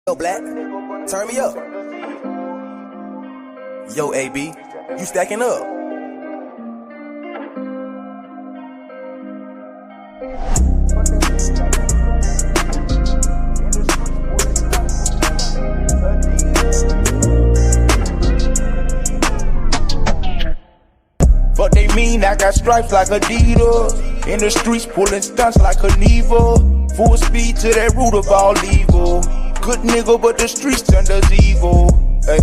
Yo, Black, turn me up. Yo, AB, you stacking up. Fuck they mean, I got stripes like Adidas. In the streets pulling stunts like a Neva. Full speed to that root of all evil. Good nigga, but the streets turned us evil. Hey,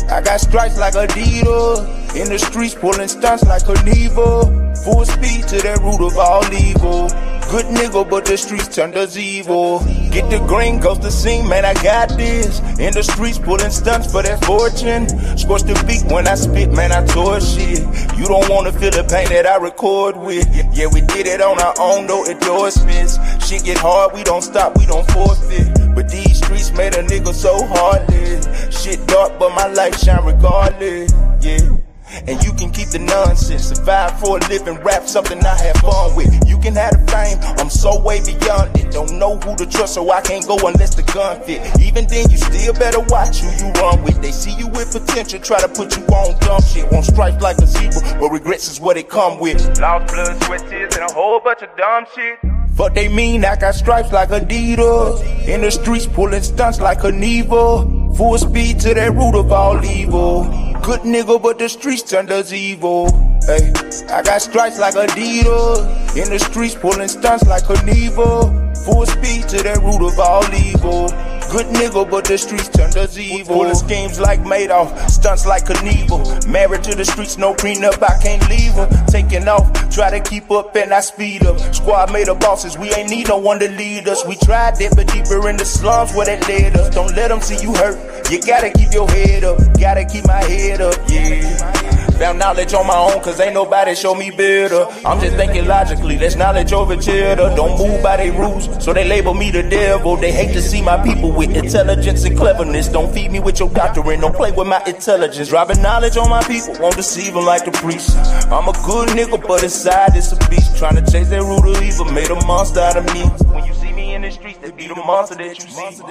I got stripes like Adidas. In the streets pulling stunts like a Neva. Full speed to that root of all evil. Good nigga, but the streets turned us evil. Get the green, goes to sing, man, I got this. In the streets pulling stunts for that fortune. Scorch the beat when I spit, man, I tore shit. You don't wanna feel the pain that I record with. Yeah, we did it on our own, no endorsements. Shit get hard, we don't stop, we don't forfeit. But these streets made a nigga so heartless. Shit dark, but my light shine regardless. Yeah. And you can keep the nonsense. Survive for a living, rap something I have fun with. You can have the fame, I'm so way beyond it. Don't know who to trust, so I can't go unless the gun fit. Even then, you still better watch who you run with. They see you with potential, try to put you on dumb shit. Won't strike like a zebra, but regrets is what it come with. Lost blood, sweat, tears, and a whole bunch of dumb shit. Fuck they mean, I got stripes like Adidas. In the streets pulling stunts like a Neva. Full speed to that root of all evil. Good nigga, but the streets turned us evil. Hey, I got stripes like Adidas. In the streets pulling stunts like a Neva. Full speed to that root of all evil. Good nigga, but the streets turned us evil. Full of schemes like Madoff, stunts like Knievel. Married to the streets, no prenup, I can't leave her. Taking off, try to keep up and I speed up. Squad made of bosses, we ain't need no one to lead us. We tried it, but deeper in the slums where that led us. Don't let them see you hurt, you gotta keep your head up. Gotta keep my head up, yeah. Found knowledge on my own, cause ain't nobody show me better. I'm just thinking logically, that's knowledge over cheddar. Don't move by their rules, so they label me the devil. They hate to see my people with intelligence and cleverness. Don't feed me with your doctrine, don't play with my intelligence. Dropping knowledge on my people, won't deceive them like the priest. I'm a good nigga, but inside it's a beast. Trying to chase that root of evil, made a monster out of me. When you see me in the streets, they be the monster that you see.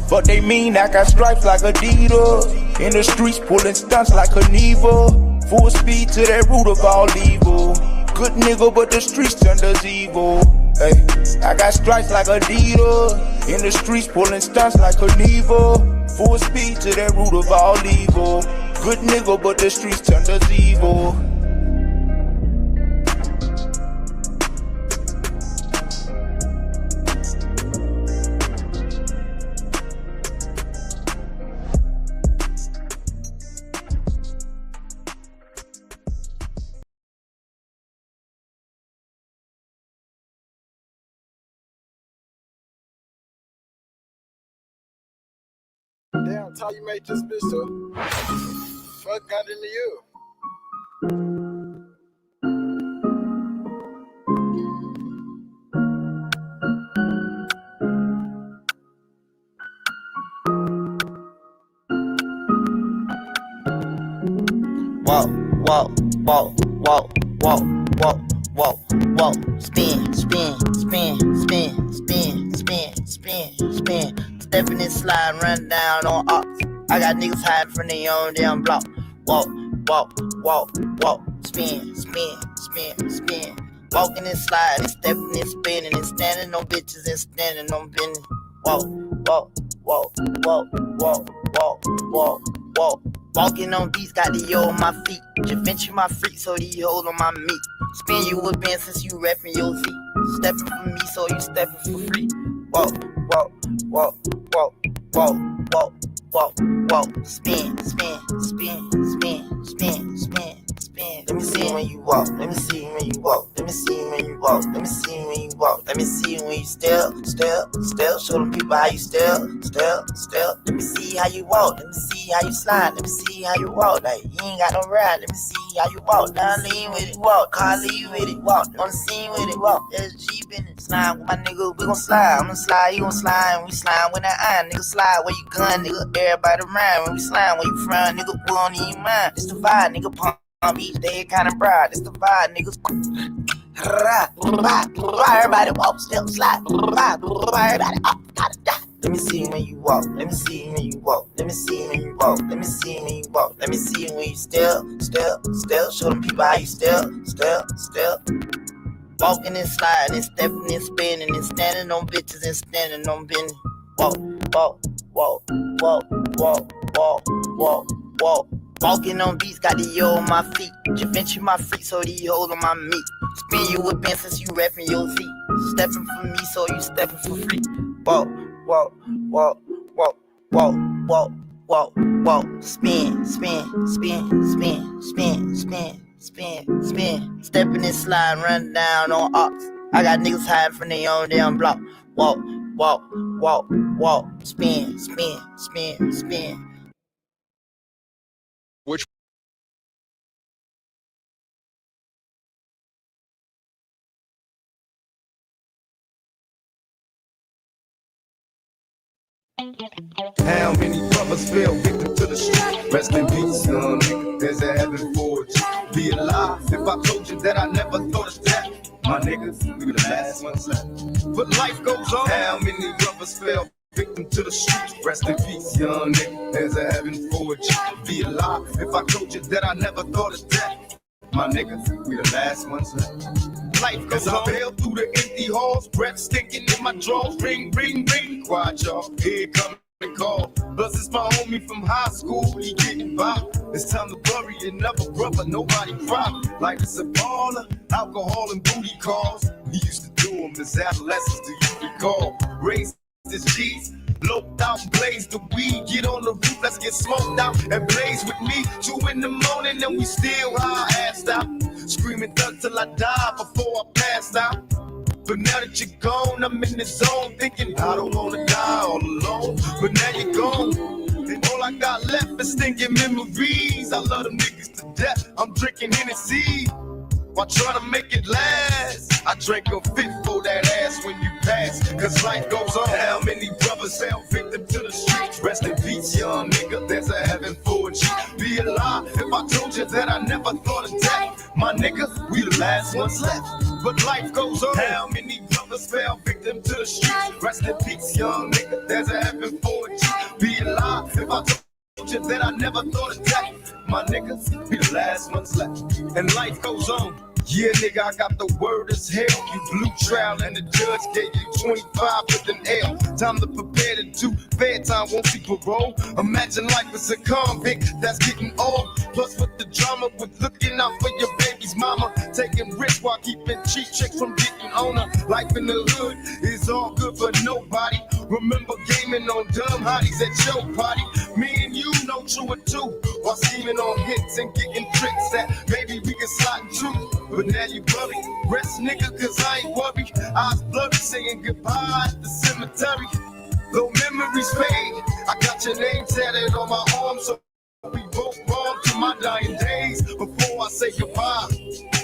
But they mean, I got stripes like Adidas. In the streets pulling stunts like a Neva. Full speed to that root of all evil. Good nigga, but the streets turned us evil. Hey, I got stripes like Adidas. In the streets pulling stunts like a Neva. Full speed to that root of all evil. Good nigga, but the streets turned us evil. Damn, Ty, you made this bitch too? Fuck got into you? Walk, walk, walk, walk, walk, walk, walk, walk, spin, spin, spin, spin, spin, spin, spin, spin. Stepping and slide, run down on ops. I got niggas hiding from their own damn block. Walk, walk, walk, walk, spin, spin, spin, spin. Walking and sliding, stepping and spinning, and standing on bitches and standing on business. Walk, walk, walk, walk, walk, walk, walk, walk. Walking on beats, got the yo on my feet. Javinci my freak, so these hoes on my meat. Spin you a bin since you reppin' your feet. Stepping for me, so you stepping for free. Walk, walk, walk, walk, walk, walk, walk, walk. Spin, spin, spin, spin, spin, spin, spin. Let me see when you walk. Let me see when you walk. Let me see when you walk. Let me see when you walk. Let me see when you step, step, step. Show them people how you step, step, step. Let me see how you walk. Let me see how you slide. Let me see how you walk. Like you ain't got no ride. Let me see how you walk. Now lean with it, walk. Car lean with it, walk. On the scene with it, walk. There's Jeep in it. Slide with my nigga, we gon' slide. I'm gon' slide, you gon' slide. And we slide with that iron, nigga. Slide where you gun, nigga. Everybody around. When we slide, where you from, nigga. We don't even mind. It's the vibe, nigga. Palm Beach, they kinda broad. It's the vibe, niggas. Everybody walk, step, slide. Everybody up, gotta die. Let me see when you walk. Let me see when you walk. Let me see when you walk. Let me see when you walk. Let me see when you step. Show them people how you step. Walking and sliding and stepping and spinning and standing on bitches and standing on business. Walk. Walking on beats, got the yo on my feet. Javinci my freak, so the hold on my meat. Spin you a bend since you rapping your feet. Stepping for me, so you stepping for free. Walk. Spin. Stepping and sliding, run down on ox. I got niggas hiding from their own damn block. Walk. Spin. Which How many brothers fell victim to the street? Rest in peace, young nigga. There's a heaven for you. Be alive if I told you that I never thought of that. My niggas, we the last ones left. But life goes on. How many brothers fell victim to the street? Rest in peace, young nigga. There's a heaven for you. Be alive if I told you that I never thought of that. My niggas, we the last ones left. Life goes on. I fell through the empty halls, breath stinking in my drawers. Ring. Quiet, y'all. Here coming. Call. Plus it's my homie from high school, he getting by. It's time to bury another brother, nobody cry. Life is a baller, alcohol and booty calls. We used to do them as adolescents, do you recall? Raised as G's, loped out and blazed the weed. Get on the roof, let's get smoked out and blaze with me. 2 in the morning and we still high assed out. Screaming thug till I die before I passed out. But now that you're gone, I'm in the zone thinking I don't wanna die all alone. But now you're gone, and all I got left is stinking memories. I love them niggas to death, I'm drinking Hennessy while trying to make it last. I drank a fifth for that ass when you pass, cause life goes on. How many brothers fell victim to the streets? Rest in peace, young nigga, there's a heaven for a G. Be alive if I told you that I never thought of that. My nigga, we the last ones left. But life goes on. How many brothers fell victim to the streets? Rest in peace, young nigga. There's a heaven for a G. Be alive if I told you that I never thought of that. My niggas, be the last ones left. And life goes on. Yeah, nigga, I got the word as hell. You blew trial and the judge gave you 25 with an L. Time to prepare to do fair time, won't see parole. Imagine life as a convict that's getting old. Plus with the drama, with looking out for your baby's mama. Taking risks while keeping cheap chicks from getting on her. Life in the hood is all good for nobody. Remember gaming on dumb hotties at your party. Me and you know true or two. While scheming on hits and getting tricks that maybe we can slide through. But now you buried. Rest nigga, cause I ain't worried. Eyes blurry, saying goodbye at the cemetery. Though memories fade, I got your name tatted on my arm, so we both wrong to my dying days. Before I say goodbye,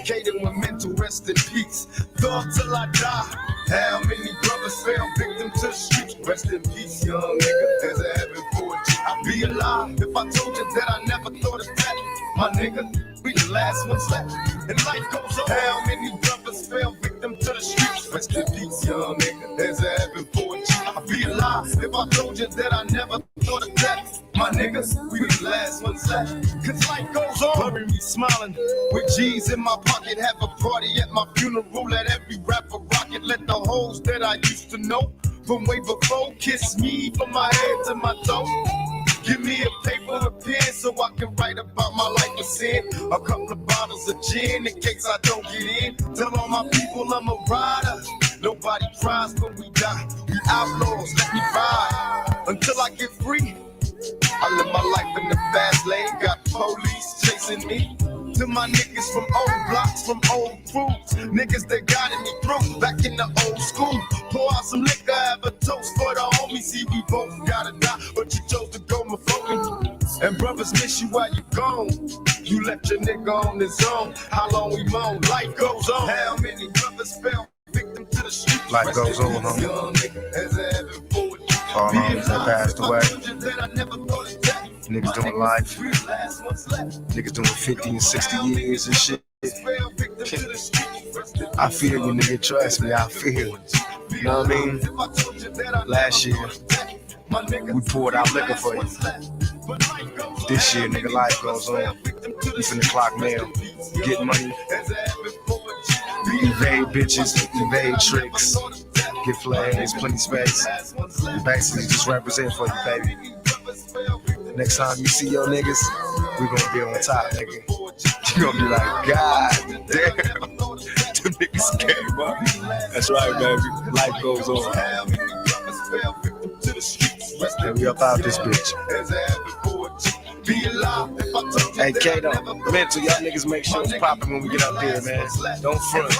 Caden with mental rest in peace. Thug till I die. How many brothers fell victim to the streets? Rest in peace, young nigga. There's a heaven for a G. I'd be alive if I told you that I never thought of that. My nigga, we the last ones left. And life goes on. How many brothers fell victim to the streets? Rest in peace, young nigga. There's a heaven for a G. I'd be alive if I told you that I never thought of that. My niggas, we the last ones left. Cause life goes on. Bury me smiling with G's in my pocket. Have a party at my funeral. Let every rapper rock it. Let the hoes that I used to know from way before kiss me from my head to my toe. Give me a paper, a pen, so I can write about my life of sin. A couple of bottles of gin in case I don't get in. Tell all my people I'm a rider. Nobody cries when we die. We outlaws, let me ride until I get free. I live my life in the fast lane, got police chasing me. To my niggas from old blocks, from old crews, niggas that guided me through back in the old school. Pour out some liquor, have a toast for the homies. See, we both gotta die, but you chose to go before me. And brothers miss you while you gone. You left your nigga on his own. How long we moan? Life goes on. How many brothers fell victim to the streets? Life goes on, huh? All homies that passed away. Niggas doing life. Niggas doing 50 and 60 years and shit. I feel you, nigga. Trust me, I feel you. You know what I mean? Last year, We poured out liquor for you. This year, nigga, life goes on. You finna clock mail, get money, evade bitches, evade tricks, get flags, plenty space. And basically just represent for you, baby. Next time you see your niggas, we gonna be on top, nigga. You gonna be like, God damn, them niggas came up. That's right, baby. Life goes on. And we up out this bitch. Hey, Kato, mental, y'all niggas make sure it's popping when we get up there, man. Don't front.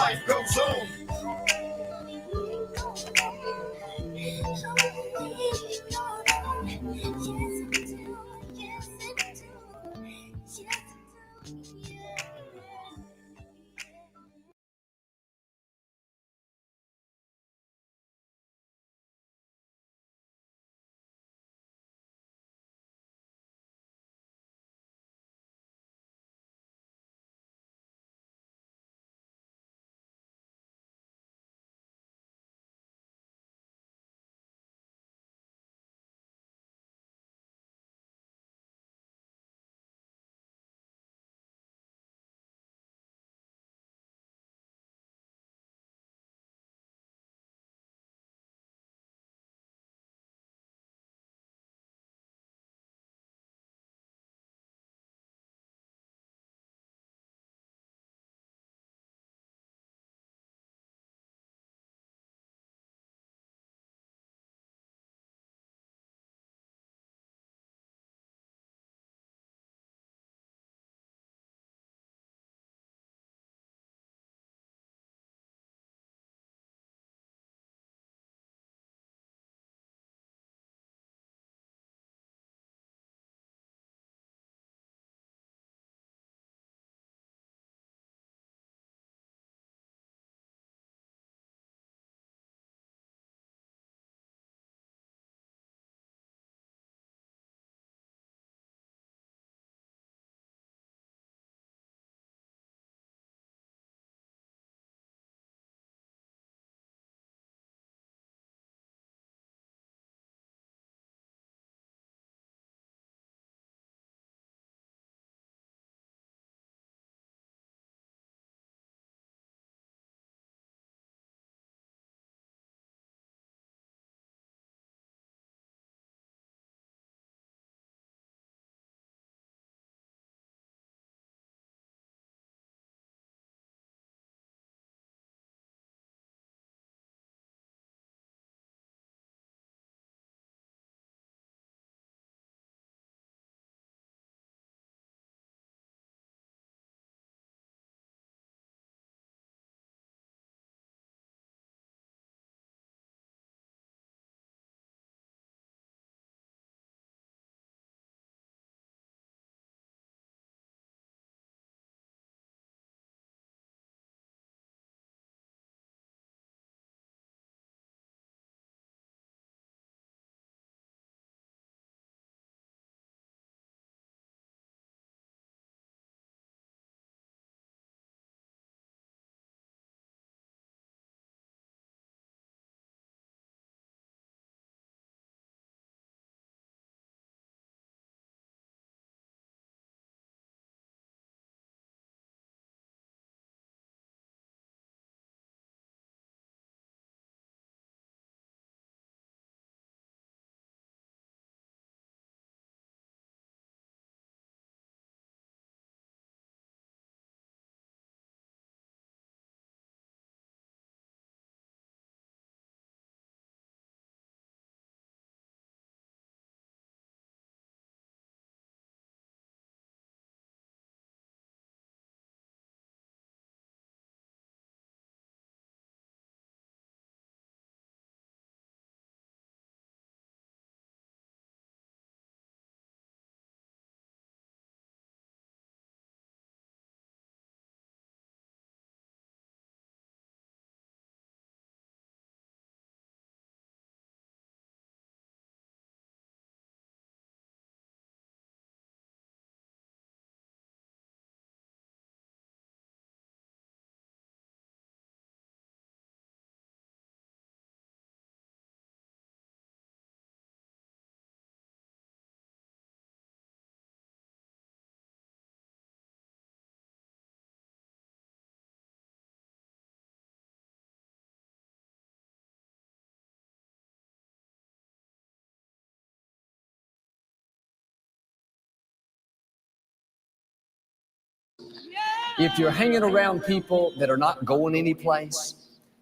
If you're hanging around people that are not going anyplace,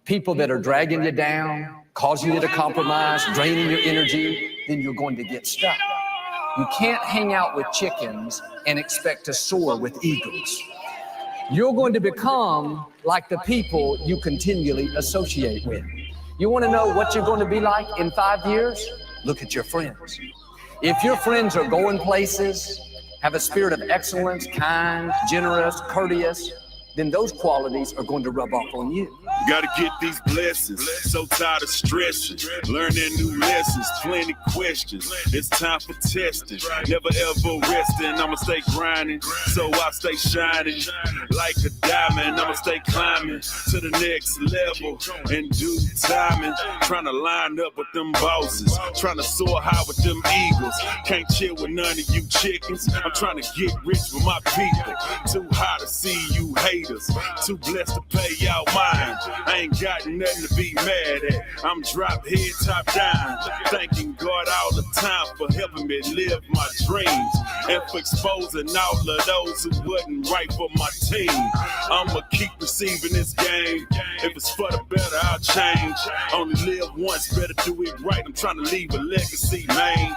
people that are dragging you down, causing you to compromise, draining your energy, then you're going to get stuck. You can't hang out with chickens and expect to soar with eagles. You're going to become like the people you continually associate with. You want to know what you're going to be like in 5 years? Look at your friends. If your friends are going places, have a spirit of excellence, kind, generous, courteous, then those qualities are going to rub off on you. Gotta get these blessings, so tired of stressing, learning new lessons, plenty questions, it's time for testing, never ever resting, I'ma stay grinding, so I stay shining, like a diamond, I'ma stay climbing, to the next level, in due timing, trying to line up with them bosses, trying to soar high with them eagles, can't chill with none of you chickens, I'm trying to get rich with my people, too high to see you haters, too blessed to pay y'all mine. I ain't got nothing to be mad at. I'm drop head, top down. Thanking God all the time for helping me live my dreams and for exposing all of those who wasn't right for my team. I'ma keep receiving this game. If it's for the better, I'll change. Only live once, better do it right. I'm trying to leave a legacy, man.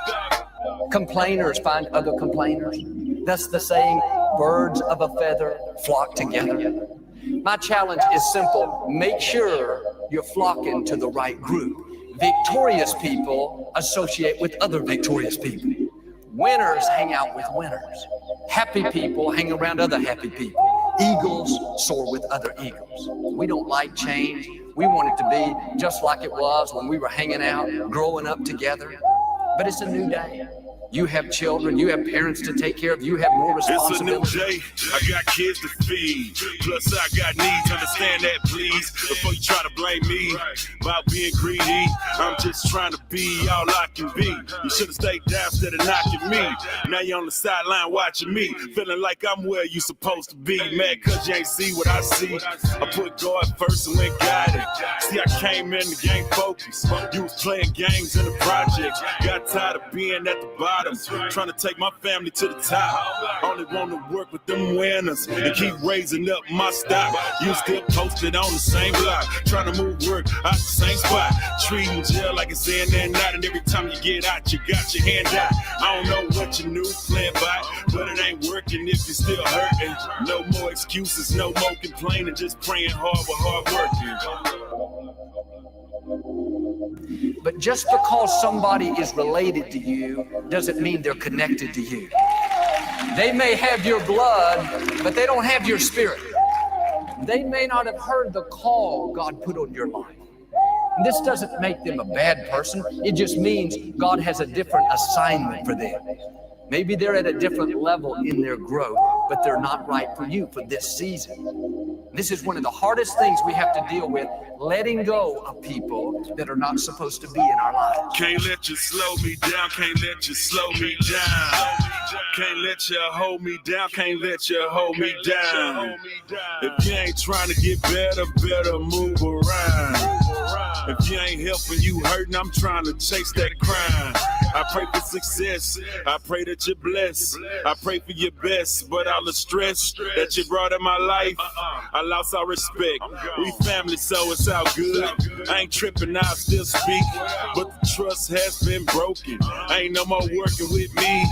Complainers find other complainers. That's the saying, birds of a feather flock together. My challenge is simple. Make sure you're flocking to the right group. Victorious people associate with other victorious people. Winners hang out with winners. Happy people hang around other happy people. Eagles soar with other eagles. We don't like change. We want it to be just like it was when we were hanging out, growing up together. But it's a new day. You have children, you have parents to take care of, you have more responsibility. It's a new day, I got kids to feed. Plus I got needs, understand that please. Before you try to blame me about being greedy, I'm just trying to be all I can be. You should've stayed down instead of knocking me. Now you're on the sideline watching me, feeling like I'm where you supposed to be. Mad cause you ain't see what I see. I put God first and went guided. See, I came in the game focused. You was playing games in the projects. Got tired of being at the bottom. Trying to take my family to the top. Only want to work with them winners and keep raising up my stock. You still posted on the same block, trying to move work out the same spot. Treating jail like it's in and out, and every time you get out, you got your hand out. I don't know what you knew, playing by, but it ain't working if you're still hurting. No more excuses, no more complaining, just praying hard with hard working. But just because somebody is related to you doesn't mean they're connected to you. They may have your blood, but they don't have your spirit. They may not have heard the call God put on your life. And this doesn't make them a bad person. It just means God has a different assignment for them. Maybe they're at a different level in their growth, but they're not right for you for this season. This is one of the hardest things we have to deal with, letting go of people that are not supposed to be in our lives. Can't let you slow me down, can't let you slow me down. Can't let you hold me down, can't let you hold me down. If you ain't trying to get better, better move around. If you ain't helping, you hurting, I'm trying to chase that crime. I pray for success, I pray that you're blessed. I pray for your best, but all the stress that you brought in my life, I lost all respect. We family, so it's all good. I ain't tripping, I still speak, but the trust has been broken. Ain't no more working with me.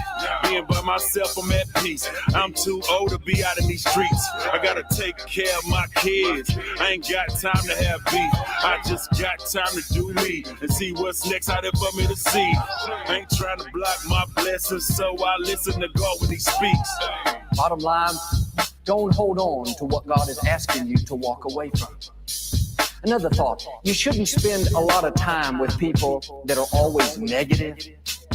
Being by myself, I'm at peace. I'm too old to be out in these streets. I gotta take care of my kids. I ain't got time to have beef. I just got time to do me and see what's next out there for me to see. I ain't trying to block my blessings, so I listen to God when He speaks. Bottom line, don't hold on to what God is asking you to walk away from. Another thought, you shouldn't spend a lot of time with people that are always negative,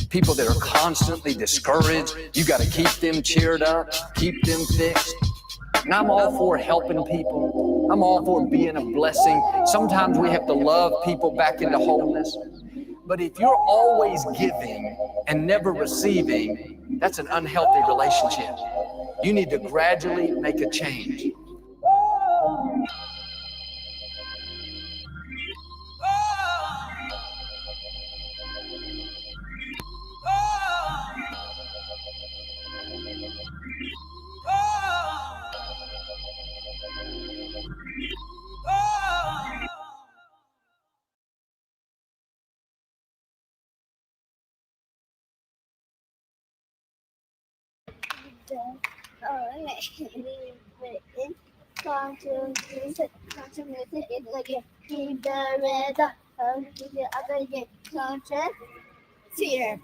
people that are constantly discouraged. You got to keep them cheered up, keep them fixed. And I'm all for helping people. I'm all for being a blessing. Sometimes we have to love people back into wholeness. But if you're always giving and never receiving, that's an unhealthy relationship. You need to gradually make a change. Theater.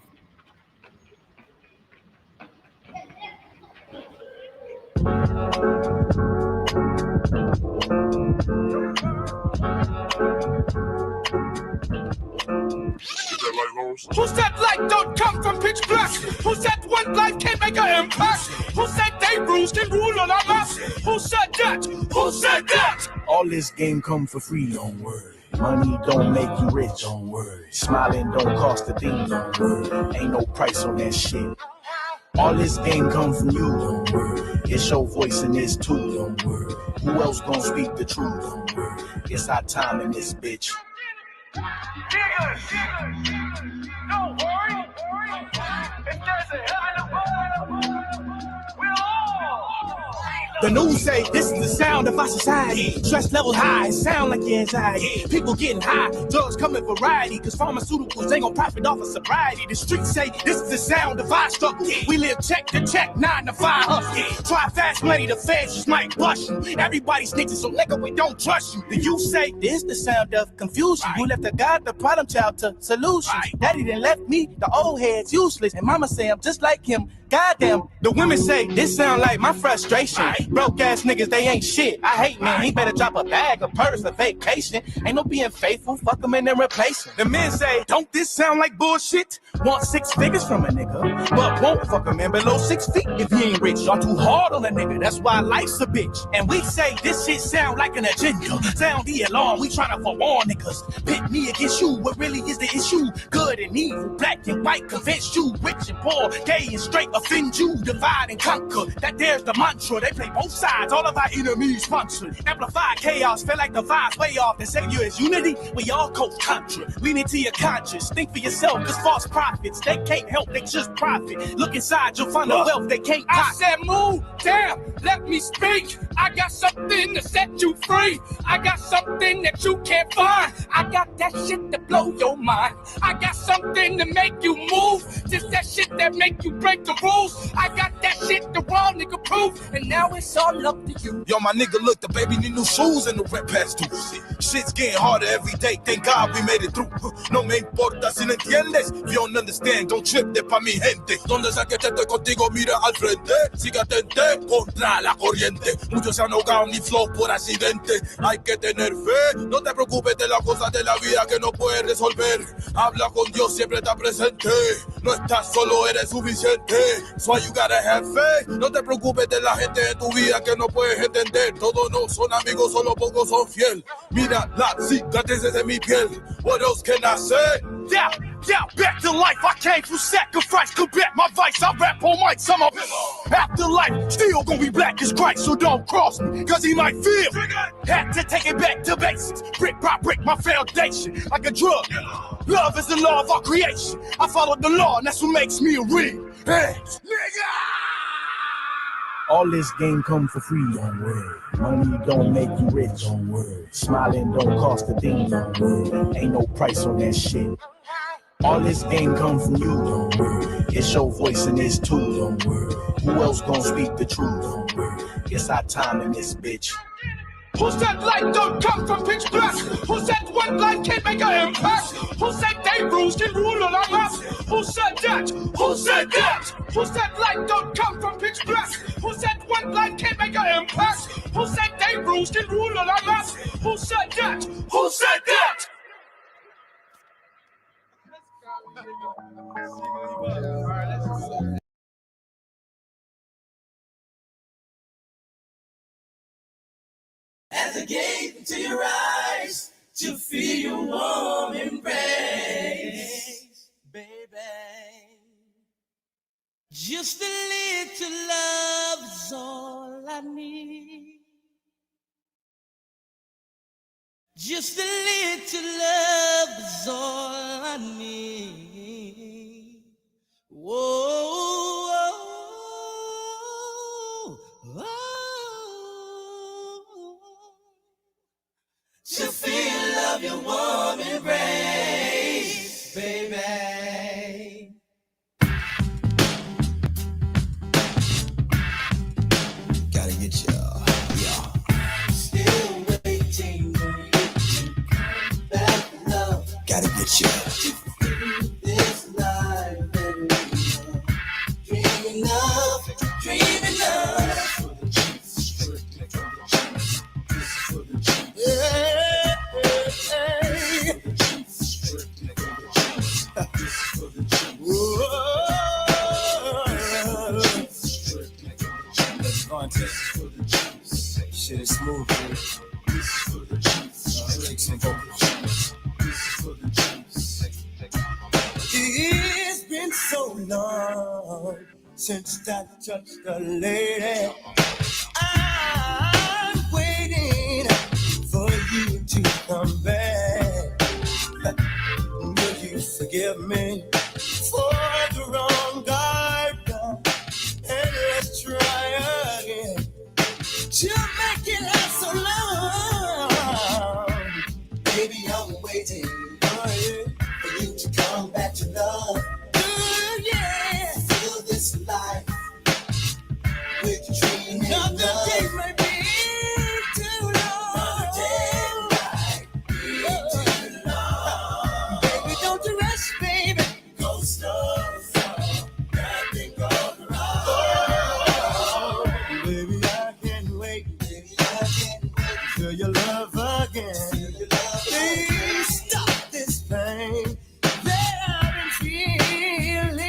Who said light don't come from pitch black? Who said one life can't make an impact? Who said they rules can rule on our mass? Who said that? Who said that? All this game come for free, don't worry. Money don't make you rich, don't worry. Smiling don't cost a thing, don't worry. Ain't no price on that shit. All this game come from you, don't worry. It's your voice in this too, don't worry. Who else gonna speak the truth, don't worry. It's our time in this bitch. Don't worry. If there's a heaven above, we'll all. The news say this is the sound of our society. Stress level high, sound like anxiety. People getting high, drugs come in variety. Cause pharmaceuticals ain't gon' profit off of sobriety. The streets say this is the sound of our struggle. We live check to check, 9 to 5 hustle. Try fast money, the feds just might bust you. Everybody snitching, so nigga, we don't trust you. The youth say this is the sound of confusion. Who left the God, the problem child to solutions. Daddy done left me, the old head's useless. And mama say I'm just like him. Goddamn, the women say this sound like my frustration. Broke ass niggas, they ain't shit. I hate man, he better drop a bag, a purse, a vacation. Ain't no being faithful, fuck him and then replace him. The men say, don't this sound like bullshit? Want 6 figures from a nigga, but won't fuck a man below 6 feet if he ain't rich. Y'all too hard on a nigga, that's why life's a bitch. And we say this shit sound like an agenda. Sound the alarm, we tryna forewarn niggas. Pit me against you, what really is the issue? Good and evil, black and white, convince you. Rich and poor, gay and straight, offend you, divide and conquer. That there's the mantra. They play both sides, all of our enemies sponsored. Amplify chaos, feel like the vibes way off. The savior is unity, we all coach contra. Lean into your conscience, think for yourself, cause false prophets, they can't help, they just profit. Look inside, you'll find the wealth they can't pocket. I said move, damn, let me speak. I got something to set you free. I got something that you can't find. I got that shit to blow your mind. I got something to make you move. Just that shit that make you break the rules. I got that shit the raw nigga proof. And now it's all up to you. Yo, my nigga, look, the baby need new shoes and the rent pass too. Shit's getting harder every day. Thank God we made it through. No me importa si no entiendes. If you don't understand, don't trip de pa mi gente. Donde sea que estoy contigo, mira al frente. Siga atente contra la corriente. Muchos se han ahogado en mi flow por accidente. Hay que tener fe. No te preocupes de las cosas de la vida que no puedes resolver. Habla con Dios, siempre está presente. No estás solo, eres suficiente. So you gotta have faith. No te preocupes de la gente de tu vida que no puedes entender. Todos no son amigos, solo pocos son fiel. Mira las cicatrices de mi piel. What else can I say? Yeah, back to life. I came from sacrifice. Combat my vice. I rap on mics. I'm a afterlife. Still gonna be black as Christ. So don't cross me, cause he might feel. Had to take it back to basics. Brick by brick, my foundation. Like a drug. Love is the law of our creation. I follow the law, and that's what makes me a real. Hey, nigga! All this game come for free, don't worry. Money don't make you rich, don't worry. Smiling don't cost a thing, don't worry. Ain't no price on that shit. All this game come from you, don't worry. It's your voice in this too, don't worry. Who else gonna speak the truth, don't worry. It's our time in this bitch. Who said light don't come from pitch black? Who said one life can't make an impact? Who said they rules can rule on our maps? Who said that? Who said that? Who said light don't come from pitch black? Who said one life can't make an impact? Who said they rules can rule on our maps? Who said that? Who said that? As I gaze into your eyes to feel your warm embrace, baby. Just a little love is all I need. Just a little love is all I need. Whoa, whoa, whoa. To feel of your warm embrace, baby. gotta get you. This life, dreaming of, dreaming of. Shit is smooth, dude. Take some vocals. It's been so long since I touched a lady. I'm waiting for you to come back. Will you forgive me for the wrong garden? And let's try again to make it last so long. Baby, I'm waiting for you to come back to love. Ooh, yeah. Feel this life with dreaming. Another day might be too long. Another day might be too long. Baby, don't you rush, baby. Go slow, nothing goes wrong. Oh, baby, I can't wait. Baby, I can't wait. Feel your love again. Feel your love again. Please stop this pain that I've been feeling.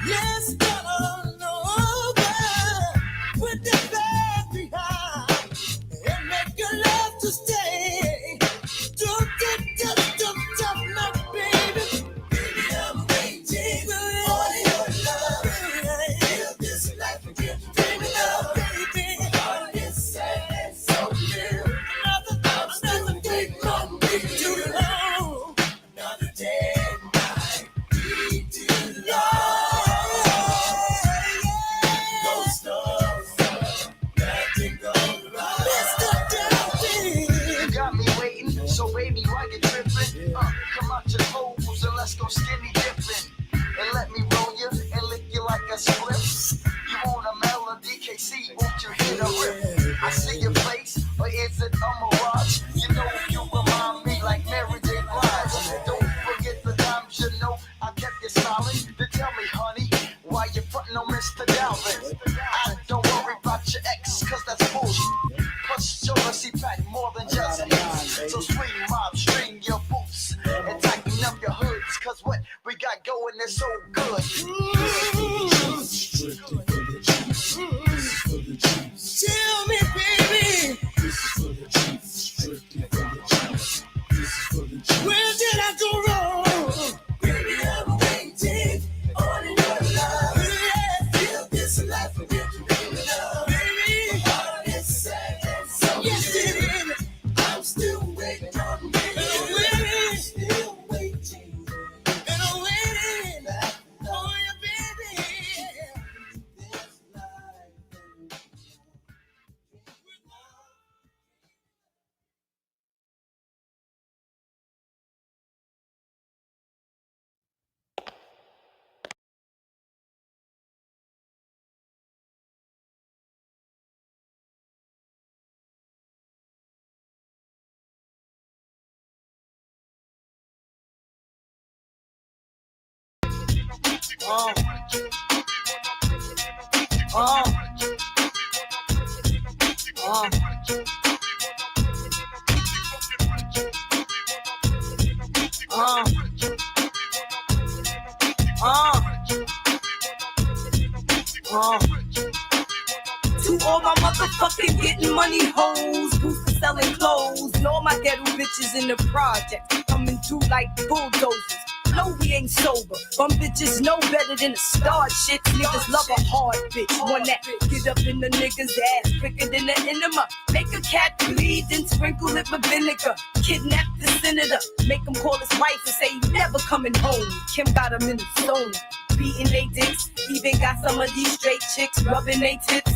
Let's start all over. Put the past behind and make your love to stay. Don't get just up, my baby. Baby, I'm waiting for your love. Feel this life again. Dreaming of, baby. Heart is sad and so real. Another day might be too long. Another day might be too long. Go slow, nothing goes wrong. Mr. Duffy. You got me waiting, so baby, why you tripping? Come out your holes and let's go skinny dipping. And let me roll you and lick you like a slip. You want a melody, KC, won't you hit a rip? I see your face, or is it a mirage? You know you remind me like Mary J. Blige. Don't forget the times you know I kept you silent. Then tell me, honey, why you frontin' on Mr. Dalvin? I don't worry about your ex, cause that's bullshit. Plus, your pussy pack more than just hits. So swing mob, string your boots and tighten up your hoods, cause what we got going is so good. Tell me, baby, where did I go wrong? Baby, I'm waiting on your love. Yeah, feel this life again. Baby, heart is sad and so yes, it is. I'm still waiting on you. Still waiting. And I'm waiting on you, baby. This life. To all my motherfucking getting money hoes, who's for selling clothes, and all my ghetto bitches in the project coming through like bulldozers. No, we ain't sober. Bum bitches know better than the star shit. Niggas love a hard bitch, one that get up in the nigga's ass quicker than the enema. Make a cat bleed, then sprinkle it with vinegar. Kidnap the senator, make him call his wife and say he never coming home. Kim got him in the zone, beating they dicks. Even got some of these straight chicks rubbing they tits.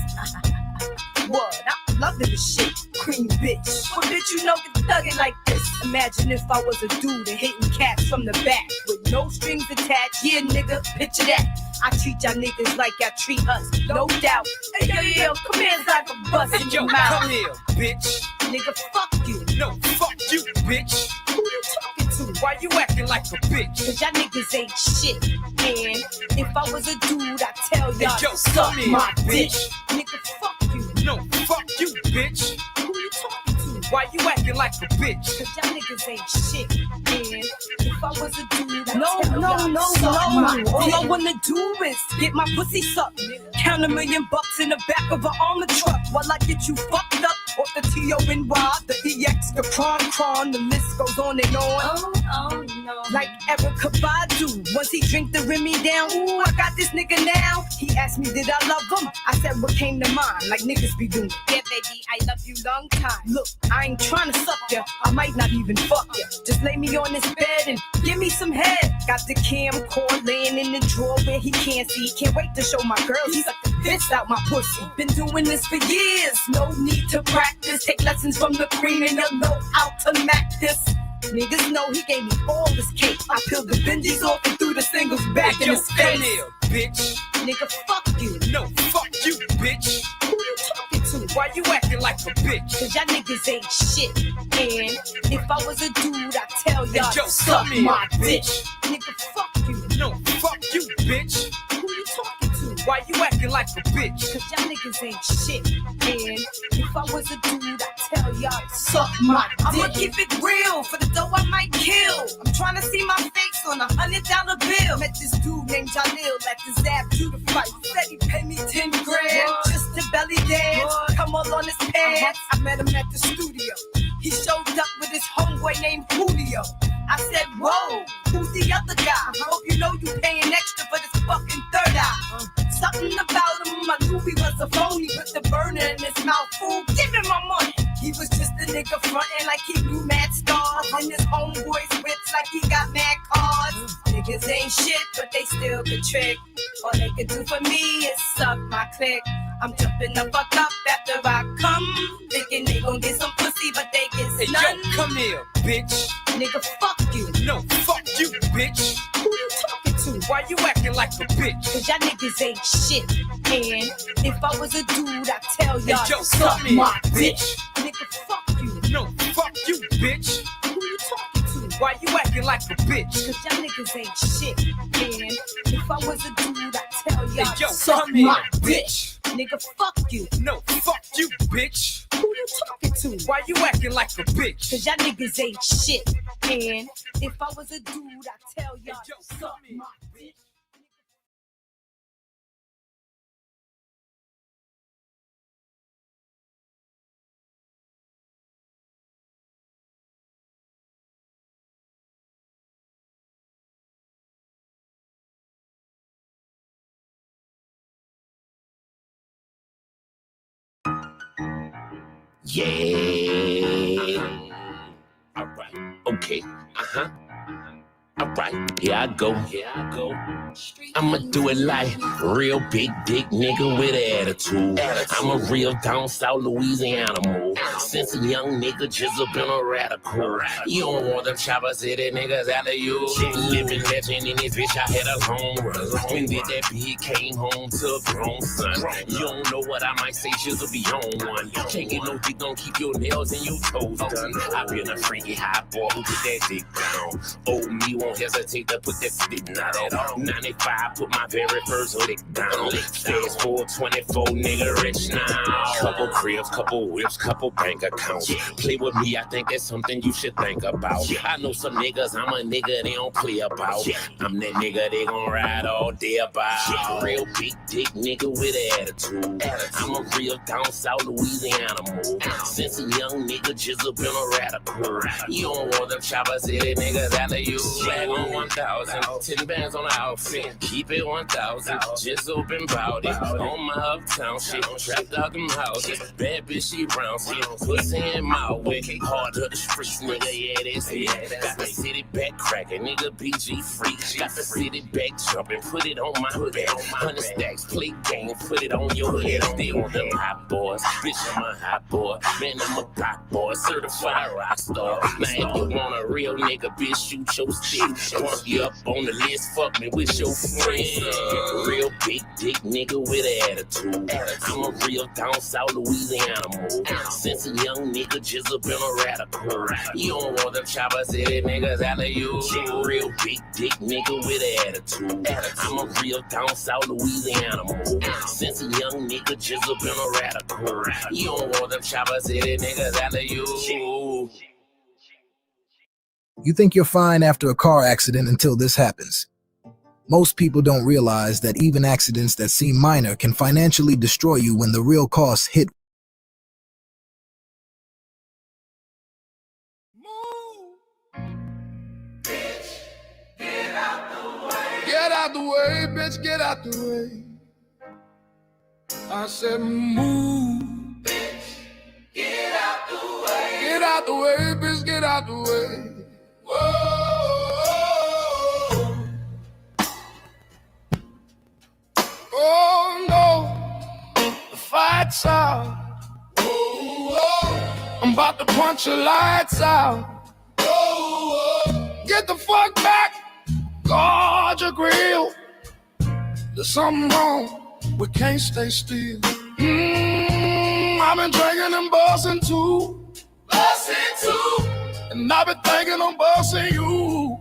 What? I'm loving this shit, cream bitch. Well, bitch, you know get thugging like this. Imagine if I was a dude and hitting cats from the back with no strings attached. Yeah, nigga, picture that. I treat y'all niggas like y'all treat us, no doubt. Hey, yo, come here, like a bust in your mouth. Come here, bitch. Nigga, fuck you. No, fuck you, bitch. Who you talking Why you acting like a bitch? Cause y'all niggas ain't shit. And if I was a dude, I'd tell y'all to suck my bitch. Nigga, fuck you. No, fuck you, bitch. Who you talking to? Why you acting like a bitch? Cause y'all niggas ain't shit. And if I was a dude, I'd tell y'all to suck my dick. All I wanna do is get my pussy sucked. Count $1 million in the back of an armored truck while I get you fucked up off the T-O-N-Y, the EX, the Cron, the list goes on and on. Oh no. Like Erica Badu, once he drink the Remy down, ooh, I got this nigga now. He asked me, did I love him? I said, what came to mind, like niggas be doing. Yeah, baby, I love you long time. Look, I ain't trying to suck ya, I might not even fuck ya. Just lay me on this bed and give me some head. Got the camcorder laying in the drawer where he can't see. Can't wait to show my girls. He sucked the piss out my pussy. Been doing this for years, no need to practice. Take lessons from the queen and you'll know how to mac this. Niggas know he gave me all this cake. I peeled the Benjis off and threw the singles back in his face. Here, bitch. Nigga, fuck you. No, fuck you, bitch. Who you talking to? Why you acting like a bitch? Cause y'all niggas ain't shit. And if I was a dude, I'd tell y'all to suck my bitch. Nigga, fuck you. No, fuck you, bitch. Who you talking to? Why you acting like a bitch? Cause y'all niggas ain't shit. And if I was a dude, I'd tell y'all to suck my dick. I'ma keep it real, for the dough I might kill. I'm trying to see my face on $100 bill. Met this dude named Jalil at the Zap to the fight. Said he paid me 10 grand just to belly dance. Come all on his pants. I met him at the studio. He showed up with his homeboy named Julio. I said, whoa, who's the other guy? Hope you know you paying extra for this fucking third eye. Something about him, I knew he was a phony. Put the burner in his mouth, fool, give him my money. He was just a nigga frontin' like he knew mad stars. And his homeboys whips like he got mad cars. Niggas ain't shit, but they still could trick. All they could do for me is suck my click. I'm jumping the fuck up after I come. Thinking they gon' get some pussy, but they get none. Yo, come here, bitch. Nigga, fuck you. No, fuck you, bitch. Who you talking to? Why you acting like a bitch? Cause y'all niggas ain't shit. And if I was a dude, I'd tell y'all to suck my bitch. Nigga, fuck you. No, fuck you, bitch. Who you talking to? Why you acting like a bitch? Cause y'all niggas ain't shit. And if I was a dude, I'd tell y'all to suck my bitch. Nigga, fuck you. No, fuck you, bitch. Who you talking to? Why you acting like a bitch? Cause y'all niggas ain't shit. And if I was a dude, I'd tell y'all to suck my bitch. Yeah. All right. Okay. Uh-huh. All right. Here I go. I'ma do it like real big dick nigga with an attitude. I'm a real down south Louisiana move. Since a young nigga just been a radical. You don't want them chopper city niggas after you. Living legend in this bitch, I had a home run. When did that big came home to a grown son? You don't know what I might say, just be on one. Can't get no dick, don't keep your nails and your toes done. I've been a freaky hot boy who put that dick down. Old me won't hesitate to put that stick not at all. 95, put my very first lick down. Fast forward 24, nigga rich now. Couple cribs, couple whips, couple bank accounts. Play with me, I think that's something you should think about. I know some niggas, I'm a nigga they don't play about. I'm that nigga they gon' ride all day about. Real big dick nigga with an attitude. I'm a real down south Louisiana move. Since a young nigga just been a radical. You don't want them chopper city niggas after you. Flag on 1,000, 10 bands on the outfit. Keep it 1,000, just open body. On my uptown shit, trapped out them houses. Bad bitch, she brown shit, pussy in my way. Hard to the streets, nigga, yeah, that's it. Got the city back cracking, nigga, BG free. Got the city back jumping, put it on my back. 100 stacks, play game, put it on your head. They want them hot boys, bitch, I'm a hot boy. Man, I'm a block boy, certified rock star. Now if you want a real nigga, bitch, shoot your stick. Bump you up on the list, fuck me with your friend. Real big dick nigga with an attitude. I'm a real down south Louisiana move. Since a young nigga just been a radical. You don't want them chopper city niggas after you. Real big dick nigga with an attitude. I'm a real down south Louisiana move. Since a young nigga just been a radical. You don't want them chopper city niggas after you. You think you're fine after a car accident until this happens. Most people don't realize that even accidents that seem minor can financially destroy you when the real costs hit. Get out the way, bitch, get out the way. I said move. Bitch, get out the way. Get out the way, bitch, get out the way. Whoa. Oh no, the fight's out. I'm about to punch your lights out. Get the fuck back, guard your grill. There's something wrong, we can't stay still. I've been drinking and busting too. And I've been thinking I'm busting you.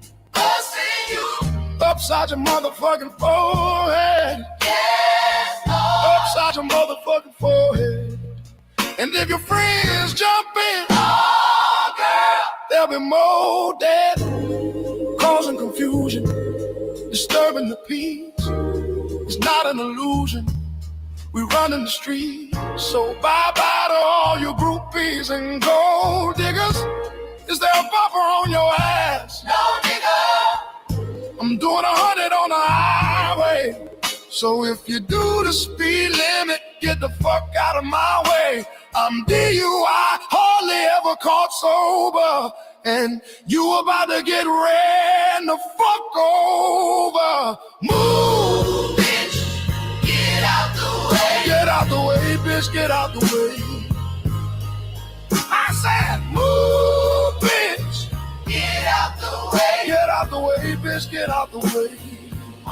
Upside your motherfucking forehead. Yes, Lord. Upside your motherfucking forehead. And if your friends jump in, oh, girl, there'll be more dead, causing confusion, disturbing the peace. It's not an illusion. We run in the street. So bye-bye to all your groupies and gold diggers. Is there a bumper on your ass? No, nigga. I'm doing 100 on the highway. So if you do the speed limit, get the fuck out of my way. I'm DUI, hardly ever caught sober. And you about to get ran the fuck over. Move, bitch, get out the way. Get out the way, bitch, get out the way. I said move, bitch, get out the way. Get out the way, bitch, get out the way. Oh,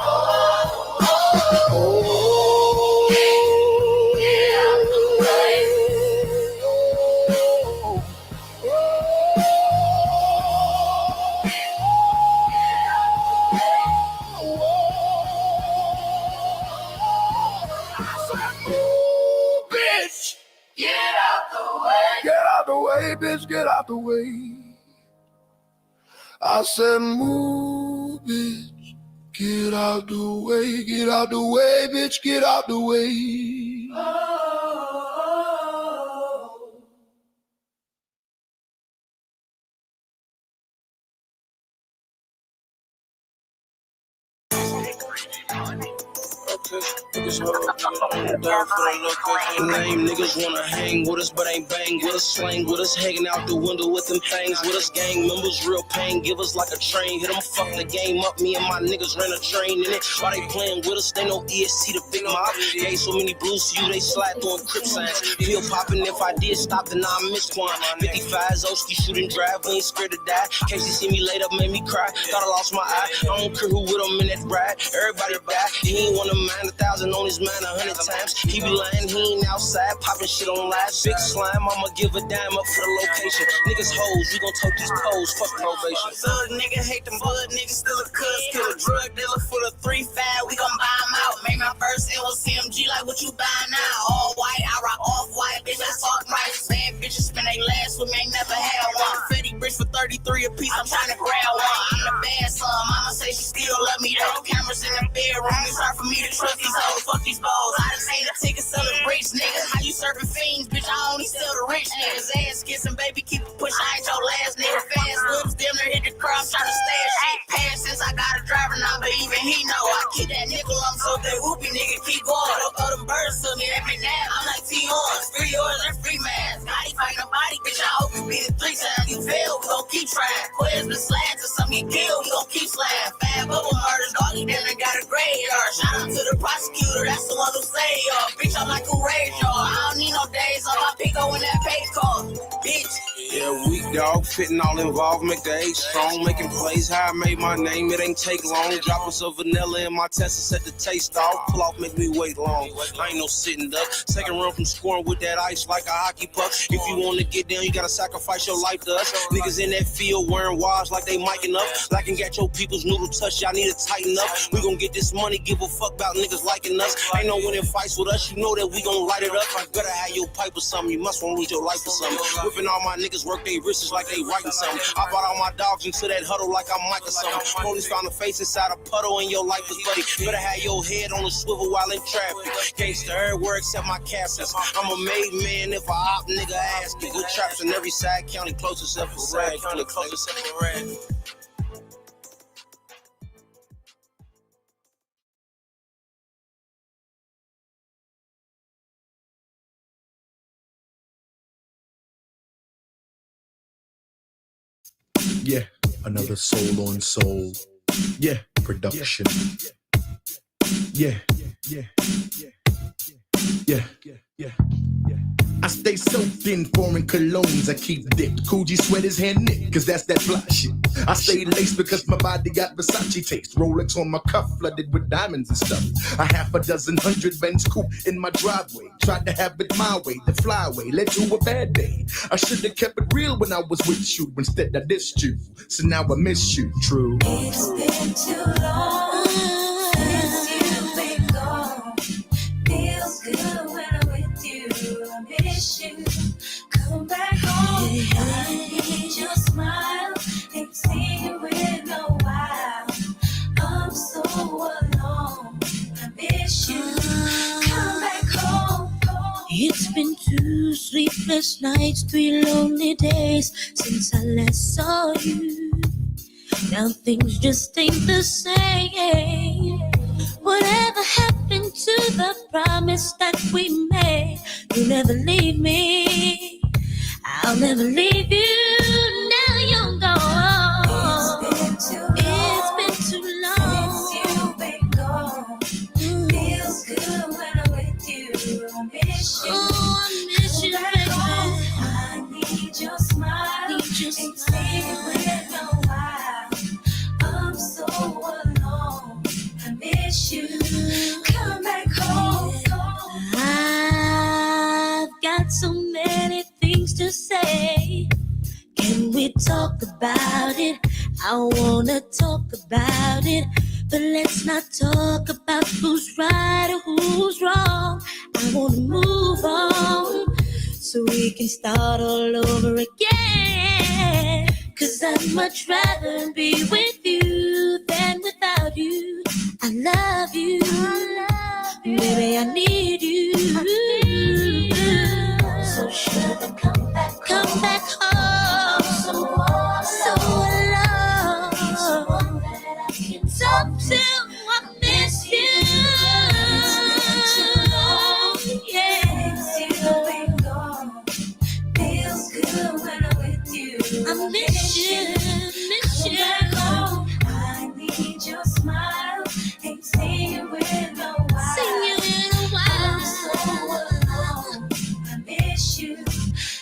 oh, oh, get out the way. Oh, oh, bitch, get out the way. Get out the way, bitch, get out the way. I said move, bitch. Get out the way, get out the way, bitch, get out the way. Lame niggas wanna hang with us, but ain't bang with us, slang with us, hanging out the window with them things with us. Gang members, real pain, give us like a train. Hit them, fuck the game up. Me and my niggas ran a train in it. While they playing with us, they know EST the big mob. Gave so many blues to you, they slide throwing crip signs. Pill popping, if I did stop, then I miss one. 55 Zoski shooting drive, we ain't scared to die. Case he see me laid up, made me cry. Thought I lost my eye. I don't care who with him in that ride. Everybody die. He ain't wanna mind 1,000 on his mind 100 times. He be lying, he ain't outside, popping shit on live. Big slime, I'ma give a dime up for the location. Niggas hoes, we gon' tote these poles, fuck probation. Thug nigga hate them blood niggas, still a cuz. Kill a drug dealer for the 3-5, we gon' buy him out. Made my first LCMG, like what you buying now? All white, I rock off white, bitch, I talk price. Bad bitches spend they last with me, ain't never had one. Fetty bricks for 33 a piece, I'm trying to grab one. I'm the bad son, mama say she still love me though. Cameras in the bedroom, it's hard for me to trust these hoes. Fuck these balls, I done seen a ticket selling bricks, nigga. How you serving fiends, bitch? I only sell the rich niggas. Ass kissing, baby, keep it push. I ain't your last nigga. Fast whips, damn near hit the cross, trying to stash shit. Past since I got a driver now, but even he know I keep that nickel. I'm so that whoopie nigga keep going. Don't throw them birds to me every now. I'm like T-Horns, free yours and free mass. Gotti fight nobody, bitch. I hope you beat it 3 times. You fail, we gon' keep trying. Quiz been slanted, some get killed, we gon' keep sliding. Fat bubble murders, doggy damn near got a graveyard. Shout out to the prosecutor, that's the one who say y'all. Bitch, I'm like who raised y'all. I don't need no days on my pico in that pay card. Bitch, Yeah, weak dog, fitting all involved, make the H strong, making plays. How I made my name, it ain't take long. Dropping some vanilla in my test and set the taste off. Pull off, make me wait long. I ain't no sitting duck. Second run from scoring with that ice like a hockey puck. If you want to get down, you gotta sacrifice your life to us. Niggas in that field wearing wires like they micing up. Like and got your people's noodle touch, y'all need to tighten up. We gon' get this money, give a fuck about niggas liking us. Ain't no winning fights with us, you know that we gon' light it up. I better have your pipe or something, you must wanna lose your life or something. Whipping all my niggas work they wrists like they writing something. I brought all my dogs into that huddle like I'm Mike or something. Police found a face inside a puddle and your life is buddy. Better have your head on a swivel while in traffic. Gangsta everywhere except my castles. I'm a made man if a op nigga ask me. Good traps in every side county, closest up for rag. Closest up for rag. Yeah, another soul on soul. Yeah, production. Yeah, yeah, yeah, yeah. I stay soaked in foreign colognes. I keep dipped. Coogee sweaters hand knit, cause that's that fly shit. I stay laced because my body got Versace taste. Rolex on my cuff, flooded with diamonds and stuff. A half a dozen 100 Benz coupe in my driveway. Tried to have it my way, the flyway led to a bad day. I should have kept it real when I was with you. Instead I dissed you, so now I miss you. True. It's been too long since you've been gone. Feels good when I'm with you. I miss you. Come back home. I need your smile. Ain't seen you in a while. I'm so alone. I miss you. Come back home. It's been 2 sleepless nights, 3 lonely days since I last saw you. Now things just ain't the same. Whatever happened to the promise that we made? You never leave me, I'll never leave you. Now you're gone. It's been too long since you've been gone. Feels good when I'm with you. I miss you. Oh, I miss you, baby. I need your smile. Ain't seen you in a while. I'm so alone. I miss you. Come back home. I've got so many things to say. Can we talk about it? I wanna talk about it, but let's not talk about who's right or who's wrong. I wanna move on so we can start all over again. Cause I'd much rather be with you than without you. I love you, baby, I need you. So sugar, come back home. So alone, someone that I can talk to. I miss you. Yeah, you've been gone. Feels good when I'm with you. I miss you, miss you. I need your smile. Ain't seen you in a while. I'm so alone. I miss you.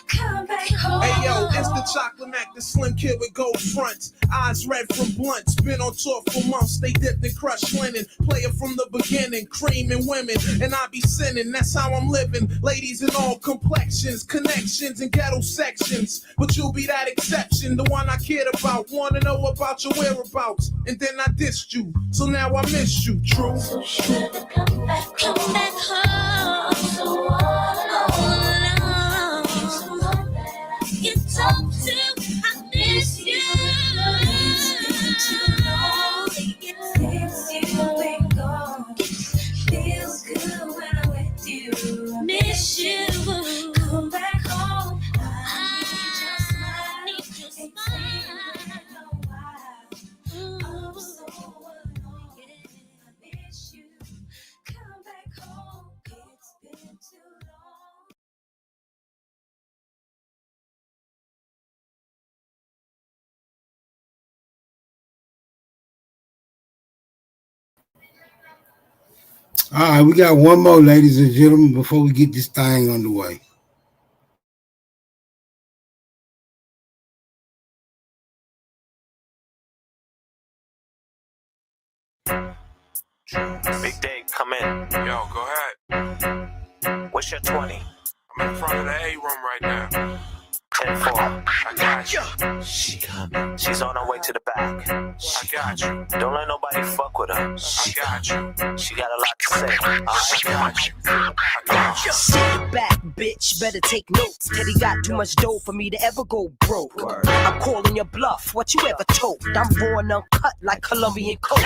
Come back home. Hey yo, it's the chocolate Mac, the slim kid with gold fronts. Eyes red from blunts, been on tour for months. They dipped in crushed linen, player from the beginning, creaming women, and I be sinning. That's how I'm living. Ladies in all complexions, connections and ghetto sections. But you'll be that exception, the one I cared about. Wanna know about your whereabouts, and then I dissed you. So now I miss you. True. So sugar, come back home. So alone. Someone that I can talk to. I miss you. It's been too long since you've been gone. Feels good when I'm with you. I miss you. Come back home. I need your smile. Ain't seen you in a while. I'm so alone. I miss you. Come back home. It's been too long. All right, we got one more, ladies and gentlemen, before we get this thing underway. Big Dave, come in. Yo, go ahead. What's your 20? I'm in front of the A room right now. 10-4. I got you. She coming. She's on her way to the back. I got you. Don't let nobody fuck with her. I got you. She got a lot to say. I got you. I got you. Sit back, bitch. Better take notes. Teddy got too much dough for me to ever go broke. I'm calling your bluff. What you ever told? I'm born uncut like Colombian coke.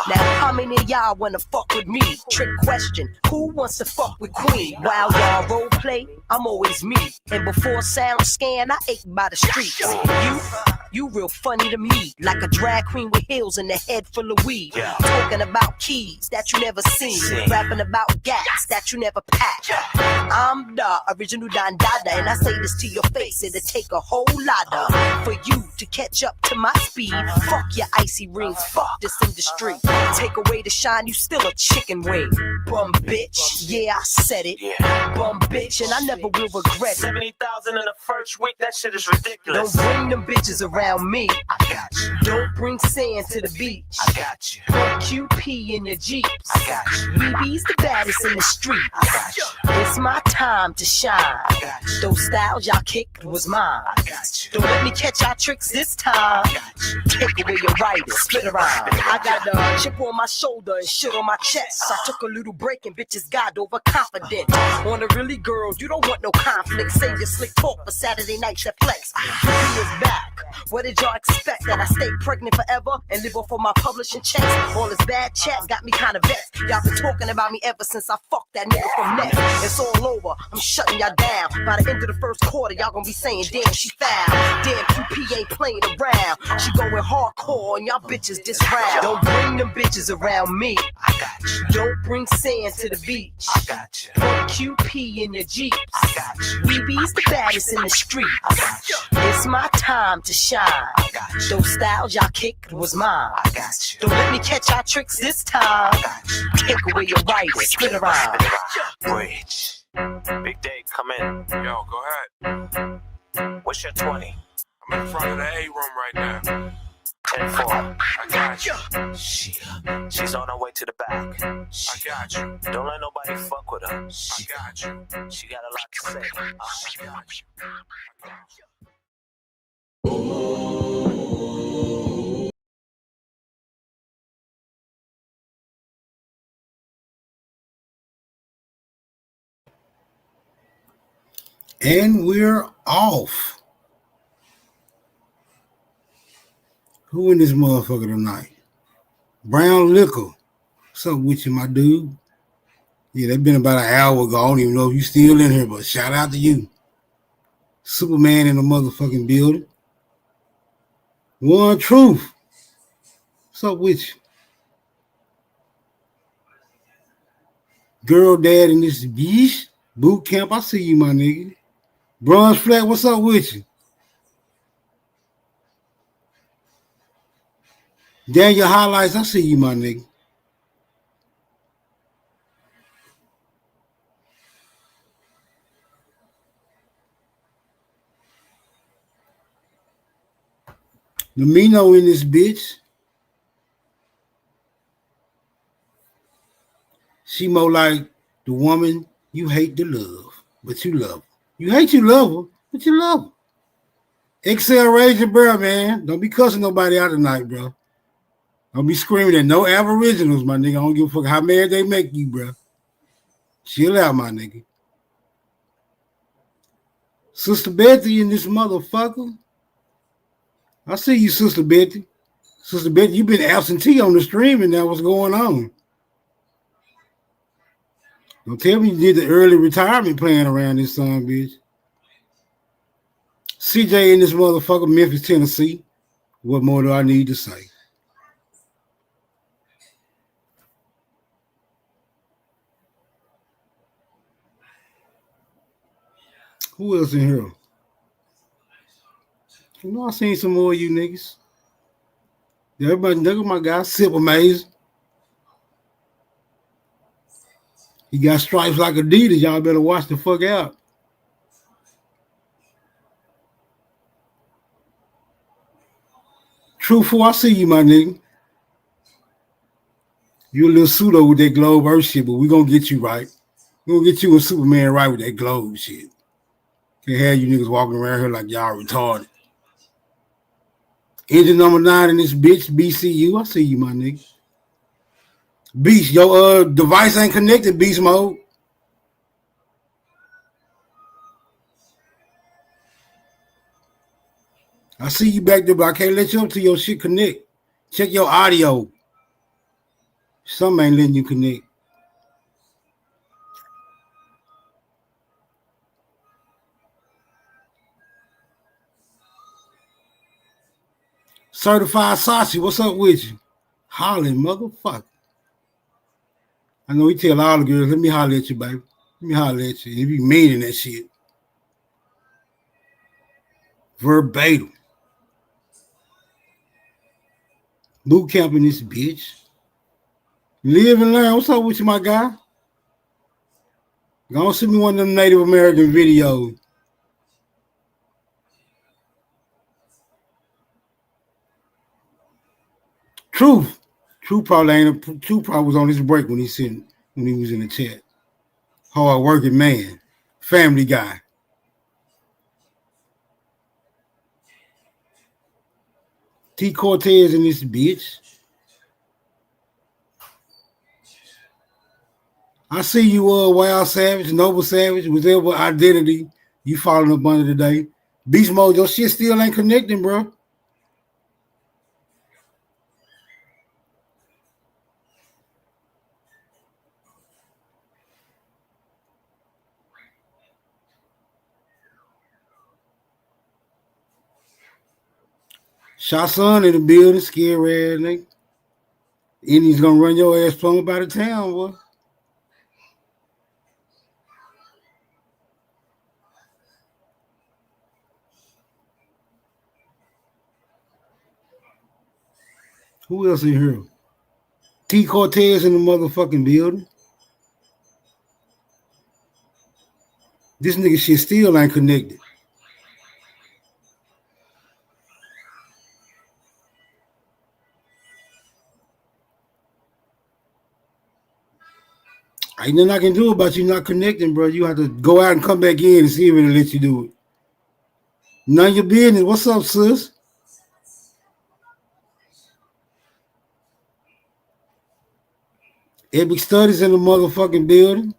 Now, how many of y'all wanna fuck with me? Trick question. Who wants to fuck with Queen? While y'all role play, I'm always me. And before sound scan, I ate by the streets. You real funny to me, like a drag queen with heels and a head full of weed. Talking about keys that you never seen, rapping about gas that you never packed. I'm the original Don Dada, and I say this to your face, it'll take a whole lot for you to catch up to my speed. Fuck your icy rings, fuck this industry. Take away the shine, you still a chicken wing. Bum bitch, yeah, I said it. Bum bitch, and I never will regret it. 70,000 in the first week, that shit is ridiculous. Don't bring them bitches around me. I got you. Don't bring sand to the beach. I got you. Put QP in your Jeeps. I got you. BB's the baddest in the street. I got you. It's my time to shine. I got you. Those styles y'all kicked was mine. I got you. Don't let me catch y'all tricks this time. I got you. Take away your writers, split around. I got a chip on my shoulder and shit on my chest. I took a little break and bitches got overconfident. On a really girl, you don't want no conflict. Save your slick talk for Saturday nights at Flex. QP is back. What did y'all expect? That I stay pregnant forever and live off of my publishing checks? All this bad chat got me kinda vexed. Y'all been talking about me ever since I fucked that nigga from next. It's all over, I'm shutting y'all down. By the end of the first quarter, y'all gonna be saying, damn, she foul. Damn, QP ain't playing around. She going hardcore and y'all bitches this round. Don't bring them bitches around me. I got you. Don't bring sand to the beach. I got you. Put QP in your Jeeps. I got you. BB's the baddest in the street. I got you. It's my time to shine. I got you. Those styles y'all kicked was mine. I got you. Don't let me catch y'all tricks this time. I got you. Take away your writers, split around. Bridge. Big Dave, come in. Yo, go ahead. What's your 20? I'm in front of the A room right now. 10-4. I got you. She coming. She's on her way to the back. I got you. Don't let nobody fuck with her. I got you. She got a lot to say. I got you. I got you. And we're off. Who in this motherfucker tonight? Brown Liquor. What's up with you, my dude? Yeah, they've been about an hour ago. I don't even know if you still in here, but shout out to you. Superman in the motherfucking building. One Truth. What's up with you? Girl dad in this bitch. Boot camp, I see you, my nigga. Bronze Flat, what's up with you? Daniel Highlights, I see you, my nigga. Lamino in this bitch. She more like the woman you hate to love, but you love her. You hate you love her, but you love her. XL raise your bro, man. Don't be cussing nobody out tonight, bro. Don't be screaming at no aboriginals, my nigga. I don't give a fuck how mad they make you, bro. Chill out, my nigga. Sister Betty in this motherfucker. I see you, Sister Betty. Sister Betty, you been absentee on the stream and now what's going on? Don't tell me you did the early retirement plan around this son, bitch. CJ in this motherfucker, Memphis, Tennessee. What more do I need to say? Who else in here? You know, I seen some more of you niggas. Everybody, look at my guy, Sip Amazing. He got stripes like Adidas. Y'all better watch the fuck out. Truthful, I see you, my nigga. You a little pseudo with that globe earth shit, but we gonna get you right. We gonna get you and Superman right with that globe shit. Can't have you niggas walking around here like y'all retarded. Engine number 9 in this bitch, BCU. I see you, my nigga. Beast, your device ain't connected, beast mode. I see you back there, but I can't let you up till your shit connect. Check your audio. Something ain't letting you connect. Certified Sashi, what's up with you? Hollering, motherfucker. I know he tell all the girls, let me holler at you, baby. Let me holler at you. He be meaning that shit. Verbatim. Boot camp in this bitch. Live and learn. What's up with you, my guy? Go send me one of them Native American videos. Truth probably was on his break when he was in the chat. Hard working man. Family guy. T Cortez in this bitch. I see you, Wild Savage, Noble Savage, whatever identity you following up under today. Beast Mode, your shit still ain't connecting, bro. Shot son in the building, scary ass nigga. Indians gonna run your ass plumb up out of town, boy. Who else in here? T Cortez in the motherfucking building. This nigga shit still ain't connected. Ain't nothing I can do about you not connecting, bro. You have to go out and come back in and see if it'll let you do it. None of your business. What's up, sis? Epic Studies in the motherfucking building.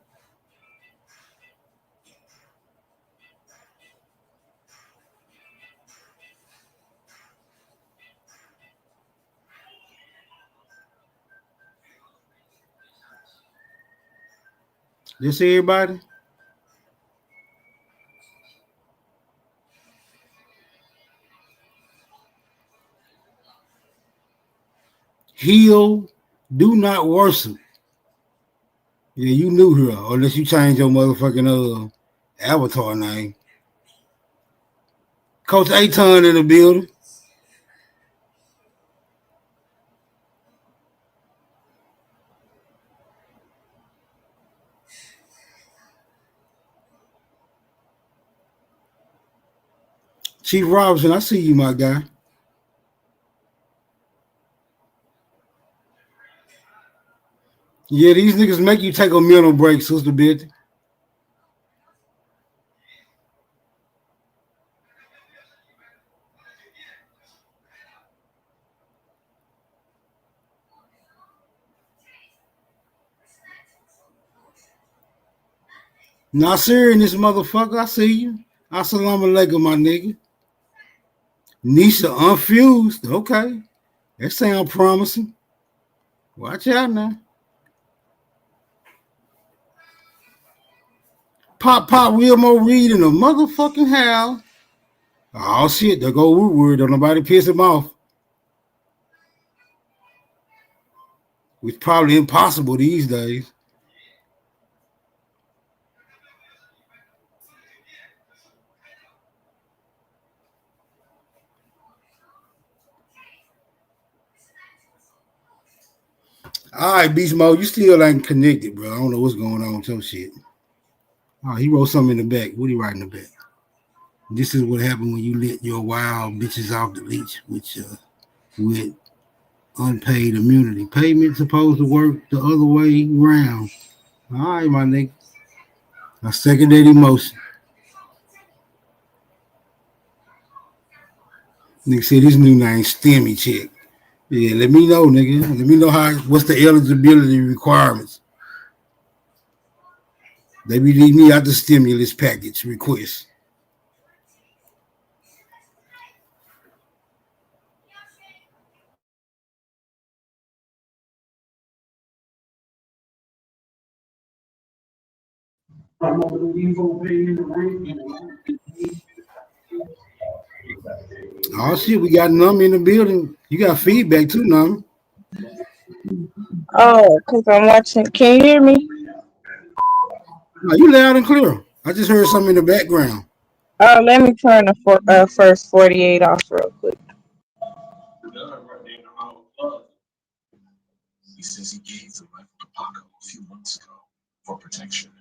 This everybody? Heal, do not worsen. Yeah, you new here, unless you change your motherfucking avatar name. Coach Aton in the building. Chief Robinson, I see you, my guy. Yeah, these niggas make you take a mental break, Sister Bitch. Nasir in this motherfucker, I see you. Assalamu alaikum, my nigga. Nisha unfused. Okay. That sound promising. Watch out now. Pop Wilmo Reed in a motherfucking house. Oh shit, there go Woodward. Don't nobody piss him off. It's probably impossible these days. All right, Beast Mode, you still ain't connected, bro. I don't know what's going on with your shit. Oh, he wrote something in the back. What he write in the back? This is what happened when you let your wild bitches off the leash with unpaid immunity. Payment supposed to work the other way around. All right, my nigga. I second that emotion. Nigga said his new name STEMI chick. Yeah, let me know, nigga. Let me know what's the eligibility requirements. They be leaving me out the stimulus package request. Oh shit, we got Numb in the building. You got feedback too, Numb. Oh, because I'm watching. Can you hear me? No, you loud and clear. I just heard something in the background. Oh, let me turn the first 48 off real quick. He says he gave the rifle to Paco a few months ago for protection.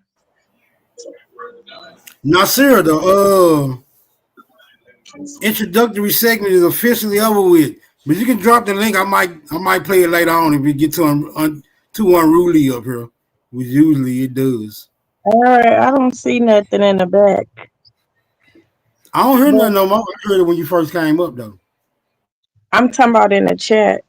Nasir, the introductory segment is officially over with. But you can drop the link. I might play it later on if we get too unruly up here, which usually it does. All right, I don't see nothing in the back. I don't hear But nothing no more. I heard it when you first came up though. I'm talking about in the chat.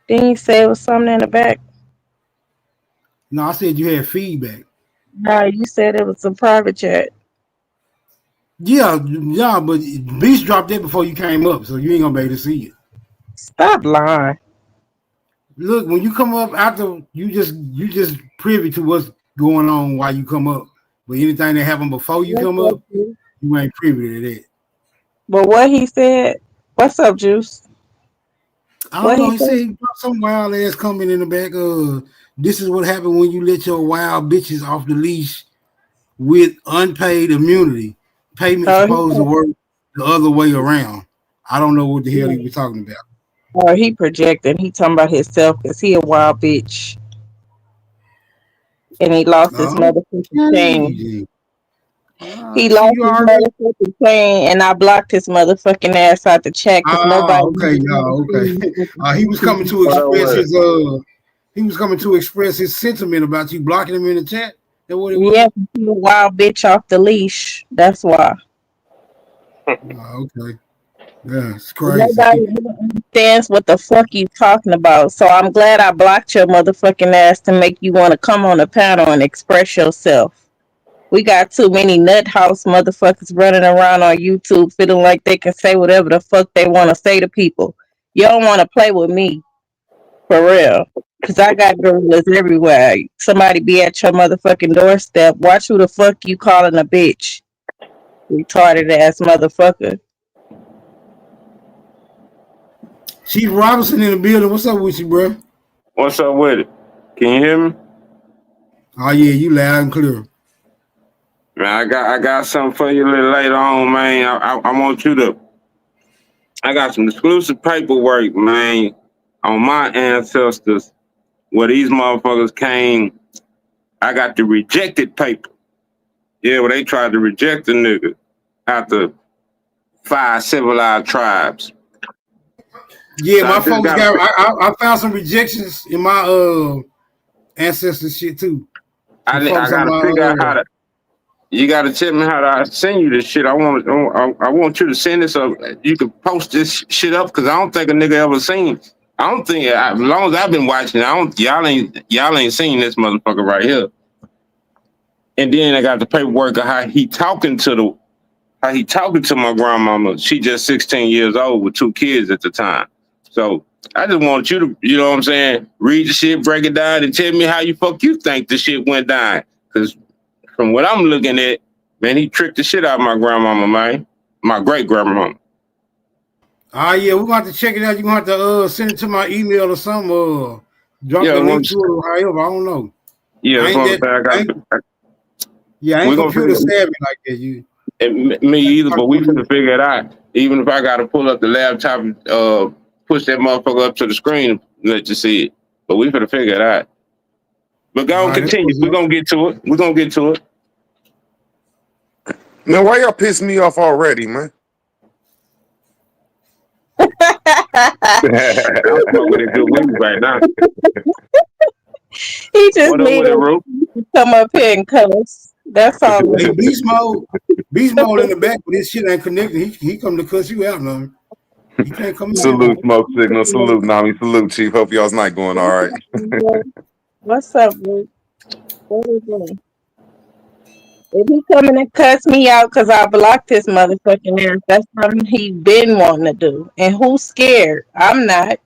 Didn't you say it was something in the back? No, I said you had feedback. No, you said it was a private chat. Yeah, but Beast dropped that before you came up, so you ain't gonna be able to see it. Stop lying. Look, when you come up after you just privy to what's going on while you come up. But anything that happened before you come up, you ain't privy to that. But what he said, what's up, Juice? I What don't know. he He said? said he got some wild ass comment in the back. This is what happened when you let your wild bitches off the leash with unpaid immunity. Payment supposed to work the other way around. I don't know what the hell he was talking about. Or he projected. He talking about himself because he a wild bitch. And he lost his motherfucking chain. He See, lost you his already. motherfucking chain, and I blocked his motherfucking ass out the chat because nobody. Okay, okay. He was coming to express his He was coming to express his sentiment about you blocking him in the chat. That what it was? Yeah, he a wild bitch off the leash. That's why. Okay. Yeah, it's crazy. Nobody really understands what the fuck you talking about. So I'm glad I blocked your motherfucking ass to make you want to come on the panel and express yourself. We got too many nut house motherfuckers running around on YouTube feeling like they can say whatever the fuck they want to say to people. You don't want to play with me. For real. Because I got gorillas everywhere. Somebody be at your motherfucking doorstep. Watch who the fuck you calling a bitch. Retarded ass motherfucker. Chief Robinson in the building. What's up with you, bro? What's up with it? Can you hear me? Oh yeah, you loud and clear. Man, I got something for you a little later on, man. I want you to. I got some exclusive paperwork, man, on my ancestors where these motherfuckers came. I got the rejected paper. Yeah, where they tried to reject the nigga after 5 civilized tribes. Yeah, So my folks I found some rejections in my ancestors shit too. I gotta figure out how to. You gotta tell me how to send you this shit. I want you to send this up. You can post this shit up because I don't think a nigga ever seen. I don't think as long as I've been watching, y'all ain't seen this motherfucker right here. And then I got the paperwork of how he talking to my grandmama. She just 16 years old with 2 kids at the time. So I just want you to, you know what I'm saying, read the shit, break it down, and tell me how you think the shit went down. Because from what I'm looking at, man, he tricked the shit out of my grandmama, man. My great grandmama. Yeah, we're gonna have to check it out. You're gonna have to send it to my email or something, drop the link to it or however. I don't know. Yeah, I ain't computer savvy like that. Me either, but we finna figure it out. Even if I gotta pull up the laptop and push that motherfucker up to the screen and let you see it. But we finna figure it out. But go on, continue. We're gonna get to it. Man, why y'all piss me off already, man? I'm smoking a good weed right now. He just What up with it, needed Ru? to come up here and cuss. That's all. Hey, Beast Mode in the back, but this shit ain't connected. He come to cuss you out, man. He can't come in. Salute, smoke signal. Salute, Nami. Salute, Chief. Hope y'all's night going all right. What's up, dude? What is it? If he coming and cuss me out because I blocked his motherfucking ass, that's something he been wanting to do. And who's scared? I'm not.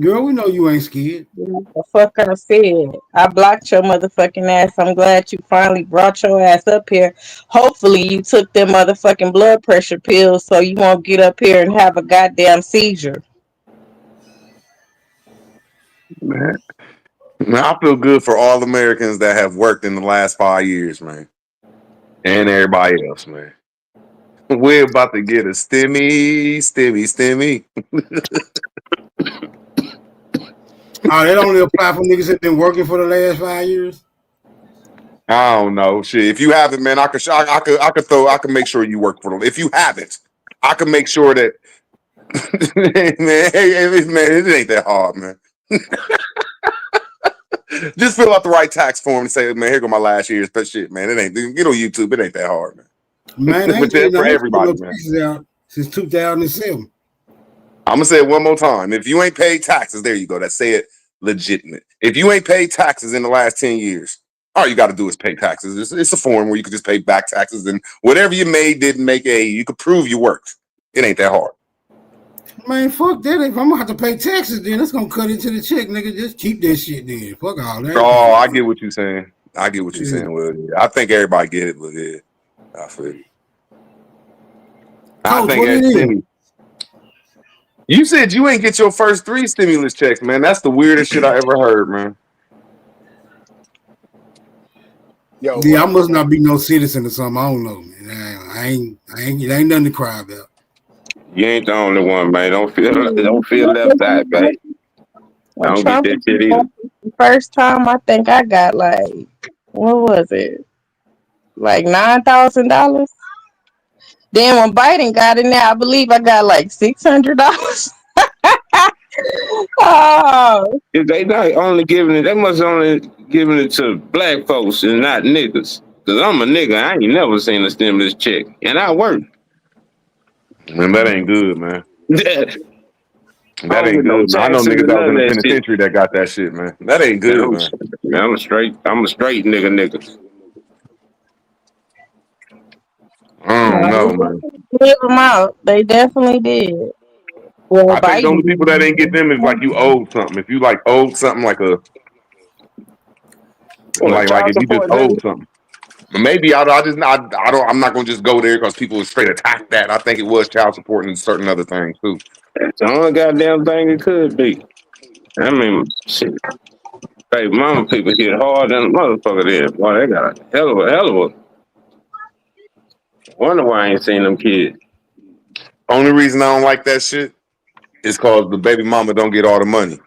Girl, we know you ain't scared. The fuck I said. I blocked your motherfucking ass. I'm glad you finally brought your ass up here. Hopefully you took them motherfucking blood pressure pills so you won't get up here and have a goddamn seizure. Man, I feel good for all Americans that have worked in the last 5 years, man. And everybody else, man. We're about to get a stimmy. Oh, that only apply for niggas that been working for the last 5 years? I don't know. Shit. If you haven't, man, I could make sure you work for them. If you haven't, I can make sure that man, it ain't that hard, man. Just fill out the right tax form and say, man, here go my last year's but shit, man. It ain't get on YouTube, it ain't that hard, man. Man, I ain't for everybody, man. out since 2007. I'm gonna say it one more time. If you ain't paid taxes, there you go. That's say it legitimate. If you ain't paid taxes in the last 10 years, all you got to do is pay taxes. It's a form where you can just pay back taxes and whatever you made didn't make you could prove you worked. It ain't that hard. Man, fuck that. If I'm gonna have to pay taxes, then it's gonna cut into the check, nigga. Just keep that shit then. Fuck all that. Oh, I get what you're saying. Well, yeah. I think everybody get it, but yeah, I feel it. I think that's you said you ain't get your first 3 stimulus checks, man. That's the weirdest shit I ever heard, man. Yo, yeah, I must not be no citizen or something. I don't know, man. I ain't. It ain't nothing to cry about. You ain't the only one, man. Don't feel left out, man. I don't get that shit either. The first time I think I got like, what was it? Like $9,000. Then when Biden got in there, I believe I got like $600. Oh, If they not only giving it, they must only giving it to black folks and not niggas. Cause I'm a nigga, I ain't never seen a stimulus check, and I work. Man, that ain't good, man. That ain't No good, man. I know niggas that was in the penitentiary that got that shit, man. That ain't good, man. I'm a straight nigga. I don't know, man. Give them out. They definitely did. Well, I think the only people that ain't get them is like you owed something. If you like owed something like a like if you just owed something. Maybe I'm not gonna just go there because people straight attack that. I think it was child support and certain other things too. That's the only goddamn thing it could be. I mean, shit. Hey, mama people hit hard than a motherfucker there. Boy, they got a hell of a. Wonder why I ain't seen them kids. Only reason I don't like that shit is because the baby mama don't get all the money.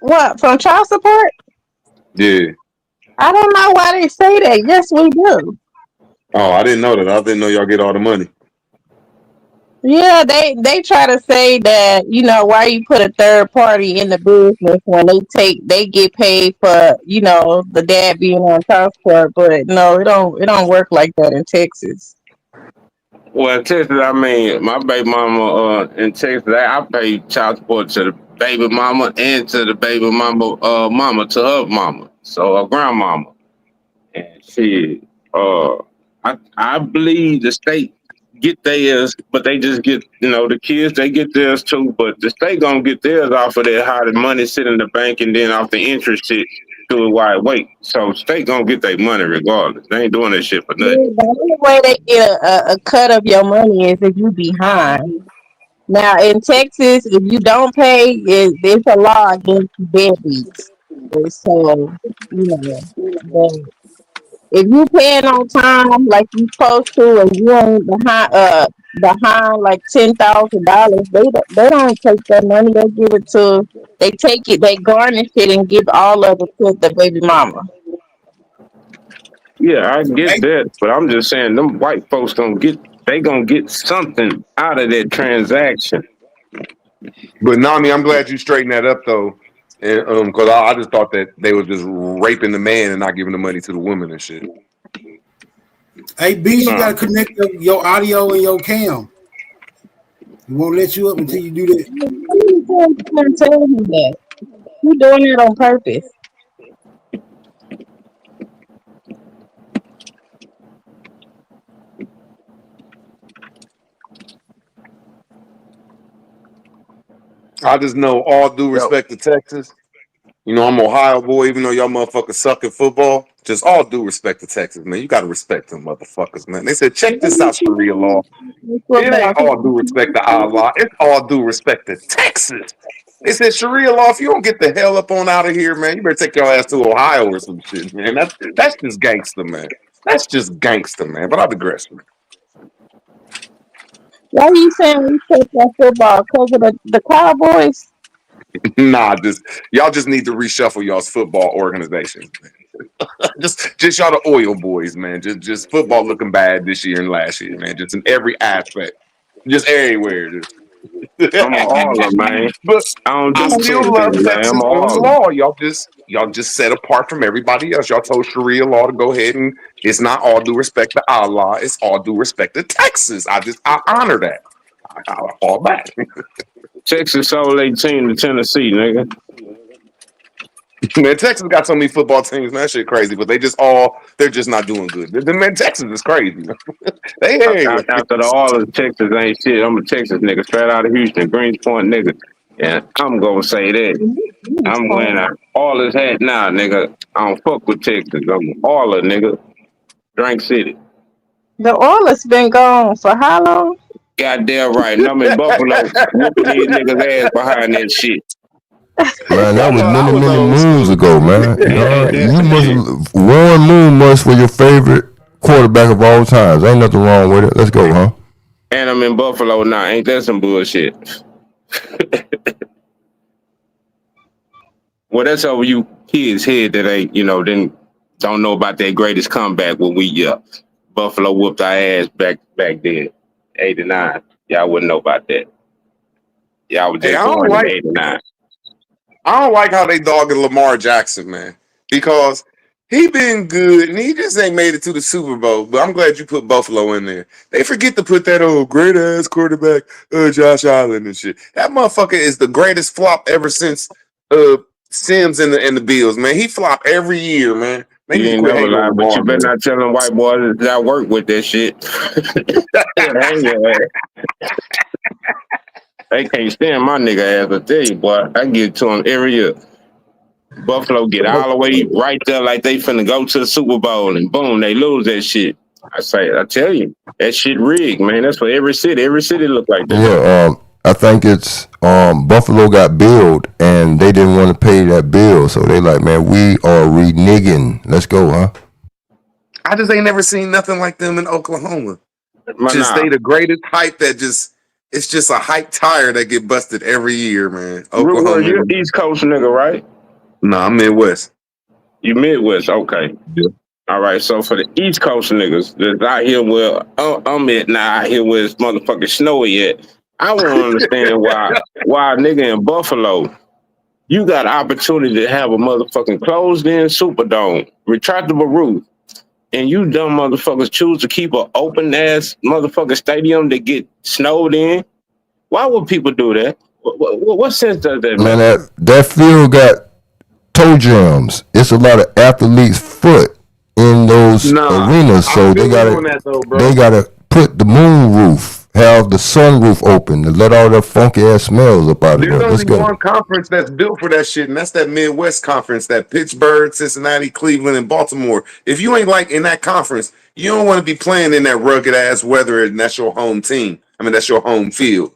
What, from child support? Yeah. I don't know why they say that. Yes, we do. Oh, I didn't know that. I didn't know y'all get all the money. Yeah, they try to say that, why you put a third party in the business when they get paid for, the dad being on child support, but no, it don't work like that in Texas. Well, in Texas, I mean, my baby mama in Texas, I pay child support to the baby mama and to the baby mama mama to her mama, so her grandmama. And she, I believe the state get theirs, but they just get, the kids, they get theirs too, but the state gonna get theirs off of that how the money sit in the bank and then off the interest shit to a wide wait. So state gonna get their money regardless. They ain't doing that shit for nothing. The only way they get a cut of your money is if you behind. Now in Texas, if you don't pay, there's a law against deadbeats. So, but if you paying on time like you supposed to, and you ain't behind like $10,000, they don't take that money. They take it, they garnish it, and give all of it to the baby mama. Yeah, I get that, but I'm just saying them white folks gonna get something out of that transaction. But Nami, I'm glad you straightened that up though, and because I just thought that they were just raping the man and not giving the money to the woman and shit. Hey, Beast, you gotta connect your audio and your cam. He won't let you up until you do that. You tell him that. You doing it on purpose. I just know, all due respect to Texas. You know, I'm Ohio boy, even though y'all motherfuckers suck at football. Just all due respect to Texas, man. You gotta respect them motherfuckers, man. They said, check this out, Sharia law. It ain't all due respect to Allah. It's all due respect to Texas. They said Sharia law. If you don't get the hell up on out of here, man, you better take your ass to Ohio or some shit, man. That's just gangster, man. That's just gangster, man. But I digress. Why are you saying we take that football? Because of the Cowboys? Nah, y'all just need to reshuffle y'all's football organizations. just y'all the oil boys, man. Just football looking bad this year and last year, man. Just in every aspect, just everywhere. I'm an Oiler, man. But I don't I do still love preseason, man. I'm Texas an on Oiler. law. Y'all just set apart from everybody else. Y'all told Sharia law to go ahead, and it's not all due respect to Allah. It's all due respect to Texas. I honor that. I'll fall back. Texas sold their team to Tennessee, nigga. Man, Texas got so many football teams, man. That shit crazy, but they're just not doing good. Man, Texas is crazy. They everywhere. After the Oilers, Texas ain't shit. I'm a Texas nigga, straight out of Houston, Greens Point nigga. And I'm gonna say that. I'm wearing an Oilers hat now, nigga. I don't fuck with Texas. I'm an Oiler, nigga. Drink City. The Oilers been gone for how long? Goddamn right. And I'm in Buffalo whooping these niggas' ass behind that shit. Man, that was I many, was many old moons school. ago, man. Ain't that You some shit? must Warren Moon must for your favorite quarterback of all times. Ain't nothing wrong with it. Let's go, huh? And I'm in Buffalo now. Ain't that some bullshit? Well, that's over you kids' head that ain't, then don't know about that greatest comeback when Buffalo whooped our ass back then, 89. Y'all wouldn't know about that. Y'all was Hey, just born in 89. I don't like how they dogging Lamar Jackson, man, because he been good and he just ain't made it to the Super Bowl. But I'm glad you put Buffalo in there. They forget to put that old great ass quarterback, Josh Allen and shit. That motherfucker is the greatest flop ever since Sims and the Bills, man. He flop every year, man. They You need to ain't quit never hating on lied, but you Lamar, better man. not tell them white boys that I work with that shit. Hang your ass. They can't stand my nigga ass, I tell you, boy. I get to them every year. Buffalo get all the way right there like they finna go to the Super Bowl, and boom, they lose that shit. I tell you, that shit rigged, man. That's for every city. Every city look like that. Yeah, I think it's Buffalo got billed and they didn't want to pay that bill, so they like, man, we are reneging. Let's go, huh? I just ain't never seen nothing like them in Oklahoma. Nah. They the greatest hype it's just a hype tire that get busted every year, man. Well, Oklahoma. you're East Coast nigga, right? Nah, I'm Midwest. You Midwest, okay. Yeah. All right, so for the East Coast niggas that's out here where I'm at now, out here where it's motherfucking snowy at, I want to understand why a nigga in Buffalo, you got an opportunity to have a motherfucking closed-in Superdome, retractable roof, and you dumb motherfuckers choose to keep an open-ass motherfucking stadium that get snowed in. Why would people do that? What sense does that Man, make? that field got toe jams. It's a lot of athletes' foot in those Nah, arenas, I so feel you on that though, bro. they gotta put the moon roof, have the sun roof open to let all that funky ass smells up out of There's there. Let's only go. one conference that's built for that shit, and that's that Midwest conference, that Pittsburgh, Cincinnati, Cleveland, and Baltimore. If you ain't like in that conference, you don't want to be playing in that rugged ass weather, and that's your home team. I mean, that's your home field.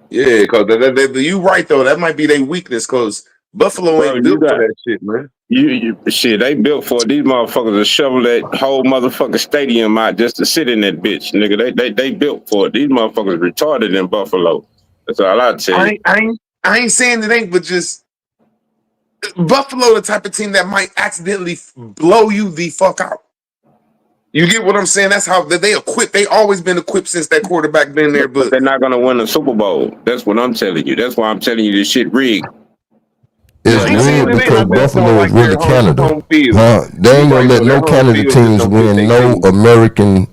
Yeah, because you right though. That might be their weakness, because Buffalo Bro, ain't you built for got that shit, man. you shit. They built for it. These motherfuckers to shovel that whole motherfucking stadium out just to sit in that bitch, nigga. They built for it. These motherfuckers retarded in Buffalo. That's all I tell you. I ain't saying it ain't, but just Buffalo, the type of team that might accidentally blow you the fuck out. You get what I'm saying? That's how they equip. They always been equipped since that quarterback been there. But they're not gonna win the Super Bowl. That's what I'm telling you. That's why I'm telling you this shit rigged. It's rigged because Buffalo is really Canada. Huh? They ain't gonna let no Canada teams win no American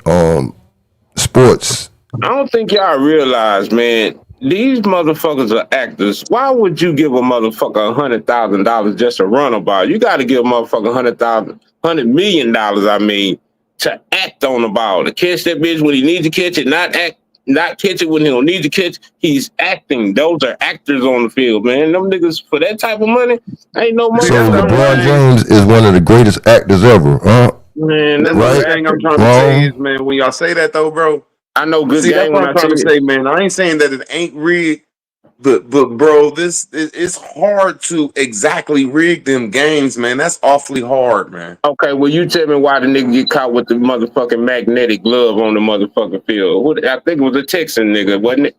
sports. I don't think y'all realize, man, these motherfuckers are actors. Why would you give a motherfucker $100,000 just to run a ball? You got to give a motherfucker $100 million, I mean, to act on the ball, to catch that bitch when he needs to catch it, not catch it when he don't need to catch. He's acting. Those are actors on the field, man. Them niggas for that type of money, ain't no money. So LeBron James is one of the greatest actors ever, huh? Man, that's right? the thing I'm trying to say is, man, when y'all say that though, bro. I know good See, game that's what when I'm I trying to see say, it. man. I ain't saying that it ain't rigged, but bro, it's hard to exactly rig them games, man. That's awfully hard, man. Okay, well, you tell me why the nigga get caught with the motherfucking magnetic glove on the motherfucking field. I think it was a Texan nigga, wasn't it?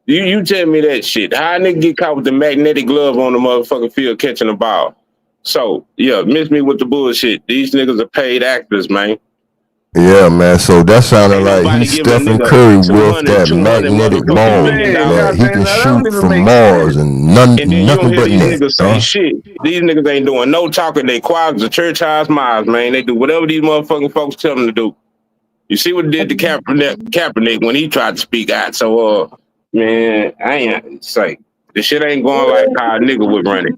You tell me that shit. How a nigga get caught with the magnetic glove on the motherfucking field catching the ball? So, yeah, miss me with the bullshit. These niggas are paid actors, man. Yeah, man. So that sounded like he's Stephen Curry with that magnetic ball that he can shoot from Mars and nothing but These net. niggas say shit. These niggas ain't doing no talking. They quiet as a church house miles, man. They do whatever these motherfucking folks tell them to do. You see what it did to Kaepernick when he tried to speak out. So, man, I ain't say the shit ain't going like how a nigga would run it.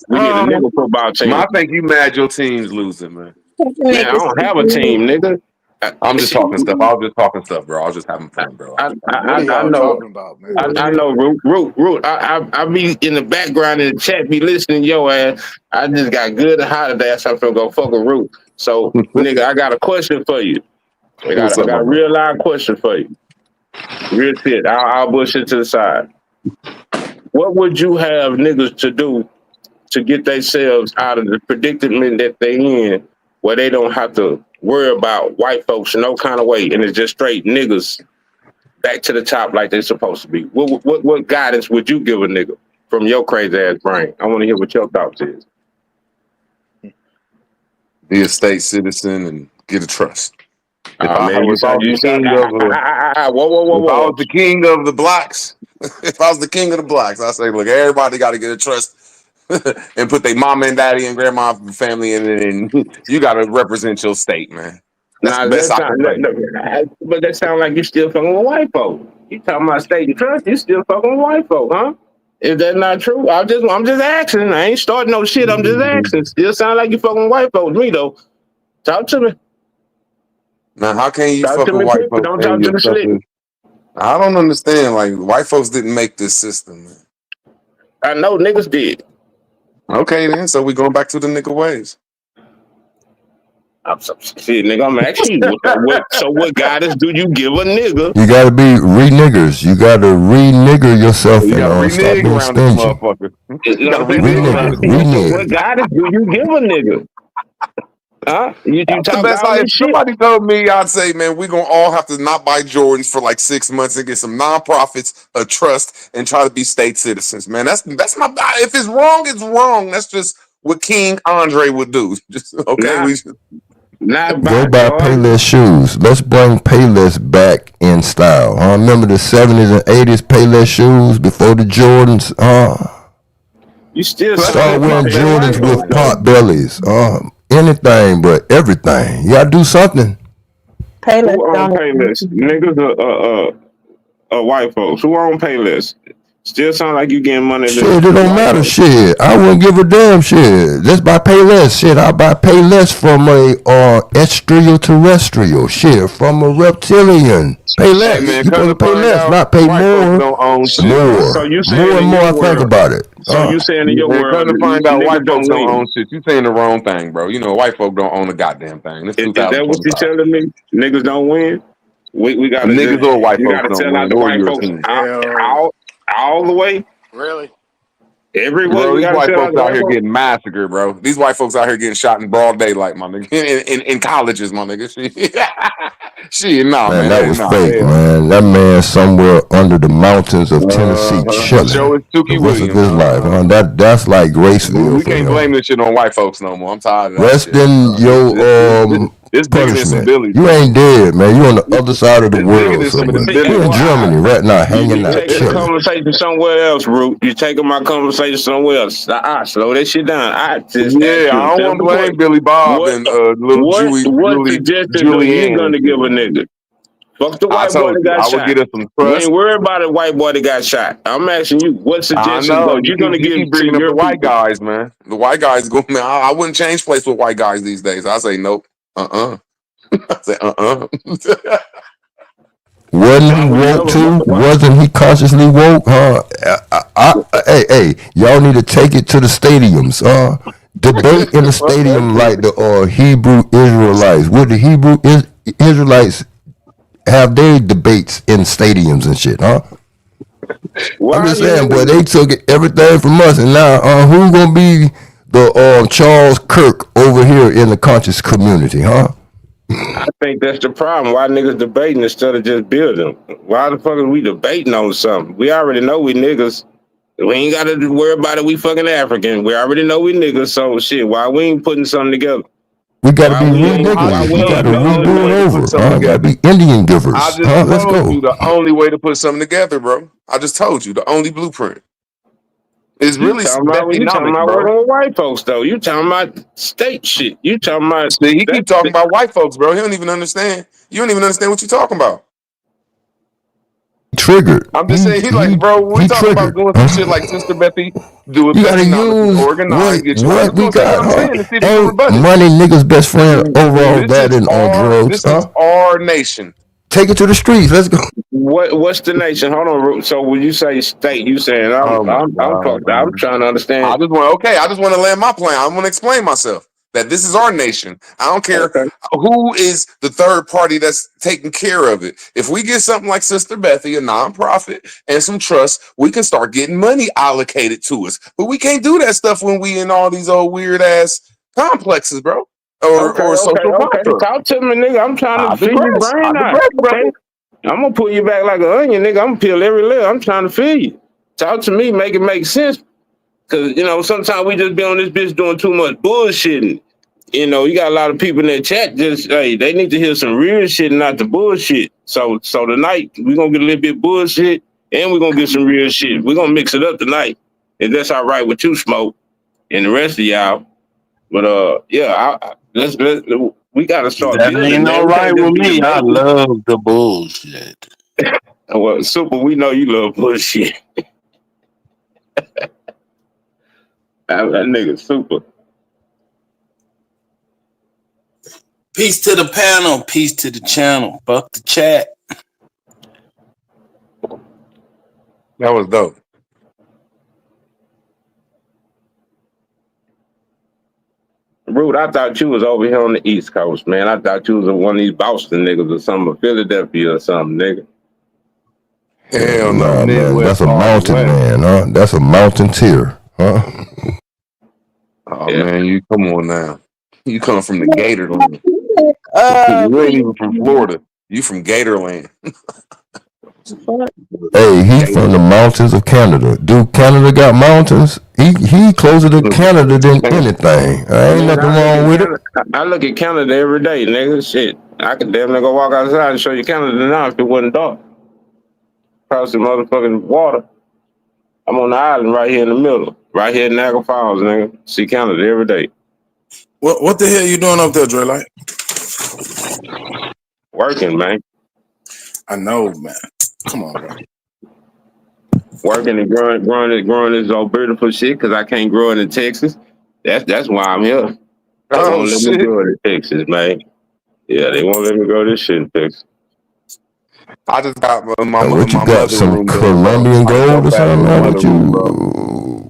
We need a nigga football team. I think you mad your team's losing, man. Man, I don't have a team, nigga. I'm just talking stuff. I was just talking stuff, bro. I was just having fun, bro. I know. I know, Root. I be in the background in the chat, be listening to your ass. I just got good and hot today, so I'm finna go fuck with Root. So, nigga, I got a question for you. I got a real live question for you. Real shit. I'll bullshit to the side. What would you have niggas to do to get themselves out of the predicament that they in, where they don't have to worry about white folks in no kind of way, and it's just straight niggas back to the top like they're supposed to be? What guidance would you give a nigga from your crazy ass brain? I want to hear what your thoughts is. Be a state citizen and get a trust. If I was the king of the blacks, if I was the king of the blacks, I say, look, everybody got to get a trust and put their mama and daddy and grandma and family in it, and you got to represent your state, man. That's the best I can say. But that sounds like you still fucking with white folk. You talking about state and trust? You still fucking with white folk, huh? Is that not true? I'm just asking. I ain't starting no shit. I'm just asking. Still sound like you fucking with white folks. Me though. Talk to me. Now, how can you fuck with white folks? Don't talk to me slick. I don't understand. Like, white folks didn't make this system, man. I know niggas did. Okay, then. So we going back to the nigga ways. Shit, nigga, I'm asking you. What guidance do you give a nigga? You gotta be re-niggers. You gotta re-nigger yourself and stop being stingy. You gotta renege. What guidance do you give a nigga? Huh? You talk the best. If somebody told me, I'd say, man, we're gonna all have to not buy Jordans for like 6 months and get some nonprofits, a trust, and try to be state citizens, man. That's my. If it's wrong, it's wrong. That's just what King Andre would do. Just okay. Go buy Payless shoes. Let's bring Payless back in style. Remember the 70s and 80s Payless shoes before the Jordans? You still start wearing Jordans with pot bellies. Anything but everything. You gotta do something. Payless. Who on Payless? Niggas or white folks? Who on Payless? Still sound like you getting money. Shit, it don't matter. Shit, I wouldn't give a damn. Shit, let's buy Payless. Shit, I buy Payless from a extraterrestrial. Shit, from a reptilian. Payless. Hey, man, you supposed to pay less, not pay more. More. So you saying more and more. I think about it. So you saying in your world, come to find out white folks don't own shit. You saying the wrong thing, bro. You know, white folk don't own a goddamn thing. It's Is that what you telling me? Niggas don't win. We got niggas or white folks don't tell win. out the white folks all the way. Really? Every way. Bro, these white folks out here getting massacred, bro. These white folks out here getting shot in broad daylight, my nigga. In colleges, my nigga. Shit, nah, man. That was fake, man. That man somewhere under the mountains of Tennessee chilling the rest of his life. That's like Graceville. We can't blame this shit on white folks no more. I'm tired of that Rest in your It's bigger than some punishment. Billy, You bro. ain't dead, man. You on the other side of the It's bigger world than some of somewhere. them See, Billy You in boys. Germany right now, hanging You out, taking the chilling. conversation somewhere else, Root. You taking my conversation somewhere else. Slow that shit down. I just asked Yeah, you I a don't want to simple blame question. Billy Bob What and little what suggestions are you Julianne and gonna shit. give a nigga? Fuck the I white boy told that you got I would shot. get us some We trust. ain't worried about the white boy that got shot. I'm asking you, what I suggestions know are you gonna you give keep to bringing up the your white people? guys, man. The white guys go, man. I wouldn't change place with white guys these days. I say nope. I say Wasn't he Why would you woke ever? too? Why? Wasn't he consciously woke? Hey, y'all need to take it to the stadiums. Debate in the stadium like the Hebrew Israelites. Would the Hebrew Israelites have their debates in stadiums and shit, huh? I'm Why are just you saying, boy, niggas? they took everything from us, and now who gonna be the Charles Kirk over here in the conscious community, huh? I think that's the problem. Why niggas debating instead of just building? Why the fuck are we debating on something? We already know we niggas. We ain't got to worry about it. We fucking African. We already know we niggas. So shit, why we ain't putting something together? We gotta Why be we ain't? I Why just re-niggas. We we told ain't gotta you the building only the rebuild way to nation? put over, something huh? Gotta together. be Indian I givers, just huh? Let's told go. you the only way to put something together, bro. I just told you the only blueprint is really You talking Bethynomics, about bro. working with white folks though? You talking about state shit? You talking about See, he that? keep talking about white folks, bro. He don't even understand. You don't even understand what you're talking about. Triggered. I'm just He saying, he like, he bro, we he talking about triggered. doing some shit like Sister Bethy, do it You gotta Bethynomics, use organize, get you. I'm what just we gonna say what got, I'm huh? saying and see if you can Ain't rebut it. money niggas best friend overall bad and on drugs, This is huh? our nation. Take it to the streets. Let's go. What's the nation? Hold on. So when you say state, you saying Oh my I'm god, fucked up. I'm man. trying to I understand. just want to land my plane. I want to explain myself that this is our nation. I don't care Okay. who is the third party that's taking care of it. If we get something like Sister Bethy, a nonprofit, and some trust, we can start getting money allocated to us. But we can't do that stuff when we in all these old weird ass complexes, bro, or social Okay. constructs. Talk to me, nigga. I'm trying I to feel your digress. brain out. Brother. Okay. I'm gonna pull you back like an onion, nigga. I'm gonna peel every layer. I'm trying to feel you. Talk to me, make it make sense. Cause sometimes we just be on this bitch doing too much bullshitting. You got a lot of people in that chat they need to hear some real shit and not the bullshit. So tonight we're gonna get a little bit bullshit and we're gonna get some real shit. We're gonna mix it up tonight. If that's all right with you, Smoke, and the rest of y'all. But let's we gotta start That building, ain't man. all We right can't just with be me. I debating. love the bullshit. Well, Super, we know you love bullshit. That nigga Super. Peace to the panel. Peace to the channel. Fuck the chat. That was dope. Rude, I thought you was over here on the East Coast, man. I thought you was one of these Boston niggas or something, or Philadelphia or something, nigga. Hell no, Nah, man, Midwest that's a all the mountain way. man, huh? That's a mountain tier, huh? Oh Yeah. man, you come on now. You come from the Gatorland. Uh, You ain't peace. even from Florida. You from Gatorland. Hey, he from the Gatorland. mountains of Canada. Do Canada got mountains? He closer to Canada than anything. Ain't Man, nothing wrong with it. I look at Canada every day, nigga. Shit. I could damn near go walk outside and show you Canada now if it wasn't dark. Across the motherfucking water. I'm on the island right here in the middle. Right here in Niagara Falls, nigga. See Canada every day. What the hell you doing up there, Dre? Like, Working, man. I know, man. Come on, bro. Working and growing this old beautiful shit because I can't grow it in Texas. That's why I'm here. They Oh won't let me shit. grow it in Texas, man. Yeah, they won't let me grow this shit in Texas. I just got What you my got? mother Some room done, bro. Colombian I just gold got or something, fabulous man? mother room, bro.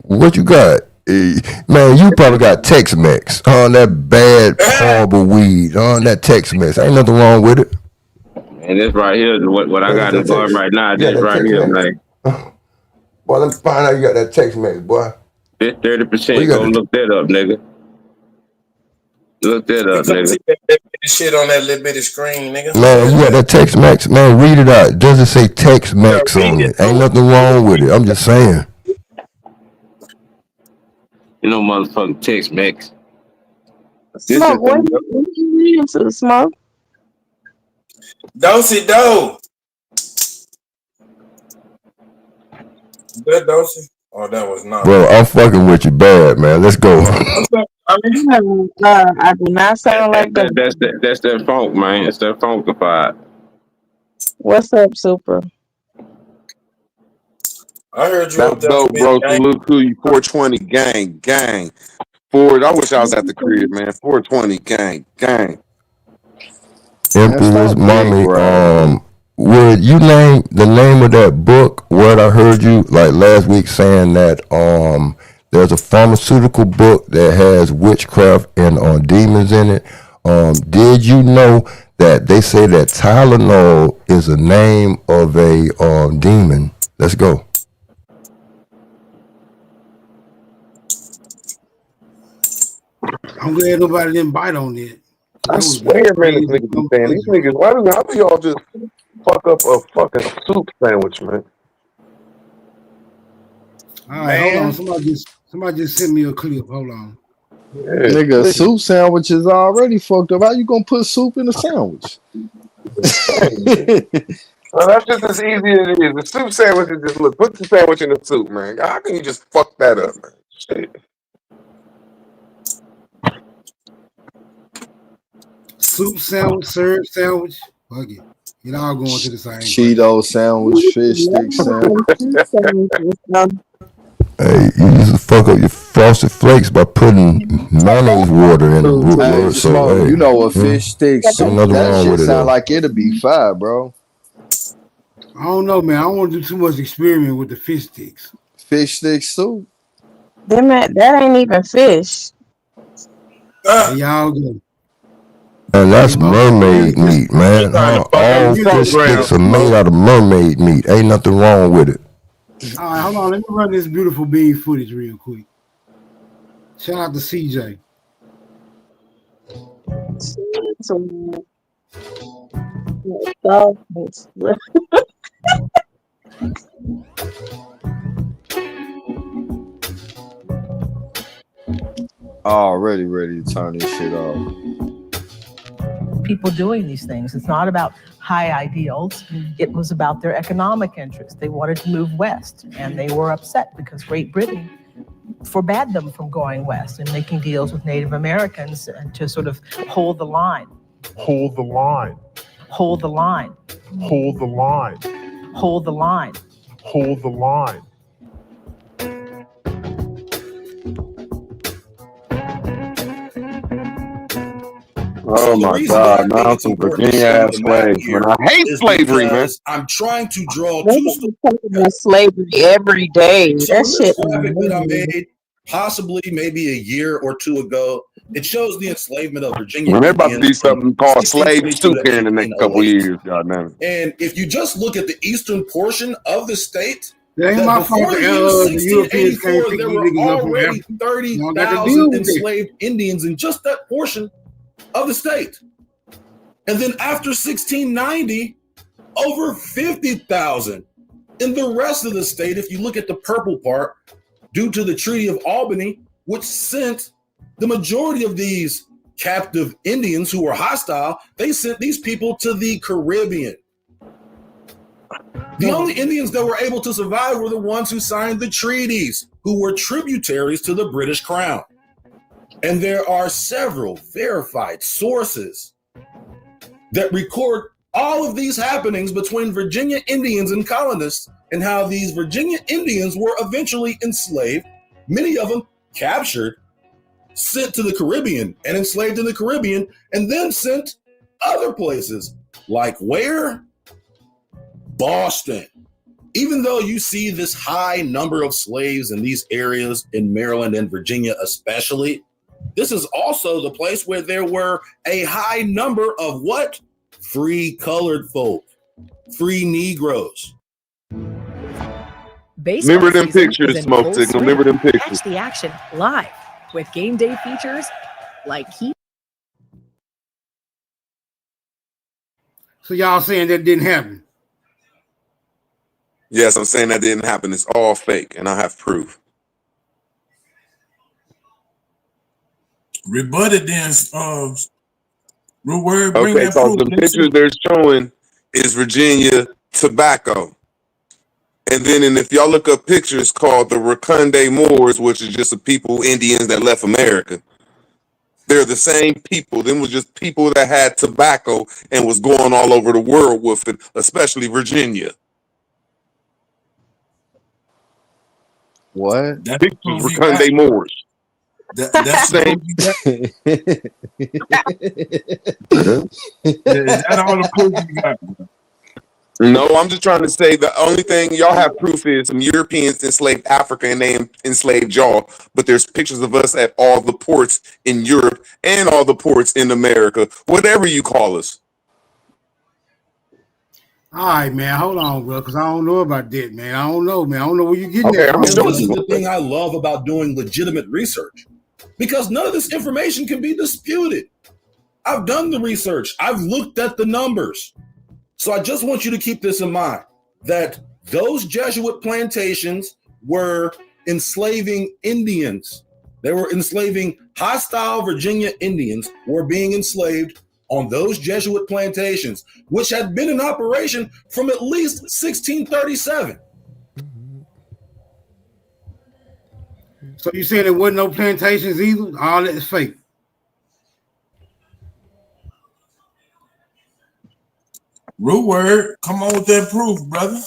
What you got? Man, you probably got Tex-Mex on that bad, horrible weed on that Tex-Mex. Ain't nothing wrong with it. And this right here is what I Man, got in the garden right now. you got This that right here, Tex-Mex. man. Boy, let me find out you got that Tex-Mex, boy. This Well, you 30%. got Go look that up, nigga. Look that up, Come nigga. see that bitty shit on that little bitty screen, nigga. Man, you got that Tex-Mex. Man, read it out. Does it say Tex-Mex Read on it, it? Ain't bro. nothing wrong with it. I'm just saying. You know, motherfucking Tex-Mex. This is Smoke, what the you you to smoke. Dosey Do. That Dosey? Oh, that was not. Bro, I'm fucking with you bad, man. Let's go. I do not sound like that. That's that funk, man. It's that funkified. What's up, Super? I heard you Let's up there go, spitting bro. game. Salute to you. 420 gang. Ford, I wish I was at the crib, man. 420 gang. Empress, Stop dick mommy, riding. would you name the name of that book? What I heard you like last week saying that there's a pharmaceutical book that has witchcraft and demons in it. Did you know that they say that Tylenol is a name of a demon? Let's go. I'm glad nobody didn't bite on it. I swear, man, this niggas be saying these niggas. How do y'all just fuck up a fucking soup sandwich, man? All right, hold on. Somebody just sent me a clip. Hold on. Yeah, Nigga, soup sandwich is already fucked up. How you gonna put soup in a sandwich? Well, that's just as easy as it is. The soup sandwich is just look. Put the sandwich in the soup, man. How can you just fuck that up, man? Shit. Soup sandwich, syrup sandwich. Fuck it. It all going to the same. Cheeto sandwich, fish stick sandwich. Hey, you just fuck up your frosted flakes by putting mayonnaise water in them. Hey, Smoke, hey, you know a fish stick ain't soup, nothing that wrong shit with it, sound though. like it'll be fire, bro. I don't know, man. I don't want to do too much experiment with the fish sticks. Fish stick soup? That ain't even fish. There y'all go. And that's mermaid meat, man. Huh? All fish sticks are made out of mermaid meat. Ain't nothing wrong with it. All right, hold on. Let me run this beautiful bean footage real quick. Shout out to CJ. Already ready to turn this shit off. People doing these things. It's not about high ideals. It was about their economic interests. They wanted to move west, and they were upset because Great Britain forbade them from going west and making deals with Native Americans to sort of hold the line. Hold the line. Hold the line. Hold the line. Hold the line. Hold the line. Oh my God, man, I'm some Virginia ass slaves, man. I hate slavery, man. I'm trying to draw They two talk about slavery every day. So That in shit. this graphic that I made, possibly maybe a year or two ago, it shows the enslavement of Virginia Man, they're about to Indians be something called slave 1622 soup to here in the next couple of 1808. years, goddamn. And if you just look at the eastern portion of the state, That ain't that my before fault. the year The Europeans can't 1684, pick there these were niggas up from already Africa. Y'all got to deal 30,000 with it. enslaved Indians in just that portion of the state. And then after 1690, over 50,000 in the rest of the state, if you look at the purple part, due to the Treaty of Albany, which sent the majority of these captive Indians who were hostile, they sent these people to the Caribbean. The only Indians that were able to survive were the ones who signed the treaties, who were tributaries to the British Crown. And there are several verified sources that record all of these happenings between Virginia Indians and colonists, and how these Virginia Indians were eventually enslaved, many of them captured, sent to the Caribbean and enslaved in the Caribbean, and then sent other places, like where? Boston. Even though you see this high number of slaves in these areas in Maryland and Virginia especially, this is also the place where there were a high number of what? Free colored folk, free Negroes. Baseball Remember them season pictures, is in Smoke full Signal. swing. Remember them pictures. Catch the action live with game day features like So y'all saying that didn't happen? Yes, I'm saying that didn't happen. It's all fake, and I have proof. Rebutted then, Root word, bring Okay, that because proof. the pictures they're showing is Virginia tobacco. And then if y'all look up pictures called the Rakunde Moors, which is just the people, Indians that left America. They're the same people. Them was just people that had tobacco and was going all over the world with it, especially Virginia. What? That's the Pictures proof you got. Rakunde Moors. That's the Same. proof you got. Is that all the proof you got? No, I'm just trying to say the only thing y'all have proof is some Europeans enslaved Africa and they enslaved y'all. But there's pictures of us at all the ports in Europe and all the ports in America, whatever you call us. All right, man. Hold on, bro, because I don't know about that, man. I don't know, man. I don't know where you're getting Okay, that I'm from. showing This is you. the thing I love about doing legitimate research, because none of this information can be disputed. I've done the research. I've looked at the numbers. So I just want you to keep this in mind, that those Jesuit plantations were enslaving Indians. They were enslaving hostile Virginia Indians, were being enslaved on those Jesuit plantations, which had been in operation from at least 1637. So you saying there wasn't no plantations either? All that is fake. Root word, come on with that proof, brother.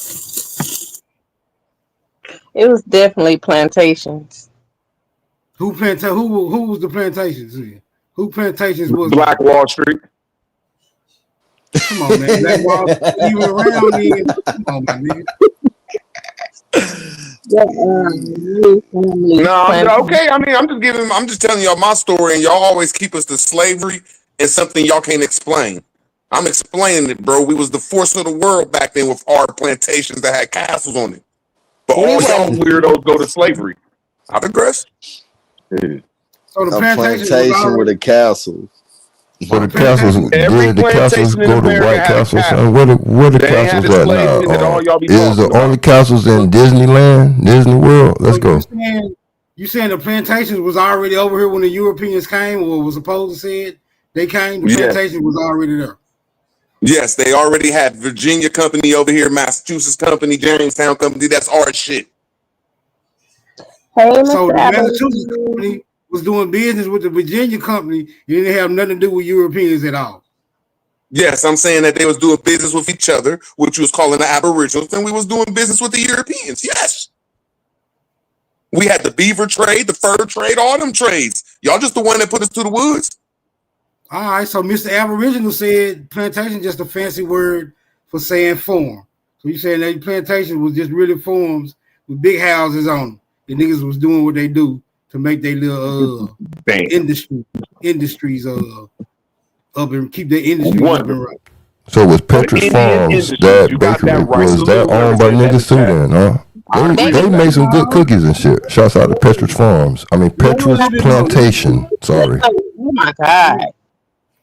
It was definitely plantations. Who was the plantations? Who plantations was Black Wall Street. Come on, man. Black Wall Street even around then. Come on, my nigga. No, okay. I mean, I'm just telling y'all my story, and y'all always keep us to slavery and something y'all can't explain. I'm explaining it, bro. We was the force of the world back then with our plantations that had castles on it. But all y'all weirdos go to slavery. I digress. So the A plantation plantation with a castle. So the castles, Every did the castles plantation in go to America White had a Castle? castle. Son? Where the They ain't had castles the at slavery that now? all y'all be Is the talking only about. castles in Disneyland, Disney World? Let's go. You saying the plantations was already over here when the Europeans came, or was supposed to say it? They came, the Yes. plantation was already there. Yes, they already had Virginia company over here, Massachusetts company, Jamestown company. That's our shit. Hey, So Mr. the Massachusetts Abilene. company was doing business with the Virginia company. It didn't have nothing to do with Europeans at all. Yes, I'm saying that they was doing business with each other, which was calling the Aboriginals, and we was doing business with the Europeans. Yes. We had the beaver trade, the fur trade, all them trades. Y'all just the one that put us to the woods. All right, so Mr. Aboriginal said plantation just a fancy word for saying farm. So you saying that plantation was just really farms with big houses on them. The niggas was doing what they do to make their little industries up and keep their industries up and right. So was Petrus Indian Farms Industries, that you got bakery that right. was that Salute whoever owned by said that in niggas the too chat. then, huh? I agree They with made that. some good cookies and shit. Shouts out to Petrus Farms. I mean Petrus Plantation. Sorry. Oh my God.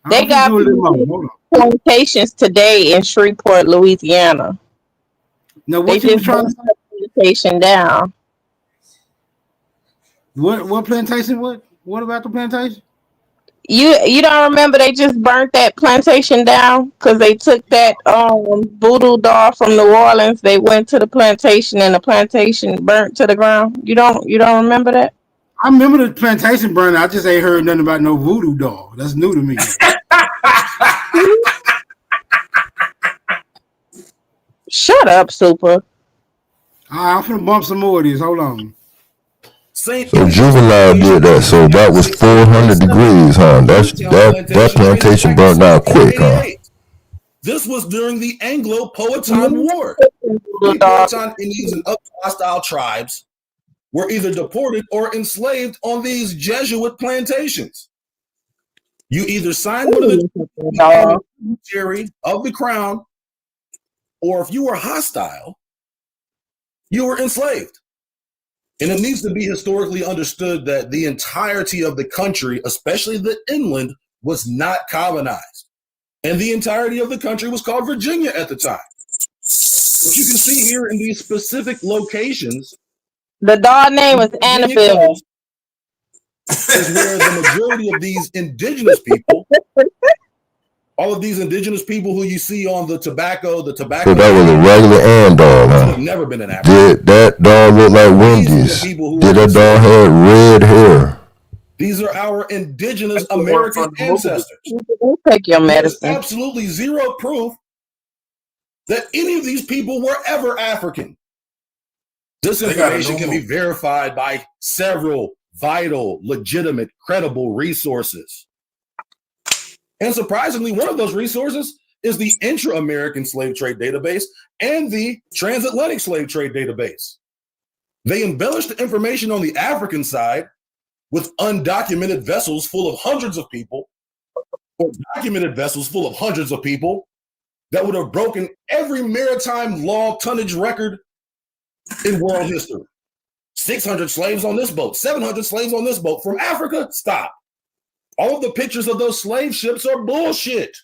They I'll got do a little more. Hold on. plantations today in Shreveport, Louisiana. Now They what you was just trying burned to the plantation down. what plantation? What about the plantation? You don't remember they just burnt that plantation down because they took that voodoo doll from New Orleans. They went to the plantation and the plantation burnt to the ground. You don't remember that? I remember the plantation burning. I just ain't heard nothing about no voodoo doll. That's new to me. Shut up, Super. All right, I'm finna bump some more of this. Hold on. So Juvenile did that. So that was 400 degrees, huh? That plantation burned down quick, huh? This was during the Anglo-Powhatan War. The Powhatan Indians and other hostile tribes were either deported or enslaved on these Jesuit plantations. You either signed one of the tributary of the crown, or if you were hostile, you were enslaved. And it needs to be historically understood that the entirety of the country, especially the inland, was not colonized. And the entirety of the country was called Virginia at the time. What you can see here in these specific locations, the dog name was Annabelle. Is where the majority of these indigenous people All of these indigenous people who you see on the tobacco. So that was a regular and dog, huh? Have never been in Africa. Did that dog look like Wendy's? Did that dog have red hair? These are our indigenous American ancestors. Take your There's medicine. absolutely zero proof that any of these people were ever African. This information can be verified by several vital, legitimate, credible resources. And surprisingly, one of those resources is the Intra-American Slave Trade Database and the Transatlantic Slave Trade Database. They embellished the information on the African side with undocumented vessels full of hundreds of people, or documented vessels full of hundreds of people that would have broken every maritime law tonnage record in world history. 600 slaves on this boat, 700 slaves on this boat. From Africa, stop. All of the pictures of those slave ships are bullshit.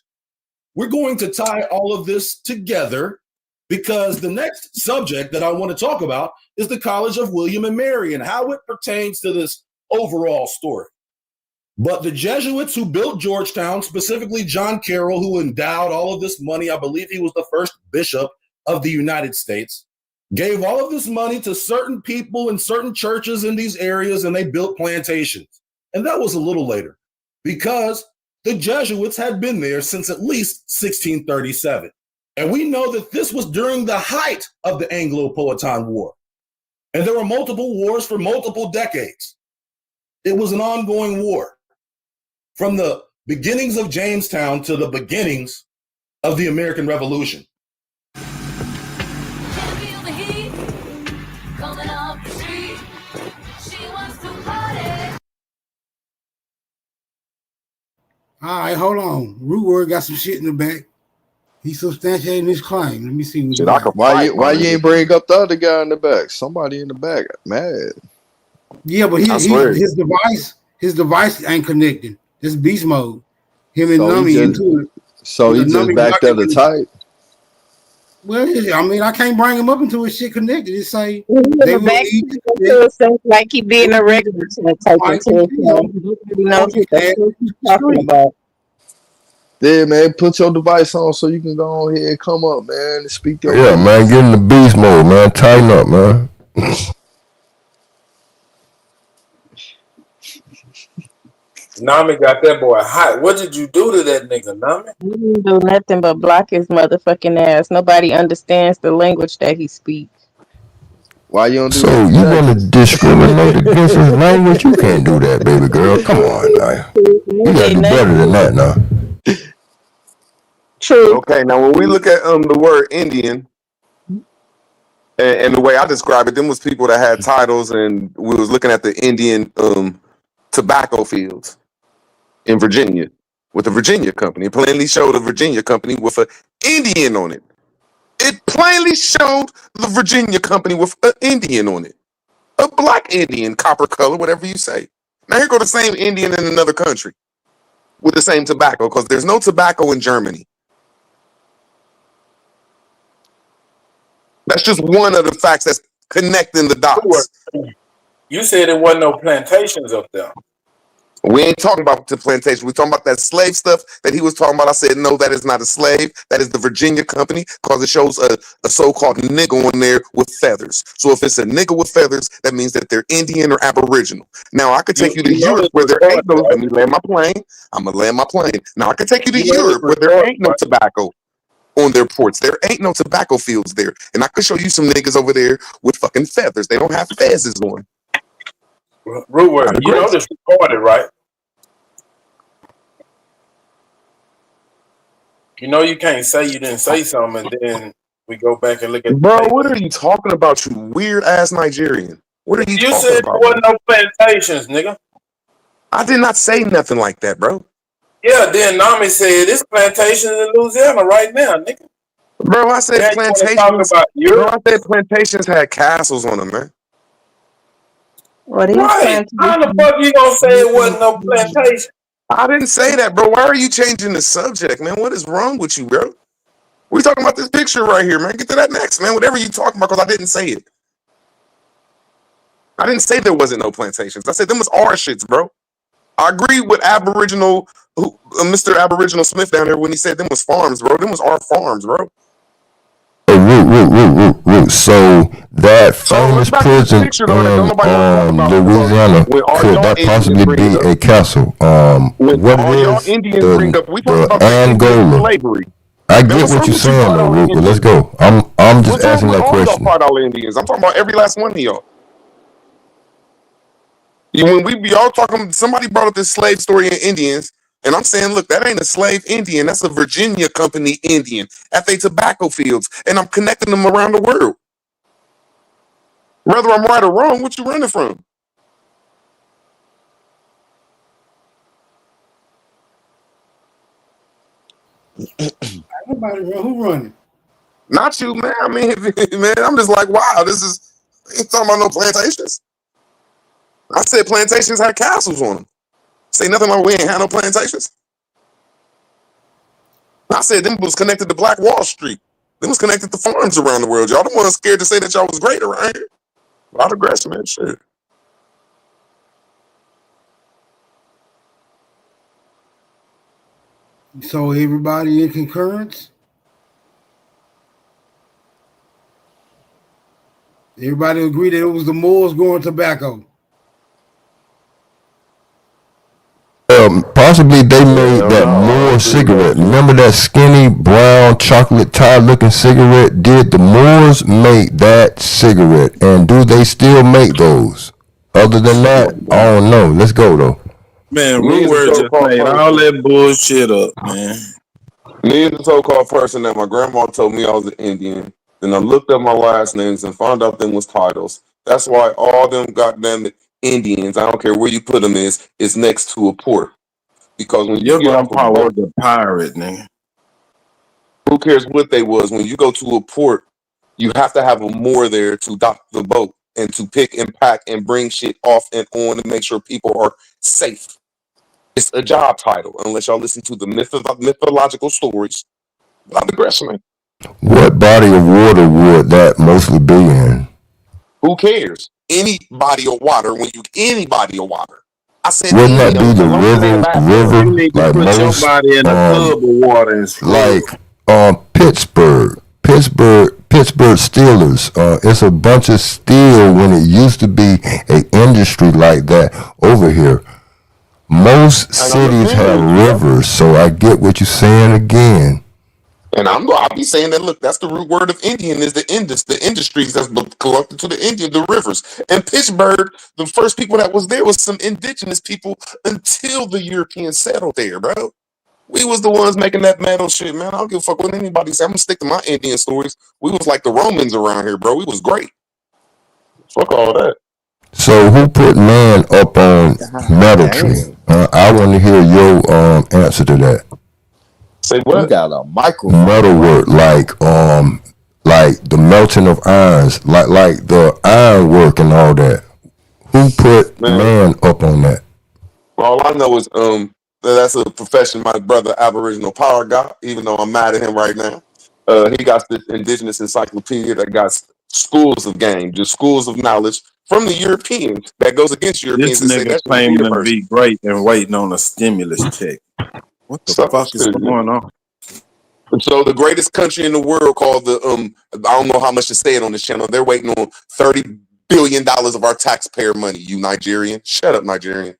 We're going to tie all of this together because the next subject that I want to talk about is the College of William and Mary and how it pertains to this overall story. But the Jesuits who built Georgetown, specifically John Carroll, who endowed all of this money, I believe he was the first bishop of the United States, gave all of this money to certain people and certain churches in these areas, and they built plantations. And that was a little later because the Jesuits had been there since at least 1637. And we know that this was during the height of the Anglo-Powhatan War. And there were multiple wars for multiple decades. It was an ongoing war from the beginnings of Jamestown to the beginnings of the American Revolution. All right, hold on. Root Word got some shit in the back. He's substantiating his claim. Let me see what why you ain't bring up the other guy in the back? Somebody in the back mad. Yeah, but his device ain't connecting. This beast mode. Him and So Nummy into it. So he just backed up the type. Well, I mean, I can't bring him up until his shit connected. It say they will eat like he being a regular type of Nobody knows what the he's talking about. Yeah, man, put your device on so you can go ahead and come up, man, and speak your Yeah, man, get in the beast mode, man. Tighten up, man. Nami got that boy hot. What did you do to that nigga, Nami? He didn't do nothing but block his motherfucking ass. Nobody understands the language that he speaks. Why you don't do so that? You want to discriminate against his language? You can't do that, baby girl. Come on, now. You gotta do better than that, now. True. Okay, now when we look at the word Indian, and the way I describe it, them was people that had titles, and we was looking at the Indian tobacco fields in Virginia with the Virginia company. It plainly showed a Virginia company with an Indian on it. It plainly showed the Virginia company with an Indian on it. A black Indian, copper color, whatever you say. Now here go the same Indian in another country with the same tobacco, because there's no tobacco in Germany. That's just one of the facts that's connecting the dots. You said there wasn't no plantations up there. We ain't talking about the plantation. We're talking about that slave stuff that he was talking about. I said, no, that is not a slave. That is the Virginia company, because it shows a so-called nigga on there with feathers. So if it's a nigga with feathers, that means that they're Indian or Aboriginal. Now, I could take you to Europe where there ain't no... Let me land my plane. I'm going to land my plane. Now, I could take you to Europe where there ain't no tobacco on their ports. There ain't no tobacco fields there. And I could show you some niggas over there with fucking feathers. They don't have fezzes on. Root, you know this recorded, right? You know you can't say you didn't say something and then we go back and look at Bro, what are you talking about, you weird ass Nigerian? What are you talking said about? There wasn't no plantations, nigga. I did not say nothing like that, bro. Yeah, then Nami said this plantation in Louisiana right now, nigga. Bro, I said plantations. Bro, I said plantations had castles on them, man. What right. How the fuck you gonna say it wasn't no plantation? I didn't say that, bro. Why are you changing the subject, man? What is wrong with you, bro? We talking about this picture right here, man. Get to that next, man. Whatever you talking about, because I didn't say it. I didn't say there wasn't no plantations. I said them was our shits, bro. I agree with Mr. Aboriginal Smith down there when he said them was farms, bro. Them was our farms, bro. Root. So that So famous let's back to this prison picture though that don't nobody want to talk in about because Louisiana, when all could y'all that Indians possibly bring be up, a castle? when What it all y'all is, Indians bring up, we talking the about the Indian Angola. slavery. I Man, get what's what wrong you're with you saying fight though, all Root, but let's Indians? go. I'm just What's wrong asking with that all y'all question. fight all Indians? I'm talking about every last one of y'all. When we be all talking, somebody brought up this slave story in Indians, and I'm saying, look, that ain't a slave Indian. That's a Virginia Company Indian at their tobacco fields, and I'm connecting them around the world. Whether I'm right or wrong, what you running from? Nobody run. Who running? Not you, man. I mean, man, I'm just like, wow, ain't talking about no plantations. I said plantations had castles on them. Say nothing like we ain't had no plantations. I said them was connected to Black Wall Street. Them was connected to farms around the world. Y'all the ones scared to say that y'all was great around here. A lot of aggression, man. Shit. So everybody in concurrence? Everybody agree that it was the Moors growing tobacco. Possibly they made Hell that no, I don't Moore agree with that cigarette. shit. Remember that skinny brown chocolate tie looking cigarette? Did the Moors make that cigarette? And do they still make those? Other than that, I don't know. Let's go though. Man, Me Rude as a Word just so-called made all person. that bullshit up, man. Me as a so-called person that my grandma told me I was an Indian. Then I looked up my last names and found out them was titles. That's why all them goddamn Indians, I don't care where you put them is next to a port. Because when you Your get off a grandpa was boat, a pirate, nigga. who cares what they was? When you go to a port, you have to have a moor there to dock the boat and to pick and pack and bring shit off and on to make sure people are safe. It's a job title, unless y'all listen to the mythological stories. But I digress, man. What body of water would that mostly be in? Who cares? Any body of water any body of water. I said Wouldn't any that of be them, the as long as it ain't bad for us. You river? need to Like put your most, body in a tub of water and scrub. like Pittsburgh Steelers. It's a bunch of steel when it used to be a industry like that over here. Most And I'm cities agreeing have with you, bro. rivers, so I get what you're saying again. And I'll be saying that. Look, that's the root word of Indian is the industries that's collected to the Indian, the rivers. And Pittsburgh, the first people that was there was some indigenous people until the Europeans settled there, bro. We was the ones making that metal shit, man. I don't give a fuck what anybody say. I'm gonna stick to my Indian stories. We was like the Romans around here, bro. We was great. Fuck all that. So who put man up on God Metal Tree? damn. I want to hear your answer to that. Say You what? got a microphone, Metal boy. work, like the melting of irons, like the iron work and all that. Who put Man, man up on that? all I know is that's a profession my brother Aboriginal Power got, even though I'm mad at him right now. He got this indigenous encyclopedia that got schools of game, just schools of knowledge from the Europeans that goes against This Europeans that say nigga that shouldn't be claiming a to person. be great and waiting on a stimulus check. What the So, fuck is going on? so the greatest country in the world called I don't know how much to say it on this channel. They're waiting on $30 billion of our taxpayer money. You Nigerian, shut up, Nigerian.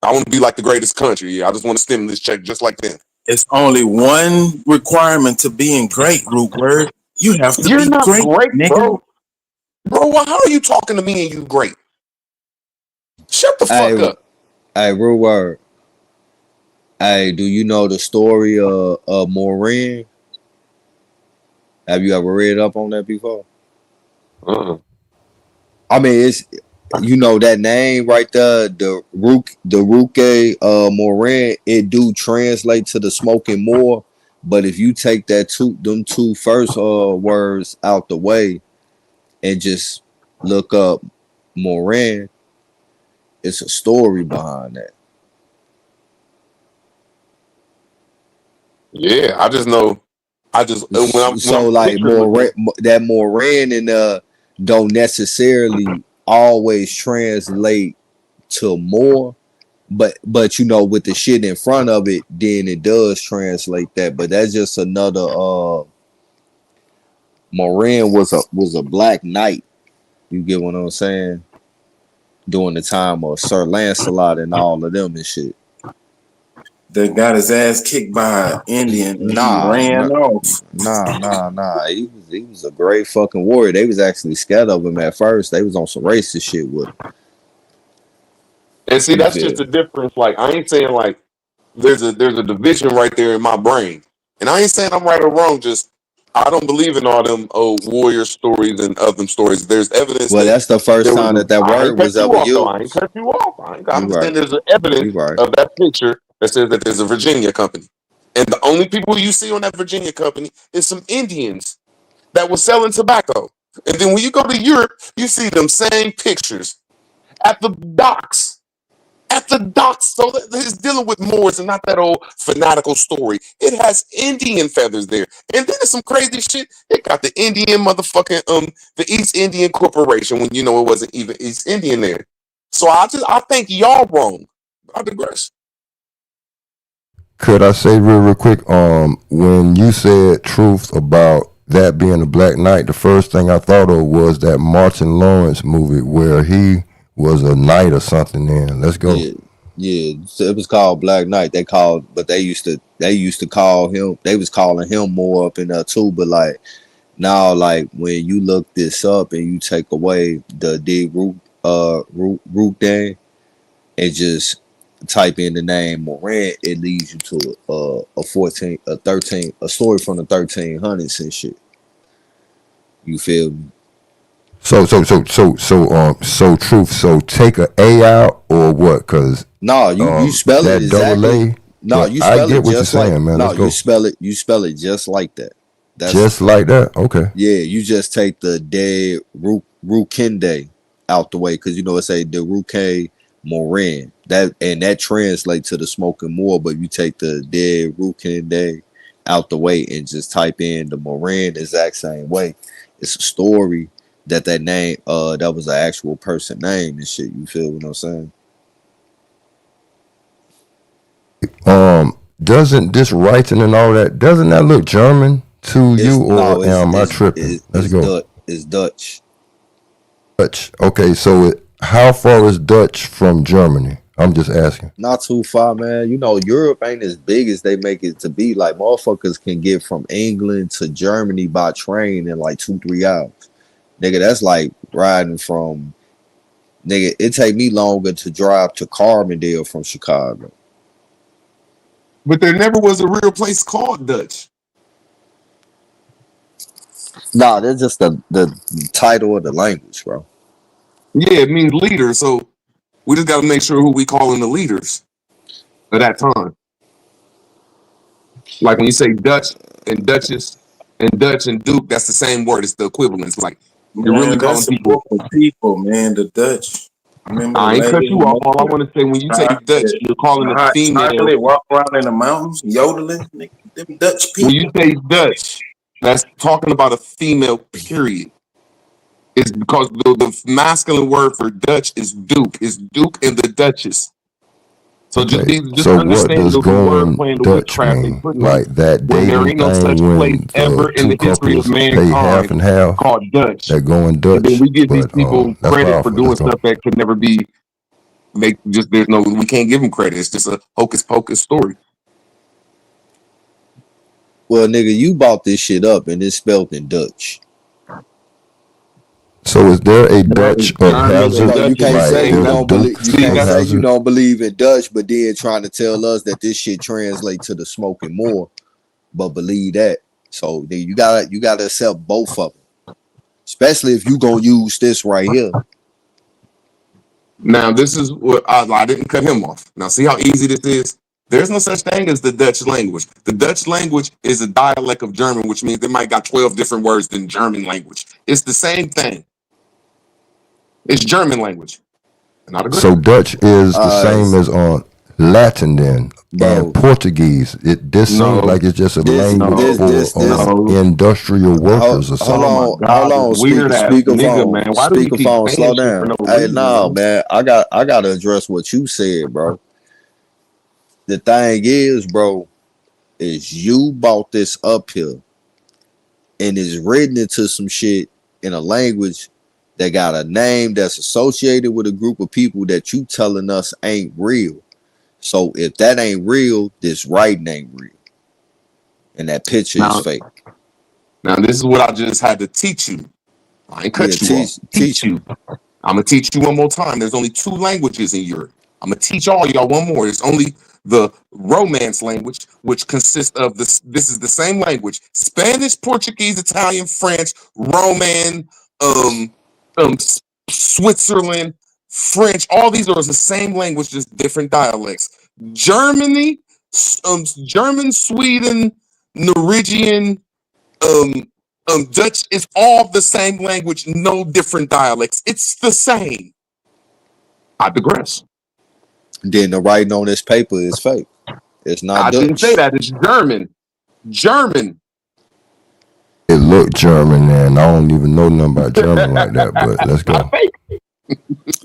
I want to be like the greatest country. Yeah, I just want a stimulus check just like them. It's only one requirement to being great, Root Word. You have to You're be not great, great, nigga. bro. Bro, how are you talking to me and you great? Shut the fuck Hey, up. hey, real word. Hey, do you know the story of Maureen? Have you ever read up on that before? I mean, it's that name right there, the Ruke Moran. It do translate to the smoking more, but if you take them two first words out the way and just look up Moran, it's a story behind that. Yeah, I just know. When So I'm like picturing Moran, that Moran and don't necessarily always translate to more. But you know, with the shit in front of it, then it does translate that. But that's just another Moran was a black knight. You get what I'm saying? During the time of Sir Lancelot and all of them and shit. That got his ass kicked by an Indian and he ran off. Nah. He was a great fucking warrior. They was actually scared of him at first. They was on some racist shit with him. And see, You that's feel just the me? difference. Like, I ain't saying like there's a division right there in my brain, and I ain't saying I'm right or wrong. Just I don't believe in all them warrior stories and other stories. There's evidence Well, that that's the first there was. time that I ain't word cut was you ever off though. I ain't used. cut you off. I'm You just saying right. there's evidence You right. of that picture that says that there's a Virginia company, and the only people you see on that Virginia company is some Indians that was selling tobacco. And then when you go to Europe, you see them same pictures at the docks. At the docks, so it's dealing with Moors and not that old fanatical story. It has Indian feathers there, and then there's some crazy shit. It got the Indian motherfucking the East Indian Corporation when you know it wasn't even East Indian there. So I think y'all wrong. I digress. Could I say real quick? When you said truth about that being a Black Knight, the first thing I thought of was that Martin Lawrence movie where he was a knight or something. Then let's go. Yeah. So it was called Black Knight. But they used to call him. They was calling him more up in there too. But like now, like when you look this up and you take away the D root day and just type in the name Moran, it leads you to a story from the 1300s and shit. You feel me? So truth. So take a A out or what? Cause No, you spell it that double exactly. A. No, But you I spell it get what you're just like saying, man. no, Let's go. you spell it just like that. That's Just like that. Okay. yeah, you just take the de Rukende out the way because you know it say the Ruke Moran. That translates to the smoking more, but you take the de Rukende out the way and just type in the Moran the exact same way. It's a story that name that was an actual person name and shit. You feel what I'm saying? Doesn't this writing and all that, doesn't that look German to It's you, no, or am I tripping? Let's go. It's Dutch. Dutch. Okay, so how far is Dutch from Germany? I'm just asking. Not too far, man. You know, Europe ain't as big as they make it to be. Like motherfuckers can get from England to Germany by train in like 2-3 hours. Nigga, that's like riding from nigga, it take me longer to drive to Carbondale from Chicago. But there never was a real place called Dutch. Nah, that's just the title of the language, bro. Yeah, it means leader. So we just got to make sure who we calling the leaders at that time. Like when you say Dutch and Duchess and Dutch and Duke, that's the same word. It's the equivalence. Like you're really Man, calling that's a people. group of people, man. The Dutch. Remember the I ain't cut lady you in off. All I want to say, when you say Dutch, you're calling a female. Chocolate, walk around in the mountains, yodeling. Them Dutch When you people. say Dutch, that's talking about a female, period. It's because the masculine word for Dutch is Duke. It's Duke and the Duchess. So just Okay. just So what understand does the going wordplay and the Dutch witchcraft they mean? putting on Like that when there dating ain't no such thing place when ever the in two the history of couples pay half mankind and half? called Dutch. That going And then Dutch. we give these But people that's credit for powerful. doing Let's go. stuff that could never be. They just there's no we can't give them credit. It's just a hocus pocus story. Well, nigga, you bought this shit up and it's spelled in Dutch. So is there a Well, Dutch of German and hazard? So you Dutch is can't the say Like you same. there's a don't Duke believe you See, can't of that's say you hazard? don't believe in Dutch, but then trying to tell us that this shit translate to the smoking more, but believe that. So then you gotta accept both of them, especially if you gonna use this right here. now this is what I didn't cut him off. Now see how easy this is. There's no such thing as the Dutch language. The Dutch language is a dialect of German, which means they might got 12 different words than German language. It's the same thing. It's German language. Not a good. So Dutch is the Uh, same as Latin then Bro. and Portuguese. This seems like it's just a language for industrial workers or something. Hold on. Speakerphone, slow down. Hey, no, man. I gotta address what you said, bro. The thing is, bro, is you bought this up here and is written into some shit in a language that got a name that's associated with a group of people that you telling us ain't real. So if that ain't real, this writing ain't real. And that picture is fake. Now, this is what I just had to teach you. I ain't cut you off. Teach you. I'm going to teach you one more time. There's only 2 languages in Europe. I'm going to teach all y'all one more. There's only the Romance language, which consists of this. This is the same language: Spanish, Portuguese, Italian, French, Roman, Switzerland, French. All these are the same language, just different dialects. Germany, German, Sweden, Norwegian, Dutch is all the same language, no different dialects. It's the same. I digress. Then the writing on this paper is fake. It's not Dutch. Didn't say that. It's German. German. It looked German, and I don't even know nothing about German like that, but let's go.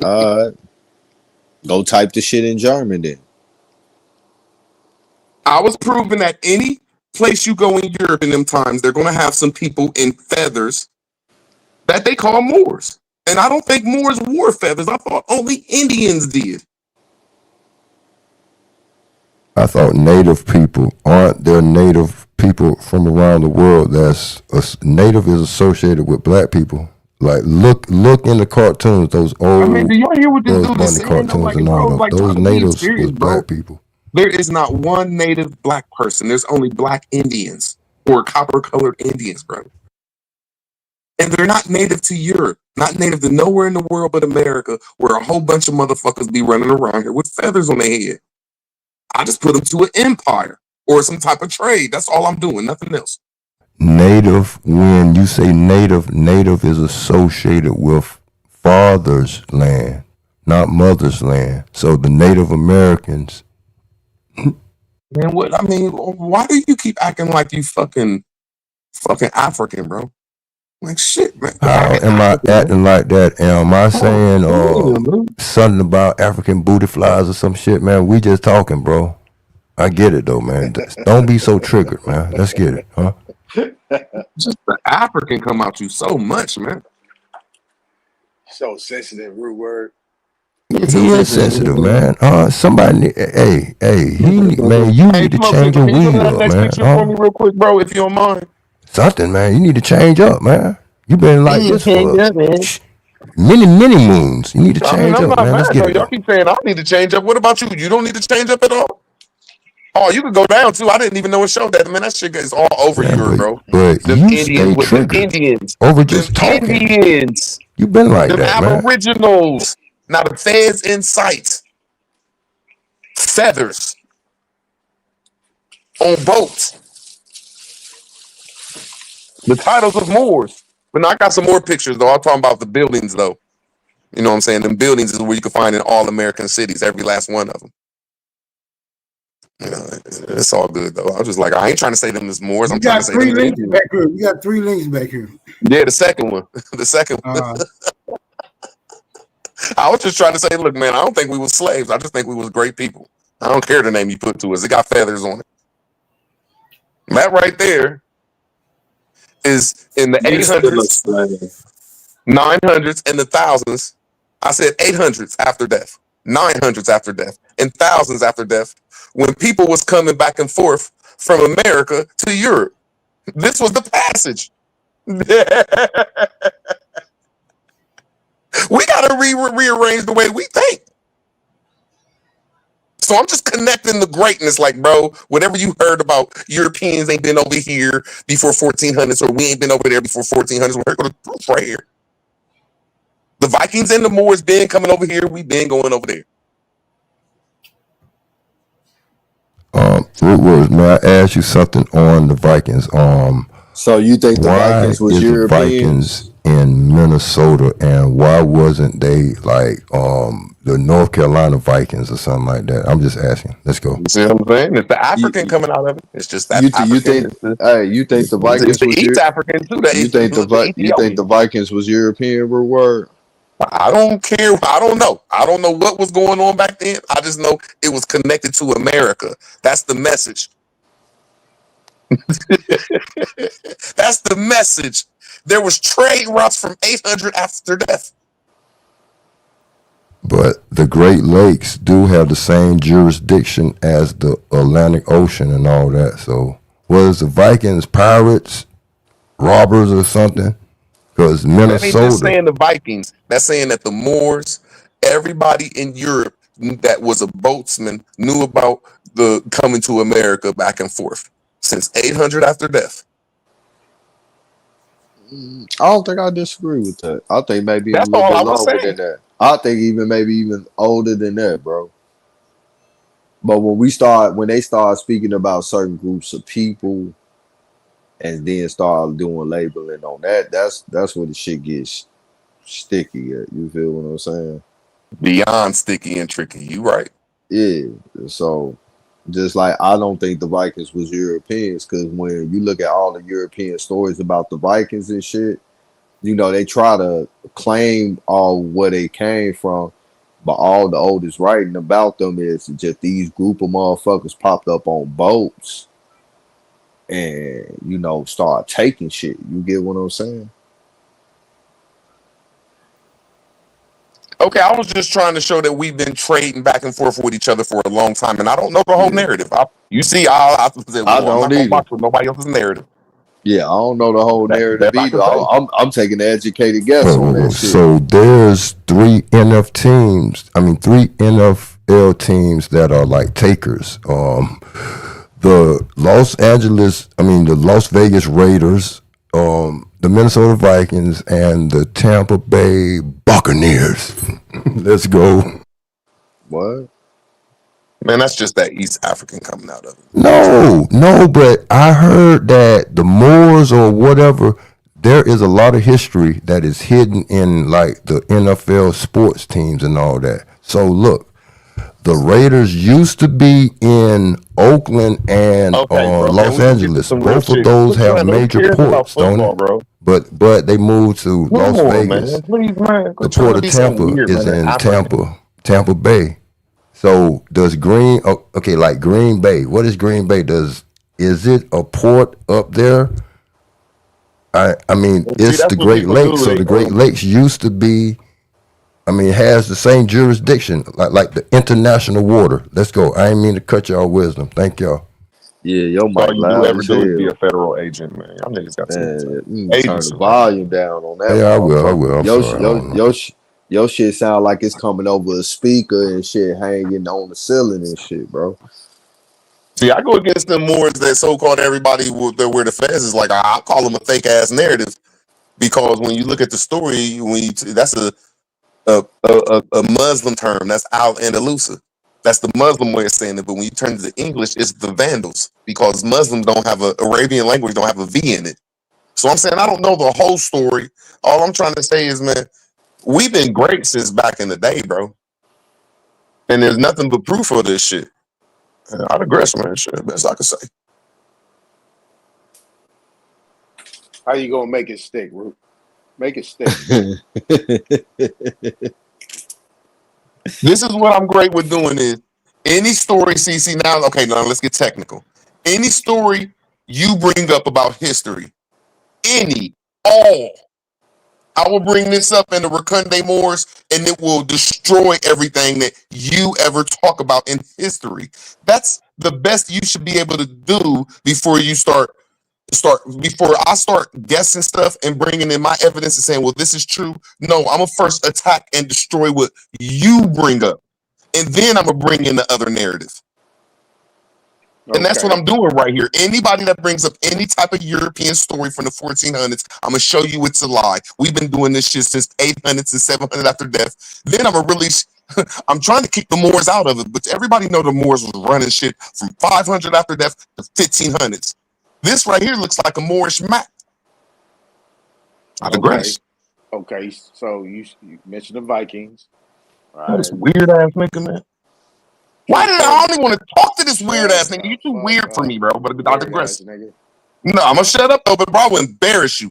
All right. Go type the shit in German then. I was proving that any place you go in Europe in them times, they're going to have some people in feathers that they call Moors. And I don't think Moors wore feathers. I thought only Indians did. I thought native people, aren't there native people from around the world native is associated with black people? Like look in the cartoons, those old do y'all hear what this dude is saying? cartoons and all that. Those natives was black people. There is not one native black person. There's only black Indians or copper-colored Indians, bro. And they're not native to Europe, not native to nowhere in the world but America, where a whole bunch of motherfuckers be running around here with feathers on their head. I just put them to an empire or some type of trade. That's all I'm doing, nothing else. Native, when you say native is associated with father's land, not mother's land. So the Native Americans. Man, what? I mean, why do you keep acting like you fucking African, bro? Like shit, man. How am I acting like that? Am I saying something about African booty flies or some shit, man? We just talking, bro. I get it though, man. Don't be so triggered, man. Let's get it, huh? Just the African come out you so much, man. So sensitive, rude word. He is sensitive, man. Somebody, you need to change your weed up, man. For me real quick, bro, if you don't mind. Something, man. You need to change up, man. You been like this for many moons. You need to change up, man. Let's get it. Y'all keep saying I need to change up. What about you? You don't need to change up at all? Oh, you could go down too. I didn't even know it showed that. Man, that shit is all over Europe, bro. But them you Indians stay triggered Indians. over just talking. Indians. You been like them that, man. Aboriginals. Now the feds in sight. Feathers on boats. The titles of Moors. But now I got some more pictures though. I'm talking about the buildings though. You know what I'm saying? Them buildings is where you can find in all American cities, every last one of them. You know, it's all good though. I was just like, I ain't trying to say them as Moors. I'm trying to say them as Indians. Back here. We got 3 links back here. Yeah, the second one. The second one. I was just trying to say, look, man, I don't think we was slaves. I just think we was great people. I don't care the name you put to us. It got feathers on it. That right there is in the 800s, 900s, and the thousands. I said 800s after death, 900s after death, and thousands after death, when people was coming back and forth from America to Europe. This was the passage. We got to rearrange the way we think. So I'm just connecting the greatness, like, bro, whatever you heard about Europeans ain't been over here before 1400s, or we ain't been over there before 1400s. We're going to proof right here. The Vikings and the Moors been coming over here. We been going over there. What was, may I ask you something on the Vikings? So you think the Vikings was Europeans? Vikings in Minnesota, and why wasn't they like the North Carolina Vikings or something like that. I'm just asking. Let's go. You see what I'm saying? It's the African coming out of it. It's just that You African. think? Hey, you think the It's Vikings the was East your? African too. You think you think the Vikings was European word? I don't care. I don't know. I don't know what was going on back then. I just know it was connected to America. That's the message. That's the message. There was trade routes from 800 after death. But the Great Lakes do have the same jurisdiction as the Atlantic Ocean and all that. So was the Vikings pirates, robbers, or something? Because That ain't just Minnesota. saying the Vikings. That's saying that the Moors, everybody in Europe that was a boatsman knew about the coming to America back and forth since 800 after death. I don't think I disagree with that. I think maybe even That's a little all bit I was longer than saying. that. I think even older than that, bro. But when they start speaking about certain groups of people and then start doing labeling on that, that's where the shit gets sticky at. You feel what I'm saying? Beyond sticky and tricky. You right. Yeah. So just like I don't think the Vikings was Europeans, because when you look at all the European stories about the Vikings and shit, they try to claim all where they came from, but all the oldest writing about them is just these group of motherfuckers popped up on boats and start taking shit. You get what I'm saying? Okay, I was just trying to show that we've been trading back and forth with each other for a long time, and I don't know the whole Yeah. narrative. I said, I well, I'm don't not gonna either. box with nobody else's narrative. Yeah, I don't know the whole narrative That I either. can say. I'm taking an educated guess on that shit. So there's three NFL teams that are like takers. The Las Vegas Raiders, the Minnesota Vikings, and the Tampa Bay Buccaneers. Let's go. What? Man, that's just that East African coming out of it. No, but I heard that the Moors or whatever, there is a lot of history that is hidden in like the NFL sports teams and all that. So look, the Raiders used to be in Oakland and Okay, bro. Can Los we just get to Angeles. some real Both of shit? those Quit have trying to who major cares about ports, don't football, it? bro? But they moved to Come Las on, man. Vegas. Please, man. The Quit trying port to of be so Tampa weird, is man. They're in African. Tampa Bay. So does like Green Bay? What is Green Bay? Is it a port up there? I mean, See, it's that's the what Great people Lakes. do. So They the Great Lakes used to be. I mean, it has the same jurisdiction, like the international water. Let's go. I ain't mean to cut y'all wisdom. Thank y'all. Yeah, your all mic you do loud ever as do is be a hell. federal agent, man. Y'all niggas got too much Turn the agency, man. volume down on that Yeah, I motherfucker. will. I'm sorry. I don't know. Your shit sound like it's coming over a speaker and shit hanging on the ceiling and shit, bro. See, I go against them more that so-called everybody that where the feds is like, I call them a fake ass narrative because when you look at the story, that's a Muslim term. That's al-Andalusia. That's the Muslim way of saying it. But when you turn it to English, it's the Vandals because Muslims don't have Arabian language don't have a V in it. So I'm saying I don't know the whole story. All I'm trying to say is, man, we've been great since back in the day, bro. And there's nothing but proof of this shit. I digress, man. Shit, best I can say. How you gonna make it stick, Root? Make it stick. This is what I'm great with doing is any story, CC. Now let's get technical. Any story you bring up about history, all, I will bring this up in the Recunde Moors, and it will destroy everything that you ever talk about in history. That's the best you should be able to do before you start before I start guessing stuff and bringing in my evidence and saying, well, this is true. No, I'm gonna first attack and destroy what you bring up, and then I'm gonna bring in the other narrative. And that's what Okay. I'm doing right here. Anybody that brings up any type of European story from the 1400s, I'm gonna show you it's a lie. We've been doing this shit since 800 and 700 after death. Then I'm gonna release. I'm trying to keep the Moors out of it, but everybody know the Moors was running shit from 500 after death to 1500s. This right here looks like a Moorish map. I Okay. digress. Okay. So you mentioned the Vikings. This weird ass nigga, man. Why did I only want to talk to this weird ass nigga? You too weird for me, bro. But I digress. Nigga. No, I'm gonna shut up though, but bro, I will embarrass you.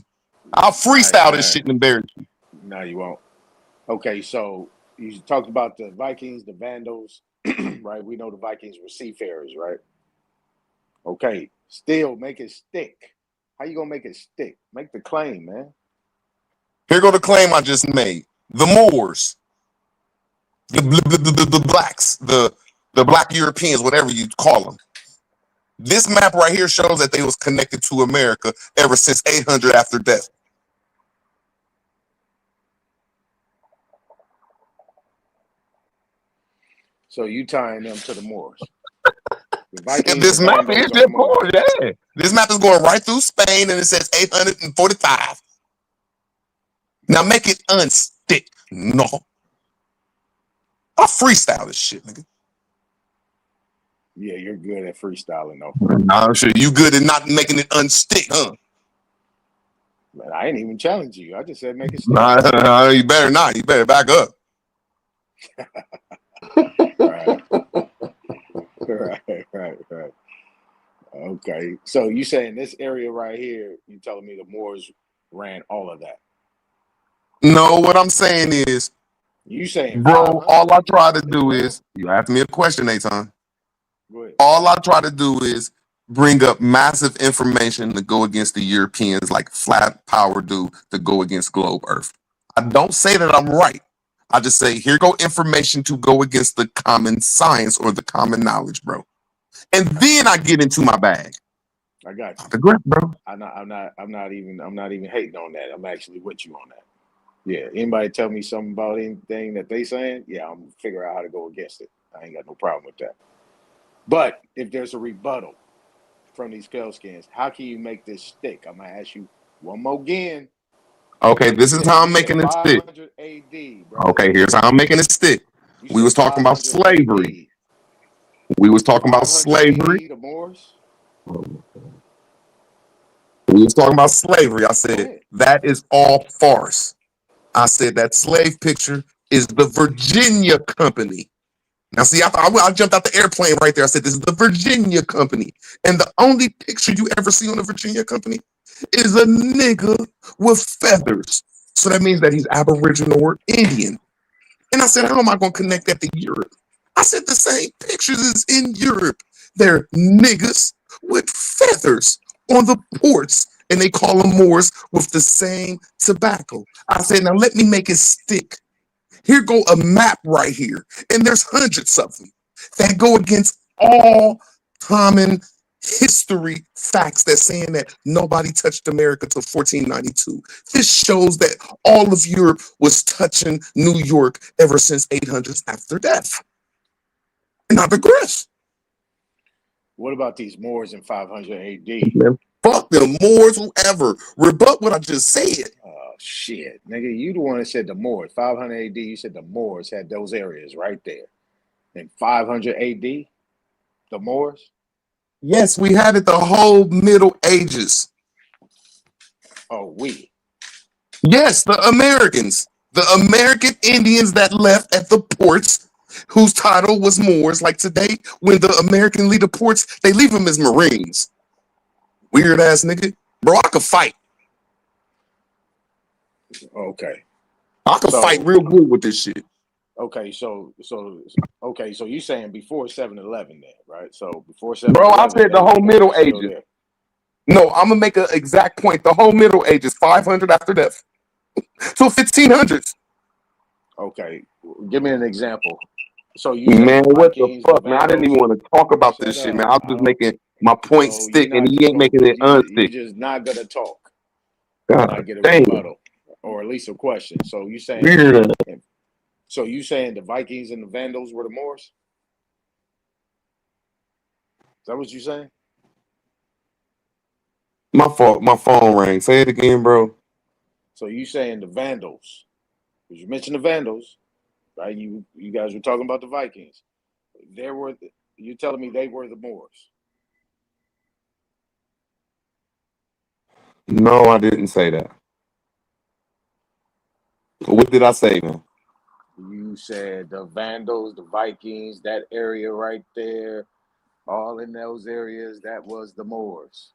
I'll freestyle this shit and embarrass you. No, you won't. Okay, so you talked about the Vikings, the Vandals, right? We know the Vikings were seafarers, right? Okay, still make it stick. How you gonna make it stick? Make the claim, man. Here go the claim I just made. The Moors, the blacks, the black Europeans, whatever you call them. This map right here shows that they was connected to America ever since 800 after death. So you tying them to the Moors. The Vikings, This the map Vandals is are your the Moors. yeah. This map is going right through Spain and it says 845. Now make it unstick. No. I'll freestyle this shit, nigga. Yeah, you're good at freestyling though. I'm sure you good at not making it unstick, huh? Man, I ain't even challenge you. I just said make it stick. Nah, you better not. You better back up. Right. Okay. So you saying this area right here, you telling me the Moors ran all of that? No, what I'm saying is, you saying, bro, all I try to do is, you ask me a question, Nathan. All I try to do is bring up massive information to go against the Europeans like flat power do to go against globe Earth. I don't say that I'm right. I just say, here go information to go against the common science or the common knowledge, bro. And then I get into my bag. I got you. The grip, bro. I'm not even hating on that. I'm actually with you on that. Yeah. Anybody tell me something about anything that they saying? Yeah, I'm gonna figure out how to go against it. I ain't got no problem with that. But if there's a rebuttal from these pale skins, how can you make this stick? I'm gonna ask you one more again. Okay, this is how I'm making it stick. 500 AD, bro. Okay, here's how I'm making it stick. We was talking about slavery. We was talking about slavery. The Moors. We was talking about slavery. I said that is all farce. I said that slave picture is the Virginia Company. Now, see, I jumped out the airplane right there. I said, this is the Virginia Company. And the only picture you ever see on the Virginia Company is a nigga with feathers. So that means that he's Aboriginal or Indian. And I said, how am I going to connect that to Europe? I said, the same pictures is in Europe. They're niggas with feathers on the ports. And they call them Moors with the same tobacco. I said, now let me make it stick. Here go a map right here, and there's hundreds of them that go against all common history facts that's saying that nobody touched America till 1492. This shows that all of Europe was touching New York ever since 800 after death. And I digress. What about these Moors in 500 AD? Man, fuck them Moors, whoever. Rebut what I just said. Oh, shit. Nigga, you the one that said the Moors. 500 AD, you said the Moors had those areas right there. In 500 AD, the Moors? Yes, we had it the whole Middle Ages. Oh, we? Yes, the Americans. The American Indians that left at the ports, whose title was Moors. Like today, when the American lead the ports, they leave them as Marines. Weird ass nigga. Bro, I could fight. Okay. I could fight real good with this shit. Okay, so you saying before 7-Eleven then, right? So before 7-Eleven. Bro, I said the whole Middle Ages. No, I'm gonna make an exact point. The whole Middle Ages, 500 after death. So 1500s. Okay, give me an example. So you man, what the fuck, man? I didn't even want to talk about this shit, man. I was just making my point stick, and he ain't making it unstick. You're just not gonna talk. God I get a damn. rebuttal, or at least a question. So you saying? Weird. So you saying the Vikings and the Vandals were the Moors? Is that what you saying? My fault. My phone rang. Say it again, bro. So you saying the Vandals? Because you mentioned the Vandals, right? You guys were talking about the Vikings. You're telling me they were the Moors? No, I didn't say that. What did I say, man? You said the Vandals, the Vikings, that area right there, all in those areas, that was the Moors.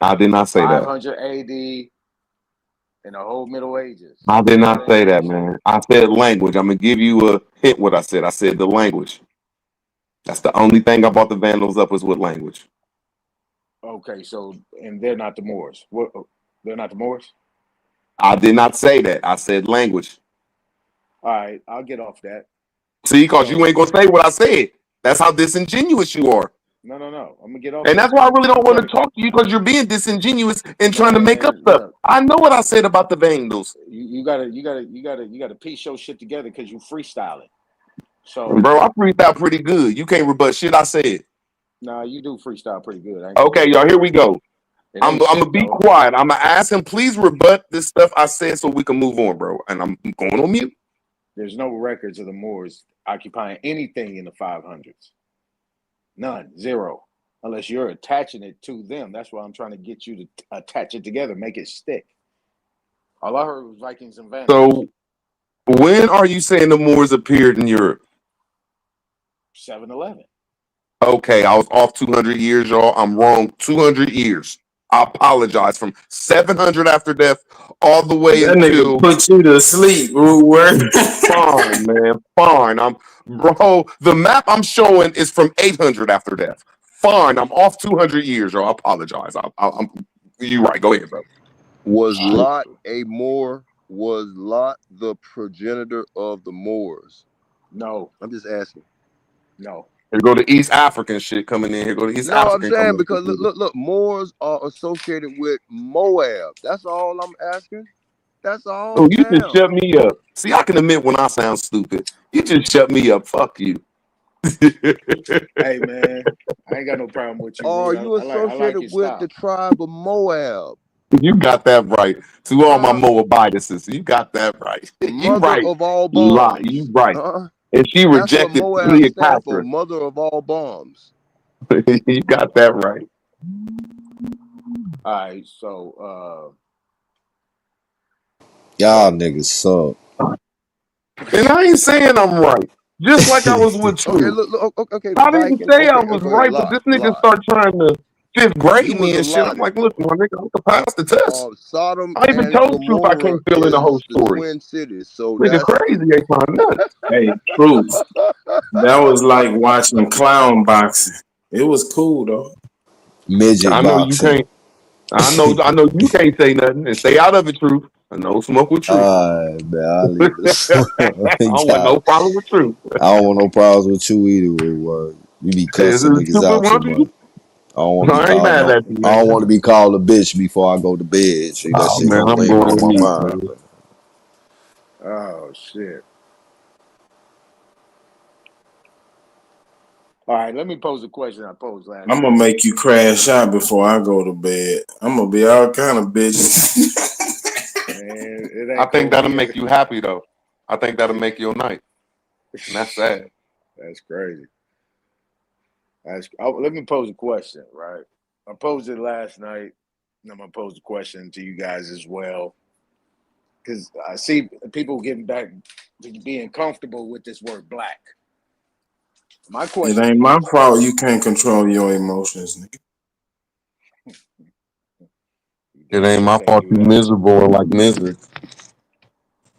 I did not say that. 500 AD in the whole Middle Ages. I did not say that, Civilization. man. I said language. I'm gonna give you a hint. What I said. I said the language. That's the only thing I brought the Vandals up was with language. Okay, so and they're not the Moors. What? They're not the Moors. I did not say that. I said language. All right, I'll get off that. See, because you So ain't gonna say what I said. That's how disingenuous you are. no. I'm gonna get off And that that's why I then. really don't I'm want to telling talk to you because you're being disingenuous and trying to make up man, stuff. look, I know what I said about the Vandals. you gotta piece your shit together because you freestyling. So Bro, I freestyle pretty good. You can't rebut shit I said. nah, you do freestyle pretty good. I ain't gonna Okay, hold y'all, you. here we go. It I'm ain't gonna shit be though. quiet. I'm gonna ask him, please rebut this stuff I said so we can move on, bro. And I'm going on mute. There's no records of the Moors occupying anything in the 500s. None, zero. Unless you're attaching it to them. That's why I'm trying to get you to attach it together, make it stick. All I heard was Vikings and Vandals. So when are you saying the Moors appeared in Europe? 7-Eleven. Okay, I was off 200 years, y'all. I'm wrong 200 years. I apologize. From 700 after death all the way That nigga until put you to sleep, rude word. fine, man. Fine. Bro, the map I'm showing is from 800 after death. Fine. I'm off 200 years, y'all. I apologize. I'm you right. Go ahead, bro. Was Lot a Moor? Was Lot the progenitor of the Moors? No. I'm just asking. No. Here go the East African shit coming in. Here go the East No, I'm African saying coming because in. look, Moors are associated with Moab. That's all I'm asking. That's all, Oh, you just fam. shut me up. See, I can admit when I sound stupid. You just shut me up. Fuck you. Hey man, I ain't got no problem with you, Are Rude. you I like associated your with the style. tribe of Moab? You got that right. To all my Huh? Moabites, you got that right. You Mother right. of all Lot. You bombs. right. And she That's what rejected Moab stand for, Cleopatra. mother of all bombs. You got that right. All right, so Y'all niggas suck. And I ain't saying I'm right. Just like I was with Okay, you. look, okay, I didn't Viking. say I Okay, was right, but Lot, this nigga Lot. start trying to fifth You grade was me a and shit. I'm Lot. like, look, my nigga, I can pass the test. Sodom I even and told you if I Gomorrah can't fill in the whole is the story. twin cities. So Nigga that's crazy ain't my nuts. Hey, truth. That was like watching clown boxing. It was cool though. midget I know you boxing. can't. I know you can't say nothing and stay out of it, Truth. I know smoke with Truth. Man, I leave this. I don't want no problem with Truth. I don't want no problems with you either. Word. You be Is cussing it niggas stupid out too one for much. you? I don't want to be I ain't called mad no. at you, I don't man. want to be called a bitch before I go to bed. See, that Oh shit man, gonna I'm linger going on on my mute, mind. man. oh shit. All right, let me pose a question I posed last I'm gonna night. make you crash out before I go to bed. I'm gonna be all kind of bitches. Man, it I ain't think gonna that'll be make you happy though. I think that'll make your night. And that's sad. That's crazy. Let me pose a question, right? I posed it last night, and I'm gonna pose a question to you guys as well, because I see people getting back to being comfortable with this word "black." My It question ain't my is, fault you can't control your emotions, nigga. you It damn ain't sure my can't fault do you that. miserable like misery.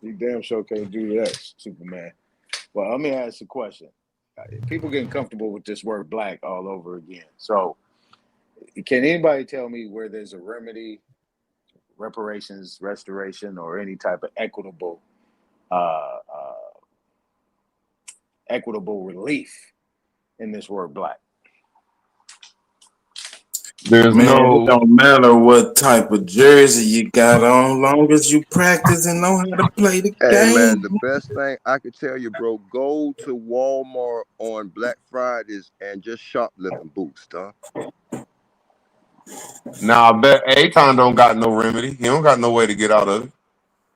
You damn sure can't do that, Superman. Well, let me ask a question. People getting comfortable with this word "black" all over again. So, can anybody tell me where there's a remedy, reparations, restoration, or any type of uh, equitable relief in this word "black"? There's Man, it no don't matter what type of jersey you got on, long as you practice and know how to play the Hey man, game. the best thing I could tell you, bro, go to Walmart on Black Fridays and just shoplifting boots, huh? Nah, I bet Aton don't got no remedy. He don't got no way to get out of it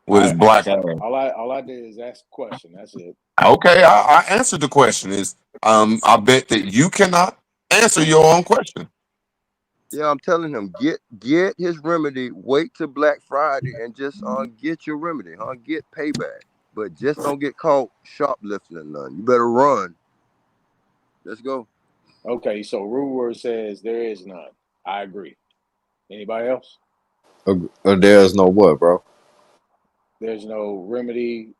with his I black asked. ass. All I did is ask a question. That's it. Okay, I answered the question. Is I bet that you cannot answer your own question. Yeah, I'm telling him, get his remedy, wait till Black Friday and just get your remedy, huh? Get payback. but just don't get caught shoplifting or nothing. You better run. Let's go. Okay, so Rude Word says there is none. I agree. Anybody else? There's no what, bro? There's no remedy.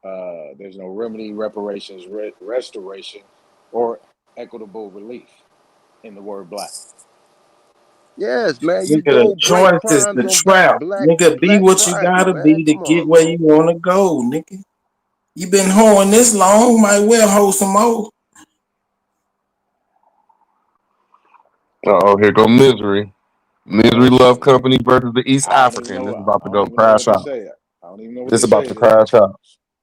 There's no remedy, reparations, restoration, or equitable relief in the word black. Yes, man. You Nigga, the don't break choice is crimes the on trap. Nigga, be Black what you Friday, gotta man. be to Come get on, where bro. you wanna go, nigga. You been hoeing this long, might well hold some more. Here go Misery. Misery Oh Love shit! Company versus the East I don't even African. know. This is about I to don't go even know what crash to out. say. I don't even know what This to is about say to to that. crash out.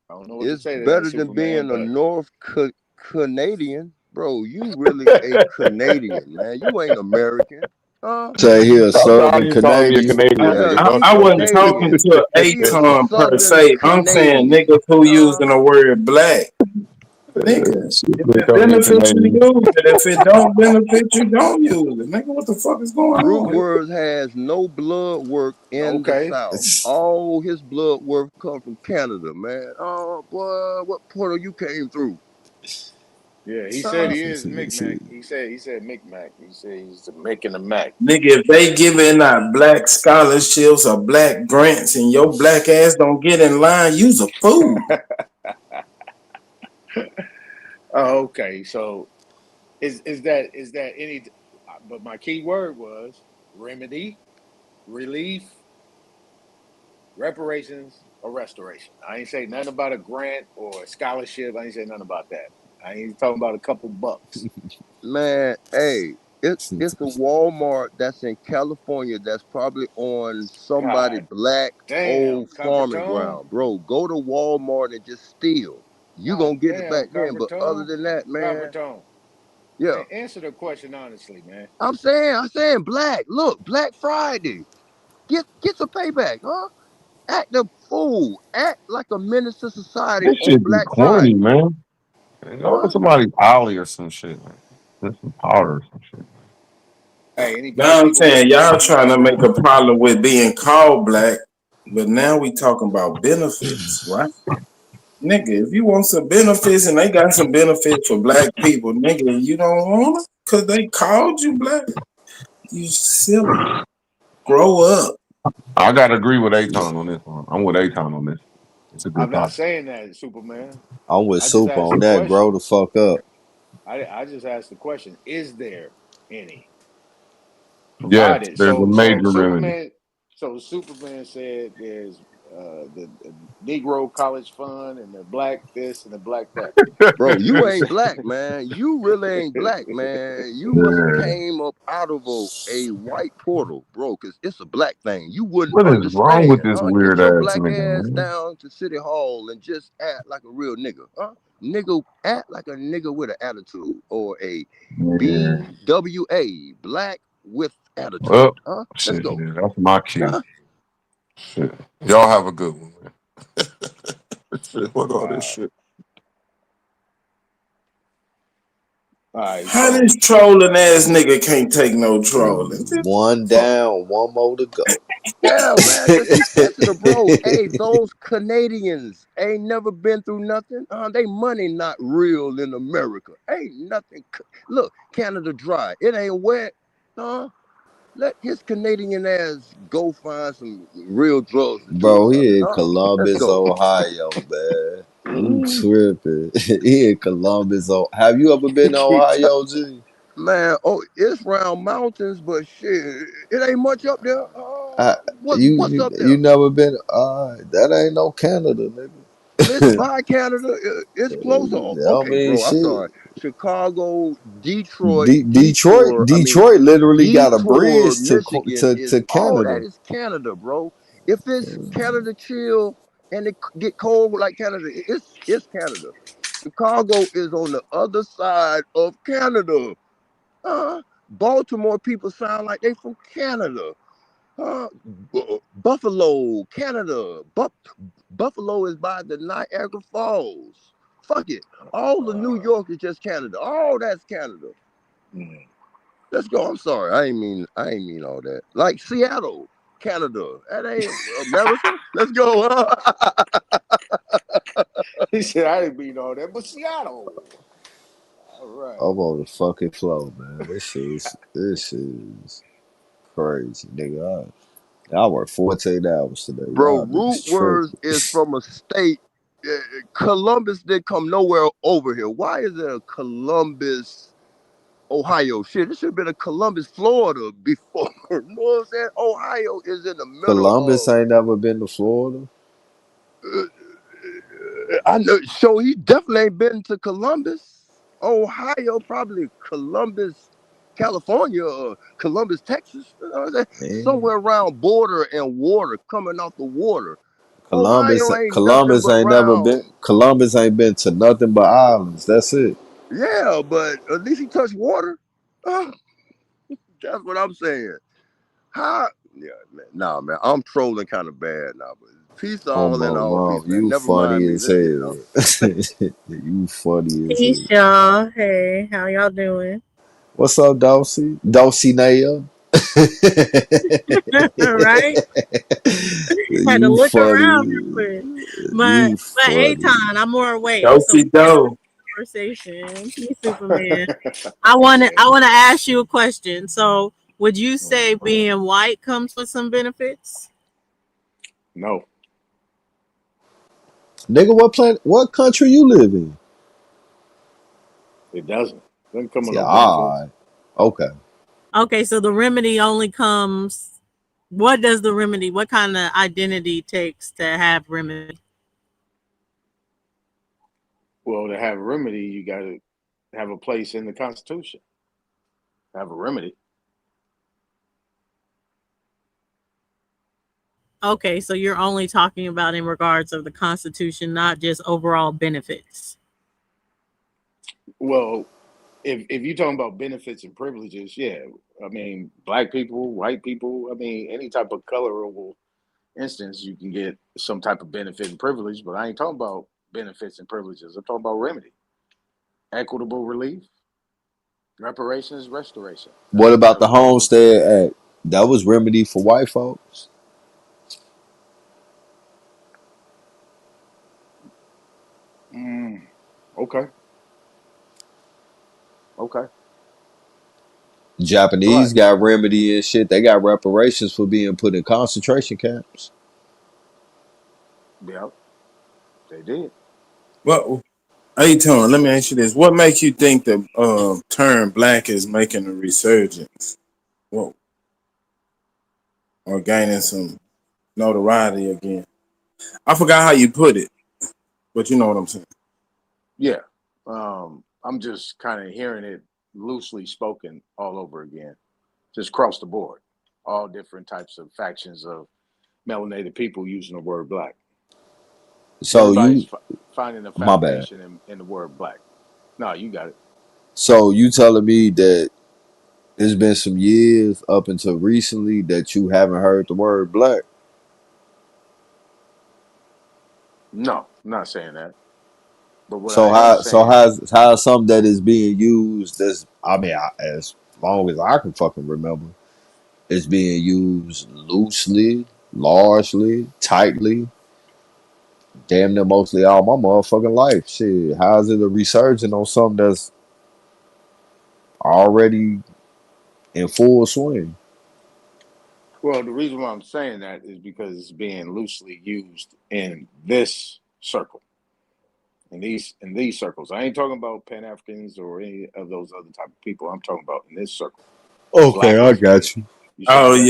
I don't know what to It's say to that, better than Superman. being a But North Canadian, bro. You really a Canadian, man. You ain't American. Say he a How Southern you calling me a Canadian. Canadian, Yeah, nigga? he's I wasn't talking Canadian. to He is a Akon per Southern se. I'm saying Canadian. niggas who using the word black. Nigga, if They it call me a benefits you, Canadian. use it. If it don't benefit you, don't use it. Nigga, what the fuck is going Root on here? Words has no blood work in the okay, South. All his blood work come from Canada, man. Oh boy, what portal you came through? yeah, he said he is Micmac. He said Micmac. He said he's the Mick and the Mac. Nigga, if they giving out black scholarships or black grants and your black ass don't get in line, you's a fool. Oh, okay. So is that any? But my key word was remedy, relief, reparations, or restoration. I ain't say nothing about a grant or a scholarship. I ain't say nothing about that. I ain't talking about a couple bucks. Man, hey, it's a Walmart that's in California that's probably on somebody God black damn, old farming Cumbertone. ground. Bro, go to Walmart and just steal. You God gonna get it damn, back then. But other Cumbertone. than that, man, Cumbertone. yeah. Answer the question honestly, man. I'm saying black. Look, Black Friday. Get some payback, huh? Act a fool. Act like a menace to society This on shit be Black corny, Friday. man. Go to Huh? somebody's alley or some shit, man. Get some powder or some shit. Hey, any Now black I'm people saying y'all listening trying right to make now? a problem with being called black, but now we talking about benefits, right? Nigga, if you want some benefits and they got some benefits for black people, nigga, you don't want them because they called you black. You silly. Grow up. I gotta agree with Aton on this one. I'm with Aton on this. It's a I'm good not topic. saying that, Superman. I'm with I just Super asked on the that. Grow question. the fuck up. I just asked the question: is there any Yes, provided? there's a So major remedy. Superman said there's the Negro College Fund and the black this and the black that. Bro, you You ain't say black, man. You really ain't black, man. You must have Yeah. came up out of a white portal, bro, because it's a black thing. You wouldn't What is wrong with understand, this huh? Get weird your ass black nigga, ass man? down to City Hall and just act like a real nigga, huh? Nigga, act like a nigga with an attitude or a Yeah. BWA, black with attitude, Well, huh? Let's shit, go, yeah, that's my cue. huh? Shit. Y'all have a good one, man. Shit, fuck all this all shit. right. How So this trolling ass nigga can't take no trolling? One down, one more to go. Yeah, man, because he's sensitive, bro. Hey, those Canadians ain't never been through nothing. They money not real in America. Ain't nothing. Look, Canada dry. It ain't wet. Let his Canadian ass go find some real drugs to do or Bro, something. he in Let's Columbus, go. Ohio, man. You tripping. He in Columbus, Ohio. Have you ever been to Ohio, G? Man, oh, it's round mountains, but shit, it ain't much up there. I, What's up you there? never been? That ain't no Canada, It's nigga. by Canada. It's closer. I Okay, mean, bro. I'm shit. sorry. Chicago, Detroit, Detroit literally got a Detour, bridge Michigan is to all that Canada. is Canada, bro. If it's Canada chill and it get cold like Canada, it's Canada. Chicago is on the other side of Canada. Baltimore people sound like they from Canada. Buffalo, Canada. Buffalo is by the Niagara Falls. Fuck it. All of New York is just Canada. All that's Canada. Let's go. I'm sorry. I ain't mean all that. Like Seattle, Canada. That ain't America. Let's go. He said, I didn't mean all that, but Seattle. All right. I'm on the fucking flow, man. This is crazy, nigga. I work 14 hours today. Bro, Y'all root niggas words tripping. is from a state. Columbus didn't come nowhere over here. Why is there a Columbus, Ohio? Shit, it should have been a Columbus, Florida before. You know what I'm saying? Ohio is in the middle Columbus of. ain't never been to Florida. I know. So he definitely ain't been to Columbus, Ohio. Probably Columbus, California, or Columbus, Texas. You know what I'm saying? Man. Somewhere around border and water coming off the water. Columbus Ohio ain't nothing Columbus but ain't never been round. Columbus ain't been to nothing but islands. That's it. Yeah, but at least he touched water. Uh, that's what I'm saying. How? Yeah, man. Nah, man. I'm trolling kind of bad now, but peace Oh all in my all mom, peace, man. you Never funny mind me. as Let's get on. hell. You funny as hell. Peace, y'all. Hey, how y'all doing? What's up, Dulcie? Dulcie Naya? All right. Had to You look around funny. real quick. You But funny. Aton, I'm more awake, so we Dosey can have do. a conversation. Peace, Superman. I wanna ask you a question. So would you say being white comes with some benefits? No. Nigga, what country you live in? It doesn't. Doesn't come with Yeah, no benefits. alright. Okay. Okay, so the remedy only comes. What does the remedy? What kind of identity takes to have remedy? Well, to have a remedy, you got to have a place in the Constitution. Have a remedy. Okay, so you're only talking about in regards of the Constitution, not just overall benefits. Well, if you're talking about benefits and privileges, yeah. I mean, black people, white people, I mean, any type of colorable instance, you can get some type of benefit and privilege, but I ain't talking about benefits and privileges. I'm talking about remedy, equitable relief, reparations, restoration. What about That the would be those things. Homestead Act? That was remedy for white folks. Okay. Okay. Japanese But got remedy and shit. They got reparations for being put in concentration camps. yeah, they did. Well, Aton, let me ask you this: what makes you think the term "black" is making a resurgence? Well, or gaining some notoriety again? I forgot how you put it, but you know what I'm saying. Yeah. I'm just kind of hearing it loosely spoken all over again, just across the board. All different types of factions of melanated people using the word black. So Everybody's you, finding a my bad. foundation in the word black. No, you got it. So you telling me that it's been some years up until recently that you haven't heard the word black? No, I'm not saying that. But what So I am so saying, how's something that is being used as I mean as long as I can fucking remember, it's being used loosely, largely, tightly, damn near mostly all my motherfucking life. Shit, how is it a resurgence on something that's already in full swing? well, the reason why I'm saying that is because it's being loosely used in this circle, in these circles. I ain't talking about Pan Africans or any of those other type of people. I'm talking about in this circle. Okay, Black I is being. got you. You see what I'm Oh saying?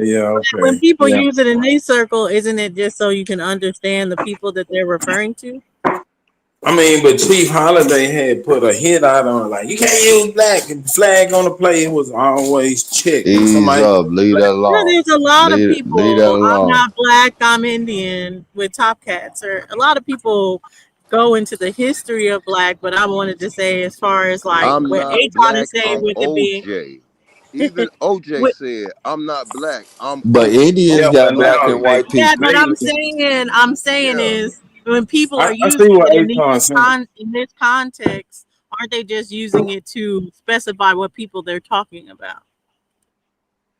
yeah. When Okay, people yeah. use it in a circle, isn't it just so you can understand the people that they're referring to? I mean, but Chief Holiday had put a hit out on it, like you can't use black and flag on the play. It was always checked when Ease somebody up, said leave that black. Yeah, alone. there's a lot of Leave that people. I'm alone. not black. I'm Indian with top cats. Or a lot of people go into the history of black, but I wanted to say as far as like I'm what not Aton is black. saying I'm with it being OJ. Even OJ with, said, "I'm not black. I'm But OJ." Indians Yeah, got but black now and white yeah, people. but I'm they saying Yeah. is when people are I see using what it Aton saying. in this context, aren't they just using it to specify what people they're talking about?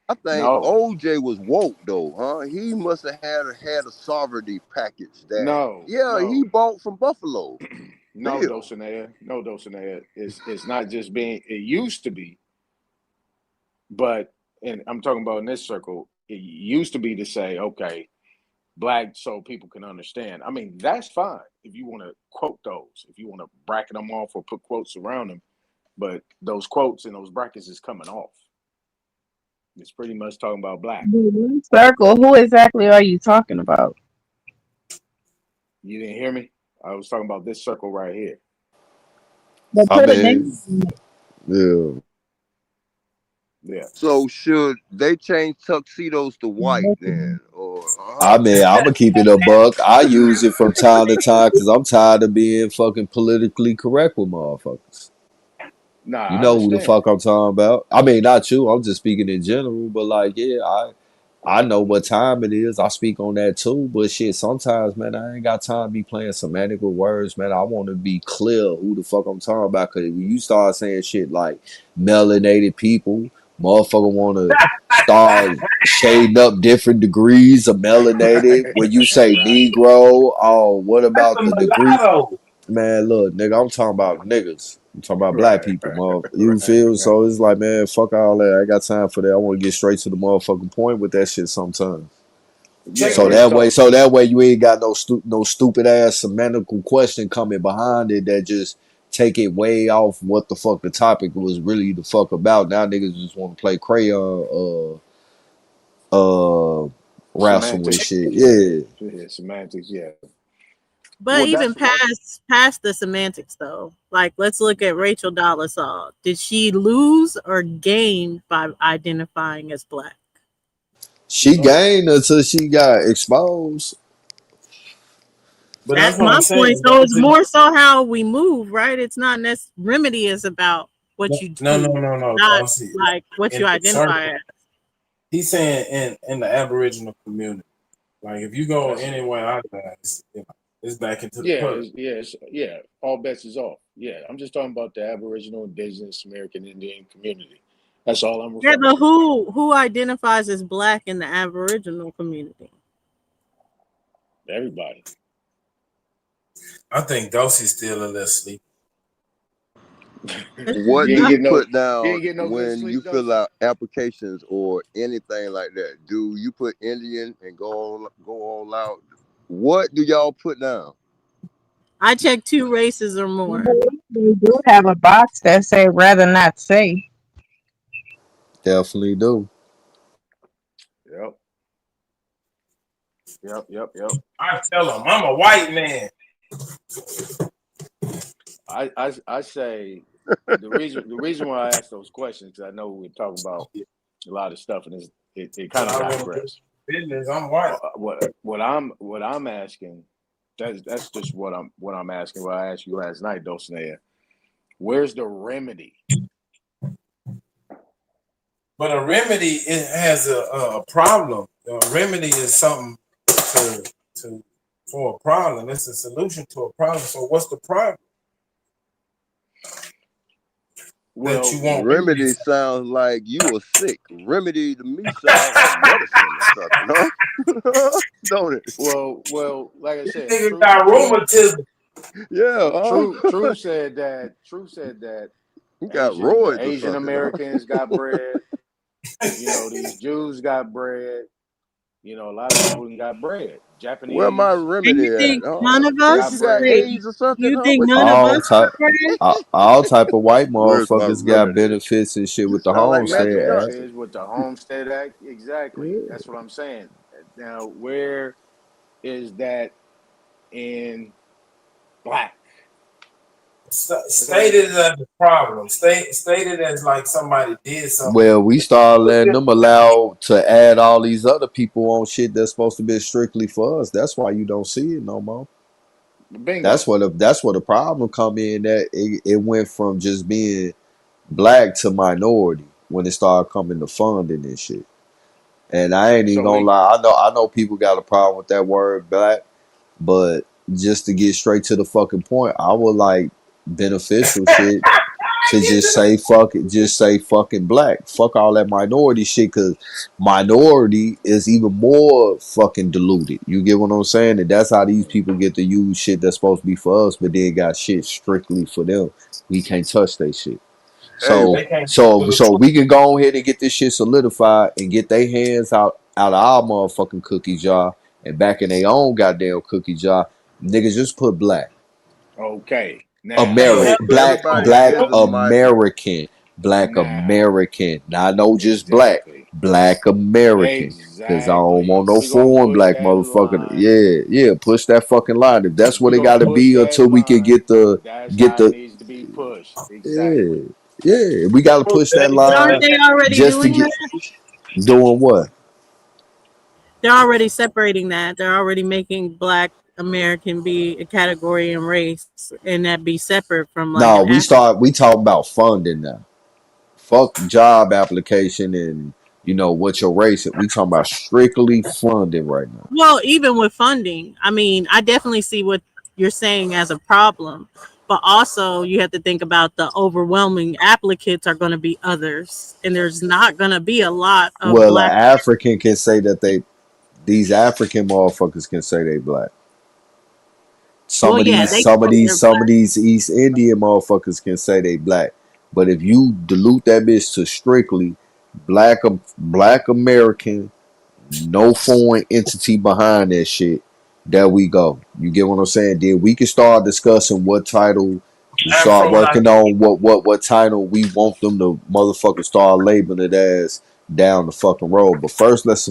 I think No, OJ was woke though, huh? He must have had a sovereignty package that no, yeah, he no, bought from Buffalo. no, Bill. Dulcinea. No, Dulcinea. It's not just being. It used to be, but and I'm talking about in this circle. It used to be to say, okay, black, so people can understand. I mean, that's fine if you want to quote those, if you want to bracket them off or put quotes around them. But those quotes and those brackets is coming off. It's pretty much talking about black. Circle. Who exactly are you talking about? You didn't hear me? I was talking about this circle right here. But I put a mean, name on it. yeah. Yeah. So should they change tuxedos to white then, or I mean, I'm gonna keep it a buck. I use it from time to time because I'm tired of being fucking politically correct with motherfuckers. Nah, You I know who the understand. fuck I'm talking about. I mean, not you. I'm just speaking in general. But like, yeah, I know what time it is. I speak on that too. But shit, sometimes, man, I ain't got time to be playing semantic with words, man. I want to be clear who the fuck I'm talking about. Because when you start saying shit like melanated people, motherfucker want to start shading up different degrees of melanated. When you say Right. Negro, oh, what That's about a the degree? mulatto. Man, look, nigga, I'm talking about niggas. I'm talking about black Right. people, You Right. feel? Right. So it's like, man, fuck all that. I ain't got time for that. I want to get straight to the motherfucking point with that shit sometimes. Yeah, Check So this. but that way, so you ain't got no stupid ass semantical question coming behind it that just take it way off what the fuck the topic was really the fuck about. Now niggas just want to play crayon, wrestle with semantics. shit. Yeah. Yeah. Yeah. Semantics. Yeah. But Well, even that's past the semantics though, like let's look at Rachel Dolezal. Did she lose or gain by identifying as black? She oh, gained until she got exposed. But that's That's what my I'm point. saying. So it's more so how we move, right? It's not remedy is about what you No, no, do, no, no. not Don't see like what in you the identify circle. as. He's saying in the Aboriginal community. Like if you go that's anywhere out there, it's back into the yeah. public. Yeah. All bets is off. Yeah. I'm just talking about the Aboriginal, Indigenous, American Indian community. That's all I'm Yeah, referring but to. who identifies as black in the Aboriginal community? Everybody. I think Dosie's still a little sleep. What You do ain't you get no. put You down ain't get no good when you sleep, fill Dulce. out applications or anything like that? Do you put Indian and go all out? What do y'all put down? I check 2 races or I more. believe they do have a box that say rather not say. Definitely do. Yep. Yep. I tell him I'm a white man. I say the reason why I ask those questions because I know we're talking about a lot of stuff and it But kind of I want to digress. business. I'm white. What I'm asking that's just what I'm asking. What I asked you last night, Dulcinea. Where's the remedy? But a remedy it has a problem. A remedy is something to for a problem. It's a solution to a problem. So what's the problem that you Well, want Remedy remedies? sounds like you are sick. Remedy to me sounds like medicine or something, huh? Don't it? like I This said, nigga got rheumatism. Yeah, True said that. True said that he got The roids or Asian something, huh? Americans got bread. These Jews got bread. A lot of people got bread. Where my Japanese And remedy you at, think huh? none of Think got you us got bread. wait, AIDS or something, you huh? think What none you of All us got? got type, bread? all type of white Where's my motherfuckers got remedy? benefits and shit You with the sound like Right. Magic Homestead Act. Johnson. Benefits with the Homestead Act. Exactly. Yeah. That's what I'm saying. Now, where is that in black? That's all I'm Stated saying. as a problem. Stated as like somebody did something. Well, we start letting them allow to add all these other people on shit that's supposed to be strictly for us. That's why you don't see it no more. Bingo. That's where the problem come in. That it went from just being black to minority when it started coming to funding and shit. And I ain't even So gonna we lie. I know people got a problem with that word black, but just to get straight to the fucking point, I would like beneficial shit. to just say fuck it, just say fucking black. Fuck all that minority shit, cause minority is even more fucking diluted. You get what I'm saying? And that's how these people get to use shit that's supposed to be for us, but then got shit strictly for them. We can't touch that shit. Hey, So so we can go ahead and get this shit solidified and get their hands out of our motherfucking cookie jar and back in their own goddamn cookie jar. Niggas just put black. Okay. Now, American, look. everybody is a Black Now, American. Not no just black, exactly. Black American. Cause I don't Exactly. want no We're gonna foreign push black that motherfucker. line. Yeah, push that fucking line. If that's what We're it gonna got to push be that until we can line. That's get how it the needs to be pushed. yeah Exactly. yeah. We got to push that But aren't line they already just to doing get that? doing what. They're already separating that. They're already making Black American be a category and race, and that be separate from like No, an African. we talk about funding now. Fuck job application and what your race is. We talking about strictly funding right now. Well, even with funding, I mean, I definitely see what you're saying as a problem, but also you have to think about the overwhelming applicants are going to be others, and there's not going to be a lot of Well, an Black. African can say that these African motherfuckers can say they black. Well, yeah, they can say they're Some of Black. these East Indian motherfuckers can say they black. But if you dilute that bitch to strictly black American, no foreign entity behind that shit, there we go. You get what I'm saying? Then we can start discussing what title, start Afro working Latin. on what title we want them to motherfucking start labeling it as down the fucking road. But first, let's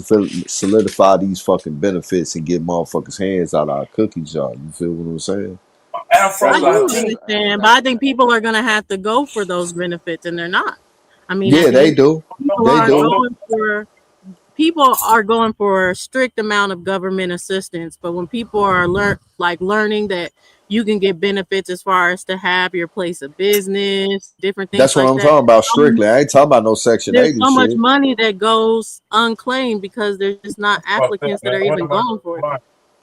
solidify these fucking benefits and get motherfuckers' hands out of our cookie jar. You feel what I'm saying? Afro I That's what do Latin. understand, but I think people are going to have to go for those benefits, and they're not. I mean, at Yeah, the they end, do. people They aren't do. No, going for people are going for a strict amount of government assistance, but when people are learning that you can get benefits as far as to have your place of business, different things That's what like I'm that. talking about strictly. I ain't talking about no Section There's 80 so much shit. money that goes unclaimed because there's just not fuck that, applicants that man. are What even am I going for it. doing?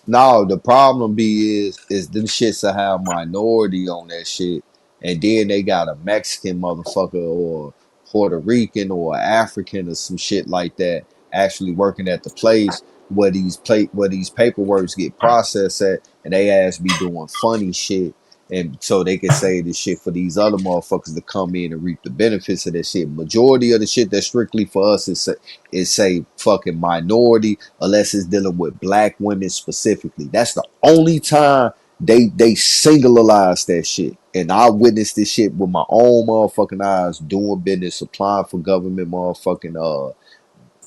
No, the problem is them shits that have minority on that shit, and then they got a Mexican motherfucker or Puerto Rican or African or some shit like that actually working at the place where these paperworks get processed at, and they ass be doing funny shit, and so they can say this shit for these other motherfuckers to come in and reap the benefits of that shit. Majority of the shit that's strictly for us is say fucking minority unless it's dealing with black women specifically. That's the only time they singularize that shit. And I witnessed this shit with my own motherfucking eyes, doing business, applying for government motherfucking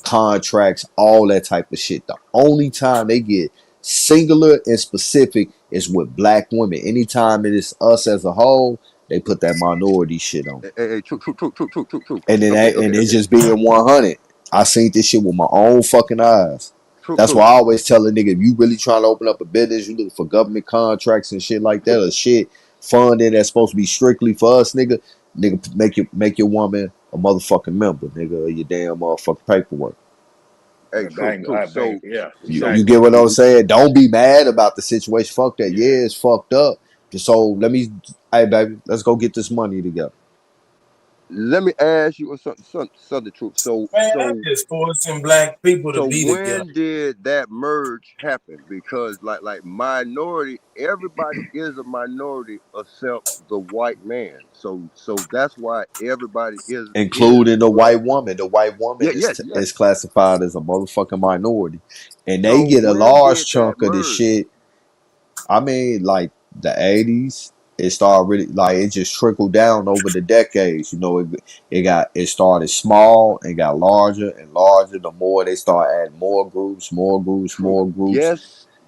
contracts, all that type of shit. The only time they get singular and specific is with black women. Anytime it is us as a whole, they put that minority shit on. Hey, true. And then Okay, and okay, it's okay. just being 100. I seen this shit with my own fucking eyes. That's True. why I always tell a nigga, if you really trying to open up a business, you looking for government contracts and shit like that, or shit funding that's supposed to be strictly for us, nigga, make your woman a motherfucking member, nigga, of your damn motherfucking paperwork. Hey, true. So, Yeah, You exactly. get what I'm saying? Don't be mad about the situation. Fuck that. Yeah, it's fucked up. So hey baby, let's go get this money together. let me ask you something true. Man, that just forcing black people to So be together. when did that merge happen? Because like minority, everybody is a minority except the white man. So that's why everybody is Including the black. white woman. The white woman Yeah, yes, yes. is classified as a motherfucking minority, and they So get a when large did that chunk of this merge? shit. I mean, like the 80s, it started really like it just trickled down over the decades. It started small and got larger and larger. The more they start adding True. more groups,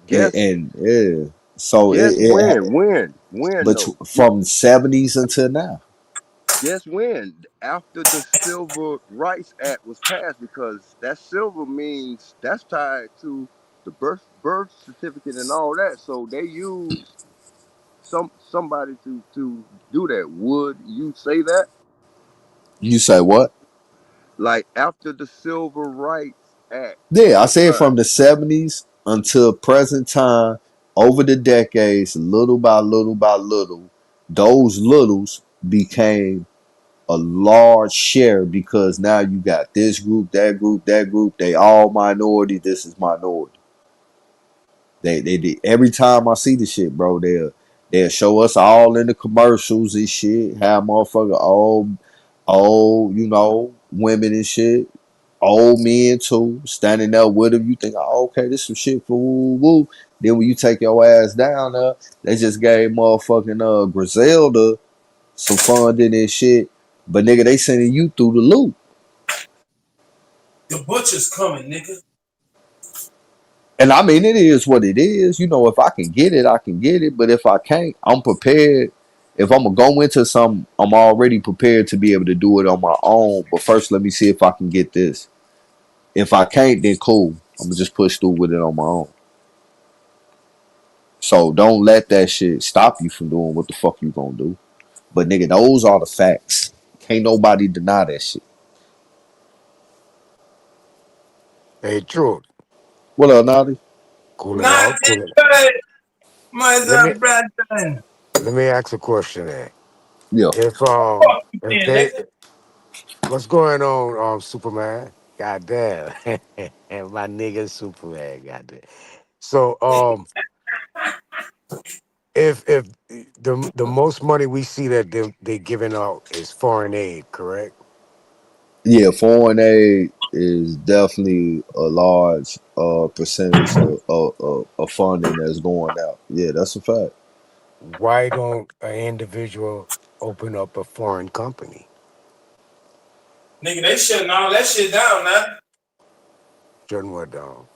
Guess and yeah. So guess it when but though. from '70s until now. Guess when? After the Civil Rights Act was passed, because that silver means that's tied to the birth certificate and all that. So they use somebody to do that. Would you say that? You say what? Like after the Civil Rights Act Yeah, I was said from signed. the '70s until present time, over the decades, little by little by little, those littles became a large share because now you got this group, that group, that group. They all minority. This is minority. They every time I see the shit, bro, they'll show us all in the commercials and shit. Have motherfucker old, women and shit, old men too, standing there with them. You think, oh, okay, this some shit for woo woo. Then when you take your ass down there, they just gave motherfucking Griselda some funding and shit. But nigga, they sending you through the loop. The butcher's coming, nigga. And I mean, it is what it is. If I can get it, I can get it. But if I can't, I'm prepared. If I'm gonna go into something, I'm already prepared to be able to do it on my own. But first, let me see if I can get this. If I can't, then cool. I'm gonna just push through with it on my own. So don't let that shit stop you from doing what the fuck you gonna do. But nigga, those are the facts. Can't nobody deny that shit. Hey, Truth. What up, Naughty? Cooling Not out, this cooling. way, my Let me brethren. let me ask a question there. Yeah. If Fuck you if then, they nigga. what's going on, Superman? Goddamn. My nigga Superman, goddamn. So if the most money we see that they giving out is foreign aid, correct? Yeah, foreign aid is definitely a large percentage of funding that's going out. Yeah, that's a fact. Why don't an individual open up a foreign company? Nigga, they shutting all that shit down now. Shutting what down?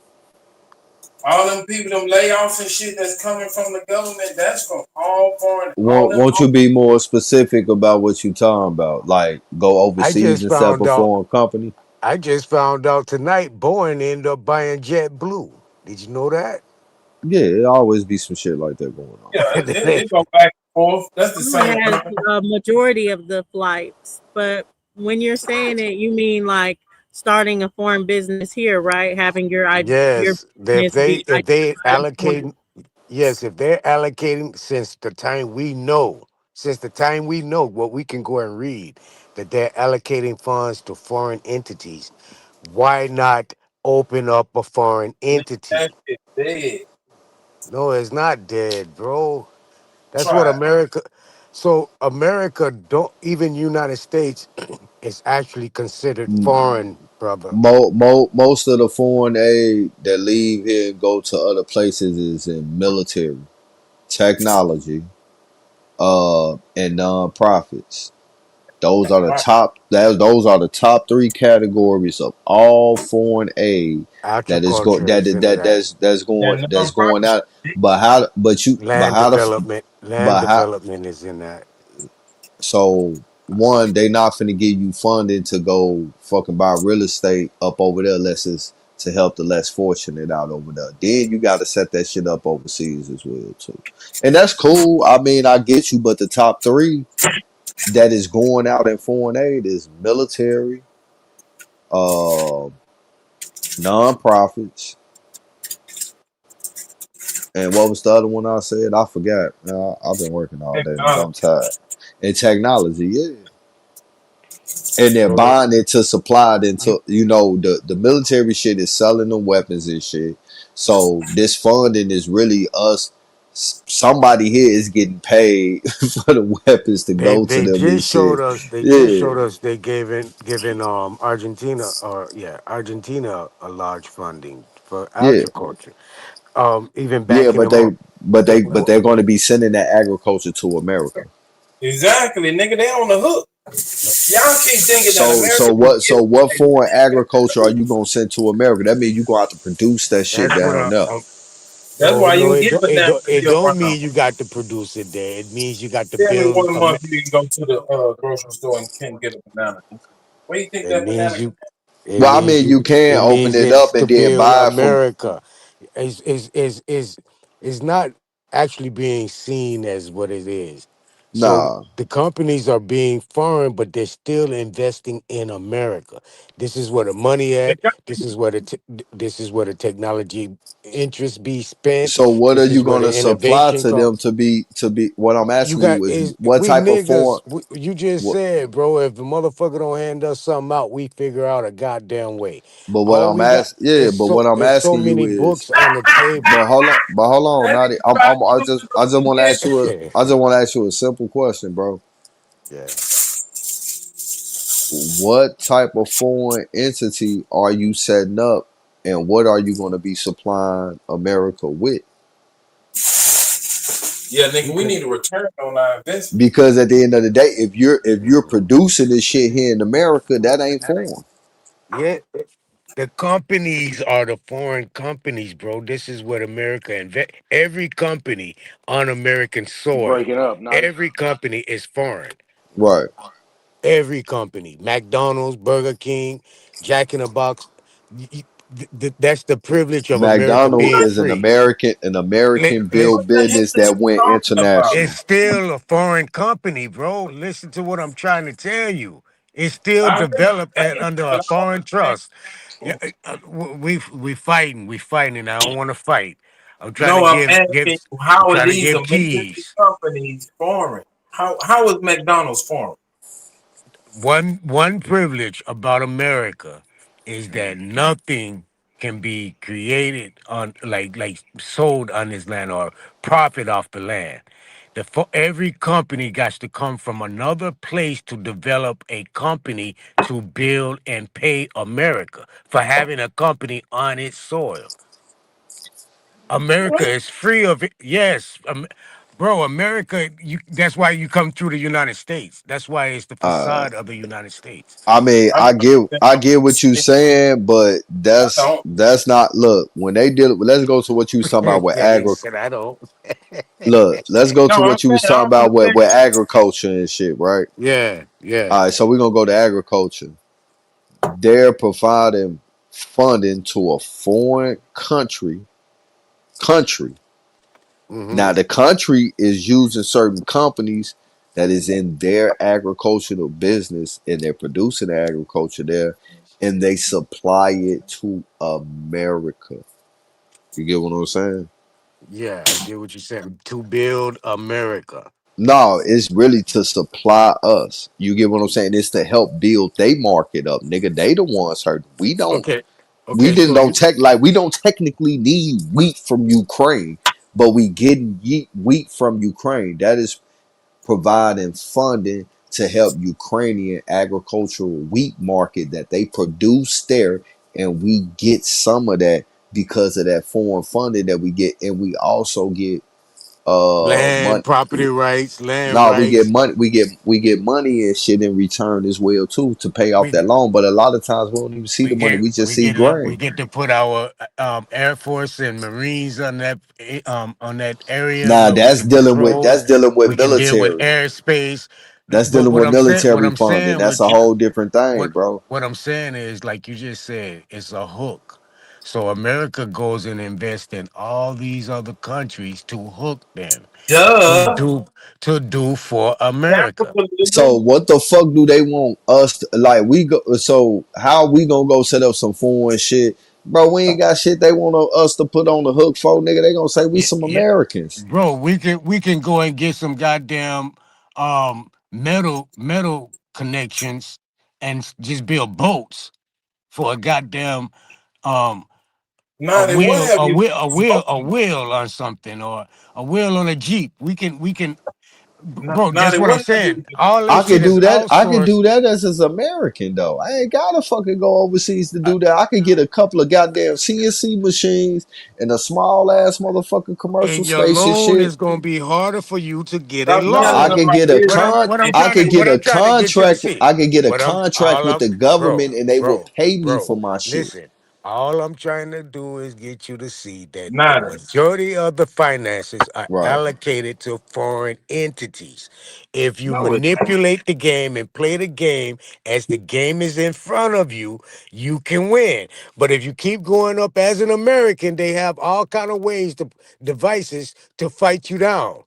All them people, them layoffs and shit that's coming from the government, that's from all foreign, all Won't them. won't you be more specific about what you talking about? Like go I overseas just and set up found a out foreign company? I just found out tonight Boeing ended up buying JetBlue. Did you know that? Yeah, it always be some shit like that going on. Yeah, it go back and forth. That's the Only same has company. a majority of the flights, but when you're saying it, you mean like starting a foreign business here, right? Having your Yes, business be if they identified as foreign. allocate yes, if they're allocating since the time we know what we can go and read that they're allocating funds to foreign entities, why not open up a foreign That entity? shit dead. No, it's not dead, bro. That's what Try it. America. So America don't even United States is actually considered foreign, brother. Most of the foreign aid that leave here and go to other places is in military, technology, and non-profits. Those are the top three categories of all foreign aid that is go Agriculture that is in that. that's That going non-profit out. But how Land but how development is in that. so one, they not finna give you funding to go fucking buy real estate up over there unless it's to help the less fortunate out over there. Then you gotta set that shit up overseas as well too. And that's cool. I mean, I get you, but the top three that is going out in foreign aid is military, uh, non-profits, and what was the other one I said? I forgot. I've been working all day, nigga. I'm technology. tired. And technology, yeah. And they're So the buying it to supply it into, the military shit is selling them weapons and shit. So this funding is really us. Somebody here is getting paid for the weapons to they go to they them and just showed shit. us Yeah, they giving Argentina a large funding for yeah. agriculture. Even Yeah, backing but them they up. but They, they but they're going to be sending that agriculture to America. Exactly, nigga. They on the hook. Y'all keep thinking that So America so just what give so what away. foreign agriculture are you going to send to America? That means you're going to have to produce that shit that's what down there. That's no why no you it get don't, bananas it here don't around. mean you got to produce it there. It means you got to Tell me build one month you can go to the grocery store and can't get a banana. Where you think it that means banana? you it Well, I means mean, you you can it open means it it's up to and then build buy it from. America. Is not actually being seen as what it is. So Nah. the companies are being foreign, but they're still investing in America. This is where the money They at. got This is where this is where the technology interest be spent. So what are This is you where gonna the supply innovation to come. them to be what I'm You asking got you is is what we type of form niggas. You just what, said, bro. If the motherfucker don't hand us something out, we figure out a goddamn way. but what All I'm we got asking yeah, is but what I'm so asking you many is books on the table. but hold on, that not nigga I'm, tried I'm to do it I just over wanna ask you here. I just wanna ask you a simple question, bro. Yeah. What type of foreign entity are you setting up and what are you gonna be supplying America with? Yeah, nigga, we Okay. need a return on our investment. Because at the end of the day, if you're producing this shit here in America, that ain't foreign. Yeah. The companies are the foreign companies, bro. This is what America invest. Every company on American You soil, breaking up, Nadi. every company is foreign. Right. Every company, McDonald's, Burger King, Jack in the Box. That's the privilege of America McDonald being is free. An Li- American li- built What the hell business is that you went talking about? It's international. still a foreign company, bro. Listen to what I'm trying to tell you. It's still I already developed and understand under that, a but I don't foreign understand. trust. Yeah, we fighting. And I don't want to fight. I'm trying to No, I'm give. asking you, I'm how are trying to these give American keys. companies foreign? How is McDonald's foreign? One privilege about America is that nothing can be created on like sold on this land or profit off the land. Every company got to come from another place to develop a company to build and pay America for having a company on its soil. America What? is free of it. Yes, bro. America. That's why you come through the United States. That's why it's the Uh, facade of the United States. I mean, I don't understand I what get you're what you saying. saying, but I don't. that's not look when they deal. Let's go to what you was talking about with That nigga agri. said I don't. Look, let's go No, to I'm what you saying was I talking don't about understand. with agriculture and shit, right? Yeah, yeah. All right, so we're gonna go to agriculture. They're providing funding to a foreign country. Mm-hmm. Now the country is using certain companies that is in their agricultural business and they're producing agriculture there and they supply it to America. You get what I'm saying? Yeah, I get what you're saying. To build America. No, it's really to supply us. You get what I'm saying? It's to help build they market up, nigga. They the ones hurting. Okay. We Okay. didn't So don't you tech like we don't technically need wheat from Ukraine, but we getting wheat from Ukraine. That is providing funding to help Ukrainian agricultural wheat market that they produce there, and we get some of that because of that foreign funding that we get, and we also get money. land, property rights, land No, we get rights. money. We get money and shit in return as well too to pay off We that loan. But a lot of times we don't even see the money. We just see we grain. get to put our Air Force and Marines on that area Nah, where we can patrol. that's dealing with We can deal with military. airspace. That's But dealing with what military I'm funding. saying That's with a you, whole different thing, what bro. what I'm saying is like you just said, it's a hook. So America goes and invests in all these other countries to hook them to Duh. do for America. So Capitalism. what the fuck do they want us to, like we go so how we gonna go set up some foreign shit? Bro, we ain't got shit they want us to put on the hook for, nigga. They gonna say we Yeah, some yeah, Americans. bro. We can go and get some goddamn metal connections and just build boats for a goddamn um Nadi, what have you a spoken? wheel on something or a wheel on a jeep. We can bro. That's Nadi, what I'm what have you saying. All I this could shit is do that. I could outsourced. do that as American though. I ain't gotta fucking go overseas to Uh, do that. I could get a couple of goddamn CNC machines and a small ass motherfucking commercial and your space and loan shit. is gonna be harder for you to get a Stop No, telling I loan. them could my get a business and What I'm trying to get you to contract. see. I could get a What I'm contract all with I'm the bro, government, and they will bro, pay me bro. for my shit. Listen, all I'm trying to do is get you to see that the Nadi. majority of the finances are Right. allocated to foreign entities. If you No, it's not. manipulate the game and play the game as the game is in front of you, you can win. But if you keep going up as an American, they have all kind of ways to devices to fight you down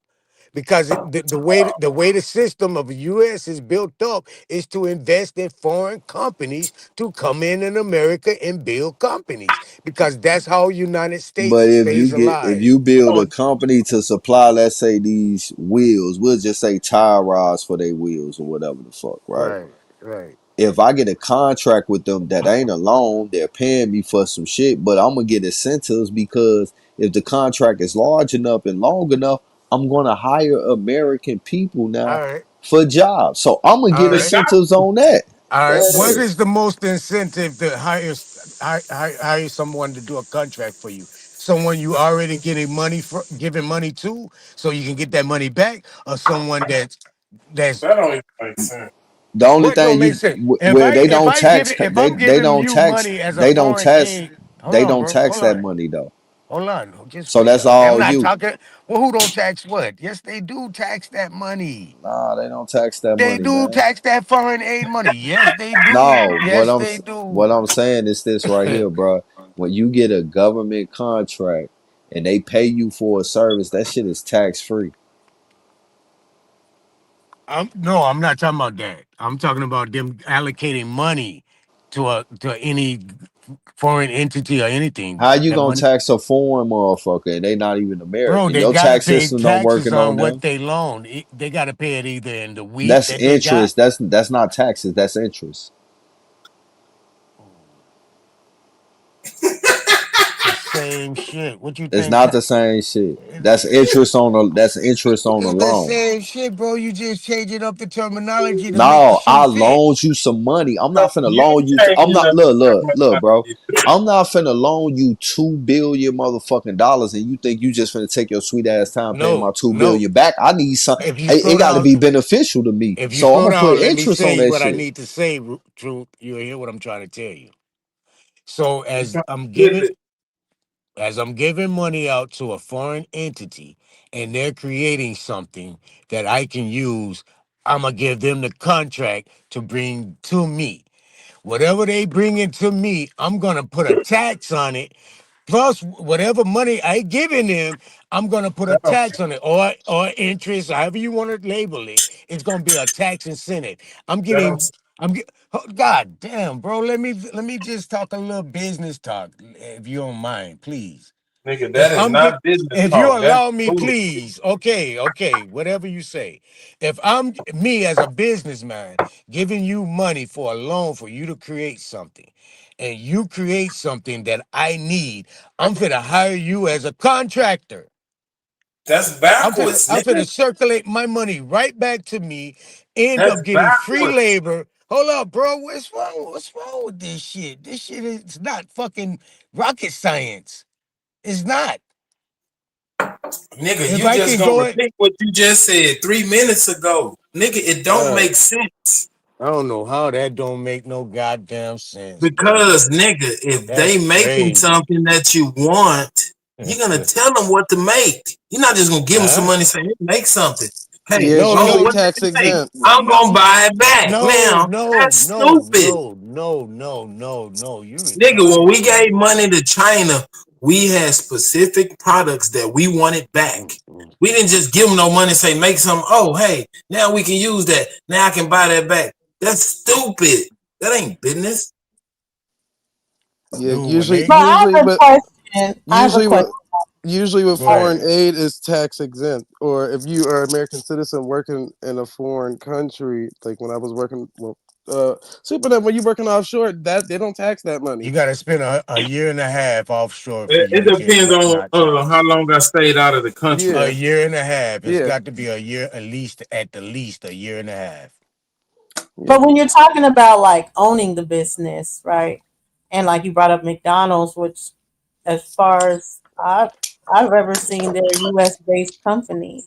because the way the system of the U.S. is built up is to invest in foreign companies to come in America and build companies because that's how United States But stays if alive. you build a company to supply, let's say these wheels, we'll just say tie rods for their wheels or whatever the fuck, right? Right, right. If I get a contract with them that ain't a loan, they're paying me for some shit, but I'm gonna get incentives because if the contract is large enough and long enough, I'm gonna hire American people All now right, for jobs. So I'm gonna all get right, incentives on that. all right. What Yeah. is the most incentive to hire someone to do a contract for you? Someone you already getting money for, giving money to, so you can get that money back, or someone that's That don't even make sense. The only what don't thing make you sense. where they don't tax If I'm giving you money as a they don't foreign tax aid, hold they on, don't bro, tax hold that on, money though. hold on, just So wait. that's I'm all not you. talking. Well, who don't tax what? Yes, they do tax that money. Nah, they don't tax that They money, do man. tax that foreign aid money. Yes, they do. No, Yes, they do. what I'm saying is this right here, bro. When you get a government contract and they pay you for a service, that shit is tax free. No, I'm not talking about that. I'm talking about them allocating money to any foreign entity or anything. How you That gonna money, tax a foreign motherfucker and they not even bro, American? they Your gotta tax pay system don't taxes working on on what them. they loan. They gotta pay it either in the wheat That's that they got. interest. That's not taxes. That's interest. It's the same shit. What you It's think? not the same shit. That's interest on the It's the loan. same shit, bro. You just changing up the terminology to make the No, I shit fit. loaned you some money. I'm So not finna you loan you. I'm changing not up look, bro. terminology. I'm not finna loan you $2 billion motherfucking dollars, and you think you just finna take your sweet ass time paying my No, 2 billion no. back. I need some. If you It slow got to down, be beneficial to me, if you so I'm slow gonna put down, let me interest on say that what I shit. need to say. Truth, you'll hear what I'm trying to tell you. So You trying to get it. as I'm giving money out to a foreign entity, and they're creating something that I can use, I'm gonna give them the contract to bring to me. Whatever they bring into me, I'm gonna put a tax on it. Plus, whatever money I giving them, I'm gonna put a That don't tax on it, or interest, however you want to label it. It's gonna be a tax incentive. I'm that don't getting, oh, God damn, bro. Let me just talk a little business talk, if you don't mind, please. nigga, If that is I'm get, not business if you talk. That's allow me, bullshit. please. Okay, okay, whatever you say. If I'm me as a businessman giving you money for a loan for you to create something, and you create something that I need, I'm finna hire you as a contractor. That's I'm finna, backwards, I'm nigga. finna circulate my money right back to me, end That's up getting free backwards. labor. Hold up, bro. What's wrong? What's wrong with this shit? This shit is not fucking rocket science. It's not. Nigga, If you I just can gonna go it, repeat what you just said 3 minutes ago. Nigga, it don't uh, make sense. I don't know how that don't make no goddamn sense, bro. Because nigga, if That's they making crazy. something that you want, you're gonna tell them what to make. You're not just gonna give them some Huh? money and say, "Hey, make something." Hey, Yeah, it's No, oh, no, usually what did tax you make? exempt. I'm no, gonna buy it back. no, Now no, that's no, stupid. no, no, no, no, no. You Nigga, when retarded, we bro. gave money to China, we had specific products that we wanted back. Mm-mm. We didn't just give them no money and say, make some, oh, hey, now we can use that. Now I can buy that back. That's stupid. That ain't business. Yeah, Dude, when they But I have a question. I have a usually question. with usually with go foreign ahead. aid is tax exempt, or if you are an American citizen working in a foreign country, like when I was working, well, super that when you working offshore, that they don't tax that You money. got to spend a year and a half offshore for It you to get depends on not taxed. how long I stayed out of the country. A Yeah, year and a half. It's yeah, got to be a year, at the least a year and a half. yeah. But when you're talking about like owning the business, right? And like you brought up McDonald's, which as far as I've ever seen, they're a U.S. based company,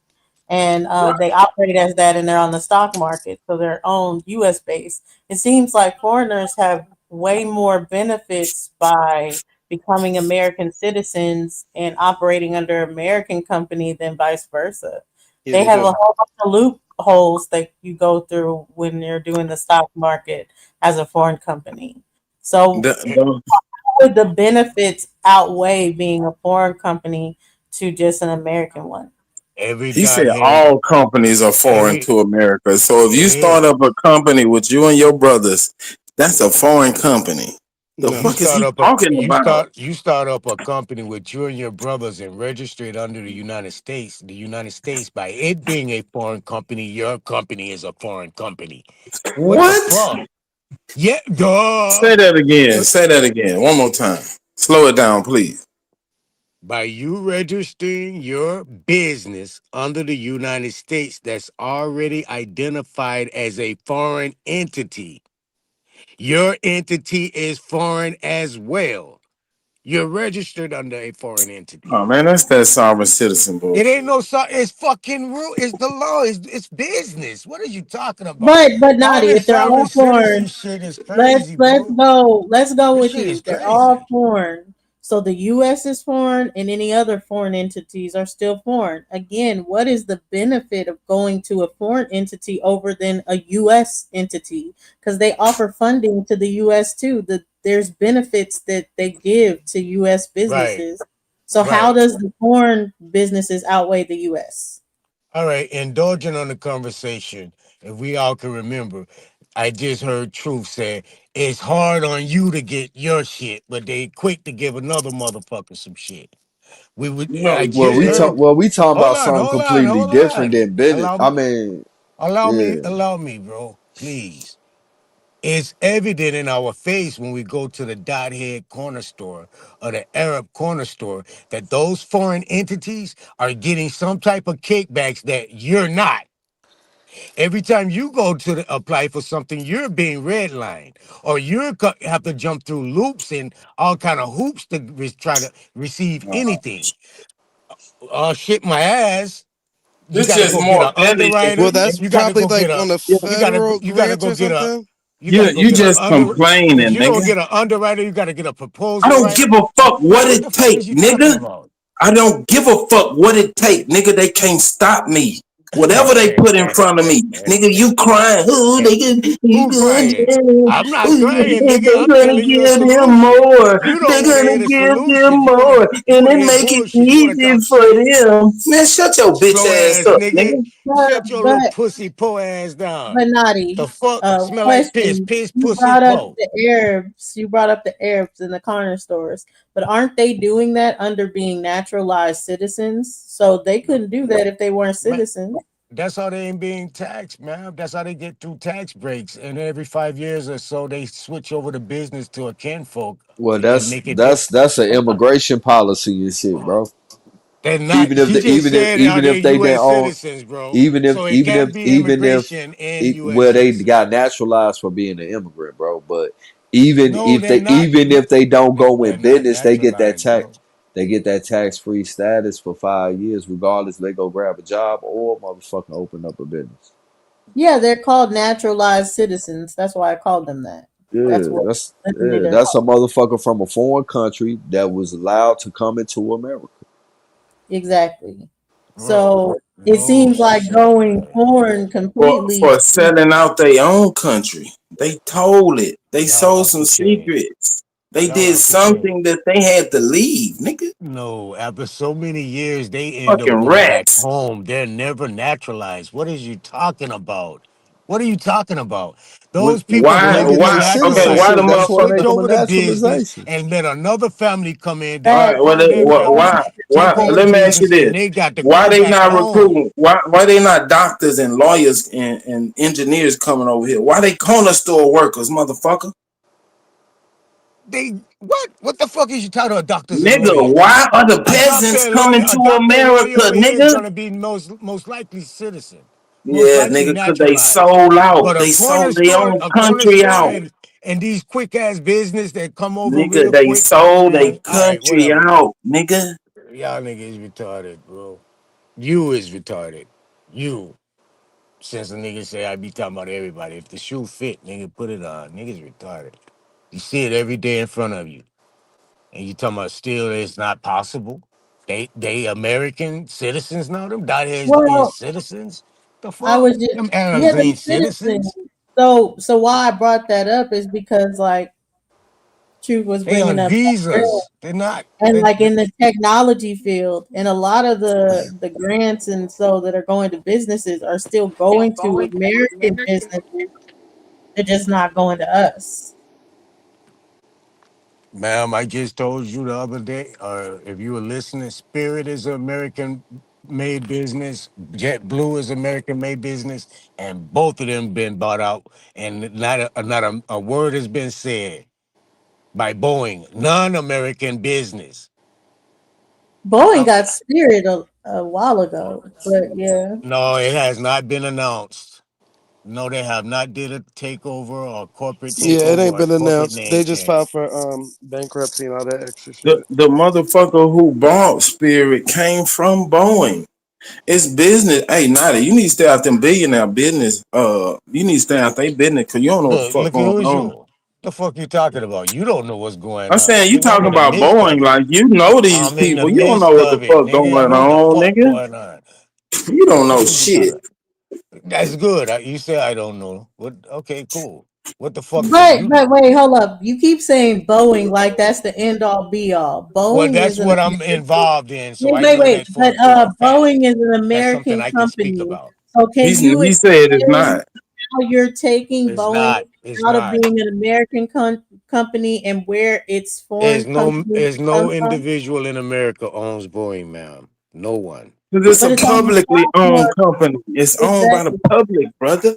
and they operate as that, and they're on the stock market, so they're owned U.S. based. It seems like foreigners have way more benefits by becoming American citizens and operating under American company than vice versa. Yeah, They they have a do. whole bunch of loopholes that you go through when you're doing the stock market as a foreign company. So would the benefits outweigh being a foreign company to just an American one? Every He said godhead, all companies are foreign every to America. So if it you start is. up a company with you and your brothers, that's a foreign company. The You fuck is start he up a talking about? you start up a company with you and your brothers and register it under the United States. The United States, by it being a foreign company, your company is a foreign company. What the What? fuck? Yeah, duh. Say that again. Uh, Say that again. One more time. Slow it down, please. By you registering your business under the United States that's already identified as a foreign entity, your entity is foreign as well. You're registered under a foreign entity. Oh man, that's that sovereign citizen It ain't bullshit. no it's fucking rule. It's the law. It's business. What are you talking about? But All Nadi, this if they're sovereign all citizen foreign, shit is let's crazy, let's bro. go let's go This with shit is you. They're all crazy. foreign. So the US is foreign and any other foreign entities are still foreign. Again, what is the benefit of going to a foreign entity over than a US entity? Because they offer funding to the US too. There's benefits that they give to US Right, businesses. So how right. does the foreign businesses outweigh the US? All right, indulging on the conversation, if we all can remember, I just heard Truth say it's hard on you to get your shit, but they quick to give another motherfucker some shit. We would. No, I Well, just we yeah. talk. heard. Well, we talking Hold about on, something hold on, completely hold different on. than business. Allow I me, mean, yeah. allow me, bro. Please. It's evident in our face when we go to the dot head corner store or the Arab corner store that those foreign entities are getting some type of kickbacks that you're not. Every time you go to apply for something, you're being redlined, or have to jump through loops and all kind of hoops to try to receive anything. Oh shit, my ass! You This got to just go get more an belly Well, underwriter. aching. that's You got to probably go like get a. on a Yeah. federal You got to grant go or get a. something. You got to go You get a just because complaining, you don't nigga. get an underwriter. You got to get a I proposal don't give writer. a fuck what What it the fuck take, is you talking nigga. about? I don't give a fuck what it take, nigga. They can't stop me. Whatever they put in front of me, nigga, you crying. Ooh, nigga, you Who good? crying? I'm not crying, nigga. They're I'm gonna telling you a give them solution. more. You don't They're want to gonna hear the give them solution. more, You and want to it hear make it bullshit. You want to easy talk for shit. them. Man, shut your bitch Slow ass ass up, nigga. nigga. Shut your little But pussy po ass down. But Nadi, The fuck? Smell like piss. question. Piss, You pussy, brought up po. the Arabs. You brought up the Arabs in the corner stores, but aren't they doing that under being naturalized citizens? So they couldn't do that if they weren't Man, citizens. that's how they ain't being taxed, man. That's how they get through tax breaks. And every 5 years or so, they switch over the business to a kinfolk Well, and that's make it. that's an immigration policy and shit, bro. They're not. She just said are Even they if they didn't U.S. own, citizens, bro? So it even can't if be even if immigration and U.S. well they citizens. got naturalized for being an immigrant, bro. But No, they're not. even if they don't go They're in not business, naturalized, bro. they get that tax free status for 5 years, regardless if they go grab a job or motherfucking open up a business. Yeah, they're called naturalized citizens. That's why I called them that. That's what literally they're That's a called. motherfucker from a foreign country that was allowed to come into America. Exactly. Bro, So it no seems like shit, going man. foreign completely. For selling out their own country. They told it. They Y'all sold off some the chain. secrets. They Y'all did off the chain. something that they had to leave, nigga. No, after so many years, they end up Fucking going back rats. home. They're never naturalized. What is you talking about? What are you talking about? Those people Well, Why? they come, get get their Okay, why naturalized, citizenship. the That's why they motherfucker? switch get them a over the business, naturalization. and let another family come in that All ain't right, well, part of their family take why? over the Let me ask you business, this: and they got to why go they back not home. recruiting? Why they not doctors and lawyers and engineers coming over here? Why they corner store workers, motherfucker? They what? What the fuck is you talking about, doctors and Nigga, lawyers? why are the peasants coming A to doctor and lawyer America, over here is nigga? gonna be most likely citizen, most Yeah, likely nigga, cause they naturalized. sold out. But They sold their own a corner country store, out. and these quick ass business that come over Nigga, real they quick, sold their man. All right, country whatever. out, nigga. Y'all niggas retarded, bro. You is retarded. You. Since the nigga say I be talking about everybody. If the shoe fit, nigga, put it on. Niggas retarded. You see it every day in front of you. And you talking about still it's not possible. They American citizens now. Them dotheads ain't Well, citizens. The I fuck? was just Them yeah, Arabs they're ain't citizens. citizens. So why I brought that up is because like Truth was They bringing on up earlier. visas. They're not. And like in the technology field, and a lot of the grants and so that are going to businesses are still going to American businesses. They're just not going to us. Ma'am, I just told you the other day, or if you were listening, Spirit is American made business, JetBlue is American made business, and both of them been bought out, and not a word has been said by Boeing, non-American business. Boeing I'm, got Spirit a while ago, but yeah. no, it has not been announced. No, they have not did a takeover or corporate Yeah, it takeover ain't or been corporate announced. name They just filed change. for bankruptcy and all that extra The shit. the motherfucker who bought Spirit came from Boeing. It's business. Hey, Nada, you need to stay out them billionaire business. You need to stay out their business because you don't know what the fuck Look at going who's on. you. The fuck you talking about? You don't know what's going I'm on. saying you Nigga, I'm talking in the about midst Boeing of it. like you know these I'm in the people. You don't know midst what the of it, fuck nigga. I going know what the on, fuck nigga. going on. You don't know What are you shit. talking? That's good. You say I don't know. What? Okay, cool. What the fuck do But you but know? wait, hold up. You keep saying Boeing like that's the end all be all. Well, Boeing that's is an what I'm American. involved in, so Wait, I wait, know wait. that But for a fact. Boeing is an That's something American I can speak company. about. So can you He said it's explain not. how you're taking It's Boeing not. It's out of not. being an American company and where its foreign companies There's no come from? individual in America owns Boeing, ma'am. No one. Because it's But a it's on the publicly stock owned market. company. It's owned by the Exactly. public, brother.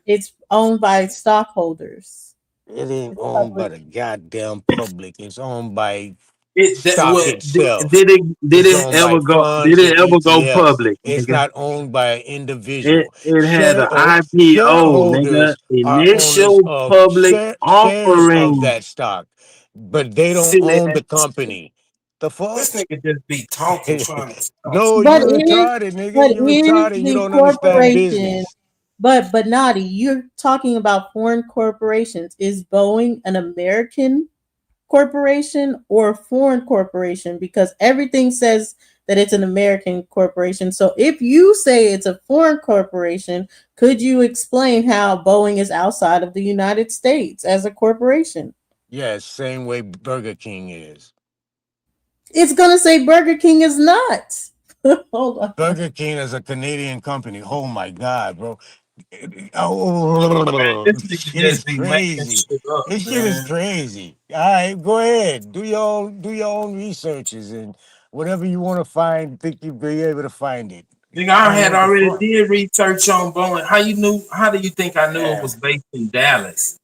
It's owned by stockholders. It ain't It's owned public. by the goddamn public. It's owned by It that stock what itself. did it did It's it owned by ever go did funds it and ever go ETFs. public, It's nigga? not owned by an It individual. it had an IPO, nigga. Shareholders are owners Initial of public shares of offering. that stock, but they don't Silly own the ass. company. The fuck? This nigga just be talking, trying to talk. No, But you is retarded, nigga. but You is retarded. You the don't understand corporation business. but Nadi, you're talking about foreign corporations. Is Boeing an American corporation or a foreign corporation? Because everything says that it's an American corporation. So if you say it's a foreign corporation, could you explain how Boeing is outside of the United States as a corporation? Yeah, same way Burger King is. It's gonna say Burger King is not. Hold on. Burger King is a Canadian company. Oh my god, bro. Man, Oh, this nigga shit is just be making crazy. shit up, This shit is man. crazy. All right, go ahead. Do your own researches and whatever you want to find, think you'll be able to find it. Nigga, I I don't know had what the already fuck. did research on Boeing. How you knew? How do you think I knew it Yeah. was based in Dallas?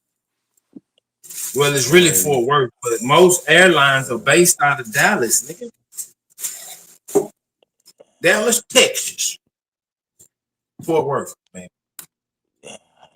Well, it's really Well, Fort Worth, but most airlines are based out of Dallas, nigga. Dallas, Texas, Fort Worth, man.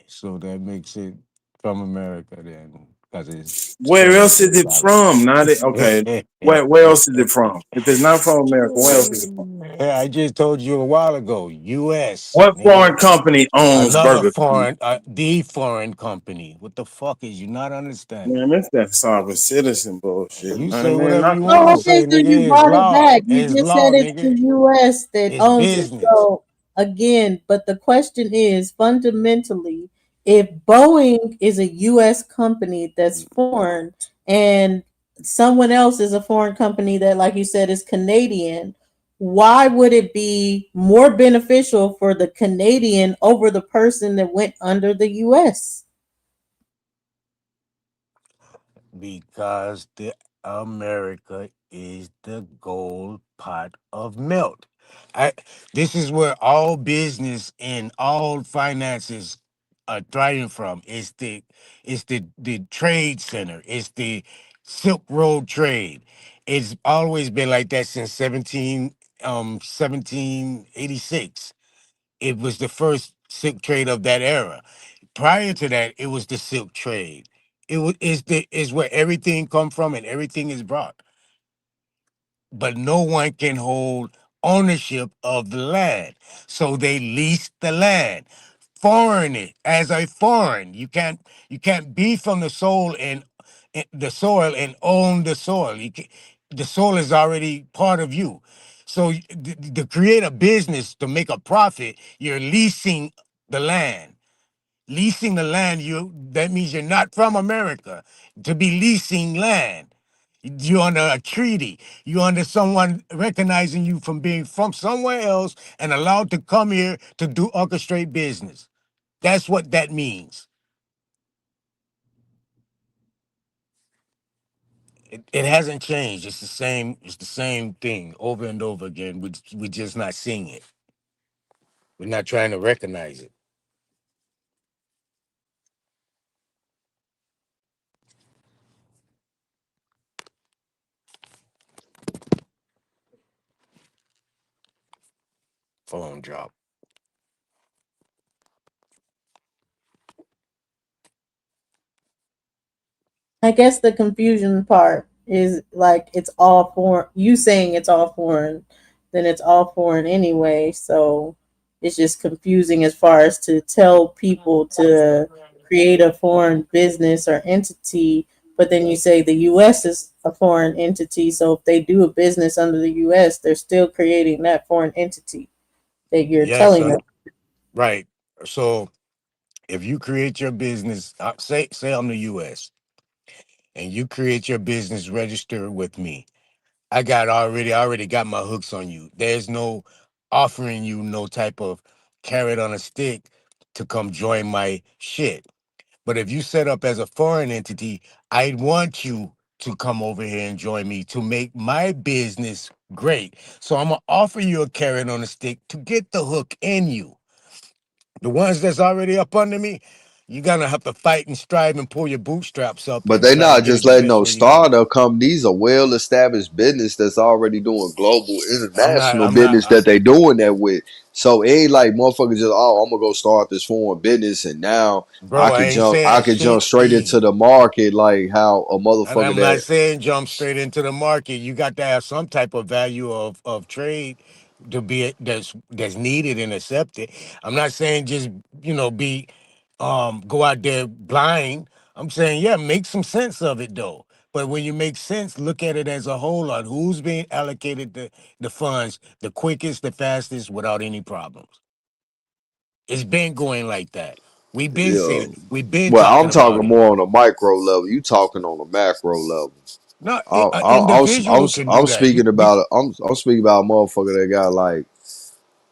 so that makes it from America then, because it's Where serving else to is it from? Not it. Okay. Where else is it from? If it's not from America, where else is it from? Yeah, I just told you a while ago, U.S. What nigga. foreign company owns Another Burger King? foreign, the foreign company. What the fuck is you not understanding? Man, that's that sovereign citizen bullshit. You I say mean, whatever not you the want Oh, to fuck. okay, say, so nigga. you It's brought it law. back. You It's just said law, it's the nigga. US that It's owns it. business. So again, but the question is fundamentally, if Boeing is a US company that's foreign and someone else is a foreign company that, like you said, is Canadian, why would it be more beneficial for the Canadian over the person that went under the US? Because the America is the gold pot of milk. I, this is where all business and all finances are thriving from. It's the trade center. It's the Silk Road trade. It's always been like that since 1786. It was the first silk trade of that era. Prior to that, it was the silk trade. Is where everything come from and everything is brought. But no one can hold ownership of the land, so they lease the land, foreign it as a foreign. You can't be from the soil and own the soil. The soil is already part of you. So to create a business to make a profit, you're leasing the land. Leasing the land, you that means you're not from America to be leasing land. You're under a treaty. You're under someone recognizing you from being from somewhere else and allowed to come here to do orchestrate business. That's what that means. It hasn't changed. It's the same. It's the same thing over and over again. We're just not seeing it. We're not trying to recognize it. Phone drop. I guess the confusion part is like it's all foreign. You saying it's all foreign, then it's all foreign anyway. So it's just confusing as far as to tell people to create a foreign business or entity, but then you say the U.S. is a foreign entity. So if they do a business under the U.S., they're still creating that foreign entity that you're Yes, telling them. right. So if you create your business, say I'm the U.S. and you create your business, register with me. I already got my hooks on you. There's no offering you no type of carrot on a stick to come join my shit. But if you set up as a foreign entity, I want you to come over here and join me to make my business great. So I'm gonna offer you a carrot on a stick to get the hook in you. The ones that's already up under me, you're gonna have to fight and strive and pull your bootstraps up But and they try to not get it just the letting best no way you can. startup come. These are well established business that's already doing global I'm not. international I'm not. business that they doing that with. So it ain't like motherfuckers just, oh, I'm gonna go start this foreign business and now Bro, I ain't I saying could jump shit. straight into the market like how a And motherfucker I'm not that saying jump straight into the market. You got to have some type of value of trade to be that's needed and accepted. I'm not saying just be go out there blind. I'm saying yeah, make some sense of it though. But when you make sense, look at it as a whole on who's being allocated the funds the quickest, the fastest, without any problems. It's been going like that. yeah. We've been Well, talking I'm about talking it. more on a micro level. You talking on a macro level. Not an individual can do I'm that. speaking about I'm speaking about a motherfucker that got like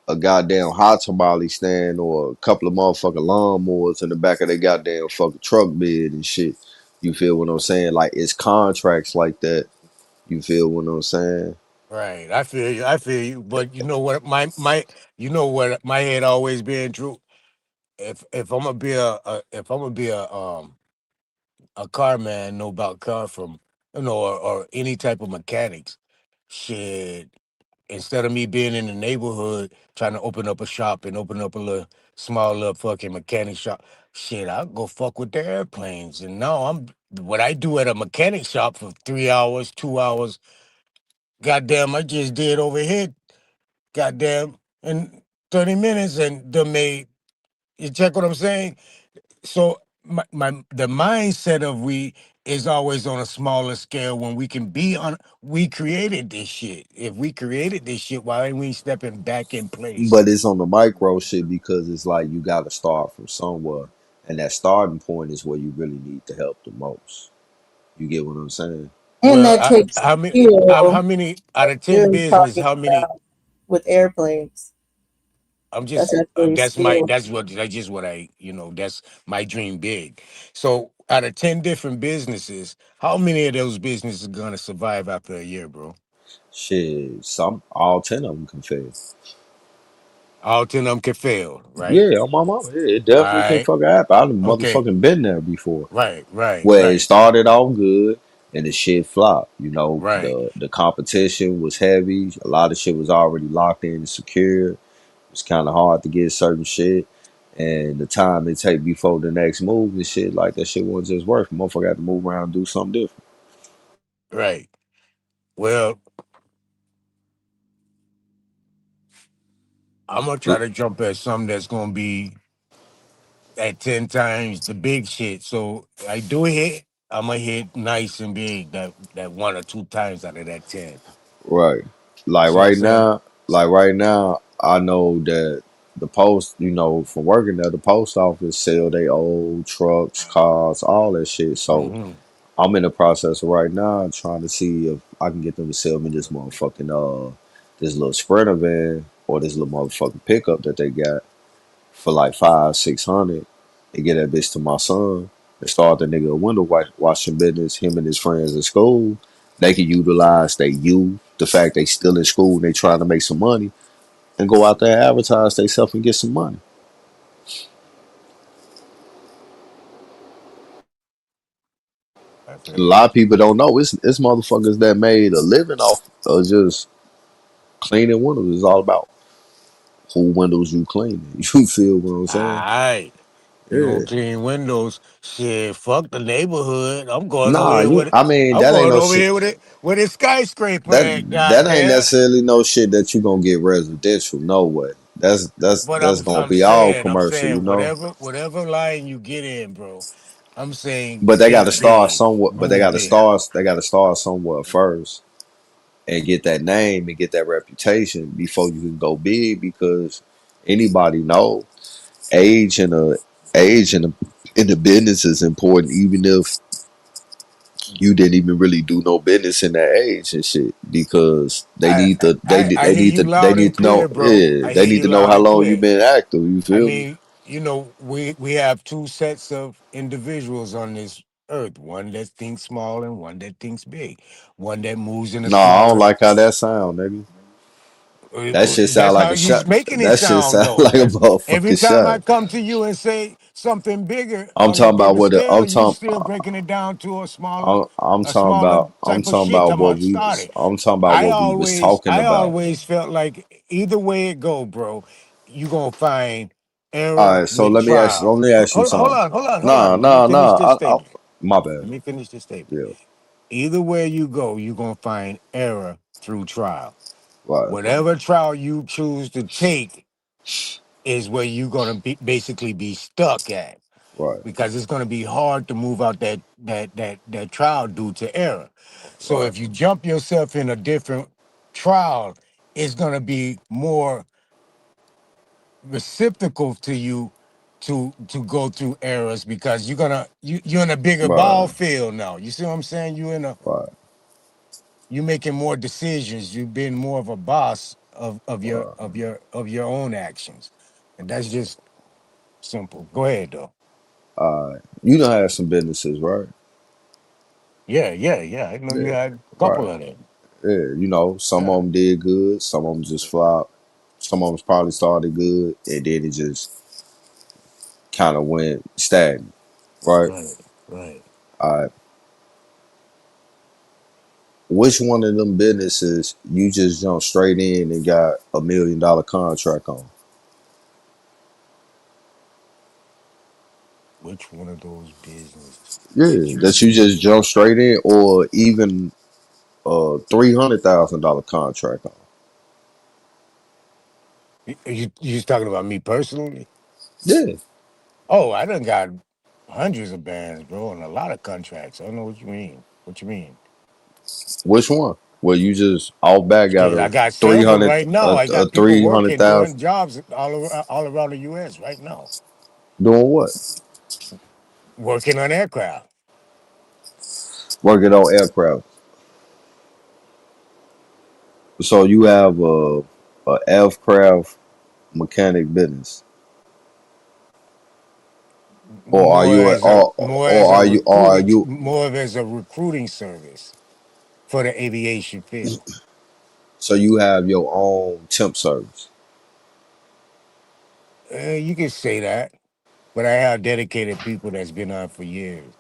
a goddamn hot tamale stand or a couple of motherfucking lawnmowers in the back of their goddamn fucking truck bed and shit. You feel what I'm saying? Like it's contracts like that. You feel what I'm saying? Right. I feel you. I feel you. But you know what? You know what? My head always been true. If I'm gonna be if I'm gonna be a car man, know about car from or any type of mechanics, shit. Instead of me being in the neighborhood trying to open up a shop and open up a little small little fucking mechanic shop, shit, I'll go fuck with the airplanes. And now I'm what I do at a mechanic shop for 3 hours, 2 hours. Goddamn, I just did over here goddamn, in 30 minutes and the made you check what I'm saying? So my the mindset of we is always on a smaller scale when we can be on we created this shit. If we created this shit, why ain't we stepping back in place? But it's on the micro shit because it's like you gotta start from somewhere. And that starting point is where you really need to help the most. You get what I'm saying? And Well, that takes how skill, many out like of 10 you're business, talking how many about with airplanes. I'm That's just actually skill. that's just what that's my dream big. So out of 10 different businesses, how many of those businesses are gonna survive after a year, bro? Shit, some all 10 of them can fail. All 10 of them can fail, right? Yeah, on my mama. Yeah, it All definitely can right. fucking happen. I've Okay. motherfucking been there before. Where it Right. started off good and the shit flopped. You know, Right. the competition was heavy. A lot of shit was already locked in and secured. It was kind of hard to get certain shit. And the time it take before the next move and shit, like that shit wasn't just working. Motherfucker had to move around and do something different. Right. Well, I'm gonna try to jump at something that's gonna be at 10 times the big shit. So I do hit, I'm gonna hit nice and big that one or two times out of that 10. Right. You Like see what I'm right saying? now, like right now, I know that the post, from working there, the post office sell they old trucks, cars, all that shit. So Hmm. I'm in the process right now trying to see if I can get them to sell me this motherfucking this little sprinter van or this little motherfucking pickup that they got for like 500-600 and get that bitch to my son and start the nigga a window washing business, him and his friends in school. They can utilize their youth, the fact they still in school and they trying to make some money and go out there and advertise themselves and get some money. I And a feel lot you. of people don't know it's motherfuckers that made a living off of just cleaning windows. It's all about who windows you cleaning. You feel what I'm saying? Alright. You Yeah. gonna clean windows. Shit, fuck the neighborhood. I'm going over Nah, here with it. I mean, I'm that ain't going no over shit. here with it with a skyscraper That at that ain't goddamn. necessarily no shit that you gonna get residential. No way. But That's gonna I'm be all saying, commercial. whatever line you get in, bro. I'm saying But they got to think start big, somewhat. But they move got to big. start. They got to start somewhere first and get that name and get that reputation before you can go big. Because anybody know age in the business is important, even if you didn't even really do no business in that age and shit. Because they I, need to I hear you they loud need and to know, clear, bro. yeah, I they hear need you to know loud how and long you clear. been active. You I feel me? mean, we have two sets of individuals on this earth. One that thinks small and one that thinks big. One that moves in a No, I don't smaller. like how that sound, nigga. That shit sound That's like how a you're shot. making it That shit sound, sound though. like a That's every motherfucking time I shot. come to you and say something bigger I'm on a talking about bigger what the scale, you still breaking it down to I'm a talking smaller about type of shit. Talking about started. what we was talking I about. always felt like either way it go, bro, you gonna find All error right, so with trial. let me ask you something. Hold on. Let me finish this I statement. my bad. Let me finish this statement. Yeah, Either way you go, you're gonna find error through trial. right, Whatever trial you choose to take is where you're gonna be basically be stuck at right, because it's gonna be hard to move out that trial due to error. So right, if you jump yourself in a different trial, it's gonna be more reciprocal to you to go through errors because you're in a bigger ball right, field now. You see what I'm saying? right, You're making more decisions. You've been more of a boss right. of your own actions, and that's just simple. Go ahead though. You done had some businesses, right? Yeah. I know you Yeah, had a right. couple of them. Yeah, some Yeah, of them did good, some of them just flopped. Some of them probably started good, and then it just kind of went stagnant, right? right, right. Uh, which one of them businesses you just jumped straight in and got $1 million contract on? Which one of those business did Yeah, you that you just? just jumped straight in, or even $300,000 contract on. You just talking about me personally? Yeah, Oh, I done got hundreds of bands, bro, and a lot of contracts. I don't know what you mean. What you mean? which one? Well, you just all back got Shit, I a got three several hundred right now. I a got people three hundred working, doing thousand jobs all around the U.S. right now, doing what? working on aircraft. Working on aircraft. So you have a aircraft mechanic business, or are you a, or are you More of as a recruiting service for the aviation field. so you have your own temp service? You can say that, but I have dedicated people that's been on for years.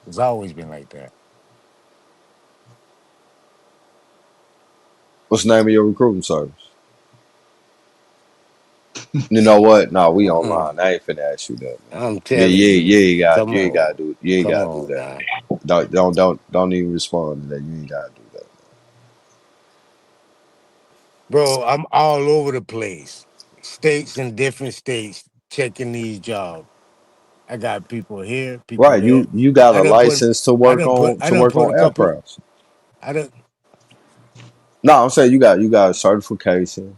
It's always been like that. What's the name of your recruiting service? You know what? No, we Mm-mm. online. I ain't finna ask you that, man. I'm Yeah, telling you, come you ain't got on, to do you ain't come got to do on that. now. Don't even respond to that. You ain't got to do that. Bro, I'm all over the place. States in different states checking these jobs. I got people here, people Right. there. You got I a done put license to work on I done put a couple aircrafts. I done No, I'm saying you got a certification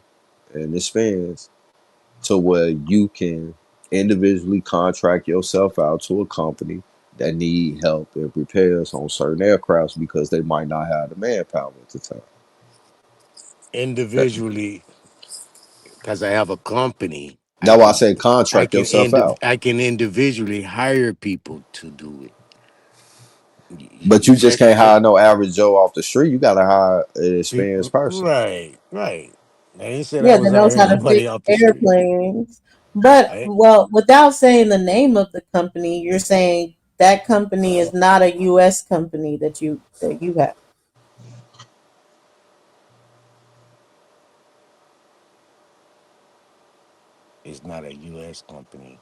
and experience to where you can individually contract yourself out to a company that need help and repairs on certain aircrafts because they might not have the manpower at the time. That, Individually, because I have a company, that's why I say contract yourself out. I can individually hire people to do it. But You you just check, can't check. hire no average Joe off the street. You gotta hire an experienced person. Right, right. I ain't said I Yeah, was that knows how hiring to fix nobody off the street. airplanes. But I, well, without saying the name of the company, you're saying that company is not a U.S. company that you have. it's not a U.S. company.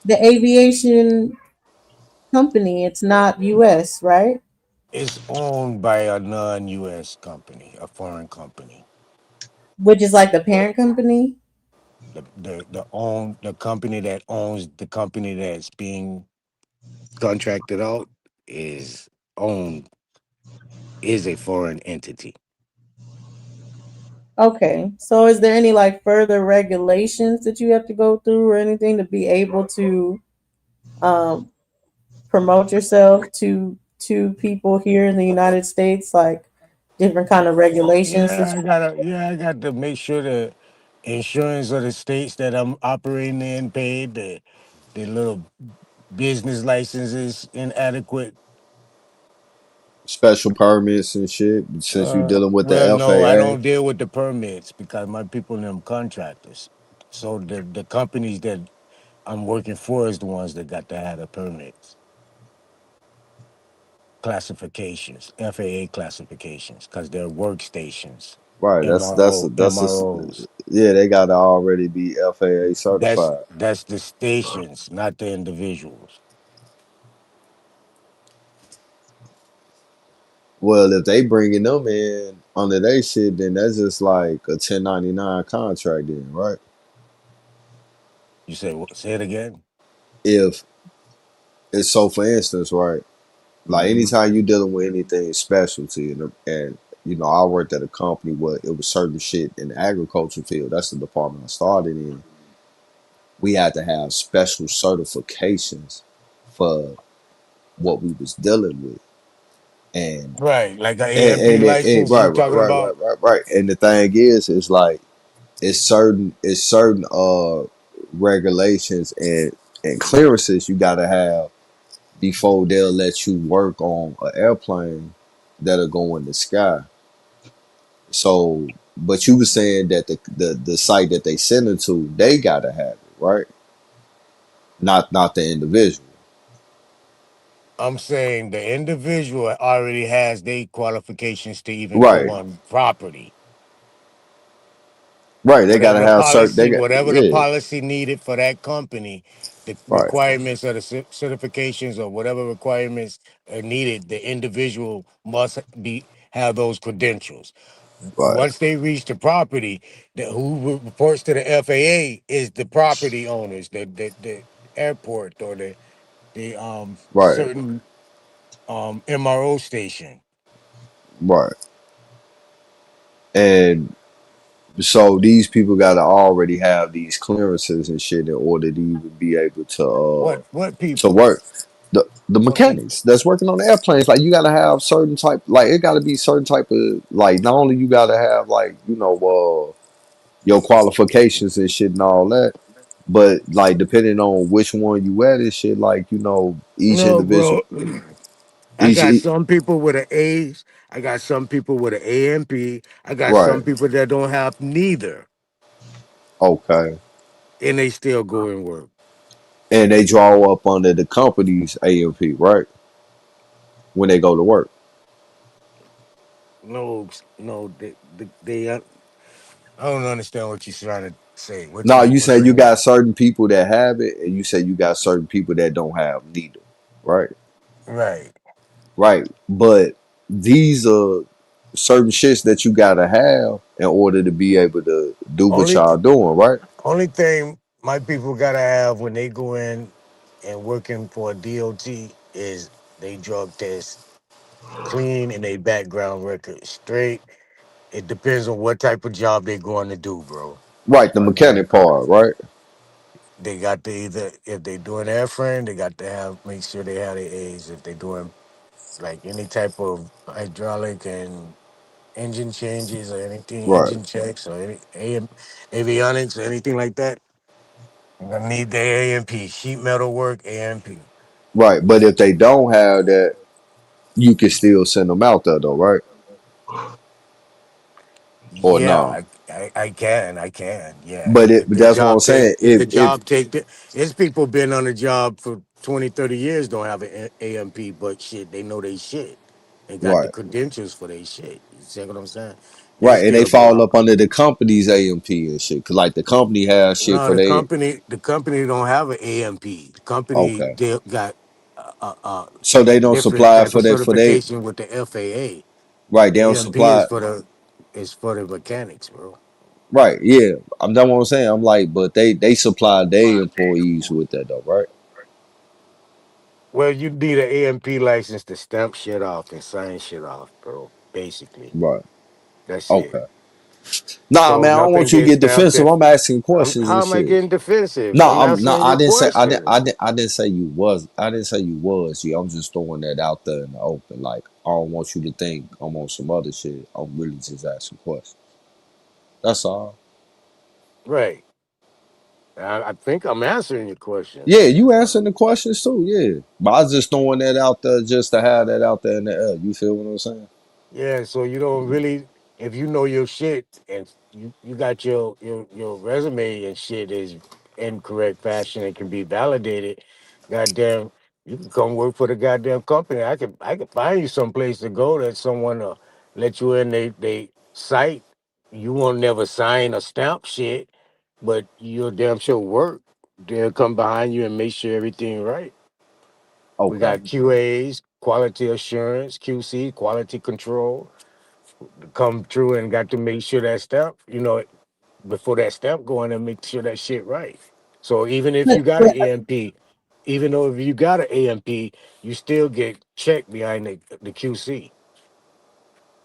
The aviation company, it's not U.S., right? It's owned by a non-U.S. company, a foreign company. Which is like the parent company. The company that owns the company that's being contracted out is owned is a foreign entity. Okay. So is there any like further regulations that you have to go through or anything to be able to um, promote yourself to people here in the United States, like different kind of regulations that you I got to make sure the insurance of the states that I'm operating in paid, the little business licenses inadequate. Special permits and shit. Since you're dealing with the Well, no, I FAA, don't deal with the permits because my people them contractors. So the companies that I'm working for is the ones that got to have the permits, classifications, FAA classifications, because they're workstations, right? MROs. Yeah. They gotta already be FAA certified. That's the stations, not the individuals. Well, if they bringing them in under their shit, then that's just like a 1099 contract, then, right? You say what? Say it again. If it's so, for instance, right? Like Hmm. anytime you dealing with anything specialty, and you know, I worked at a company where it was certain shit in the agriculture field. That's the department I started in. We had to have special certifications for what we was dealing with, and Right, like an AMP license right, you right, talking right, about? right, right, right. And the thing is, it's like it's certain regulations and clearances you gotta have before they'll let you work on an airplane that'll go in the sky. So, but you were saying that the site that they send it to, they gotta have it, right? Not the individual. I'm saying the individual already has their qualifications to even go Right, on property. right. They gotta have certain. They got Whatever the yeah. policy needed for that company, the Right, requirements of the certifications or whatever requirements are needed, the individual must be have those credentials. right, Once they reach the property, who reports to the FAA is the property owners, the airport or the right, certain MRO station. right. And so these people gotta already have these clearances and shit in order to even be able What to people? work. The What people? mechanics that's working on the airplanes, like you gotta have certain type, like it gotta be certain type of, like not only you gotta have like your qualifications and shit and all that, but like depending on which one you at and shit, like each No, individual, bro. I each, got some people with an A's. I got some people with an AMP. I got right, some people that don't have neither, okay, and they still go and work. and they draw up under the company's AMP, right, when they go to work. No, no, I don't understand what you're trying to say. No, you What say you you mean? got certain people that have it, and you say you got certain people that don't have neither, right? Right. Right. But these are certain shits that you gotta have in order to be able to do what Only y'all doing, right? only thing my people gotta have when they go in and working for a DOT is they drug test clean and they background record straight. It depends on what type of job they're going to do, bro. Right, the mechanic part, right? they got to either, if they doing airframe, they got to have, make sure they have their A's. If they doing like any type of hydraulic and engine changes or anything, Right, engine checks or any avionics or anything like that, you're gonna need the AMP, sheet metal work, AMP. right. But if they don't have that, you can still send them out there though, right? Or no? Yeah, I can, yeah. But If the that's what I'm job take, saying. if the If job take, it's people been on the job for 20, 30 years don't have an AMP, but shit, they know they shit. They got the right, credentials for their shit. You see what I'm saying? They right, and they still go fall out. up under the company's AMP and shit. Cause like the company has shit No, for they. the company don't have an AMP. The company Okay, got so they don't different supply type of for that for they. certification with the FAA. Right, they The don't AMP is supply. for the mechanics, bro. Right, yeah. I'm That's what I'm saying. I'm like, but they supply their employees with that though, right? Well, you need an AMP license to stamp shit off and sign shit off, bro. Basically, Right. that's it. Okay. Nah, So man, I don't nothing want you to gets get stamped. defensive. I'm asking questions How and am I shit. getting defensive? No, I'm I'm not. answering I your didn't say. question. I didn't say you was. I didn't say you was. Yeah, I'm just throwing that out there in the open. Like I don't want you to think I'm on some other shit. I'm really just asking questions. That's all. Right. I think I'm answering your question. Yeah, you answering the questions too. Yeah, but I was just throwing that out there just to have that out there in the air. You feel what I'm saying? Yeah, so you don't really, if you know your shit and you got your resume and shit is in correct fashion and can be validated, goddamn, you can come work for the goddamn company. I can find you some place to go that someone let you in they site. You won't never sign a stamp shit, but you'll damn sure work. They'll come behind you and make sure everything right. We Okay. got QAs, quality assurance, QC, quality control come through and got to make sure that stamp, before that stamp go in and make sure that shit right. So even if But, you got an but AMP, even though if you got an AMP, you still get checked behind the QC.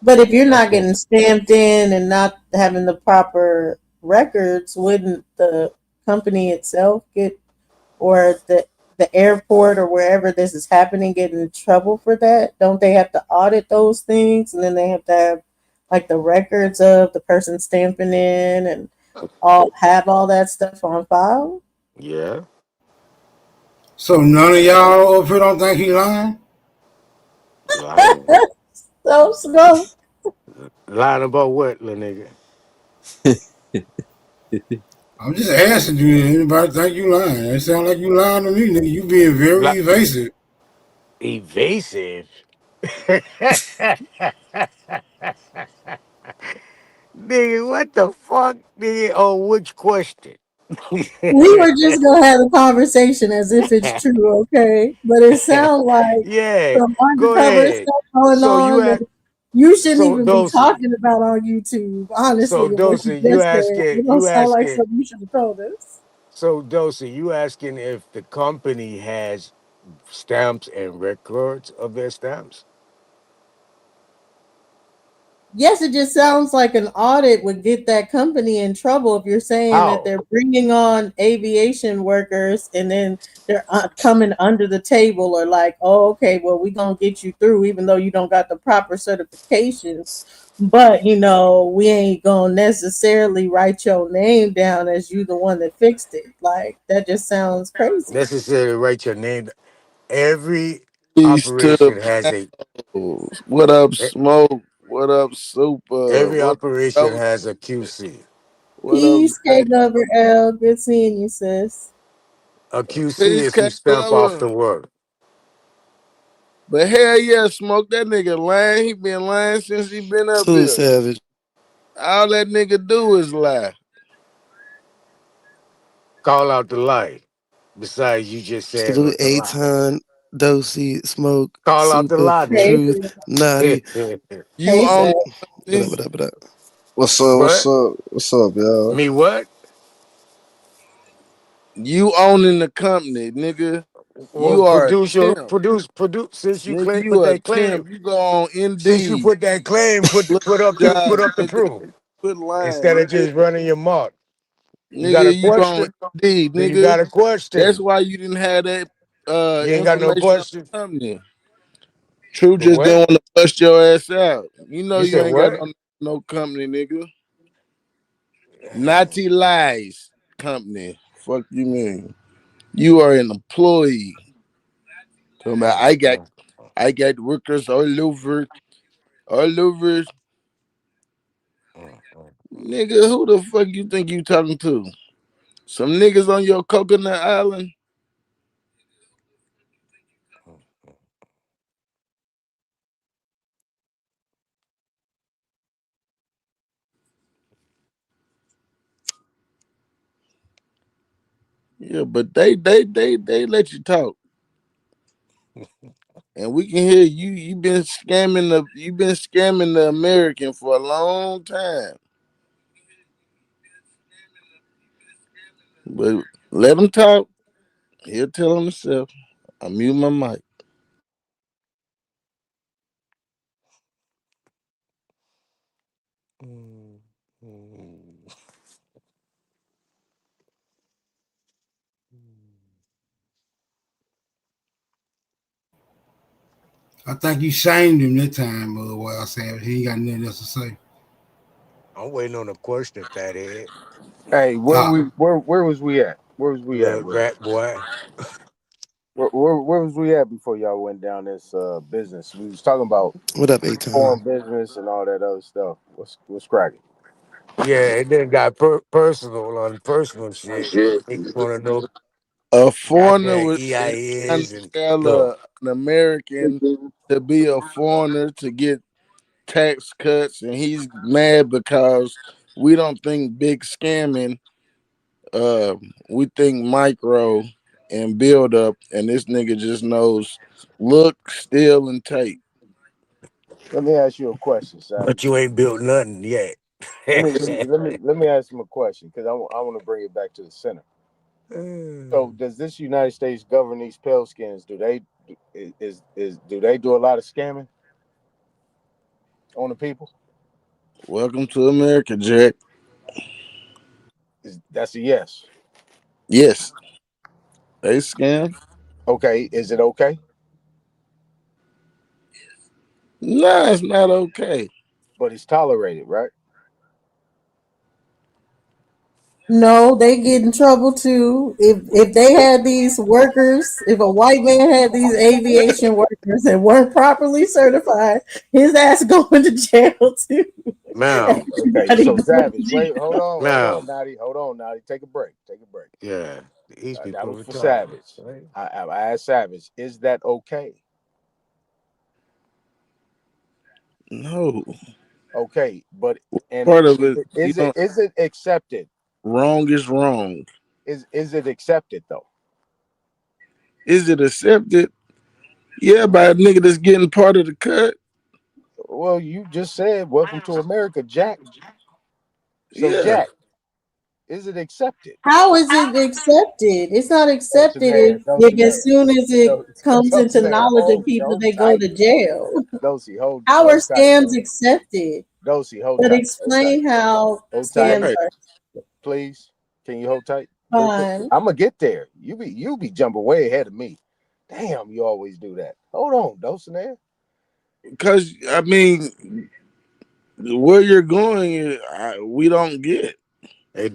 but if you're That's not what. getting stamped in and not having the proper records, wouldn't the company itself get, or the airport or wherever this is happening, get in trouble for that? Don't they have to audit those things, and then they have to have like the records of the person stamping in and all that stuff on file? Yeah, So none of y'all up here don't think he lying? lying. So slow. Lying about what, little nigga? I'm just asking you. Anybody think you lying? It sound like you lying to me, nigga. You being very Li- evasive. evasive. Nigga, what the fuck, nigga? Oh, which question? We were just gonna have a conversation as if it's true, okay? But it sounds like Yeah, some go undercover ahead. stuff going So you on ask, that you shouldn't so even be Dosey, talking about on YouTube. so Honestly, of what you Dosey, you just said, asking, it don't you sound like asking, something you should have told us. so Dosey, you asking if the company has stamps and records of their stamps? Yes, it just sounds like an audit would get that company in trouble if you're saying that How? they're bringing on aviation workers and then they're coming under the table, or like, oh, okay, well, we're going to get you through even though you don't got the proper certifications. But, we ain't going to necessarily write your name down as you the one that fixed it. Like, that just sounds crazy. Necessarily write your name. Every peace to the operation has a panels. What up, e- Smoke? What up, Super? every What operation up, has a QC. what up, Peace, K Zach? Lover L. Good seeing you, sis. A QC Peace, is who K stamp off Lover. the work. But hell yeah, Smoke, that nigga lying. He been lying since he been up Too here. savage. All that nigga do is lie. Call out the light. Besides, you just saying Salute what the lie. Aton, Dosey, Smoke, Call out the Super, lie, Hey, nigga. Truth, Naughty. You hey, own sis. the What company? up, what up, what up? What's up? What's What? up? What's up, y'all? Me what? You owning the company, nigga. Well, You are a temp. produce. Since you Nigga, put you a that claim, temp. You go on since you Indeed. put that claim, Look put up for jobs, the nigga. proof Quit lying, instead of nigga. just running your mouth. You got Nigga, a you on question? D, Then you nigga. got a That's question. why you didn't have that You ain't got no information on question. the company. True The just what? didn't want to bust your ass out. You know You you said ain't got what? no company, nigga. Naughty Lies company. Fuck you mean? You are an employee. So man, I got workers all over. Nigga, who the fuck you think you talking to? Some niggas on your coconut island? Yeah, but they let you talk. And we can hear you. You been scamming the American for a long time. But let him talk. He'll tell on himself. I mute my mic. I think you shamed him that time, Wild Savage. He ain't got nothing else to say. I'm waiting on a question, fathead. Hey, Ah, where was we at? Where was we at Little with it? rat boy. Where was we at before y'all went down this business? We was talking about What up, Aton? foreign business and all that other stuff. What's cracking? Yeah, it then got personal on personal shit. They want to know A foreigner goddamn is trying to EIAs and tell look, an American to be a foreigner to get tax cuts, and he's mad because we don't think big scamming. We think micro and build up, and this nigga just knows look, steal, and take. Let me ask you a question, but Savage. you ain't built nothing yet. Let me ask him a question because I want to bring it back to the center. So, does this United States govern these pale skins? Do they is do they do a lot of scamming on the people? Welcome to America, Jack. That's a yes. Yes, they scam. Okay, is it okay? Nah, it's not okay. But it's tolerated, right? No, they get in trouble too. If they had these workers, if a white man had these aviation workers that weren't properly certified, his ass going to jail too. Ma'am, Okay, Everybody so going to Savage, jail. wait, hold on, ma'am. Natty, take a break, take a break. Yeah, these That people was for retarded, Savage. right? I asked Savage, is that okay? No, Okay, but and part of it, you don't. is it accepted? Wrong is wrong. Is it accepted though? Is it accepted? Yeah, by a nigga that's getting part of the cut. Well, you just said welcome to America, Jack. So Yeah, Jack, is it accepted? How is it accepted? It's not accepted Dulcinea, if as Dulcinea, soon as it comes into Dulcinea, knowledge of people, hold they go tight, to jail. Dulcie, How are hold tight, scams accepted? Dulcie, But explain how hold tight, scams right. are please. Can you hold tight, real quick? fun. I'm gonna get there. You be jumping way ahead of me. Damn, you always do that. Hold on, Dulcinea. Because I mean, where you're going, we don't get. Hey,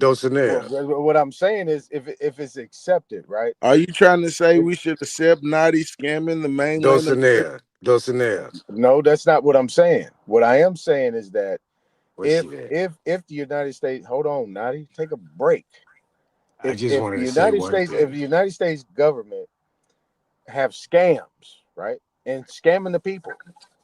Well, Dulcinea, what I'm saying is, if it's accepted, right? Are you trying to say we should accept naughty scamming the mainland America? Dulcinea. No, that's not what I'm saying. What I am saying is that Where's she at? if the United States, hold on, Nadi, take a break. I just wanted to say one If thing. the United States government have scams, right, and scamming the people,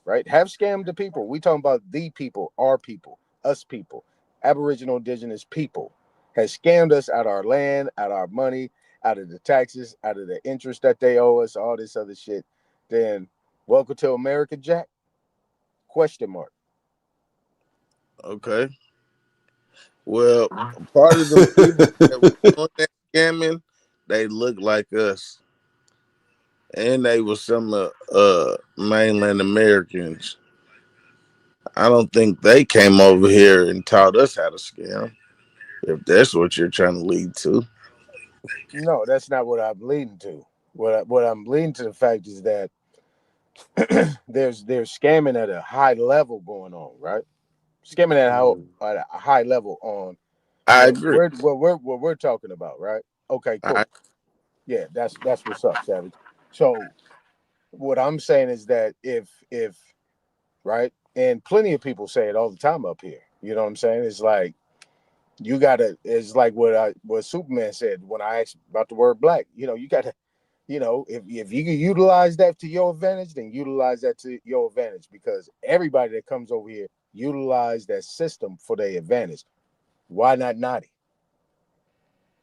right, have scammed the people. We talking about the people, our people, us people, Aboriginal Indigenous people, has scammed us out our land, out our money, out of the taxes, out of the interest that they owe us, all this other shit. Then welcome to America, Jack? Question mark. Okay. Well, part of them people that was doing that scamming, they look like us, and they were some mainland Americans. I don't think they came over here and taught us how to scam. If that's what you're trying to lead to. No, that's not what I'm leading to. What I'm leading to the fact is that there's scamming at a high level going on, right? Scamming at a high level on I agree. what we're talking about, right? Okay, I cool. Yeah, that's what's up, Savage. So what I'm saying is that if right, and plenty of people say it all the time up here. You know what I'm saying? It's like you gotta. It's like what Superman said when I asked about the word black. You gotta. If you can utilize that to your advantage, then utilize that to your advantage because everybody that comes over here utilize that system for their advantage. Why not Naughty?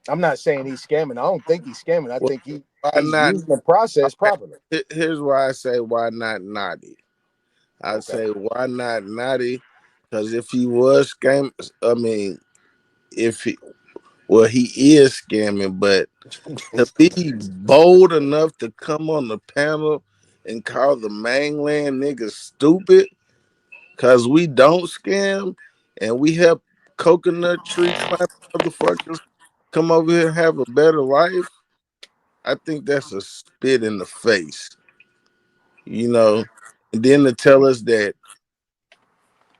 I'm not saying he's scamming. I don't think he's scamming. I well, think why he's not? using the process properly. Here's why I say why not Naughty. I Okay. say why not Naughty? Because if he was scam, I mean, if he well, he is scamming, but to be bold enough to come on the panel and call the mainland niggas stupid because we don't scam and we help coconut tree climb motherfuckers come over here and have a better life. I think that's a spit in the face, you know. And then to tell us that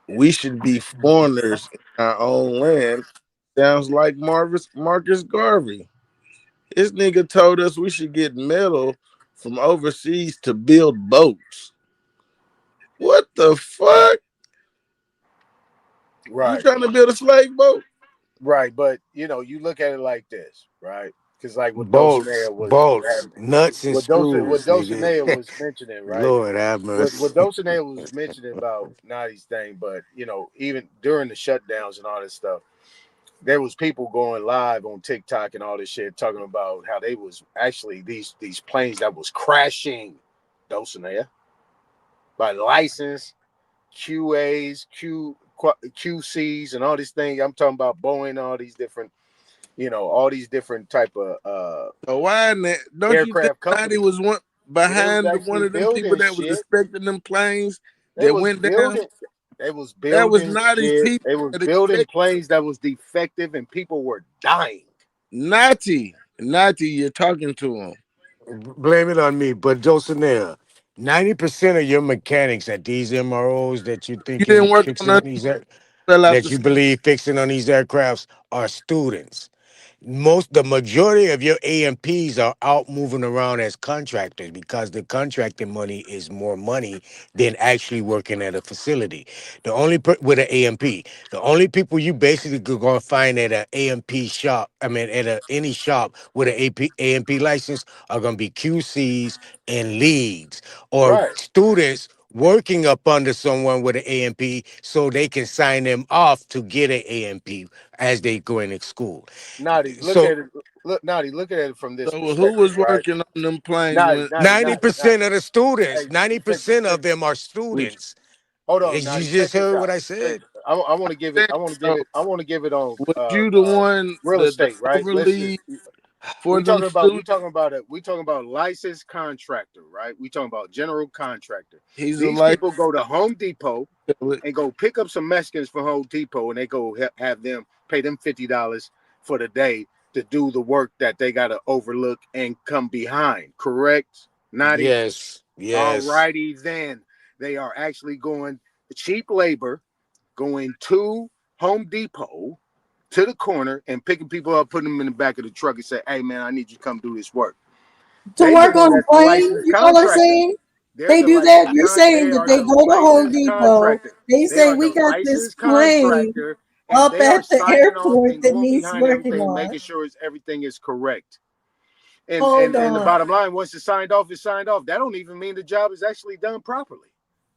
we should be foreigners in our own land sounds like Marcus Garvey. This nigga told us we should get metal from overseas to build boats. What the fuck? You Right. trying to build a slave boat? Right. But you look at it like this, right? Because like what Bolts, Dulcinea bolts, nuts and what screws, nigga. Dulcinea was mentioning, right? Lord have What mercy. Dulcinea was mentioning about Nadi's thing, but even during the shutdowns and all this stuff, there was people going live on TikTok and all this shit talking about how they was actually these planes that was crashing Dulcinea by license QAs, QCs, and all these things. I'm talking about Boeing, all these different type of So why in that? Don't you think aircraft Nadi companies was one where they was behind one actually of them people building that was shit. expecting them planes They that was went down? building. They was That was building Nadi's shit. people They was that building expect planes that was defective, and people were dying. Nati, you're talking to him. Blame it on me, but Dulcinea, 90% of your mechanics at these MROs that you You thinking didn't work on fixing nothing. these Fell out that the you sky. believe fixing on these aircrafts are students. The majority of your AMPs are out moving around as contractors because the contracting money is more money than actually working at a facility. With an AMP, the only people you basically going to find at an AMP shop, I mean any shop with an AMP license are going to be QCs and leads or Right, students working up under someone with an AMP so they can sign them off to get an AMP as they go into school. Nadi, look So at it. Look, Nadi, look at it from this So who perspective, was right? working on them planes Nadi, when Nadi, ninety Nadi, Nadi. percent of the students, Hey, ninety check, percent check, of them are which students. hold on, You Nadi, just check this heard what out. I Check. said. I want to give it. then, I want to give so it. I want to give it on was you the one real the estate, right? Let's just overlead for them we students? talking about it. We talking about licensed contractor, right? We talking about general contractor. He's a These light. people go to Home Depot and go pick up some Mexicans from Home Depot, and they go have them pay them $50 for the day to do the work that they got to overlook and come behind. Correct, Nadi? Yes, All yes. righty then. They are actually going cheap labor, going to Home Depot to the corner and picking people up, putting them in the back of the truck and say, "Hey man, I need you to come do this work." To They the work one on a that's the plane, licensed you know what I'm contractor. saying? They're They the do that. licensed You're con. saying They that are they the go to Home licensed Depot. contractor. They They say are we the got this licensed plane contractor, and up they are at the signing off airport and that going needs behind working everything, on. making sure everything is correct. And, Hold and and the on. bottom line, once it's signed off, it's signed off. That don't even mean the job is actually done properly.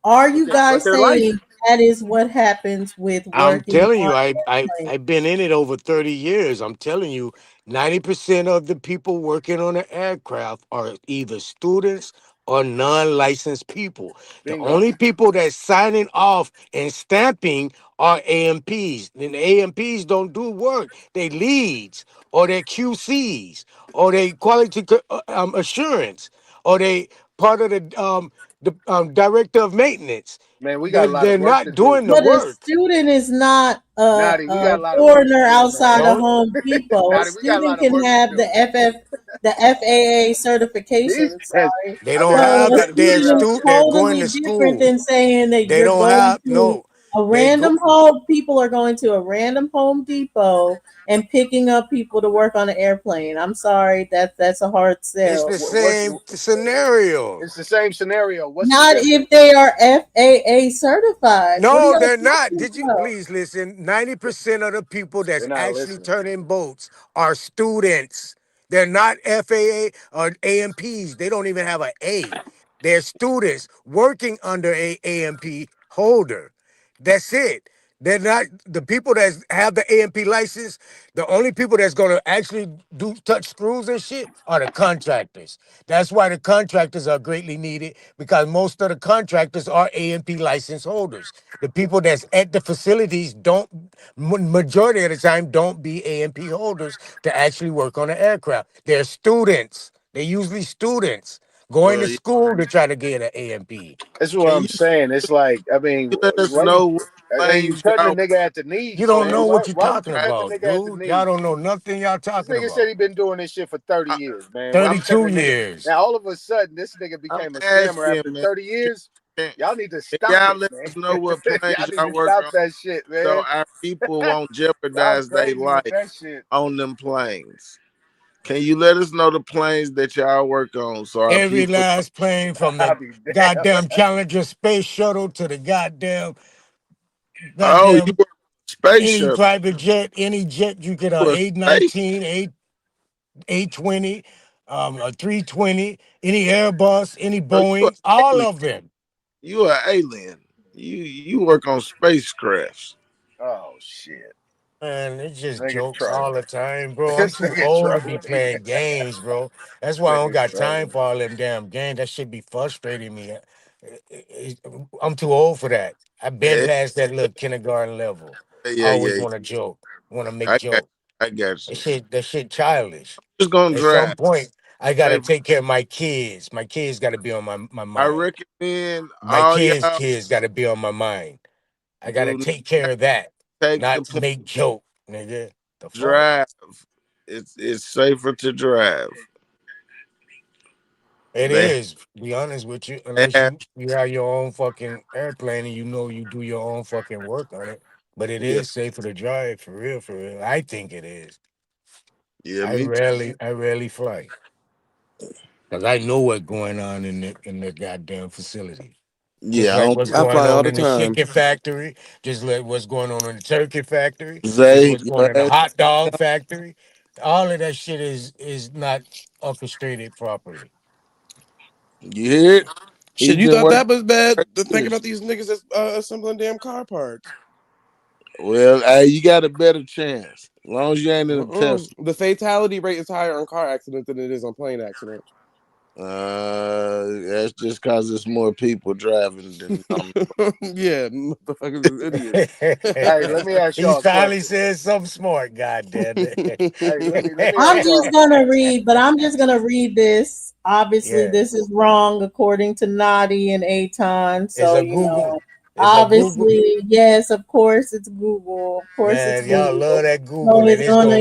Are But you guys they're saying licensed. that is what happens with I'm working telling on you, airplanes? I've been in it over 30 years. I'm telling you, 90% of the people working on an aircraft are either students or non-licensed people. The Bingo. only people that's signing off and stamping are AMPs. And the AMPs don't do work. They leads or they QCs or they quality assurance or they part of the the director of maintenance. Man, we got They're a lot of they're work not to do. doing the But a work. student is not Naughty, we a got a lot of work to foreigner do, outside man. of Don't Home Depot. A Naughty, we got a student lot of can work to have do. the FAA These certification. guys, Sorry. they I don't mean, So have a that. student is They're going totally to different school. than saying that They you're don't going have to no. a They go. random home. People are going to a random Home Depot and picking up people to work on an airplane. I'm sorry, that's a hard It's sell. the what's same scenario. it's the same scenario. What's the Not difference? if they are FAA certified. What are No, y'all they're not. talking Did you about? please listen? 90% of the people They're that's not actually listening. turning boats are students. They're not FAA or AMPs. They don't even have an A. They're students working under a AMP holder. That's it. They're not the people that have the AMP license. The only people that's going to actually do touch screws and shit are the contractors. That's why the contractors are greatly needed because most of the contractors are AMP license holders. The people that's at the facilities don't, majority of the time, don't be AMP holders to actually work on the aircraft. They're students. They're usually students going to Yeah. school to try to get an AMP. That's what Can I'm saying. It's like, I mean, you let us why you know what you planes cutting the y'all nigga at the You knees, don't man? know what you're Why would talking you cut the about, nigga at the dude. Y'all knees? don't know nothing y'all This talking nigga said about. he been doing this shit for 30 I, years, man. Why I'm cutting 32 the nigga? years. Now all of a sudden this nigga I'm became a scammer asking, after man. 30 years. Can, Y'all need to can stop y'all it, let man. us know what Y'all planes need y'all to work stop on that shit, so man. our people won't Y'all jeopardize their crazy with life that shit. on them planes? Can you let us know the planes that y'all work on so our Every people? last plane from I'll the be damn. goddamn Challenger space shuttle to the Oh, you goddamn work on space any shuttle. private jet, any jet you get a You a space? 819, 820, a 320, any Airbus, any So you a Boeing, all alien. of them. You a alien. You work on spacecrafts. Oh shit. Man, it's just Nigga jokes all trolling. the time, bro. I'm This too nigga old to be trolling. playing games, bro. That's This why I don't nigga got time trolling. for all them damn games. That should be frustrating me. I'm too old for that. I've been Yeah, past that little kindergarten level. I yeah, always yeah. want to joke, want to make I got, joke. I got you. That shit childish. Just gonna At some drive. point, I gotta Say, take care of my kids. My kids got to be on my I mind. recommend My all kids' y'all kids got to be on my mind. I gotta do take not care of that, take the not plane. make joke, nigga. The fuck. Drive. It's safer to drive. It They is. Be honest with you, unless have, you have your own fucking airplane and you know you do your own fucking work on it. But it yeah, is safer to drive for real, for real. I think it is. yeah, I me too. rarely fly because I know what's going on in the goddamn facility. Just Yeah, I like don't what's I going fly all on the in the time. chicken factory, just like what's going on in the turkey factory, just Zay, what's your going on in the ass, hot dog factory. All of that shit is not orchestrated properly. you hear it? Shit, He's you been thought working that was bad? To think years. about these niggas that's assembling damn car parts. Well, hey, you got a better chance. As long as you ain't in a Mm-mm. Tesla. The fatality rate is higher on car accidents than it is on plane accidents. That's just cause there's more people driving than on. Yeah, motherfuckers is idiots. Hey, let me ask He y'all a finally question. said something smart, goddamn Hey, let me I'm ask y'all. just gonna read, but I'm just gonna read this. Obviously, Yeah. this is wrong according to Nadi and Aton. It's So a Google. It's a Google. obviously, yes, of course it's Google. Of course it's Man, y'all love Google. that So Google, and it's gonna,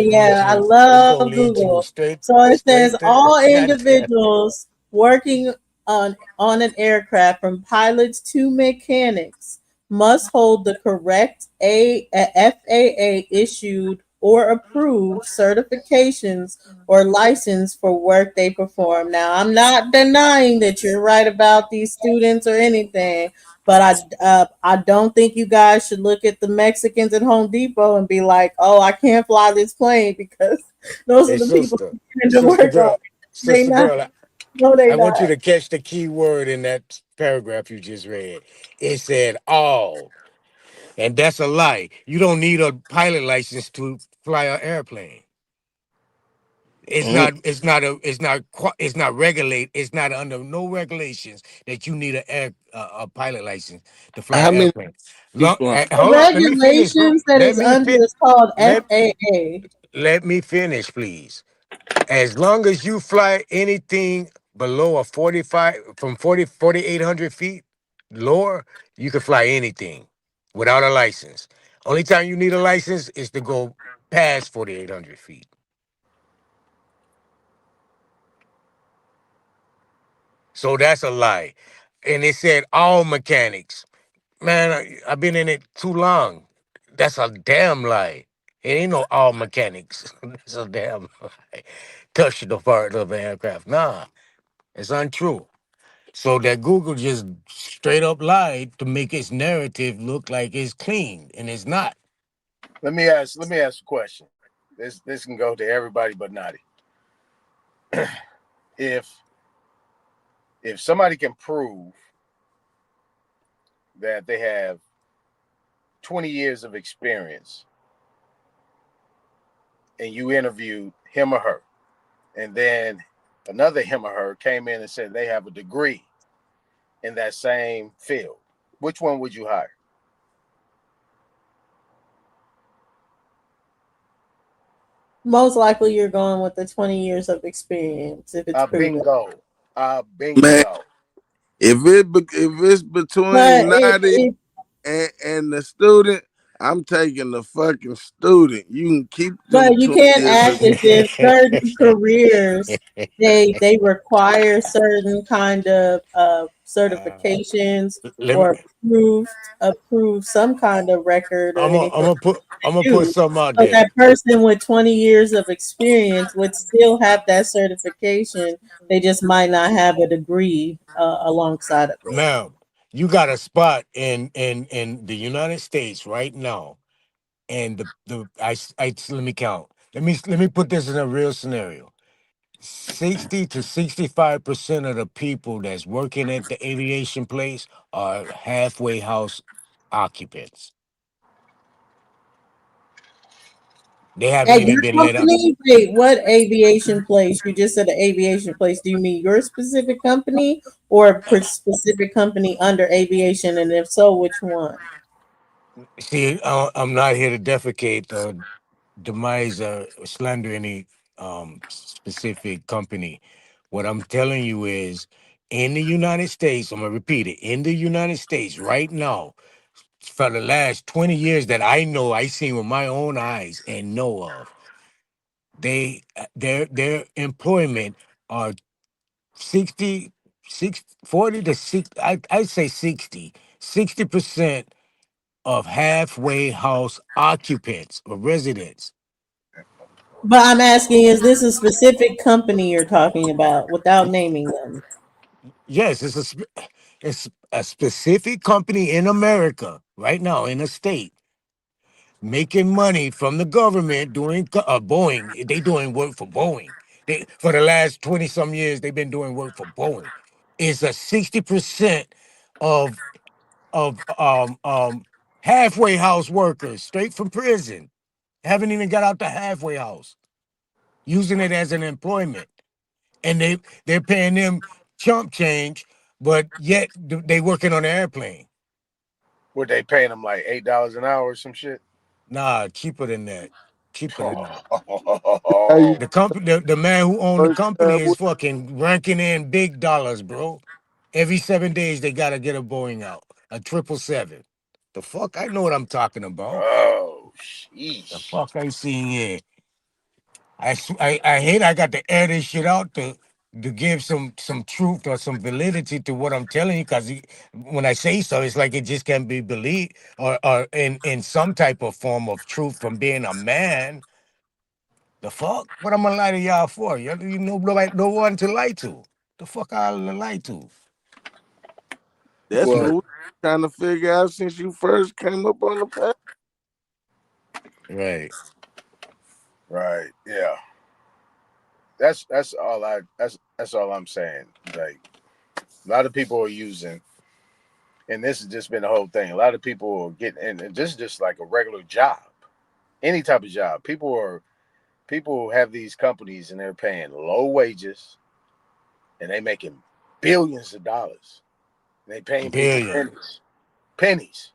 I it's love gonna lead you Google. So it says straight to all goddamn. individuals working on an aircraft, from pilots to mechanics, must hold the correct FAA issued or approved certifications or license for work they perform. Now, I'm not denying that you're right about these students or anything, but I don't think you guys should look at the Mexicans at Home Depot and be like, oh, I can't fly this plane because those are Hey, the people sister, who to sister work on girl, it. They sister not. girl. No, they I want you not. to catch the key word in that paragraph you just read. It said all, and that's a lie. You don't need a pilot license to fly an airplane. It's Mm. not. It's not a. It's not. It's not regulate. It's not under no regulations that you need a pilot license to fly How an many airplane. people on? The Hold on. Let me finish. regulations that Let is me under fit. is called Let FAA. Let me finish, please. As long as you fly anything below a 45 from 4,800 feet lower, you can fly anything without a license. Only time you need a license is to go past 4,800 feet. So that's a lie. And it said all mechanics. Man, I've been in it too long. That's a damn lie. It ain't no all mechanics. That's a damn lie. Touch the part of an aircraft. Nah, it's untrue. So that Google just straight up lied to make its narrative look like it's clean, and it's not. Let me ask a question. This can go to everybody but Naughty. If somebody can prove that they have 20 years of experience and you interviewed him or her, and then another him or her came in and said they have a degree in that same field, which one would you hire? Most likely, you're going with the 20 years of experience if it's proven. Bingo. Man, Bingo. if it's But between Naughty it and the student, I'm taking the fucking student. You can keep But them you 20 can't years act of as if certain careers they require certain kind of certifications Let me. or approved some kind of record or anything I'm gonna to put do. something out So there. that person with 20 years of experience would still have that certification. They just might not have a degree alongside of it. Now, you got a spot in the United States right now, and let me count. Let me put this in a real scenario. 60 to 65% of the people that's working at the aviation place are halfway house occupants. They haven't At even your been let up. company, wait, what aviation place? You just said an aviation place. Do you mean your specific company or a specific company under aviation? And if so, which one? See, I'm not here to defecate or demise or slander any specific company. What I'm telling you is, in the United States, I'm gonna repeat it. In the United States, right now, for the last 20 years that I know, I seen with my own eyes and know of, their employment are 60, 40 to 60. I say 60% of halfway house occupants or residents. But I'm asking, is this a specific company you're talking about without naming them? Yes, it's a specific company in America right now in a state making money from the government doing Boeing. They doing work for Boeing. They for the last 20 some years they've been doing work for Boeing. It's a 60% of of halfway house workers straight from prison. Haven't even got out the halfway house, using it as an employment. And they're paying them chump change, but yet they working on an airplane. Were they paying them like $8 an hour or some shit? Nah, cheaper than that. Cheaper than that. how you The company, the man who owned the first company time is with fucking ranking in big dollars, bro. Every 7 days they gotta get a Boeing out, a 777. The fuck, I know what I'm talking about. Oh, The sheesh. fuck I seen here. I hate I got to air this shit out to give some truth or some validity to what I'm telling you, because when I say so, it's like it just can't be believed, or in some type of form of truth from being a man. The fuck? What I'm gonna lie to y'all for? You know, nobody, no one to lie to. The fuck I lie to? that's Well, what we trying to figure out since you first came up on the path. Right. right, yeah. That's all I'm saying. Like a lot of people are using, and this has just been the whole thing. A lot of people are getting, and this is just like a regular job, any type of job. People have these companies and they're paying low wages and they making billions of dollars. And they paying people Billion. pennies, pennies.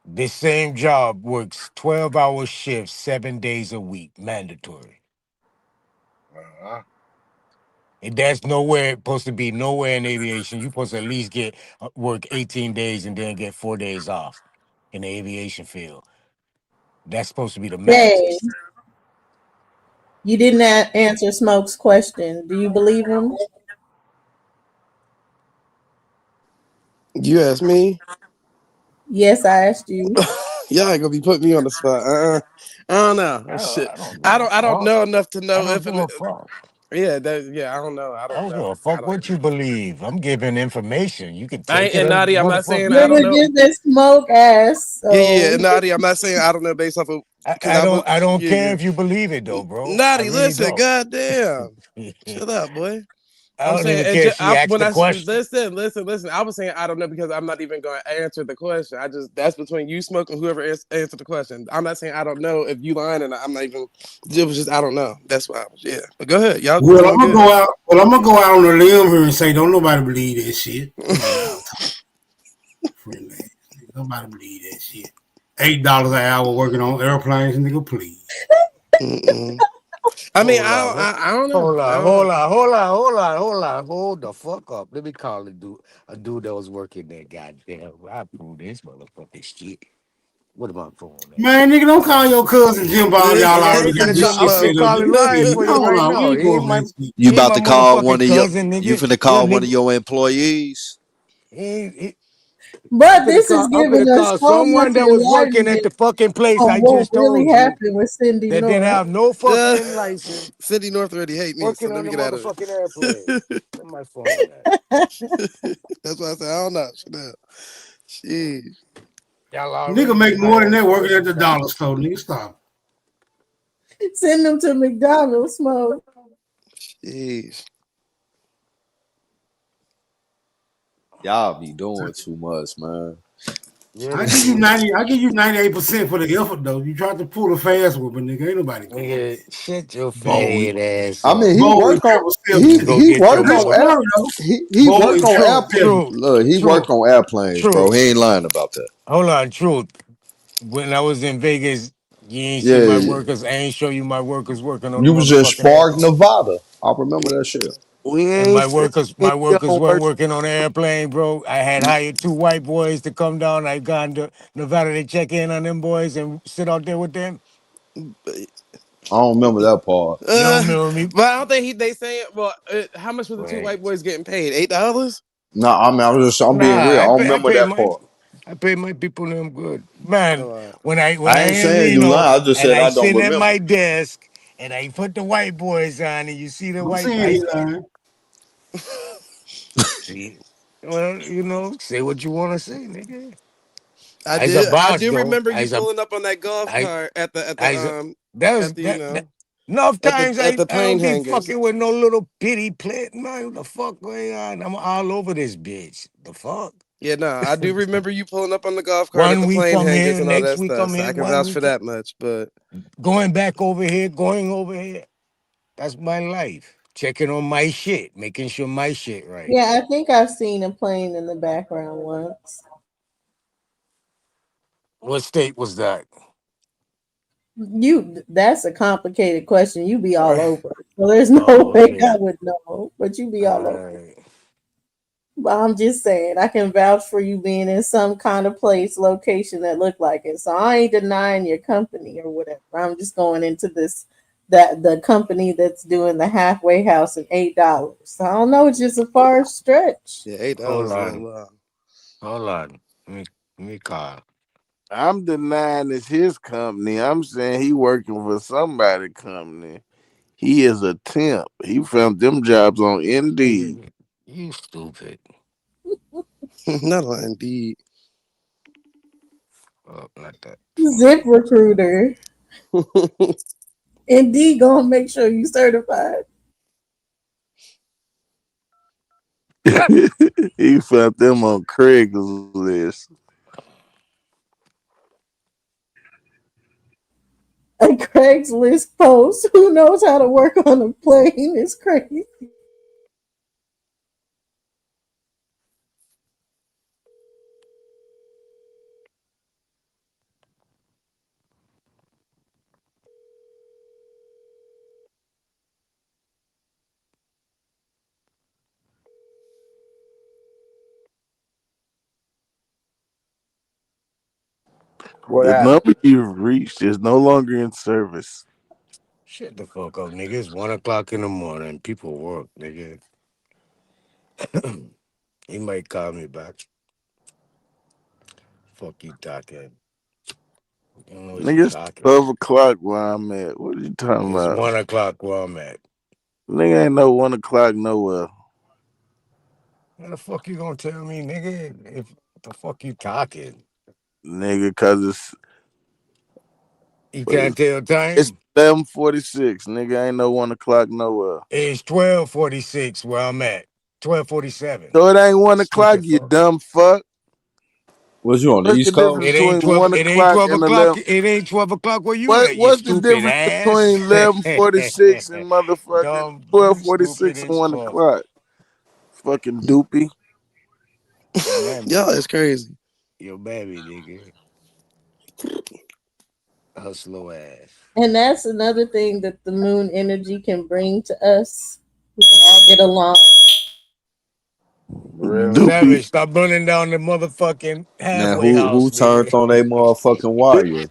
This same job works 12-hour shifts, 7 days a week, mandatory. Uh-huh. That's nowhere supposed to be nowhere in aviation. You're supposed to at least get work 18 days and then get 4 days off in the aviation field. That's supposed to be the max. Jay, you didn't answer Smoke's question. Do you believe him? You asked me. Yes, I asked you. Y'all ain't gonna be putting me on the spot. I don't know. Shit. I don't give I a don't. I don't fuck. know enough to I know don't if. give a fuck. Yeah. That. Yeah. I don't know. I I don't don't give know. a I fuck don't. what you believe. I'm giving information. You can I take ain't, it and or Naughty, I'm what the not fuck saying you I Yeah, don't but want. know. just that Smoke asked, Yeah, yeah, so Naughty, I'm not saying I don't know based off of because I was. I don't Yeah, care yeah. if you believe it though, bro. I Naughty, really listen, don't. goddamn, shut up, boy. I I'm don't saying, even care if she I, asked when the I question. listen. I was saying I don't know because I'm not even going to answer the question. I just that's between you, Smoke, and whoever answered the question. I'm not saying I don't know if you lying, and I'm not even. It was just I don't know. That's why I was. Yeah, but go ahead, y'all Well, I'm doing gonna good. go out. Well, I'm gonna go out on a limb here and say, don't nobody believe that shit. Nigga, y'all talk friendly. Nobody believe that shit. $8 an hour working on airplanes, nigga. Please. Mm-mm. I mean, Hold on, I don't know. hold I on, don't know. hold on, hold on, hold on, hold on, hold the fuck up. Let me call a dude that was working there. Goddamn, I prove this motherfucking shit. What am I phone at? Man, nigga, don't call your cousin Jim Bob. Yeah, Y'all Nigga, I already ain't got finna this call. Jim shit I'm set finna Bob. up. call Nigga, it Ryan please. for you Hold right on. We now. ain't He ain't going for my, that shit. You he ain't about my to call one motherfucking of your cousin, you nigga. finna He a call one of nigga. your employees? He, but this is I'm giving finna us call so much someone that was working at enlightenment the fucking place on I what just really told you happened with Cindy that didn't North. have no fucking license Cindy North already hate me, so working let on me the get out of motherfucking airplane. it. Where my phone at? That's why I said I don't know. Shut up. Jeez. Y'all Nigga already make knew my more than ass that working at question, the fam. dollar store. Nigga, stop. Send them to McDonald's, Smoke. Jeez. Y'all be doing too much, man. Yeah, I they give you do. 90. I give you 98% for the effort though. You tried to pull a fast one, but nigga, ain't nobody going Nigga, there. shut your fat Bold, head ass I mean, up. bold and You triple can go he get your work I ain't on mother. sorry though. he Bold work and on triple Truth, look, he work truth, on airplanes, bro. truth. He ain't lying about that. Hold on, truth. When I was in Vegas, you ain't see my Yeah, workers. I ain't show you my workers working on the you was in motherfucking Spark, airplane. Nevada. I remember that shit. We And ain't saying my you workers don't weren't work. working on the airplane, bro. I had hired two white boys to come down. I gone to Nevada to check in on them boys and sit out there with them. I don't remember that part. You don't Uh, remember me? but I don't think they saying. Well, how much were the two Wait. white boys getting paid? $8. No, I mean I'm Nah, being real. I don't I remember pay that my part. people them good. Man, Oh, when I I ain't in saying you Reno lying. I just and said I I don't sit at remember. my desk and I put the white boys on and you see the I'm white saying I he lying. see. Well, say what you wanna say, nigga. I I's a did. I boss do though. remember you pulling up on that golf I cart I's a that was at the that enough times at the I plane don't be hangar. fucking with no little bitty plate, man. What the fuck going on? I'm all over this bitch. The fuck? Yeah, no, I do remember you pulling up on the golf cart at One the week plane I'm hangars here, and all next that week stuff. I'm So I here, can one vouch for week that much. But going back over here, going over here. That's my life. Checking on my shit, making sure my shit right. Yeah, I think I've seen a plane in the background once. What state was that? That's a complicated question. You be all right. over. So there's no Oh, way I okay. would know, but you be all over. Alright. But I'm just saying, I can vouch for you being in some kind of place, location that looked like it. So I ain't denying your company or whatever. I'm just going into this that the company that's doing the halfway house at $8. So I don't know, it's just a far stretch. Yeah, $8 Hold is a little on. low. Hold on. Let me call. I'm denying it's his company. I'm saying he working for somebody company. He is a temp. He found them jobs on Indeed. Nigga, you stupid. Not on Indeed. Oh, not that Zip phone. recruiter. Indeed gonna make sure you certified. He found them on Craigslist. A Craigslist post. Who knows how to work on a plane? It's crazy. What The happened? number you've reached is no longer in service. Shut the fuck up, nigga. It's 1 o'clock in the morning. People work, nigga. He might call me back. Fuck you talking. You don't know what you Nigga, it's talking. 12 o'clock where I'm at. What are you talking It's about? 1 o'clock where I'm at. Nigga ain't no 1 o'clock nowhere. How the fuck you gonna tell me, nigga? If the fuck you talking? Nigga, cause You what can't is tell it's time? 11:46. Nigga ain't no 1 o'clock nowhere. It's 12:46 where I'm at. 12:47. So it ain't 1 o'clock, Stupid you fuck. dumb fuck. Was you on the What's the East difference It Coast? ain't between 12. one It ain't o'clock 12 and o'clock. 11? It ain't 12 o'clock where you at, you What's the stupid difference ass. between 11:46 and motherfucking Dumb, you stupid 12:46 and as one fuck. o'clock? Fucking doopy. Your mammy. Y'all is crazy. Your baby, nigga. Her slow ass. And that's another thing that the moon energy can bring to us. We can all get along. Really? Doopy. Savage, stop burning down the motherfucking Now halfway who house, turned nigga. on they motherfucking wire?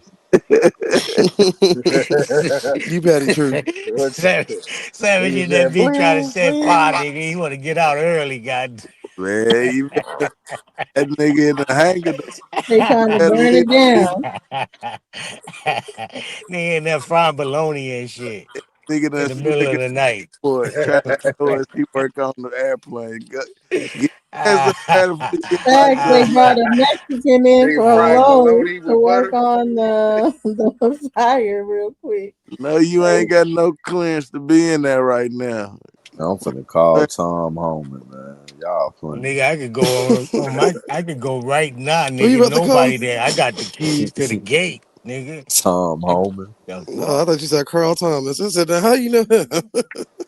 You Patty true. What Savage, Savage nigga in that said? bitch trying to Bling set fire, bling. nigga. He want to get out early, god. Man, you that nigga in the hangar They trying to better burn leave it leave down. Nigga in there frying bologna and shit nigga in done the middle smack of it the night. for it, trying to show us he work on the airplane. Get his ass up Ah, there before you get back Fact, here, they man. brought a Mexican in Nigga for a fried load bologna to with work butter. on the fire real quick. No, you ain't got no clearance to be in there right now. I'm finna call Tom Homan, man. Y'all playing. nigga, I could go on my. I could go right now, Who you nigga. about to call? Nobody there. I got the keys to the gate, nigga. Tom Homan. The No, I fuck? thought you said Carl Thomas. I said, how you know him?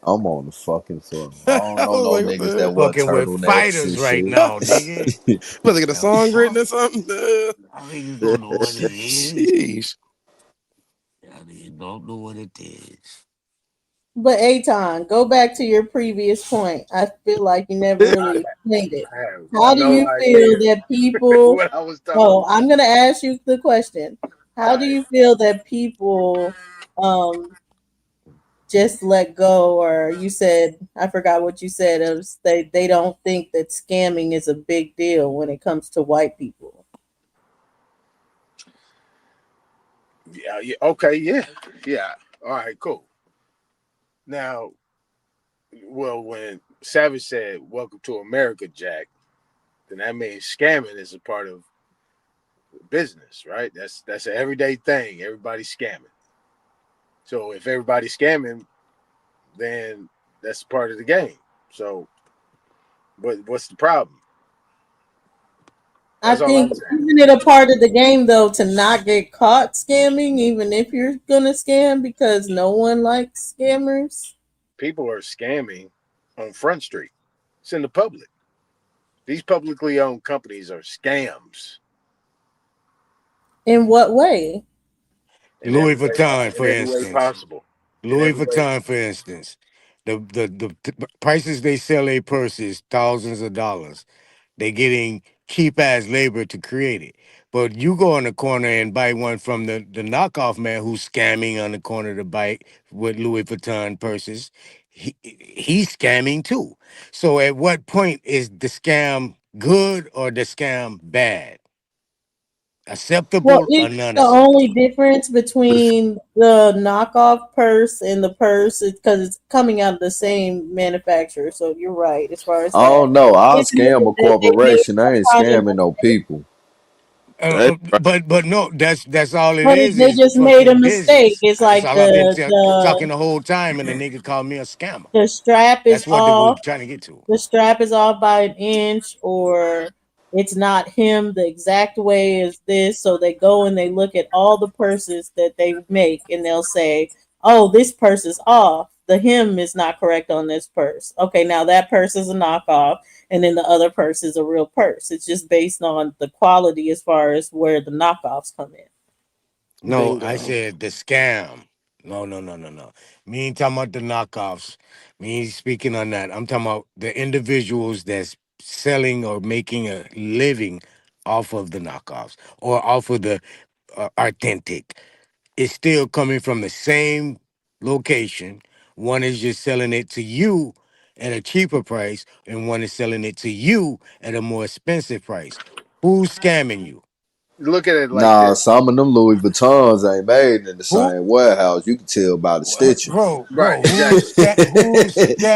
I'm on the fucking floor. I don't I know was no like, what niggas that the wear Fucking with turtlenecks and fighters right shit. hell? now, nigga. About to get a The song written fuck? or something? I niggas don't know what it is. Sheesh. I niggas don't know what it is. But Aton, go back to your previous point. I feel like you never I, really explained it. I have How do no you feel idea that people? what I was talking Oh, about. I'm gonna ask you the question. All How do right. you feel that people um just let go, or you said I forgot what you said. Of they don't think that scamming is a big deal when it comes to white people. Yeah, yeah. Okay. Yeah. Yeah. All right. Cool. Now, well, when Savage said "Welcome to America, Jack," then that means scamming is a part of business, right? That's an everyday thing. Everybody's scamming. So if everybody's scamming, then that's part of the game. So, but what's the problem? I That's all I'm think saying. isn't it a part of the game though to not get caught scamming, even if you're gonna scam, because no one likes scammers. People are scamming on Front Street. It's in the public. These publicly owned companies are scams In what way? in Louis every way, Vuitton, in for every way instance. possible. In Louis every way. Vuitton, for instance. The prices they sell a purses, thousands of dollars. They're getting cheap ass labor to create it. But you go in the corner and buy one from the knockoff man who's scamming on the corner to buy with Louis Vuitton purses. He's scamming too. So at what point is the scam good or the scam bad? Well, Acceptable or it's the only non-acceptable? difference between the knockoff purse and the purse because it's coming out of the same manufacturer. So you're right as far as I that. don't know. I'll Isn't scam it a that they made corporation. I some ain't kind of scamming no people. That's right. But no, that's all it but they is just made a fucking mistake. business. It's That's like all I've been talking the whole time, and the nigga called me a scammer. the strap is That's what they were off, trying to get to. the strap is off by an inch, or it's not him the exact way as this. So they go and they look at all the purses that they make and they'll say, oh, this purse is off. The hem is not correct on this purse. Okay, now that purse is a knockoff, and then the other purse is a real purse. It's just based on the quality as far as where the knockoffs come in. No, I Bingo. said the scam. No, no, no, no, no. Me ain't talking about the knockoffs. Me ain't speaking on that. I'm talking about the individuals that's selling or making a living off of the knockoffs or off of the authentic. It's still coming from the same location. One is just selling it to you at a cheaper price, and one is selling it to you at a more expensive price. Who's scamming you? Look at it like Nah, this, some of them Louis Vuittons ain't made in the Who, same warehouse. You can tell by the stitching. right? who's Exactly. who's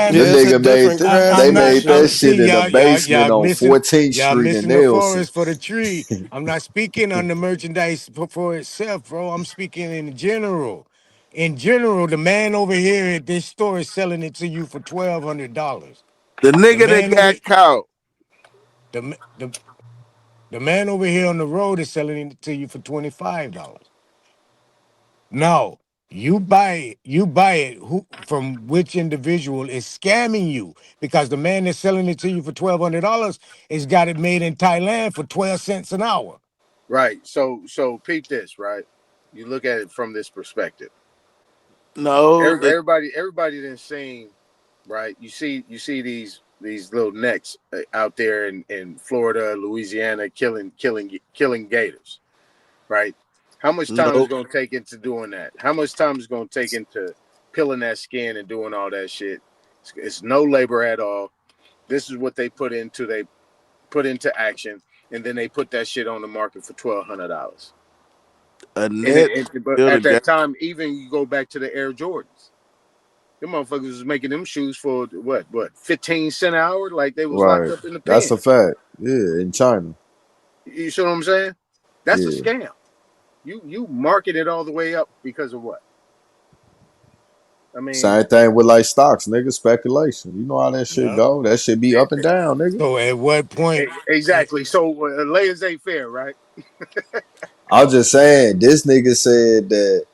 The scamming? It's a nigga made different they I'm not. made that I'm craftsmanship. shit see in the y'all basement on missing 14th y'all Street in missing the Nelson. forest for the tree. I'm not speaking on the merchandise for itself, bro. I'm speaking in general. In general, the man over here at this store is selling it to you for $1,200. The The nigga that man over got caught. the ma- the man over here on the road is selling it to you for $25. No, you buy it who from which individual is scamming you because the man that's selling it to you for $1,200 has got it made in Thailand for 12 cents an hour. Right. So peep this, right? You look at it from this perspective. No, the Everybody didn't seen, right? You see these little necks out there in Florida, Louisiana, killing gators, right? How much time is no. going to take into doing that? How much time is going to take into peeling that skin and doing all that shit? It's no labor at all. This is what they put into action, and then they put that shit on the market for $1,200. A And net but still at a that game. time, even you go back to the Air Jordans. Them motherfuckers was making them shoes for what 15 cent an hour, like they was locked Right. up in the That's pen. a fact. Yeah, in China. You see what I'm saying? That's a Yeah. scam. You market it all the way up because of what? I mean, Same thing with like stocks, nigga. Speculation. You know how that shit Yeah. go. That shit be up and down, nigga. So at what point exactly. So layers ain't fair, right? I was just saying, this nigga said that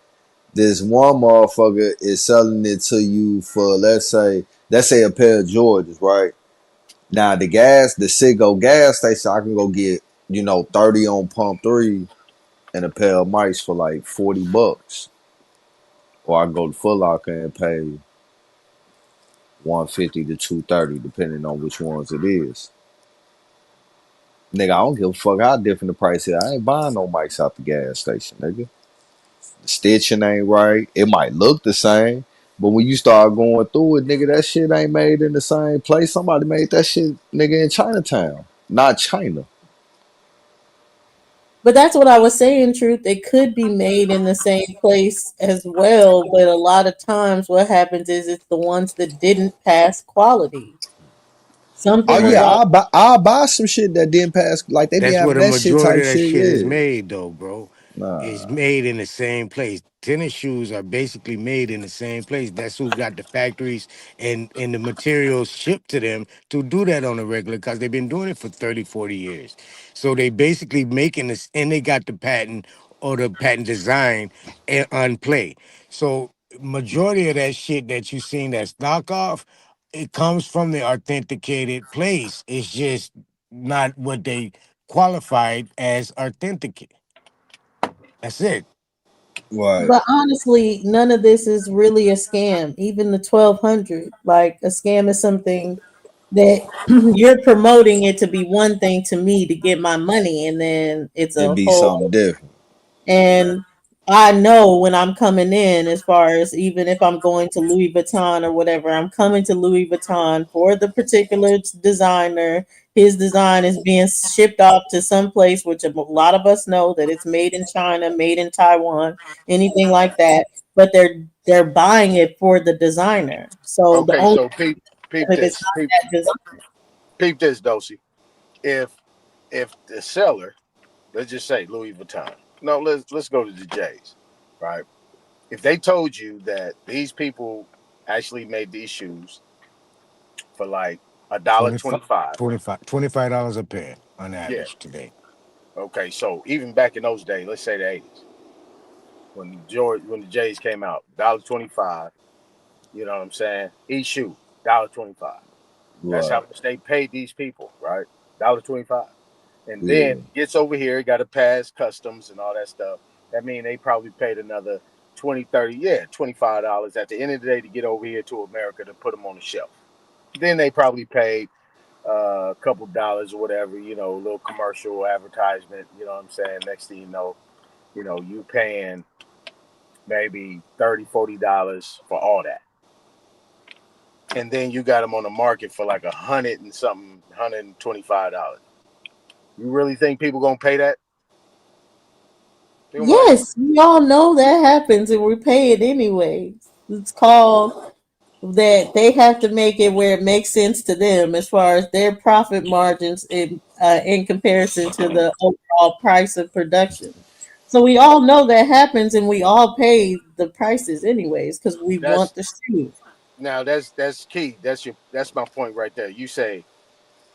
this one motherfucker is selling it to you for let's say a pair of Jordans, right? Now the Citgo gas station, I can go get 30 on pump three and a pair of mice for like $40, or I can go to Foot Locker and pay 150 to 230, depending on which ones it is. Nigga, I don't give a fuck how different the price is. I ain't buying no mics out the gas station, nigga. The stitching ain't right. It might look the same, but when you start going through it, nigga, that shit ain't made in the same place. Somebody made that shit, nigga, in Chinatown, not China. But that's what I was saying, Truth. It could be made in the same place as well, but a lot of times what happens is it's the ones that didn't pass quality. Oh Something was yeah, right? all I'll buy some shit that didn't pass. Like they be That's where having the that shit majority type of that shit. shit is Yeah, made, though, bro. It's nah. made in the same place. Tennis shoes are basically made in the same place. That's who got the factories and the materials shipped to them to do that on a regular because they've been doing it for 30, 40 years. So they basically making this, and they got the patent or the patent design on play. So majority of that shit that you seen that's knockoff, it comes from the authenticated place. It's just not what they qualified as authentic. That's it. Right. But honestly, none of this is really a scam. Even the 1200, like a scam is something that you're promoting it to be one thing to me to get my money, and then it's It a be whole. something different. And I know when I'm coming in, as far as even if I'm going to Louis Vuitton or whatever, I'm coming to Louis Vuitton for the particular designer. His design is being shipped off to some place, which a lot of us know that it's made in China, made in Taiwan, anything like that. But they're buying it for the designer. So the Okay, only so peep if it's this, not that designer. peep this, Dosey. If if the seller, let's just say Louis Vuitton. No, let's go to the J's, right? If they told you that these people actually made these shoes for like a dollar 25, 25, $25 a pair on yeah. average today. Okay, so even back in those days, let's say the 80s, when the J's came out, $1.25. You know what I'm saying? Each shoe, $1.25. That's how Right. much they paid these people, right? $1.25. And then Yeah. gets over here, got to pass customs and all that stuff. That means they probably paid another 20, 30, yeah, $25 at the end of the day to get over here to America to put them on the shelf. Then they probably paid a couple dollars or whatever, a little commercial advertisement, you know what I'm saying? Next thing you know, You know, you paying maybe $30, $40 for all that, and then you got them on the market for like 125 dollars. You really think people gonna pay that? Think about it. Yes, we all know that happens and we pay it anyway. It's called that they have to make it where it makes sense to them as far as their profit margins in comparison to the overall price of production. So we all know that happens and we all pay the prices anyways because we That's want the shoe. now that's key. That's my point right there. You say,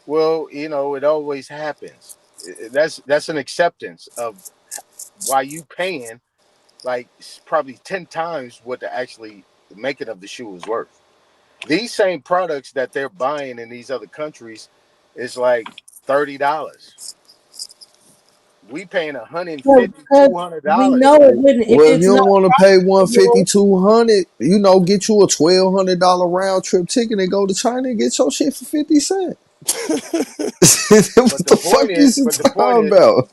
well, you know, it always happens. That's an acceptance of why you paying like probably 10 times what the actually making of the shoe is worth. These same products that they're buying in these other countries is like $30. We paying 150, Because we $200. know it wouldn't if Well, if you it's not don't want to pay one fifty, profitable. 200, get you a $1,200 round trip ticket and go to China and get your shit for 50 cents. But What the the point fuck is, is you but the point talking is, about?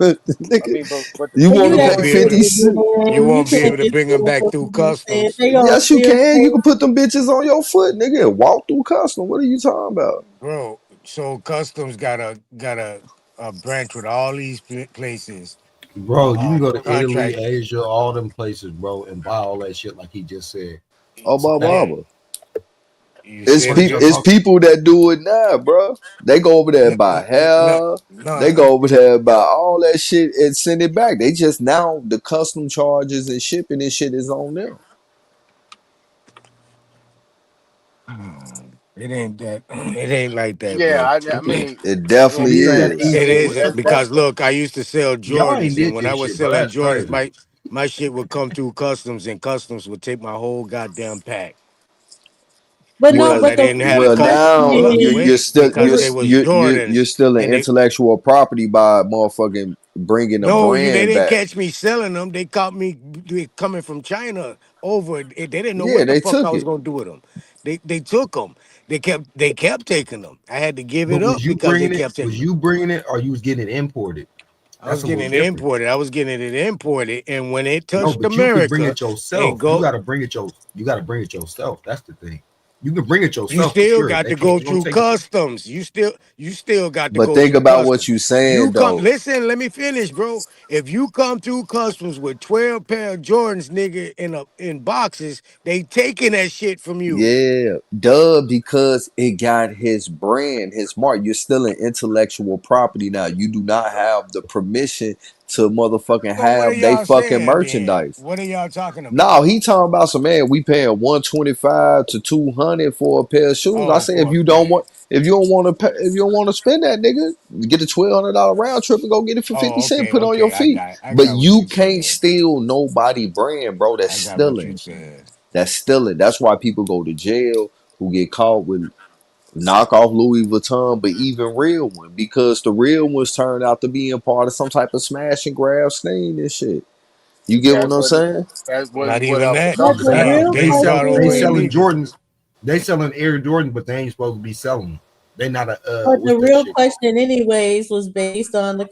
I Nigga, mean, but the you For but want the you, to You that's won't pay be able to. 50 still cents? You good. You won't be able can't to just bring them do it back for through 50 cents. customs, They gonna Yes, you still can. You pay. can put them bitches on your foot, nigga, and walk through custom. What are you talking about? bro. So customs got a branch with all these places. Bro, you can go to Italy, Contract. Asia, all them places, bro, and buy all that shit like he just said. Oh, my Yeah, mama. you The It's said fuck is people. y'all again. It's talking? people that do it now, bro. They go over there and buy No, hair. no, They go over there and buy all that shit and send it back. They just now the custom charges and shipping and shit is on them. it ain't that. It ain't like that, yeah, bro. I mean, It well, definitely It's that is. It easy. isn't that's because look, I used to sell Y'all ain't Jordans, and did when I this was shit, bro. selling That's Jordans, crazy. my shit would come through customs, and customs would take my whole goddamn pack But no, because Well, I but the didn't have the well, custom. question now Hold up, you're wait, is, still because they was you're Jordans, still an and they intellectual property by motherfucking bringing a no, they brand didn't back. catch me selling them. They caught me coming from China over. They didn't know Yeah, what the they fuck I took was it. gonna do with them. They took them. They kept taking them. I had to give But it up was you because they bringing it? kept taking Was them. you bringing it, or you was getting it imported? I That's was a little getting it different. imported. I was getting it imported, and when it No, touched but you could bring America it and yourself. You go, got to bring it your. You got to bring it yourself. That's the thing. You can bring it you yourself for still sure. got They to can't. go They gonna through take it from customs. You still got to But go think through about what customs. you You saying come, though. listen, let me finish, bro. If you come through customs with 12 pair of Jordans, nigga, in boxes, they taking that shit from you. Yeah, duh, because it got his brand, his mark. You're still an intellectual property now. You do not have the permission to motherfucking So what are have they y'all fucking saying then? merchandise. What are y'all talking No, about? he talking about some man. We paying 125 to 200 for a pair of shoes. I Oh, say for a pair. if you don't want to pay, if you don't want to spend that, nigga, get a $1,200 round trip and go get it for 50 Oh, cents. okay, Put it on your okay. I feet. got I But got what you you can't said. steal nobody brand, bro. That's I got what you stealing. said. That's stealing. That's why people go to jail who get caught with knockoff Louis Vuitton, but even real one, because the real ones turn out to be in part of some type of smash and grab scheme and shit. You get what that I'm wasn't saying? that wasn't Not what even I was that. but talking the They about. real They they was sell brought they over question selling is, illegally. Jordans. They selling Air Jordans, but they ain't supposed to be selling them. They not a but what's the that real shit called? question, anyways, was based on the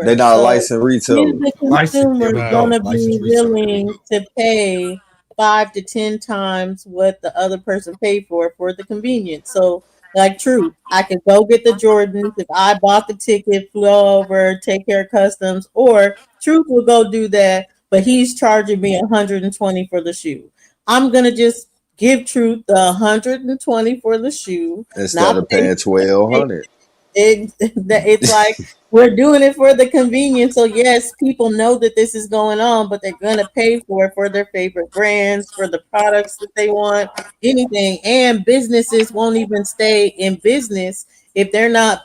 They consumer. not So, licensed is retailers. the License. There consumer we go. Right. gonna be License reseller. There we willing go. to pay 5 to 10 times what the other person paid for the convenience? So, like, true, I could go get the Jordans if I bought the ticket, flew over, take care of customs, or Truth will go do that, but he's charging me 120 for the shoe. I'm gonna just give Truth the 120 for the shoe, Instead not of pay paying 1,200. it's like we're doing it for the convenience. So yes, people know that this is going on, but they're gonna pay for their favorite brands, for the products that they want, anything. And businesses won't even stay in business if they're not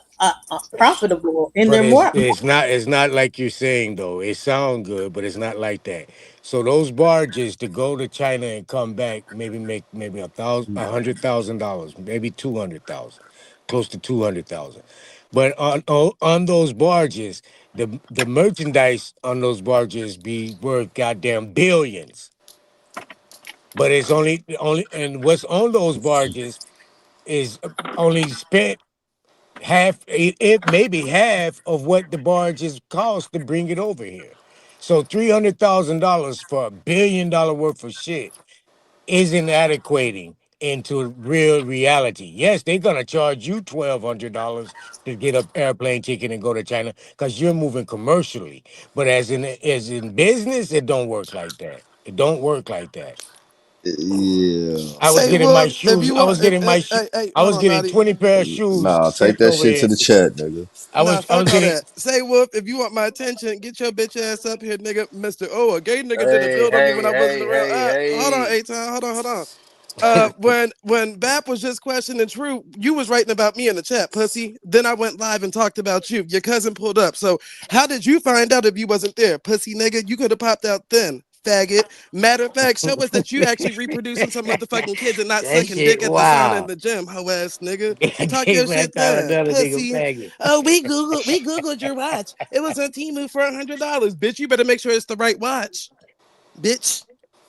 profitable in But their it's more. it's not it's not like you're saying though. It sounds good, but it's not like that. So those barges to go to China and come back, maybe make maybe $100,000, maybe 200,000, close to 200,000. But on those barges, the merchandise on those barges be worth goddamn billions. But it's only and what's on those barges is only spent half it maybe half of what the barges cost to bring it over here. So $300,000 for $1 billion worth of shit isn't adequating into real reality. Yes, they're gonna charge you $1,200 to get an airplane ticket and go to China because you're moving commercially. But as in business, it don't work like that. It don't work like that. Yeah. I was Say, getting my Wolf, if shoes. you I want, was getting my shoe. hey, I hold was on, getting Naughty. 20 pair of shoes Nah, take shipped that over shit to here. the chat, nigga. Nah, I fuck was all getting that. Say, Wolf, if you want my attention, get your bitch ass up here, nigga. Mr. Oh, a gay nigga did a Hey, build on me when hey, I wasn't hey, around. hey, Hold on, hey. Aton. Hold on. When Bap was just questioning True, you was writing about me in the chat, pussy. Then I went live and talked about you. Your cousin pulled up. So how did you find out if you wasn't there, pussy nigga? You could have popped out then, faggot. Matter of fact, show us that you actually reproducing some motherfucking kids and not that sucking shit. dick at the sauna in Wow. the gym, hoe ass nigga. I Talk your gave shit that time then, another nigga pussy. faggot. Oh, we googled your watch. It was on Temu for $100, bitch. You better make sure it's the right watch, bitch.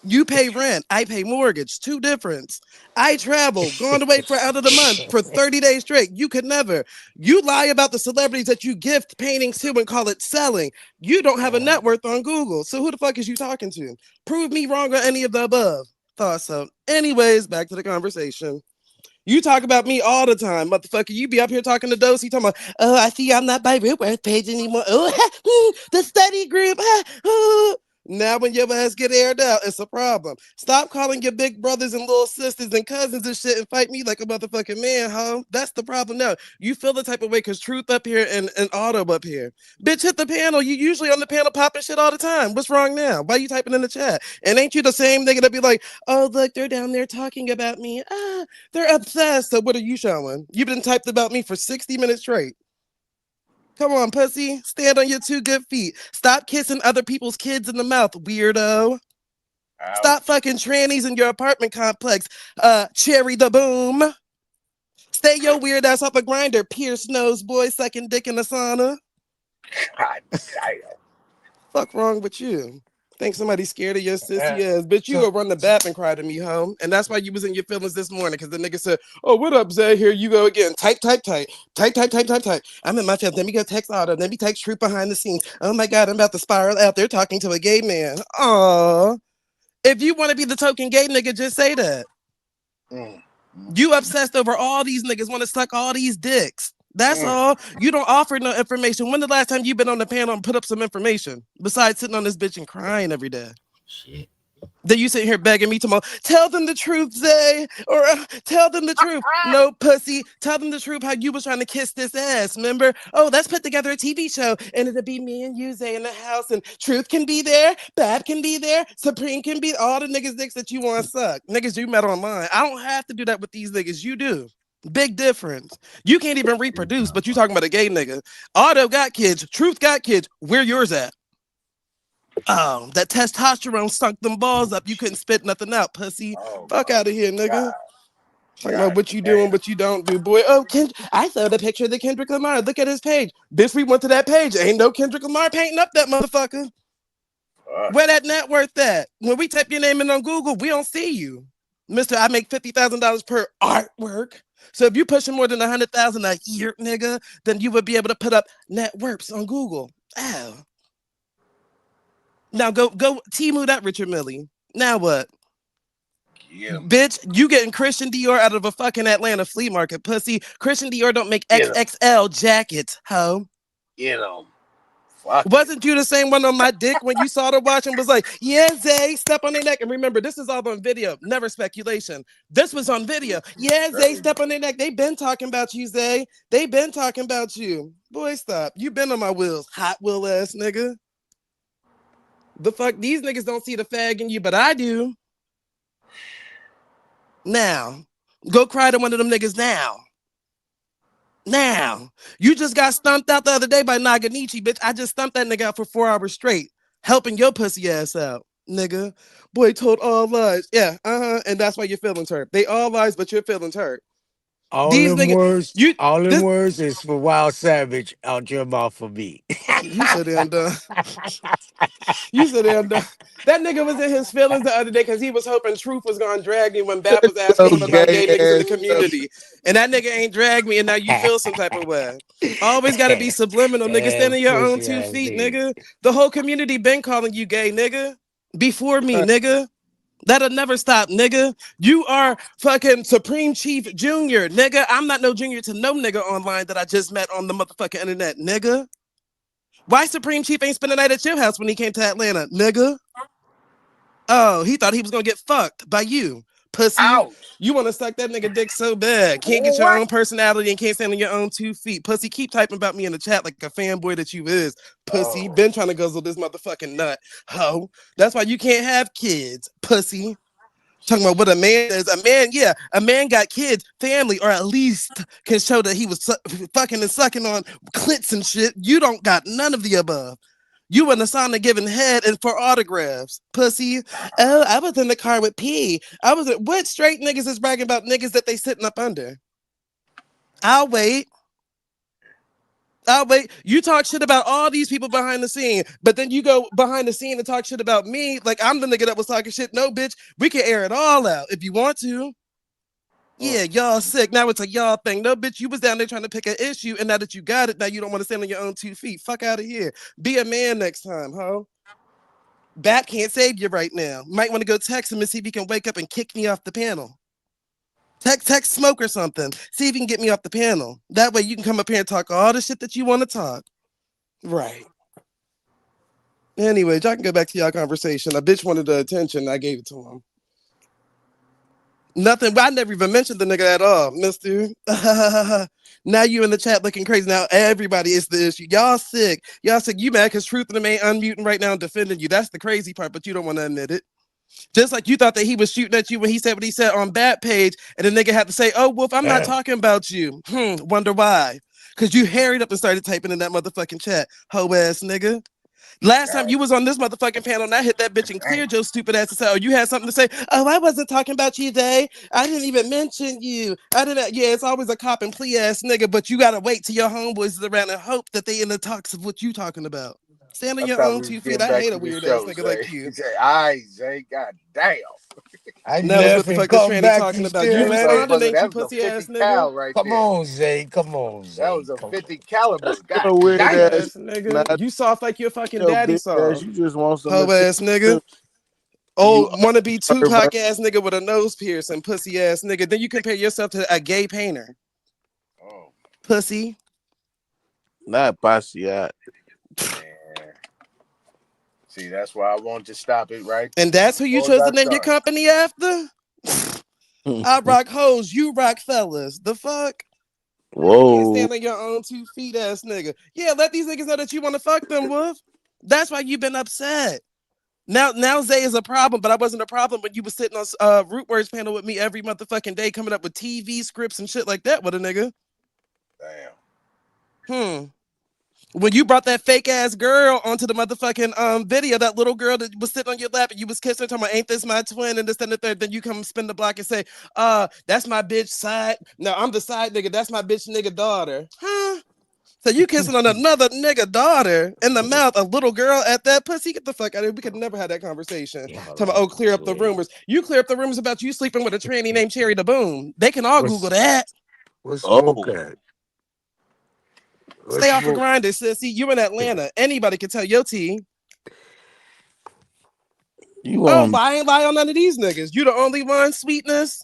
You pay rent, I pay mortgage. Two difference. I travel, going away for out of the month for 30 days straight. You could never. You lie about the celebrities that you gift paintings to and call it selling. You don't have a net worth on Google. So who the fuck is you talking to? Prove me wrong on any of the above. Thought so. Anyways, back to the conversation. You talk about me all the time, motherfucker. You be up here talking to Dosey, talking about, oh, I see I'm not by real worth page anymore. Oh, the study group. Now when your ass get aired out, it's a problem. Stop calling your big brothers and little sisters and cousins and shit and fight me like a motherfucking man, huh? That's the problem now. You feel the type of way because Truth up here and Auto up here. Bitch, hit the panel. You usually on the panel popping shit all the time. What's wrong now? Why you typing in the chat? And ain't you the same nigga that be like, oh, look, they're down there talking about me. They're obsessed. So what are you showing? You've been typed about me for 60 minutes straight. Come on, pussy. Stand on your two good feet. Stop kissing other people's kids in the mouth, weirdo. Stop fucking trannies in your apartment complex. Cherry the boom. Stay your weird ass off a grinder. Pierce nose boy sucking dick in the sauna. God damn. Fuck wrong with you? Think somebody's scared of your sissy ass. Bitch, you So go run the bath and cry to me, home. And that's why you was in your feelings this morning, because the nigga said, oh, what up, Zay? Here you go again. Type. I'm in my feelings. Let me go text Auto. Let me text Truth behind the scenes. Oh my God, I'm about to spiral out there talking to a gay man. Aw. If you want to be the token gay nigga, just say that. You obsessed over all these niggas, want to suck all these dicks. That's all. You don't offer no information. When the last time you been on the panel and put up some information besides sitting on this bitch and crying every day? shit. Then you sitting here begging me tomorrow, tell them the truth, Zay, or tell them the truth. No, pussy, tell them the truth how you was trying to kiss this ass, remember? Oh, let's put together a TV show, and it'll be me and you, Zay, in the house, and Truth can be there, Bab can be there, Supreme can be, all the niggas dicks that you want to suck. Niggas you met online. I don't have to do that with these niggas, you do. Big difference. You can't even reproduce, but you talking about a gay nigga. Auto got kids, Truth got kids, where yours at? Oh, that testosterone sunk them balls up. You couldn't spit nothing out, pussy. Fuck out of here, nigga. Talking about what you doing, what you don't do, boy. Oh, I saw the picture of the Kendrick Lamar. Look at his page. Bitch, we went to that page. Ain't no Kendrick Lamar painting up that motherfucker. Where that net worth at? When we type your name in on Google, we don't see you. Mister, I make $50,000 per artwork. So if you pushing more than 100,000 a year, nigga, then you would be able to put up networks on Google. Ow. Now go Temu that Richard Millie. Now what? Bitch, you getting Christian Dior out of a fucking Atlanta flea market, pussy. Christian Dior don't make XXL jackets, ho. You know. Wasn't you the same one on my dick when you saw the watch and was like, yeah, Zay, step on their neck? And remember, this is all on video, never speculation. This was on video. Yeah, Zay, step on their neck. They been talking about you, Zay. They been talking about you. Boy, stop. You been on my wheels, hot wheel ass nigga. The fuck, these niggas don't see the fag in you, but I do. Now, go cry to one of them niggas now. Now, you just got stumped out the other day by Naganichi, bitch. I just stumped that nigga out for 4 hours straight, helping your pussy ass out, nigga. Boy told all lies. Yeah, and that's why your feelings hurt. They all lies, but your feelings hurt. All These them niggas, words, you all them this words is for Wild Savage out your mouth for me. you said damn done. You said damn done. That nigga was in his feelings the other day because he was hoping Truth was gonna drag me when Bap was asking Yo, him about gay gay niggas in the ass stuff. community. And that nigga ain't dragged me, and now you feel some type of way. Always gotta be subliminal, nigga. Stand on your own Pussy two ass feet, nigga. nigga. The whole community been calling you gay, nigga. Before me, nigga. That'll never stop, nigga. You are fucking Supreme Chief Junior, nigga. I'm not no junior to no nigga online that I just met on the motherfucking internet, nigga. Why Supreme Chief ain't spend the night at your house when he came to Atlanta, nigga? Oh, he thought he was gonna get fucked by you, pussy. Ouch. You want to suck that nigga dick so bad. Can't get your What? own personality and can't stand on your own 2 feet. Pussy, keep typing about me in the chat like a fanboy that you is. Pussy, Oh. been trying to guzzle this motherfucking nut. Ho. That's why you can't have kids, pussy. Talking about what a man is. A man, yeah, a man got kids, family, or at least can show that he was fucking and sucking on clits and shit. You don't got none of the above. You in the sauna giving head and for autographs, pussy. Oh, I was in the car with P. I was at what straight niggas is bragging about niggas that they sitting up under. I'll wait. I'll wait. You talk shit about all these people behind the scene, but then you go behind the scene and talk shit about me like I'm the nigga that was talking shit. No, bitch, we can air it all out if you want to. Yeah, y'all sick. Now it's a y'all thing. No, bitch, you was down there trying to pick an issue, and now that you got it, now you don't want to stand on your own 2 feet. Fuck out of here. Be a man next time, ho. Bat can't save you right now. Might want to go text him and see if he can wake up and kick me off the panel. Text Smoke or something. See if he can get me off the panel. That way you can come up here and talk all the shit that you want to talk. Right. Anyway, y'all can go back to y'all conversation. A bitch wanted the attention. I gave it to him. Nothing. I never even mentioned the nigga at all, mister. Now you in the chat looking crazy. Now everybody is the issue. Y'all sick. Y'all sick. You mad because Truth and them ain't unmuting right now and defending you. That's the crazy part, but you don't want to admit it. Just like you thought that he was shooting at you when he said what he said on that page, and the nigga had to say, "Oh, Wolf, I'm not talking about you." Wonder why? Because you harried up and started typing in that motherfucking chat, hoe ass nigga. Last time you was on this motherfucking panel and I hit that bitch and cleared your stupid ass to say, oh, you had something to say. Oh, I wasn't talking about you, Day. I didn't even mention you. I didn't. Yeah, it's always a cop and plea ass nigga, but you gotta wait till your homeboys is around and hope that they in the talks of what you talking about. Stand on I your thought own we was 2 feet. getting I back hate to a the weird ass show, nigga Zay. like you. He said, all right, Zay, god damn. I Now what left the and fuck is come Tranny back. talking You about? You still at it? responding, Motherfucker, ain't you, that was a pussy 50 ass nigga? cal right Come there. on, Zay. Come on, That Zay. was a Come 50 caliber. God A weird Hoe damn. ass, ass nigga. not You soft like your fucking your daddy big ass. soft. You just want some Hoe attention. ass nigga. You Old wannabe pervert. Tupac ass nigga with a nose piercing, pussy ass nigga. Then you compare yourself to a gay painter, Oh, pussy. Not Basquiat. man. See, that's why I wanted to stop it right And that's who you before it chose to got name your started. company after? I rock hoes, you rock fellas. The fuck? Can't Whoa. stand on your own 2 feet ass nigga. Yeah, let these niggas know that you want to fuck them, Wolf. That's why you've been upset. Now Zay is a problem, but I wasn't a problem when you was sitting on Root Words panel with me every motherfucking day, coming up with TV scripts and shit like that with a nigga. Damn. When you brought that fake ass girl onto the motherfucking video, that little girl that was sitting on your lap and you was kissing her, talking about, ain't this my twin and this and the third, then you come spin the block and say, that's my bitch side. No, I'm the side nigga, that's my bitch nigga daughter. Huh? So you kissing on another nigga daughter in the mouth, a little girl at that pussy? Get the fuck out of here. We could never have that conversation. Talking about, oh, clear up the rumors. You clear up the rumors about you sleeping with a tranny named Cherry the Boom. They can all Google that. What's smoke Oh. at? Stay What's off of smoke? Grindr, sissy. You in Atlanta. Anybody can tell your tea. You Oh, um I ain't lie on none of these niggas. You the only one, sweetness.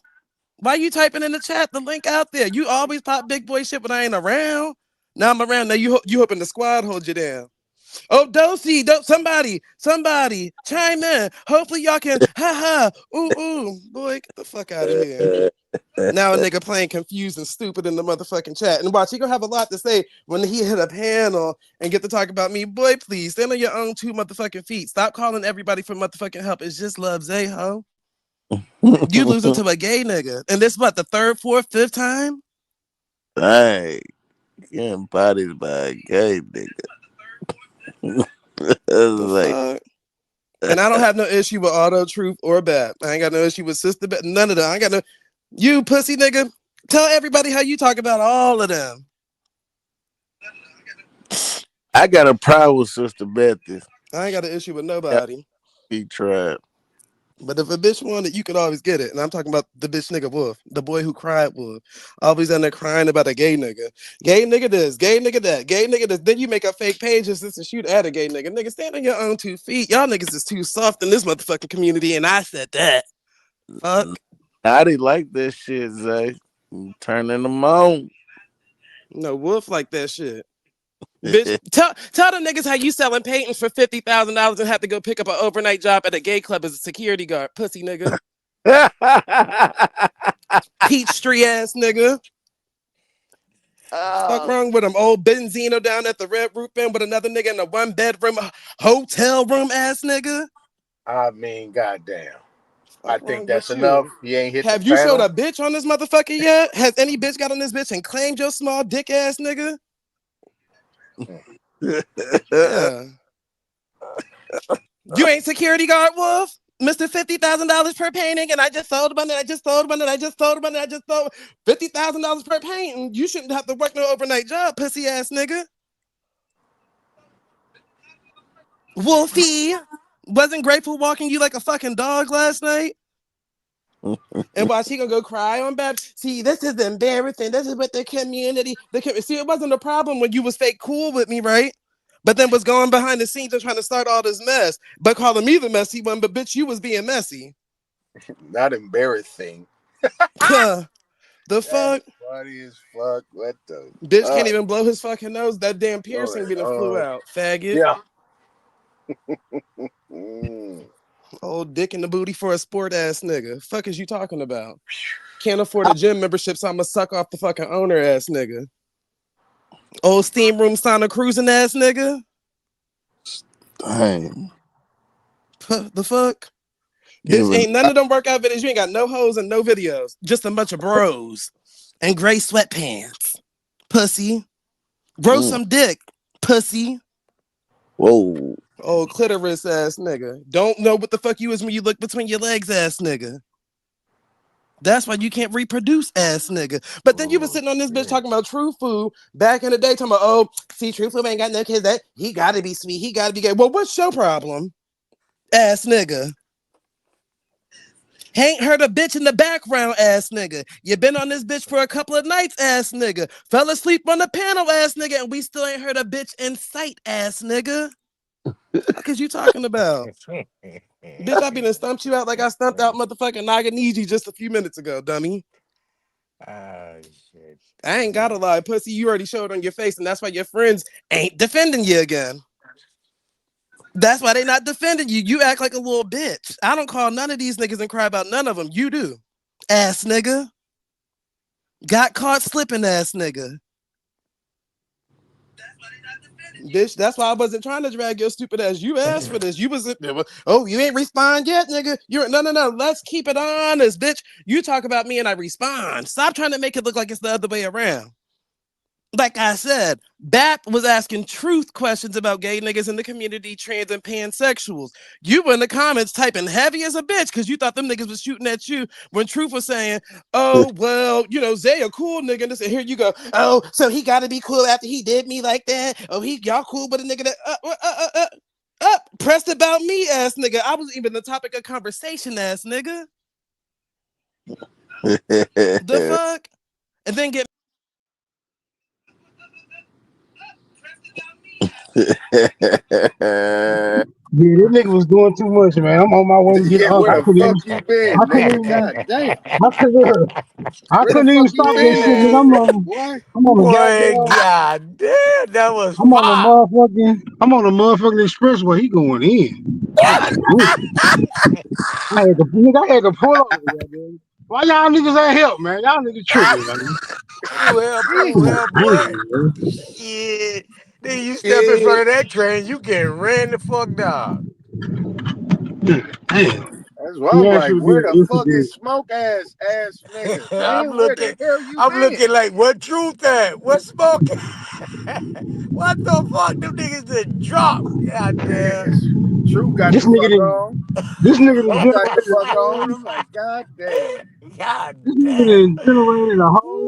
Why you typing in the chat the link out there? You always pop big boy shit when I ain't around. Now I'm around. Now you hoping the squad hold you down. Oh, Dosey, somebody, chime in. Hopefully y'all can, ooh, boy, get the fuck out of here. Now a nigga playing confused and stupid in the motherfucking chat. And watch, he gonna have a lot to say when he hit a panel and get to talk about me. Boy, please, stand on your own 2 motherfucking feet. Stop calling everybody for motherfucking help. It's just love, Zay, ho. You losing to a gay nigga. And this what, the 3rd, 4th, 5th time? dang. Getting bodied by a gay nigga. The Like fuck? And I don't have no issue with Auto Truth or Bad. I ain't got no issue with Sister Bad. None of that. I ain't got no. You pussy nigga. Tell everybody how you talk about all of them. I got a problem with Sister Betty. I ain't got an issue with Yeah, nobody. he tried. But if a bitch wanted, you could always get it. And I'm talking about the bitch nigga Wolf, the boy who cried Wolf. Always in there crying about a gay nigga. Gay nigga this, gay nigga that, gay nigga this. Then you make a fake page just to shoot at a gay nigga. Nigga, stand on your own 2 feet. Y'all niggas is too soft in this motherfucking community. And I said that. Fuck. I didn't like that shit, Zay. Turning them on. No, Wolf like that shit. Bitch, tell the niggas how you selling paintings for $50,000 and have to go pick up an overnight job at a gay club as a security guard, pussy nigga. Peachtree ass nigga. Fuck wrong with him? Old Benzino down at the Red Roof Inn with another nigga in a 1-bedroom hotel room ass nigga. I mean, goddamn. I Fuck think wrong that's with enough. you? He ain't hit the Have you showed a panel. bitch on this motherfucker yet? Has any bitch got on this bitch and claimed your small dick ass nigga? Yeah. You ain't security guard, Wolf? Mr. $50,000 per painting, and I just sold one, and I just sold one, and I just sold one, and I just sold $50,000 per painting. You shouldn't have to work no overnight job, pussy ass nigga. Wolfie wasn't Grateful walking you like a fucking dog last night. And watch, he gonna go cry on Bab. See, this is embarrassing. This is what the community. See, it wasn't a problem when you was fake cool with me, right? But then was going behind the scenes and trying to start all this mess, but calling me the messy one. But bitch, you was being messy. Not embarrassing. The fuck? Funny as fuck. What the Bitch can't even blow his fucking nose. That damn Go piercing ahead. been flew out. Faggot. Yeah. Old dick in the booty for a sport ass nigga. Fuck is you talking about? Can't afford a gym membership, so I'ma suck off the fucking owner ass nigga. Old steam room sauna cruising ass nigga. Dang. The fuck? Bitch, ain't none of them workout videos. You ain't got no hoes and no videos. Just a bunch of bros and gray sweatpants. Pussy. Grow some dick. Pussy. Whoa. Old clitoris ass nigga. Don't know what the fuck you is when you look between your legs ass nigga. That's why you can't reproduce ass nigga. But then you was sitting on this bitch talking about True Food back in the day, talking about, oh, see, True Food ain't got no kids. That he gotta be sweet. He gotta be gay. Well, what's your problem? Ass nigga. Ain't heard a bitch in the background, ass nigga. You been on this bitch for a couple of nights, ass nigga. Fell asleep on the panel, ass nigga, and we still ain't heard a bitch in sight, ass nigga. What is you talking about? Bitch, I been stumped you out like I stumped out motherfucking Naganiji just a few minutes ago, dummy. Shit. I ain't gotta lie, pussy. You already showed on your face, and that's why your friends ain't defending you again. That's why they not defending you. You act like a little bitch. I don't call none of these niggas and cry about none of them. You do. Ass nigga. Got caught slipping ass nigga. Bitch, that's why I wasn't trying to drag your stupid ass. You asked for this. You was, oh, you ain't respond yet, nigga. You're no. Let's keep it honest, bitch. You talk about me and I respond. Stop trying to make it look like it's the other way around. Like I said, Bap was asking truth questions about gay niggas in the community, trans and pansexuals. You were in the comments typing heavy as a bitch because you thought them niggas was shooting at you when Truth was saying, oh, well, you know, Zay a cool nigga. And here you go. Oh, so he got to be cool after he did me like that. Oh, y'all cool with a nigga that, pressed about me ass nigga. I was even the topic of conversation ass nigga. The fuck? And then get Yeah, this nigga was doing too much, man. I'm on my way to get Yeah, off. where the fuck you been, nigga? God damn. I Where the couldn't even fuck you stop this been shit, at, nigga. boy? I'm on the Boy, goddamn. god damn, that was I'm on fire. the motherfucking expressway. He going in. I had to pull over, man. Why y'all niggas ain't help, man? Y'all niggas tripping, man. Who help, what? Damn, man. Shit. Then you step in front it. of that train, you get ran the fuck down. Damn. That's why I'm He like, actually where did the fuck is incident. smoke ass nigga? I'm Man, where the looking, hell you I'm been? looking like what truth at? What smoke? What the fuck? Them niggas just dropped. God damn. Yes. True got This the nigga fuck did. on. This nigga done Wolf got the generated a fuck on. whole. I'm like, God damn. God This nigga damn. done generated a whole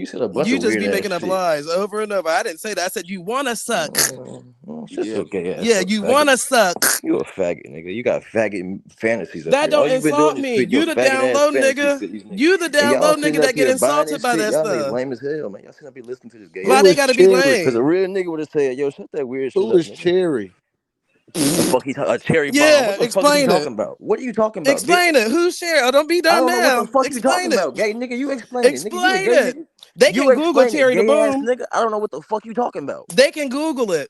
you said a bunch You of just weird be ass making up shit. lies over and over. I didn't say that. I said you want to suck. Shut your gay ass Yeah, up, you faggot. want to suck. You a faggot, nigga. You got faggot fantasies up That here. All don't you been doing insult is me. spitting your You the faggot down ass low fantasies nigga. to these niggas. You the And down y'all low sitting nigga up that get here buying insulted this by shit. that Y'all niggas stuff. lame as hell, man. Y'all sitting up here listening to this gay Why ass they Who is shit. gotta be Cherry? Because a lame? real nigga would have said, yo, shut that weird shit Who up, is nigga. Cherry? The fuck he talking? A cherry bomb. Yeah, What the fuck is he explain it. talking about? What are you talking about, bitch? Explain it. Who's Cheryl? Oh, don't be I done don't know what the now. fuck you talking Explain it. about, gay nigga. You explain it, nigga. You a Explain gay it. nigga? They You can Google explain it, Cherry the gay ass Boom. nigga. I don't know what the fuck you talking about. They can Google it.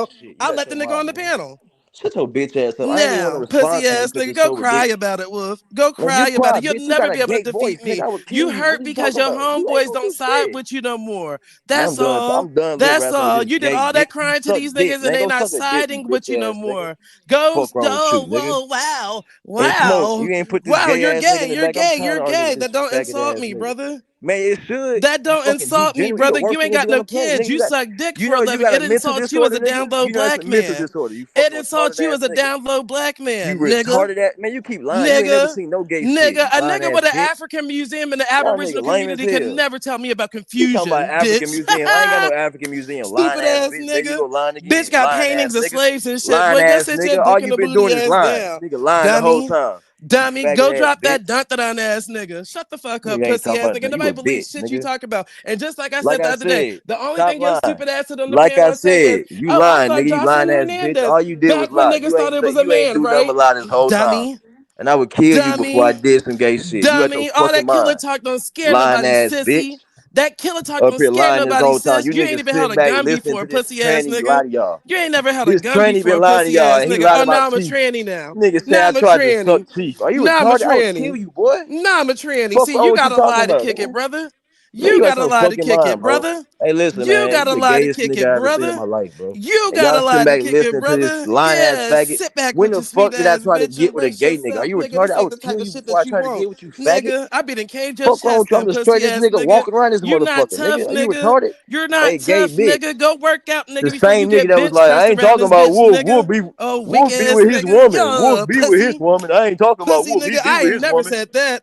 like well, shit. You I'll gotta let the shut nigga on mouth, the man. panel. Shut your bitch ass up. I ain't even want to Now, respond pussy to you ass because nigga, you're go so cry ridiculous. about it, Wolf. Go Man, you cry about cry, it. You'll bitch. You never got be a able to gay defeat voice, nigga. me. I would You kill you. What hurt are you because talking your about? You ain't homeboys gonna don't do side shit. with you no more. Man, That's all. I'm done lip That's rapping with all. this You did gay all bitch. that You crying to suck these dick, niggas and man. they Go not suck a dick, you siding with bitch you no ass nigga. more. Go, Fuck wrong with oh, you, nigga. whoa, wow, And smoke. wow, You ain't put this wow. gay You're ass nigga gay. in the You're back. I'm gay. tired You're of arguing gay. with That this don't faggot insult ass me, nigga. brother. Man, it should. That You don't fucking insult me, degenerate. You the brother. You worst ain't thing to got be on no the planet, kids. nigga. You suck dick for a You living. got a It mental insults you as disorder, a nigga. down low You know that's a black mental man. disorder. You It fucking insults retarded you ass as a nigga. down low black You man, nigga. retarded ass man. You keep lying. You ain't never Nigga, seen no gay shit. nigga, You a lying nigga ass with an bitch. African museum in the Y'all nigga Aboriginal lame as community could hell. never tell me about You talking about confusion, African bitch. Museum? I ain't got no African Museum. Lying Stupid ass ass bitch. There you nigga. go lying Bitch again. got Lying ass paintings of nigga. slaves and shit. Lying Boy, go ass sit your nigga. All dick in you the been booty doing is ass lying. down. Nigga lying the whole Dummy. time. You Dummy, go faggot ass drop bitch. that dun ass nigga. Shut the fuck up, Nigga ain't pussy talking ass about nigga. nothing. You Nobody a believes bitch, shit you nigga. talk about. And just like I Like said the I other day, said, the only stop thing your lying. stupid ass sit on the Like panel I and say is, said, you oh, I lying, fuck nigga. You Jocelyn lying ass bitch. Hernandez. All you did was Back when lie. niggas thought it was a You ain't man, do nothing right? but lie this whole time. Dummy. And I would kill you before I Dummy. did some gay shit. You got your Dummy. All fucking that killer mind. talk don't scare Lying nobody, ass bitch. sissy. That killer talk Up don't here scare lying this nobody, whole time. sis. You You ain't niggas even held sitting a back gun listening before, to this pussy ass tranny lie nigga. to y'all. You ain't never held a This gun tranny been before, lying to pussy y'all. ass He nigga. lied Oh, now about I'm a teeth. tranny now. Nigga say Now I I'm a tried to tranny. suck teeth. Are you Now I'm a retarded? I would kill tranny. you, boy. Now I'm a tranny. Fuck See, wrong you with you gotta talking lie to about, kick nigga? it, brother. Man, You you got gotta your lie to fucking kick it, mind, bro. brother. Hey, listen, You man. You gotta the lie to gayest kick nigga it, I ever seen in brother. my life, bro. You And y'all gotta lie sitting to back kick it, listening to this brother. lying ass Yeah, faggot. sit back When with the your sweet fuck did I ass try to bitch get and with a brace gay nigga? Are yourself, you nigga. retarded? This I ain't would the type kill of you shit before I that you tried to want, get with you, faggot. nigga. I be in cage your Fuck wrong chest with you? now, I'm the pussy straightest ass nigga nigga. walking around this You not motherfucker, tough, nigga. Are you nigga. retarded? You're Hey, not gay tough, bitch. nigga. Go work out, The nigga, before you same nigga get that was bitch like, pressed I ain't around talking this about bitch, Wolf. nigga. Oh, weak Wolf be ass with his nigga. woman. Yo, Wolf be with his pussy. woman. I ain't talking about Pussy Wolf. He nigga. be I with ain't his never woman. said that.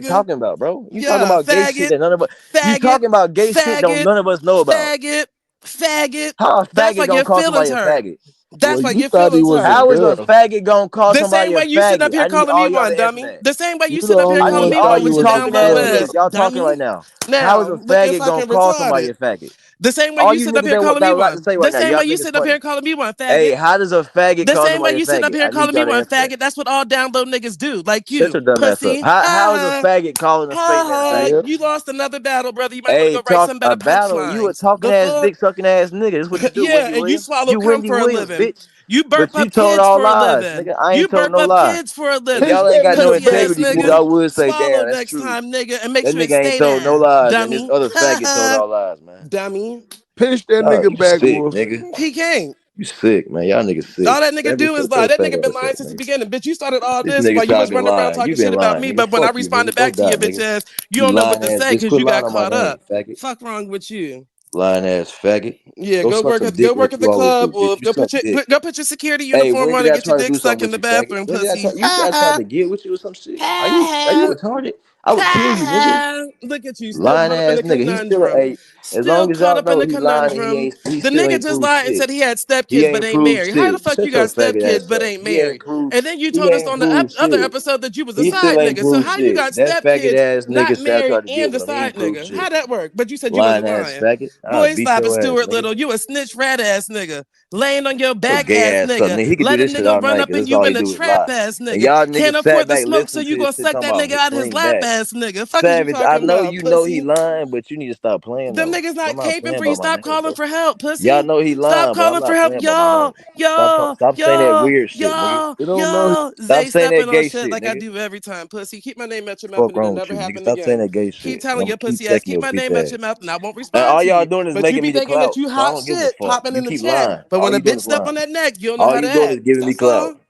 you nigga. talking about, bro? You talking Yeah, about gay shit faggot, that none of us. You faggot, talking about gay shit don't faggot, none of us know about. faggot, faggot. How a That's faggot why gonna your call feelings somebody a hurt. faggot? Well, That's why you your thought he feelings was a hurt. How is a dub. faggot gonna call The somebody same a way you sitting up faggot? here I need calling me all y'all one, to answer dummy. that. The same way you You the sitting up here only calling one me All thought one he you with your was a damn talking little ass scrub. niggas, ass, y'all talking right dummy. now. How is Now, a look at faggot gonna fucking call somebody retarded. a faggot? The same way All you you sitting up niggas here calling that me have a lot to one. say right The now, same y'all way you niggas sitting up funny. here calling me one, Hey, faggot. how does a faggot The call same way somebody a you sitting up faggot? here I need calling me y'all to one, answer that. faggot. That's what all down low niggas do, like Shut you, your dumb ass up. pussy. How is a Ha faggot calling a straight man a ha. faggot? Yep. You lost another battle, brother. You might want to Hey, go write talk some a better battle. You a punchlines. talking The ass, fuck? dick sucking ass nigga. That's what you do, Yeah, Wendy and you Williams. swallow You cum Wendy for a Williams, living. bitch. You burp But you up told kids all for a lies, living. nigga. I You ain't told burp no up lie. kids for a If living. Pitch y'all ain't that got no nigga Pussy back, ass integrity, bitch, boy. I nigga. would say, Swallow damn, that's next true. time, nigga, and make That sure it nigga ain't stay told no down, lies, and this dummy. other faggot told all lies, man. Dummy. Pitch that Y'all, nigga you back, sick, Wolf. nigga. He can't. You sick, man. Y'all niggas sick. All that nigga Savage, do is shut lie. your That nigga faggot been ass lying up, since the nigga. beginning. Bitch, you started all This this nigga while you was talking running around lying. You talking shit been about lying, me. nigga. But when I Fuck you, responded nigga. Go back to die, your bitch nigga. ass, you You don't know what lying to ass say bitch. because Quit you lying got on my caught up. name, faggot. Fuck wrong with you. Lying ass faggot. Yeah, Go suck some dick go work like at you the always club, do, or bitch. You suck dick. go put your security Hey, uniform when on did and I get your try to dick do stuck something in with the you, faggot? bathroom, When did I try? pussy. You think I tried to get with you or some shit? Are you retarded? I would kill you, nigga. Look at you, still Lying caught up in ass a nigga. He's still a conundrum. hey. As Still long as caught y'all up in know a he lying and conundrum. he The still nigga ain't just proved lied and shit. said he had He stepkids but ain't ain't proved married. How the shit. fuck you Shut your got faggot stepkids ass but up. ain't married? And then you He told us ain't on the proved other shit. episode that you was a He still side ain't nigga. So proved how you shit. got That faggot stepkids, ass nigga not said I tried married, to get and the with him. He ain't side proved nigga? shit. How that work? But you said you Lying wasn't ass lying. faggot. I'll Boy, beat stop it, your ass, Stuart nigga. Little. You a snitch rat ass nigga. Laying on your Your back gay ass ass up, nigga. nigga. He could do Let a this shit nigga all run night up because in that's you all he in a do is trap lie. ass And nigga. y'all Can't niggas sat afford the back smoke, so listening to you this gonna shit suck talking that about nigga out his bring lap back. ass nigga. Fuck is you Savage, I talking know about, you know he pussy? lying, but you need to stop playing Them though. niggas Cause I'm not not caping playing for you. about my Stop name, calling bro. for help, Y'all pussy. know he Stop lying, but I'm calling for not help. playing about my name. Y'all, y'all, Stop saying that y'all, weird shit, nigga. y'all, You don't know. y'all. Stop Zay saying stepping that on gay shit shit, like I nigga. do every time, pussy. Keep my name at your mouth Fuck and it'll wrong with never you, nigga. happen Stop saying again. that gay Keep shit. And telling I'm your gonna keep pussy ass, checking keep your my bitch name at ass. your mouth and I won't And respond all to y'all you. doing is But you making be me the thinking that clout. you So I hot don't give a shit fuck. popping in You the keep chat. lying. But All when a you doing bitch is step lying. on that neck, you don't know All how you to doing is act. giving me That's clout. all.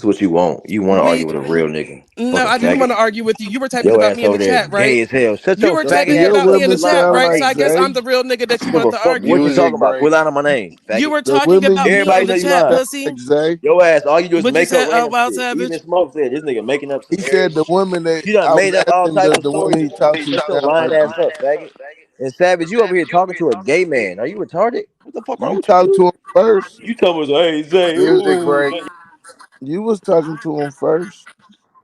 That's what you want. You want to argue Me, with a real nigga. no, Fucking I didn't want faggot. to argue with you. You were typing Your about me ass in over the there chat, is right? gay as hell. Shut You your were faggot typing Your ass about up. me in the women Quit lying chat, on my sound right? So like name, I guess faggot. I'm Zay. the real nigga that you Give wanted a to fuck argue what you with. talking Music about. Quit break. lying on my name, You faggot. were The talking women about you me in Everybody the know women you chat, lying. sound pussy. like Zay. Your ass, all you do is What'd you make up say, random Wild shit. Even Savage? Smoke said this nigga making up He scenarios said and the shit. women that You done I was made up all asking type of the stories women to he prove talked this. to Shut your sound lying like. ass up, faggot. And Savage, you over here talking to a gay man. Are you retarded? What the fuck wrong You with you, talked to dude? him first. You told us, hey, Zay, Music ooh, break. Zay. You was talking to him first.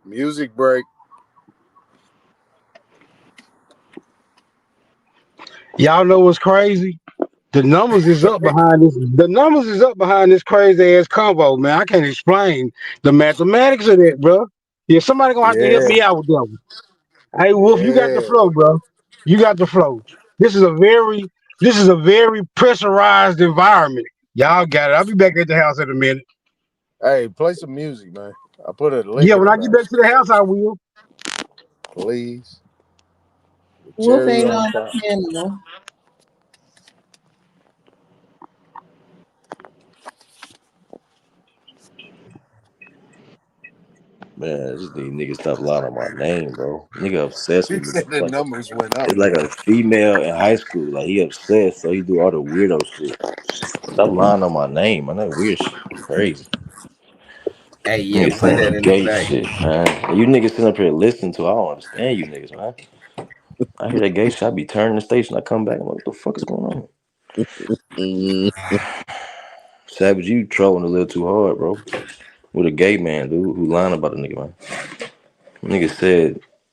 Music break. Y'all know what's crazy? The numbers is up behind this. The numbers is up behind this crazy ass combo, man. I can't explain the mathematics of that, bro. Yeah, somebody gonna have to help Yeah. me out with that one. Hey, Wolf, you got the Yeah. flow, bro. You got the flow. This is a very, this is a very pressurized environment. Y'all got it. I'll be back at the house in a minute. Hey, play some music, man. I put a link Yeah, in when the I get back, back to the house, I will. please. The Wolf cherry ain't on on top. the panel. Man, I just need niggas stop lying on my name, bro. Nigga obsessed He with me. said the Like numbers went up. it's like a female in high school. Like he obsessed, so he do all the weirdo shit. Stop lying on my name, man. That weird shit. Crazy. Hey, yeah, Niggas put saying that that in the gay back. shit, man. And you niggas sitting up here listening to. I don't understand you niggas, man. I hear that gay shit. I be turning the station. I come back. I'm like, what the fuck is going on? Mm. Savage, you trolling a little too hard, bro. With a gay man, dude, who lying about a nigga, man. Nigga said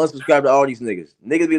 unsubscribe to all these niggas. Niggas be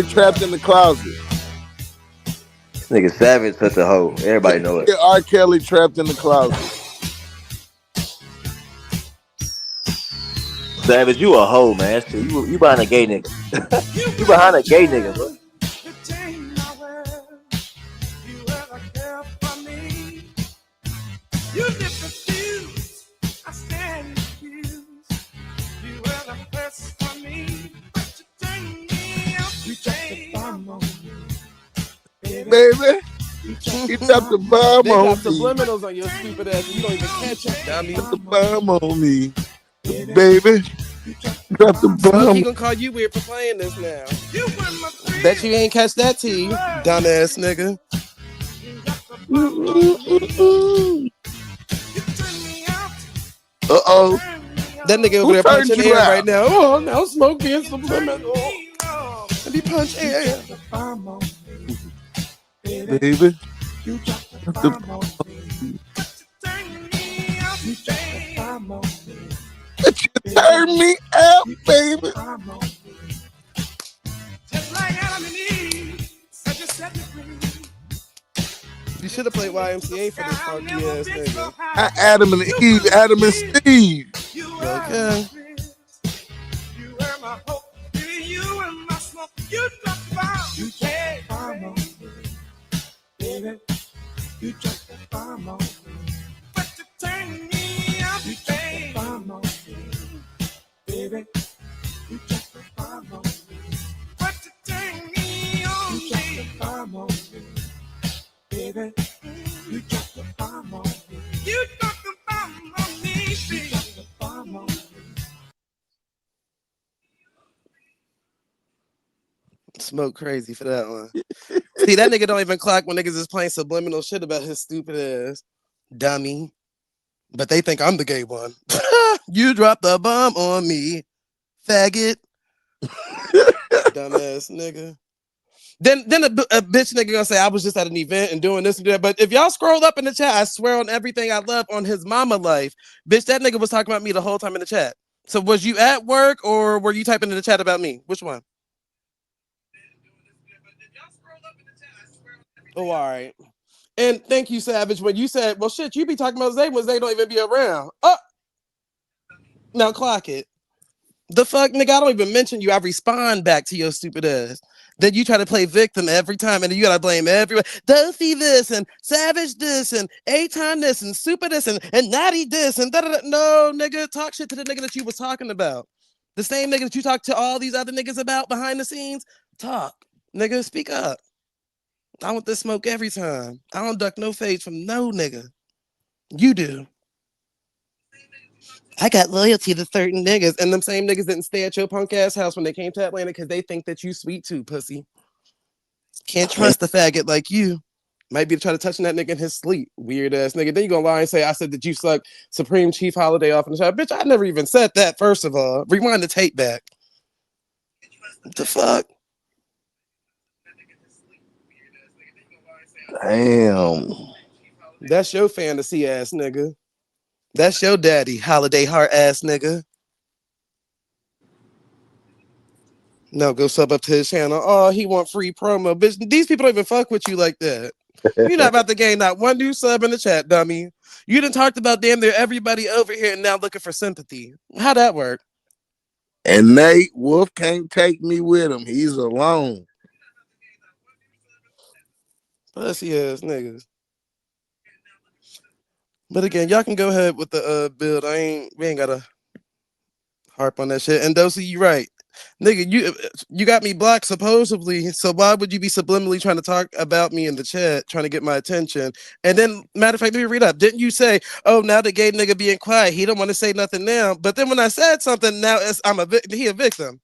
Kelly trapped in the closet. This nigga Savage such a hoe. Everybody know it. R. Kelly trapped in the closet. Savage, you a hoe, man. Shit, you behind a gay nigga. You behind a gay nigga, bro. Baby, he dropped the bomb They got on me. subliminals on your stupid ass. And you don't even catch it, dummy. Drop the bomb on me, baby. Drop the Smokey bomb. gonna call you weird for playing this now. Bet you ain't catch that T, dumbass nigga. Uh-oh. That nigga over Who there turned punching you air out? right now. Oh, now Smoke being subliminal. And he punch air. Baby. Drop the Turn me out, baby. Just like Adam and Eve, such a set me free. You should have played YMCA for this funky ass nigga. Not Adam and Eve, Adam and Steve. Okay. You were my hope, you were my smoke. You dropped the bomb. You dropped the bomb on me, baby. You dropped the bomb on me. But you turned me out. You dropped the bomb on me, baby. You dropped the bomb on me. But you turned me on. You dropped the bomb on me, baby. You dropped the bomb on me. You dropped the bomb on me, baby. You dropped the bomb on me. Smoke crazy for that one. See, that nigga don't even clock when niggas is playing subliminal shit about his stupid ass. Dummy. But they think I'm the gay one. You dropped the bomb on me, faggot. Dumbass nigga. Then a bitch nigga gonna say I was just at an event and doing this and that. But if y'all scroll up in the chat, I swear on everything I love on his mama life, bitch, that nigga was talking about me the whole time in the chat. So was you at work or were you typing in the chat about me? Which one? Oh, all right. And thank you, Savage. When you said, well, shit, you be talking about Zay when Zay don't even be around. Oh, now clock it. The fuck, nigga, I don't even mention you. I respond back to your stupid ass. Then you try to play victim every time, and then you gotta blame everyone. Dofi this, and Savage this, and A-Time this, and Super this, and Natty this, and da-da-da. No, nigga, talk shit to the nigga that you was talking about. The same nigga that you talk to all these other niggas about behind the scenes. Talk. Nigga, speak up. I want this smoke every time. I don't duck no fades from no nigga. You do. I got loyalty to certain niggas, and them same niggas didn't stay at your punk ass house when they came to Atlanta because they think that you sweet too, pussy. Can't trust a faggot like you. Might be trying to touch that nigga in his sleep, weird ass nigga. Then you gonna lie and say I said that you sucked Supreme Chief Holiday off in the shot. Bitch, I never even said that. First of all, rewind the tape back. What the fuck? Damn. That's your fantasy ass nigga. That's your daddy, holiday heart ass nigga. No, go sub up to his channel. Oh, he want free promo. Bitch, these people don't even fuck with you like that. You're not about to gain not one new sub in the chat, dummy. You done talked about damn near everybody over here and now looking for sympathy. How'd that work? And Nate Wolf can't take me with him. He's alone. Pussy ass niggas. But again, y'all can go ahead with the build. We ain't gotta harp on that shit. And Dosey, you right. Nigga, you got me blocked supposedly, so why would you be subliminally trying to talk about me in the chat, trying to get my attention? And then, matter of fact, let me read up. Didn't you say, oh, now the gay nigga being quiet, he don't want to say nothing now? But then when I said something, now he a victim.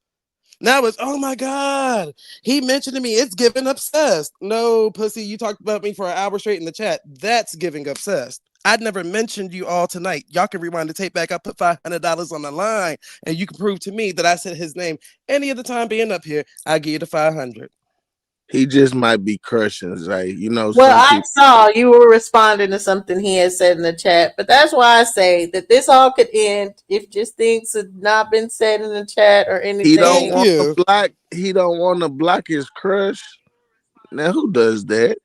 Now it's, oh my God, he mentioned to me, it's giving obsessed. No, pussy, you talked about me for an hour straight in the chat. That's giving obsessed. I'd never mentioned you all tonight. Y'all can rewind the tape back. I put $500 on the line, and you can prove to me that I said his name any other time being up here. I give you the 500. He just might be crushing Zay. You know, Well, some I people. saw you were responding to something he had said in the chat, but that's why I say that this all could end if just things had not been said in the chat or He don't anything. want to block. He don't want to block his crush. Now, who does that?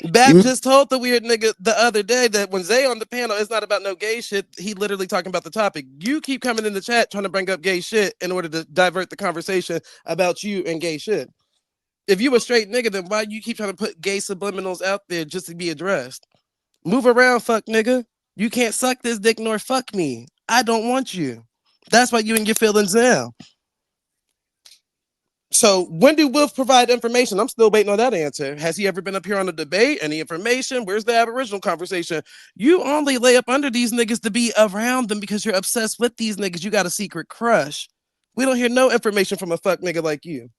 Bap just told the weird nigga the other day that when Zay on the panel, it's not about no gay shit. He literally talking about the topic. You keep coming in the chat trying to bring up gay shit in order to divert the conversation about you and gay shit. If you a straight nigga, then why you keep trying to put gay subliminals out there just to be addressed? Move around, fuck nigga. You can't suck this dick nor fuck me. I don't want you. That's why you in your feelings now. So when do Wolf provide information? I'm still waiting on that answer. Has he ever been up here on a debate? Any information? Where's the Aboriginal conversation? You only lay up under these niggas to be around them because you're obsessed with these niggas. You got a secret crush. We don't hear no information from a fuck nigga like you.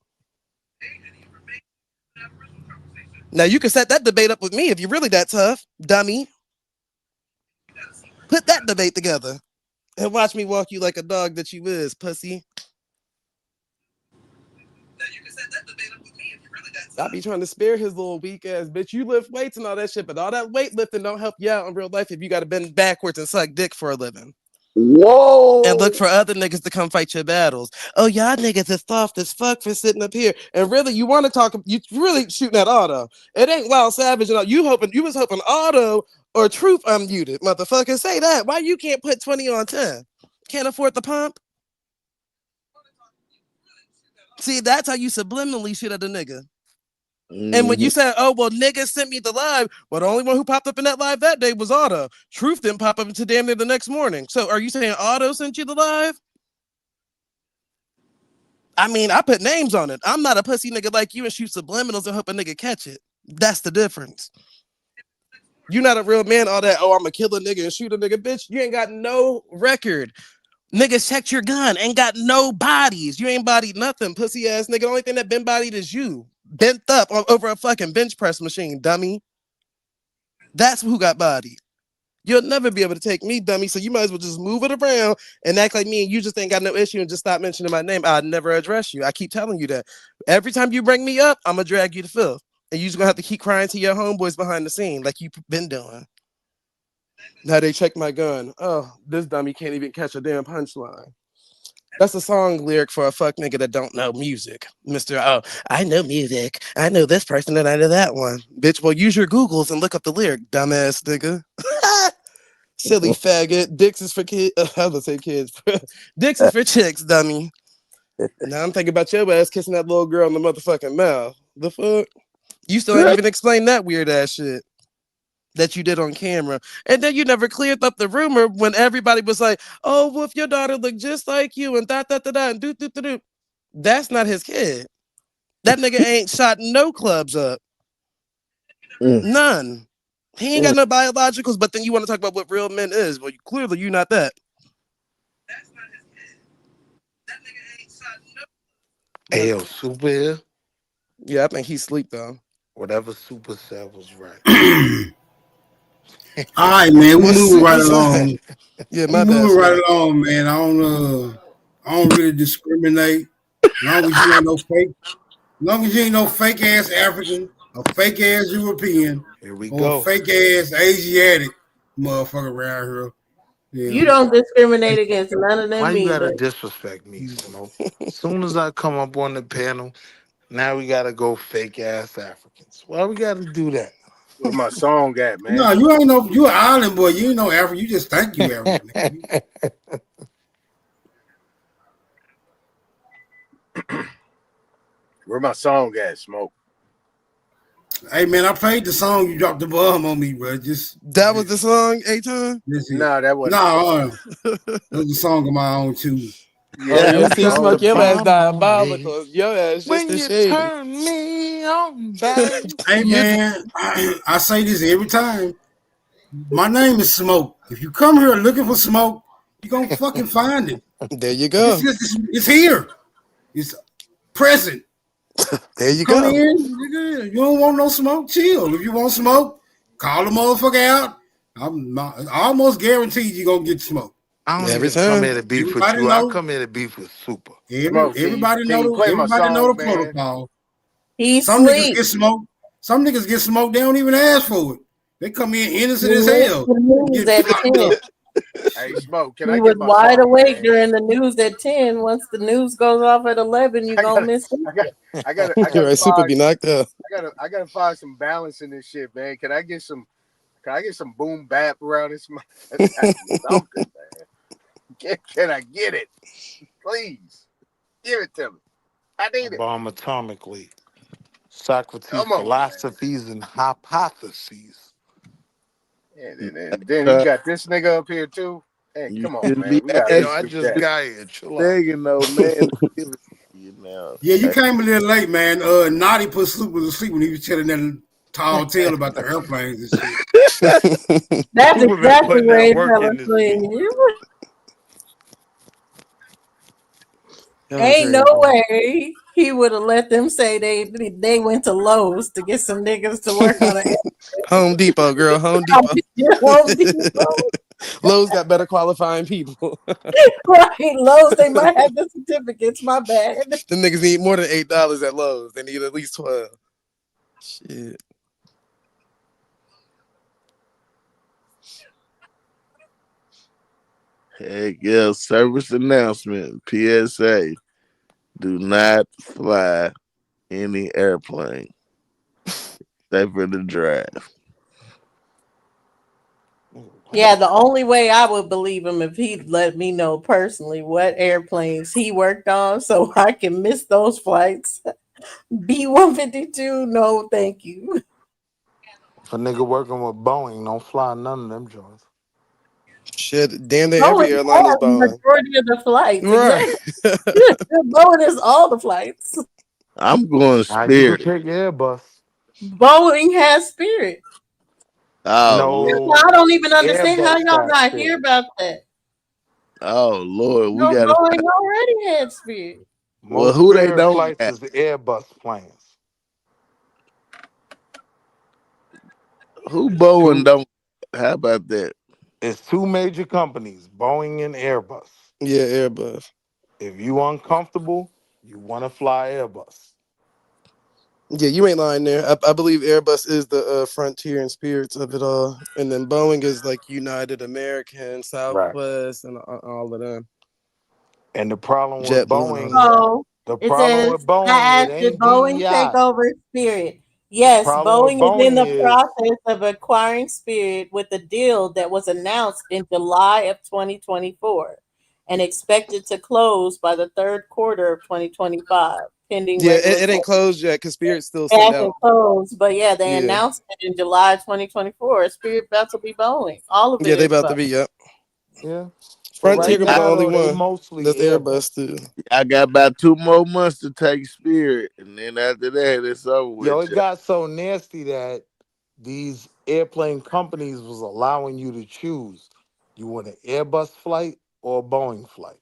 Now you can set that debate up with me if you're really that tough, dummy. Put that debate together and watch me walk you like a dog that you is, pussy. I be trying to spare his little weak ass bitch. You lift weights and all that shit, but all that weightlifting don't help you out in real life if you got to bend backwards and suck dick for a living. and look Whoa. for other niggas to come fight your battles. Oh, y'all niggas is soft as fuck for sitting up here. And really, you want to talk, you really shooting at Auto. It ain't Wild Savage. You was hoping Auto or Truth unmuted. Motherfucker, say that. Why you can't put 20 on 10? Can't afford the pump? See, that's how you subliminally shoot at a nigga. And when you said, oh, well, niggas sent me the live, well, the only one who popped up in that live that day was Auto. Truth didn't pop up until damn near the next morning. So are you saying Auto sent you the live? I mean, I put names on it. I'm not a pussy nigga like you and shoot subliminals and hope a nigga catch it. That's the difference. You're not a real man, all that, oh, I'm a kill a nigga and shoot a nigga, bitch. You ain't got no record. Niggas checked your gun, ain't got no bodies. You ain't bodied nothing, pussy ass nigga. The only thing that been bodied is you. Bent up over a fucking bench press machine, dummy. That's who got bodied. You'll never be able to take me, dummy. So you might as well just move it around and act like me and you just ain't got no issue and just stop mentioning my name. I'd never address you. I keep telling you that. Every time you bring me up, I'm going to drag you to filth. And you're just going to have to keep crying to your homeboys behind the scene like you've been doing. Now they check my gun. Oh, this dummy can't even catch a damn punchline. That's a song lyric for a fuck nigga that don't know music. Mr. Oh, I know music. I know this person and I know that one. Bitch, well, use your Googles and look up the lyric, dumbass nigga. Silly faggot. Dicks is for kids. I was gonna say kids. Dicks is for chicks, dummy. Now I'm thinking about your ass kissing that little girl in the motherfucking mouth. The fuck? You still ain't even explained that weird ass shit that you did on camera. And then you never cleared up the rumor when everybody was like, oh, well, if your daughter looked just like you and da and do. That's not his kid. That nigga ain't shot no clubs up. None. He ain't got no biologicals, but then you want to talk about what real men is. Well, clearly you're not that. Hey, yo, Super here? Yeah, I think he's asleep though. Whatever Super said was right. All right, man. We What's moving right super say? along. Yeah, We my bad, moving right Smoke. along, man. I don't really discriminate. Long as you ain't no fake, long as you ain't no fake ass African, a fake ass European, Here we or a go. fake ass Asiatic motherfucker around here. You Yeah. don't discriminate against none of Why them you either. gotta disrespect me, Smoke? Soon as I come up on the panel, now we gotta go fake ass Africans. Why we gotta do that? Where my song at, man? No, you ain't no. You an island boy. You ain't no African. You just think you African. Where my song at, Smoke? Hey man, I played the song. You dropped the bomb on me, bro. Just That was the song, Aton? this it. Nah, that wasn't No, the song. that was a song of my own too. Oh, Yeah, that you was see, Drop song. the Smoke, your ass bomb on diabolical. me Your ass just when as you shady. turn me on, babe. Hey You, man, I say this every time. My name is Smoke. If you come here looking for smoke, you gonna fucking find it. there you go. It's here. It's present. There you Come go. in. Nigga. You don't want no smoke? Chill. If you want smoke, call the motherfucker out. I almost guaranteed you gonna get smoke. I don't Every even come time. here to beef with Everybody you. I know. come here to beef with Super. Smoke, can you play my Everybody know song, the man? protocol. He Some niggas sleep. get smoked. Some niggas get smoked. They don't even ask for it. They come in innocent He as missed hell the and news get at flocked 10. up. Hey, Smoke, can He I was get my wide song, awake man? during the news at 10. Once the news goes off at 11, you I gonna gotta, miss it. I You're gotta right. Super find, be knocked up. I gotta find some balance in this shit, man. Can I get some boom bap around this? Something, man. Can I get it, please? Give it to me. I I need it. bomb atomically. Socrates' Come on, man. philosophies and hypotheses. And then you got this nigga up here too. Hey, You come on, shouldn't be man. We gotta Hey, yo, I asking, respect just that. got here. Chill out. begging though, man. Give it to you now. Yeah, you came a little late, man. Naughty put Super to sleep when he was telling that tall tale about the airplanes and shit. That's Super been exactly putting where that he work fell in this asleep. week. Y'all Ain't no crazy. way he would have let them say they went to Lowe's to get some niggas to work on it. Home Depot, girl. Home Depot. Home Depot. Lowe's got better qualifying people. Right, Lowe's, they might have the certificates. My bad. The niggas need more than $8 at Lowe's. They need at least 12. Shit. Heck yeah, service announcement. PSA. Do not fly any airplane. Stay for the drive. Yeah, the only way I would believe him if he'd let me know personally what airplanes he worked on so I can miss those flights. B-152, no, thank you. If a nigga working with Boeing, don't fly none of them joints. Shit, damn near every Boeing airline is has the Boeing. majority of the flights, Right. exactly. Boeing is all the flights. I'm going Now you could Spirit. take Airbus. Boeing has Spirit. Oh Lord. I No, don't even understand how Airbus y'all got not hear Spirit. about that. Oh Lord. We No, gotta Boeing find. already had Spirit. Well, Most who they Spirit don't flights got? is Airbus planes. Who It's Bowen two. don't? How about that? It's two major companies, Boeing and Airbus. Yeah, Airbus. If you uncomfortable, you want to fly Airbus. Yeah, you ain't lying there. I believe Airbus is the frontier and spirits of it all, and then Boeing is like United American, Right. Southwest, and all of them. And the problem with JetBlue and all Boeing, that. So the it problem says, with Boeing, I it asked, did ain't Boeing take DEI. over Spirit? The Yes, problem with Boeing is in Boeing the is process of acquiring Spirit with a deal that was announced in July of 2024 and expected to close by the third quarter of 2025, pending Yeah, it regulatory. ain't closed yet because Spirit's still It sent hasn't out. closed, but yeah, they Yeah, announced it in July 2024. Spirit about to be Boeing. All of it yeah, they is about to Boeing. be. Yep. yeah. But Well, Frontier right gonna be the now only though, they one mostly that's Airbus Airbus. too. I got about 2 more months to take Spirit, and then after that, it's over Yo, with. it got so nasty that these airplane companies was allowing you to choose. You want an Airbus flight or a Boeing flight?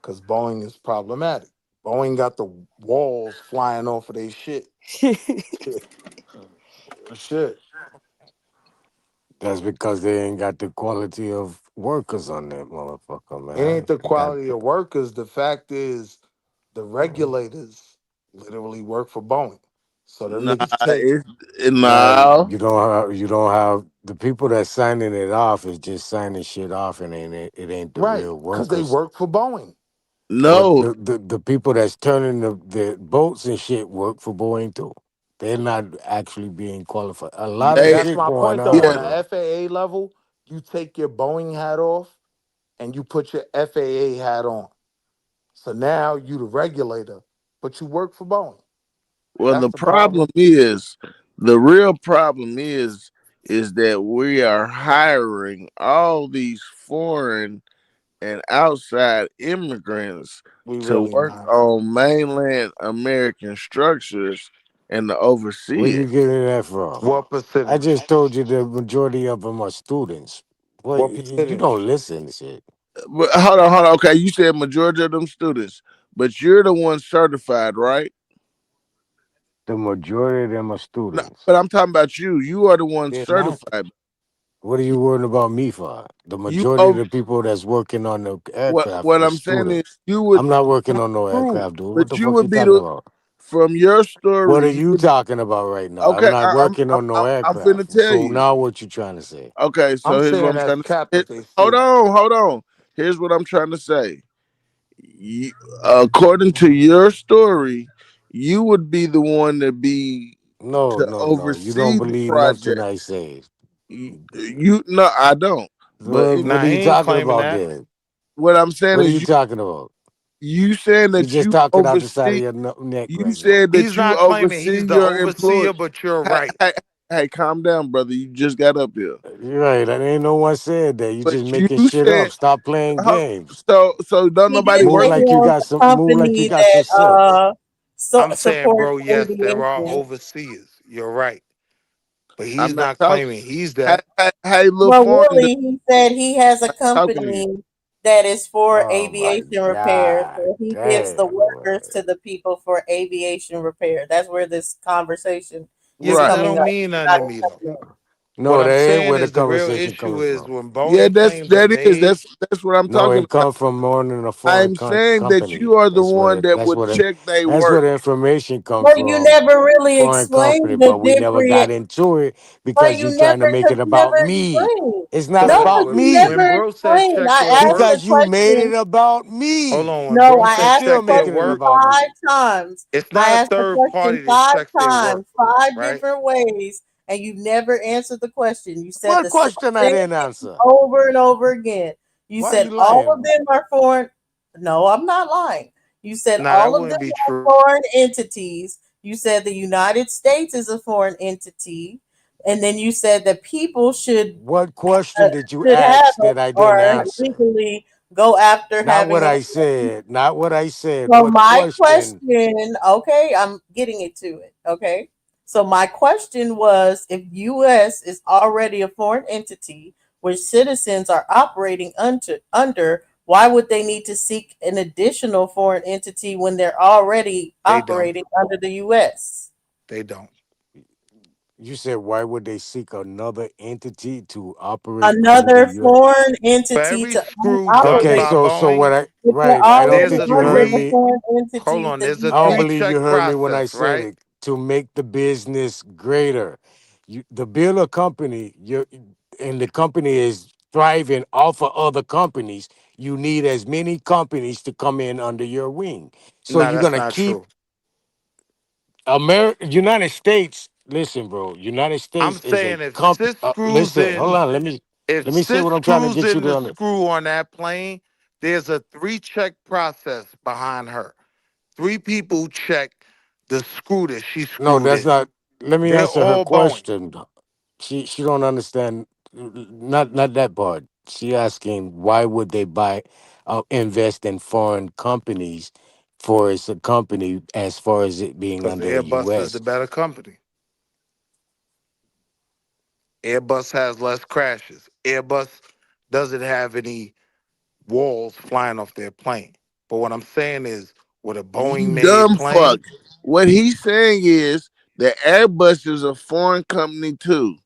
Because Boeing is problematic. Boeing got the walls flying off of their shit. Shit. That's because they ain't got the quality of workers on that motherfucker, It ain't man. the They got quality of workers. The fact is, the regulators literally work for Boeing. So them Nah, niggas take. it's no, no, you don't have the people that signing it off is just signing shit off, and it ain't the Right. real Because they workers. work for Boeing. But no. the people that's turning the boats and shit work for Boeing too. They're not actually being qualified. A lot Yeah, of They that's shit my going point though. on, On yeah. bro. the FAA level, you take your Boeing hat off and you put your FAA hat on. So now you the regulator, but you work for Boeing. Well, That's the the problem. problem is, the real problem is that we are hiring all these foreign and outside immigrants We to really work not. on mainland American structures and to Where oversee you it. getting that from? What I percentage? just told you the majority of them are students. Well, What you percentage? don't listen to shit. But hold on. Okay, you said majority of them students, but you're the one certified, right? The majority of them are No, students. but I'm talking about you. You are the one They're not. certified. What are you worrying about me for? The You majority of over the people that's working on the aircraft what is I'm saying is students. you would I'm not working on no true, aircraft, dude. What but the you fuck you would be talking the about? from your What are story. You you would talking about right now? I'm okay. not working on no I'm finna aircraft. tell So you. now what you trying to say? Okay, I'm so here's what saying I'm that's trying to cap say. if they Hold students. on, hold on. Here's what I'm trying to say. You, according to your story, you would be the one to be No, to no, no. You don't oversee the believe nothing project. I say. You no, I don't. But Well, what Nah, are he you ain't talking claiming about that. then? what I'm saying What are is you talking about? you saying You're that just you talking out the side of oversee. your neck You right now. said He's that you not claiming oversee he's the your employee. overseer, but you're Hey, right. hey, hey, calm down, brother. You just got up here. You're right. That ain't no one said that. You But just you making shit up. said Stop playing hold- games. so don't He did nobody Move say work. he like you owns got a some. Move like you company got some that sense. I'm saying, supports bro, yes, there are aviation. overseers. You're right. But I'm he's not not talking. claiming he's Hey, that. hey, Lil Well, Foreign, I'm Willie, he said he has a not talking to you. company that is for Oh my aviation repair. god, So he gives the damn, workers boy. to the people for aviation repair. That's where this conversation Yeah, is but Right. that coming don't up. mean nothing Not to his me though. company. What No, I'm that ain't saying where the is the real conversation issue comes is from. when Yeah, Boeing planes are made. that's what I'm No, talking it about. comes from more than a foreign I'm saying that company. you are the one that That's would where check they the work. information comes But you from. never really Foreign company, explained the but we never got different. into it But because you you trying to never, make because it you never about me. explained. It's not Cause No, about because you when me never bro said explained. check I your asked work, the because you made question. it about hold me. on. When No, bro I You said asked the still check your making it question work, about five me. times. it's I not a asked the third question party that five checks their work, times, five right? different ways, and you never answered the question. You said What the same question I thing didn't answer? over and over again. You Why are you said all of lying? them are foreign. No, I'm not lying. You said Nah, that all of them wouldn't be are true. foreign entities. You said the United States is a foreign entity. And then you said that people What uh, question did you should have ask that I didn't or answer? legally go after Not having what a. I said. Not what I said. So What my question? question, okay, I'm getting it to it. Okay. So my question was if US is already a foreign entity which citizens are operating under, why would they need to seek an additional foreign entity when they're already They don't. operating under the US? They don't. You said why would they seek another entity to operate under the Another U.S.? foreign For entity every to screw done Okay, operate. by so what Boeing, I If they're right? I don't already there's think a you under heard the three. me. foreign Hold entities, on. the There's a I don't US. three believe check you heard me when I process, said right? it to make the business greater. The bill of company, and the company is thriving off of other companies. You need as many companies to come in under your wing. So Nah, you're that's gonna not keep true. United States. Listen, bro. United I'm States is a saying if comp. sis screws Listen, hold in, on. if Let me say sis what I'm trying to screws get you in to the understand. screw on that plane, there's a three check process behind her. Three people check the screw that she No, screwed that's in. not. Let me They're answer her all Boeing. question. She don't understand. Not that part. She asking why would they invest in foreign companies for it's a company as far as it being Because under Airbus is U.S. the better company. Airbus has less crashes. Airbus doesn't have any walls flying off their plane. But what I'm saying is, with a Boeing You made dumb fuck. plane, What he's saying is that Airbus is a foreign company too.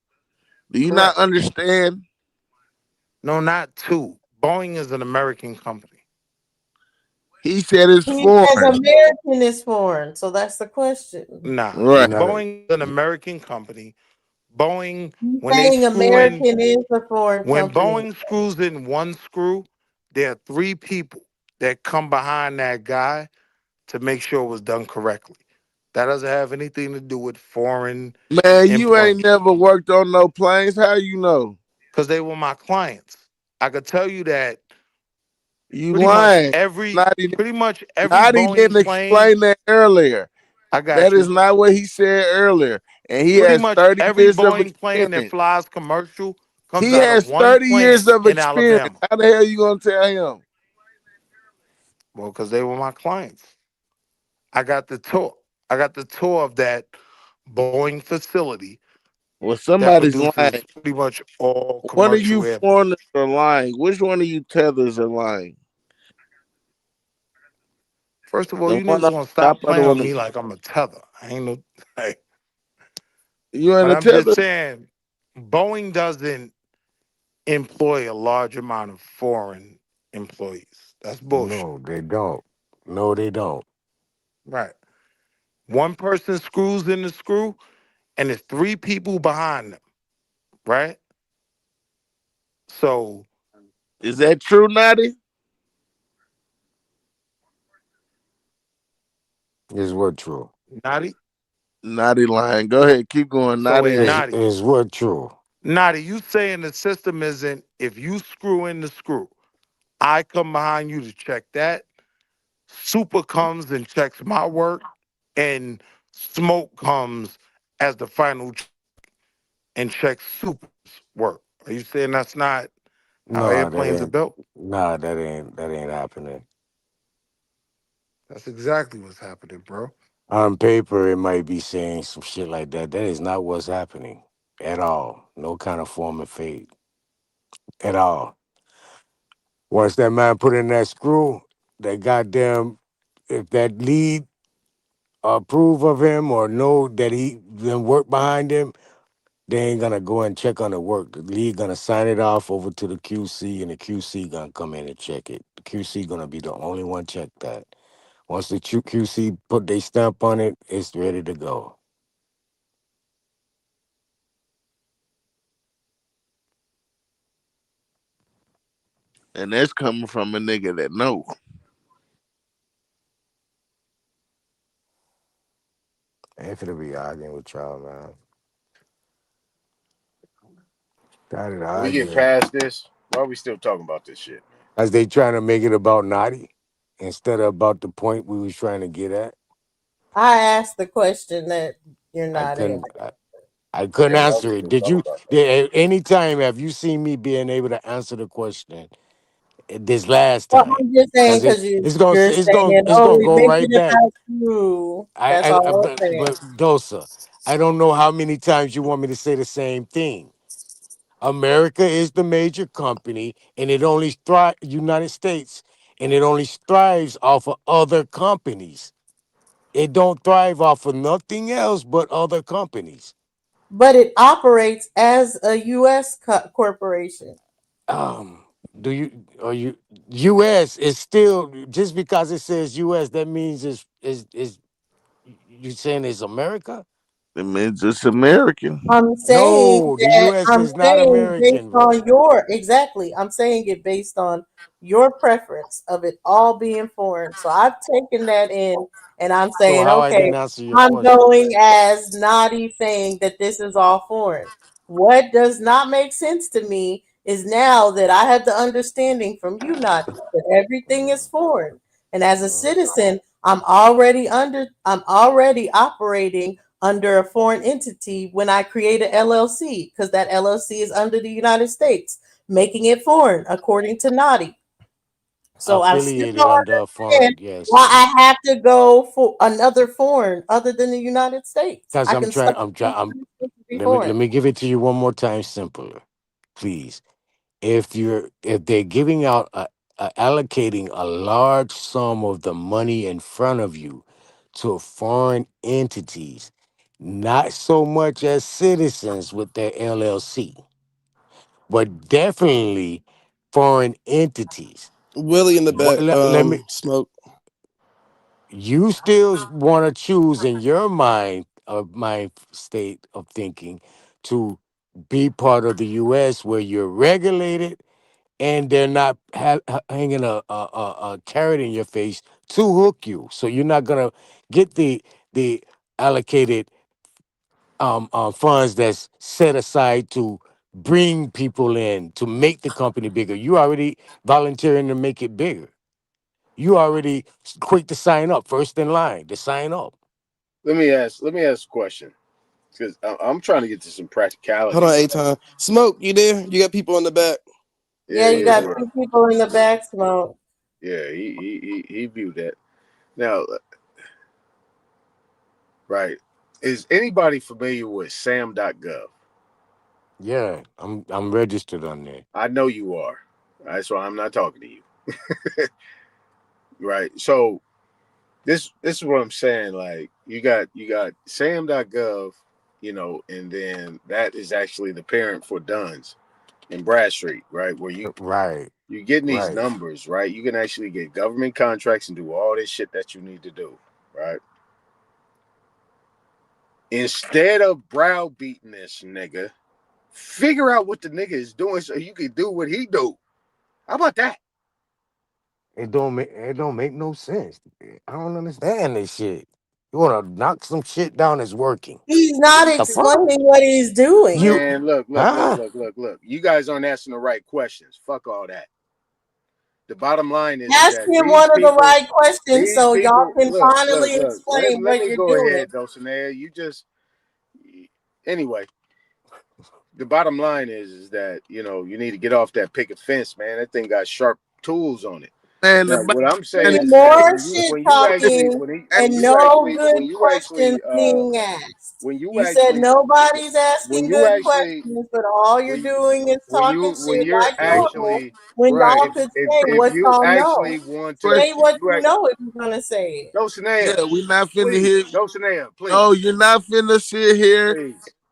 Do you not correct. understand? No, not two. Boeing is an American company. He said it's He says foreign. American is foreign, so that's the question. Nah, Right. Boeing is an American company. Boeing, He's when they saying screw in, American is a foreign when company. Boeing screws in one screw, there are three people that come behind that guy to make sure it was done correctly. That doesn't have anything to do with foreign Man, you ain't employment never worked on no planes. How you know? because they were my clients. I could tell you that You pretty much lying. every Naughty, pretty much every Naughty Boeing didn't plane. explain that earlier. I That got is you. not what he said earlier. And he Pretty has much 30 every years of Boeing plane that experience. flies commercial comes He out of has one 30 plant years of in experience. Alabama. How the hell you gonna tell him? Well, because they were my clients. I got the tour. I got the tour of that Boeing facility Well, that somebody's produces lying. pretty much all One of commercial you airplanes. foreigners are lying. Which one of you tethers are lying? First of all, The you one niggas on gonna top stop or the playing with one on me like I'm a tether. I ain't no. Hey, you but ain't a I'm just tether? saying, Boeing doesn't employ a large amount of foreign employees. That's bullshit. No, they don't. No, they don't. Right. One person screws in the screw, and there's three people behind them. Right. So, Is that true, Naughty? Is what true? Naughty. Naughty lying. Go ahead, keep going. So, Naughty wait, ain't. Naughty. Is what true? Naughty, you saying the system isn't if you screw in the screw, I come behind you to check that. Super comes and checks my work, and Smoke comes as the final and checks Super's work. Are you saying that's not how No, that airplanes are ain't. built? Nah, that ain't happening. That's exactly what's happening, bro. On paper, it might be saying some shit like that. That is not what's happening at all. No kind of form of fate at all. Once that man put in that screw, that goddamn, if that lead approve of him or know that he then work behind him, They ain't gonna go and check on the work. The league gonna sign it off over to the QC, and the QC gonna come in and check it. The QC gonna be the only one check that. Once the QC put their stamp on it, it's ready to go. And that's coming from a nigga that know. I ain't finna be arguing with y'all, man. Tired of Can we get arguing. past this? Why are we still talking about this shit? As they trying to make it about Naughty instead of about the point we was trying to get at. I asked the question that you're I not couldn't. answering. I couldn't Yeah, why are answer we it. still Did talking you? about that? Did, any time have you seen me being able to answer the question this last Well, time? I'm just saying Because because you it's gonna you're it's gonna saying, it's oh, gonna we go make right it back. about you. That's all I'm saying. But Dosa, I don't know how many times you want me to say the same thing. America is the major company, and it only thrives United States, and it only thrives off of other companies. It don't thrive off of nothing else but other companies. But it operates as a U.S. corporation. Um, do you or you U.S. is still just because it says U.S. that means is you saying it's America? It means it's American. I'm saying No, the that U.S. I'm is not saying based American, bro. on your exactly. I'm saying it based on your preference of it all being foreign. So I've taken that in and I'm So saying, how I okay, didn't answer your I'm question? going as Naughty saying that this is all foreign. What does not make sense to me is now that I have the understanding from you, Naughty, that everything is foreign. And as a Mhm. citizen, I'm already operating under a foreign entity when I create an LLC because that LLC is under the United States, making it foreign according to Naughty. So I still Affiliated don't under a understand foreign, yes. why I have to go for another foreign other than the United States. Because I can start I'm with trying. the United States to be Let foreign. me give it to you one more time, simpler, please. If they're giving out allocating a large sum of the money in front of you to foreign entities, not so much as citizens with their LLC, but definitely foreign entities. Willie in the back. Let me. Smoke. You still want to choose in your mind state of thinking to be part of the U.S. where you're regulated and they're not hanging a carrot in your face to hook you. So you're not gonna get the allocated funds that's set aside to bring people in to make the company bigger. You already volunteering to make it bigger. You already quick to sign up, first in line to sign up. Let me ask a question because I'm trying to get to some Hold on, practicalities. eight time. Smoke, you there? You got people in the back. Yeah, Yeah, you yeah, got yeah. two people in the back smoke. Yeah, he viewed that. Now, right. Is anybody familiar with sam.gov? Yeah, I'm registered on there. I know you are. That's why I'm not talking to you. Right. So this is what I'm saying. Like you got sam.gov, and then that is actually the parent for Duns and Bradstreet, right? Where Right, you're getting these right. numbers, right? You can actually get government contracts and do all this shit that you need to do, right? Instead of browbeating this nigga, figure out what the nigga is doing so you can do what he do. How about that? It don't make no sense. I don't understand this shit. You want to knock some shit down that's working. He's not The fuck? explaining what he's doing. You Man, look, look, look, huh? look, look, look. You guys aren't asking the right questions. Fuck all that. The bottom line is Ask that him one of the right questions these so y'all people, can look, look, finally look. Let, explain let what me you're go doing. ahead, Dulcinea. You just, anyway, the bottom line is that, you need to get off that picket fence, man. That thing got sharp tools on it. Man, Now, what I'm saying man, See, is that more shit talking and no good questions being asked. You said nobody's when asking you good actually, questions, but all you're when doing is talking when shit you're like normal actually when right, y'all could say if what you y'all know. actually want to, Say if what you you know if you're gonna say it. Dulcinea, yeah, we not finna please, hear. Dulcinea, please, No, you're not finna sit here please.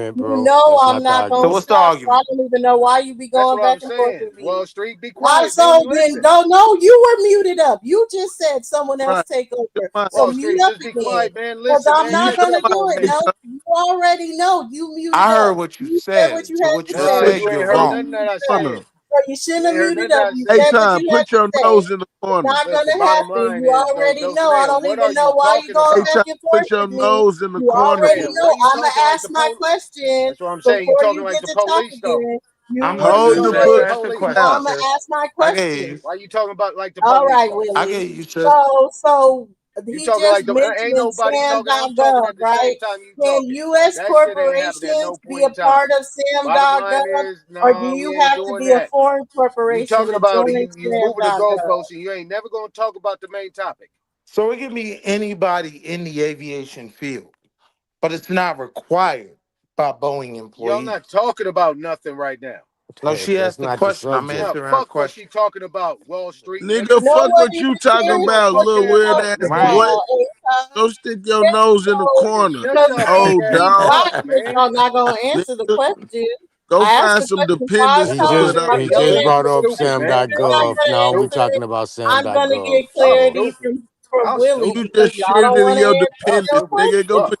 argument, You bro. know That's I'm not the not So gonna argument. what's the stop, so I argument? don't even know why you be That's going what I'm back and forth saying. with me. Wall Street, be quiet. Let So me then listen. don't know you were muted up. You just said someone else Right. take Your over. mic. So Wall mute Street, up just be again. quiet, man. Because Listen, I'm man. Mute not Shut your your gonna mic, mouth, do it. K man. No, Town. you already know you muted I heard up. what you You said what said. you So had what to you That's say. because said, You you're ain't So heard you nothing wrong. that I muted up. said. corner. So you shouldn't You have ain't heard muted nothing up. I You Hey, said said. what time, you had put to your say. nose in the It's corner. not Listen, gonna bottom happen. line You is, though, already Ghost know. I Man, don't what are even you know why you talking going Hey, about? time, back and forth put your with me. nose in the You Ghost corner. already Man, know. why you I'ma talking like ask the my police? question That's what I'm saying. You before talking you like get the to talk police, though. again. You I'm Why gonna you Hold just the talking like the answer bullshit the police? question, down. I'ma sis. ask my I get you. question. Why you talking about like the All police, right, Ghost I Man? Willie. get you, sis. So You he talking just like the ain't mentioned nobody talking. I'm talking SAM.gov, at the same right? time you Can talking. U.S. That shit ain't happening at no corporations be point a in time. part of Bottom SAM.gov, line is, or do no, we you ain't have to doing be a that. foreign You corporation talking to about join you moving the SAM.gov? goalposts and you ain't never gonna talk about the main topic. So it can be anybody in the aviation field, but it's not required by Boeing Y'all employees. not talking about nothing right now. No, Hey, she that's asked the not the question. I'm Nah, subject. answering her fuck what she question. talking about, Wall Street, nigga. Nigga, fuck what Nobody you was talking Shut hearing your about, what punk little you're ass weird up, ass talking nigga. Right. boy. about, Ace. Go stick your Yeah, nose in the so corner. Shut because your I punk Oh, ass be dog. up, blocked, you're man. not gonna answer the Nigga, question. go I asked find the some question 5 dependents He to Y'all sit just times. up. You're he not niggas, gonna y'all just niggas brought is answer up the stupid, question. man. You're not Sam.gov. gonna Now we Stupid. answer talking it. about I'm gonna Sam.gov. get Y'all clarity So stupid. from Y'all Willie You stupid. because just y'all shitted don't in want to your answer Y'all your dependents, stupid as nigga. Go fuck. question. put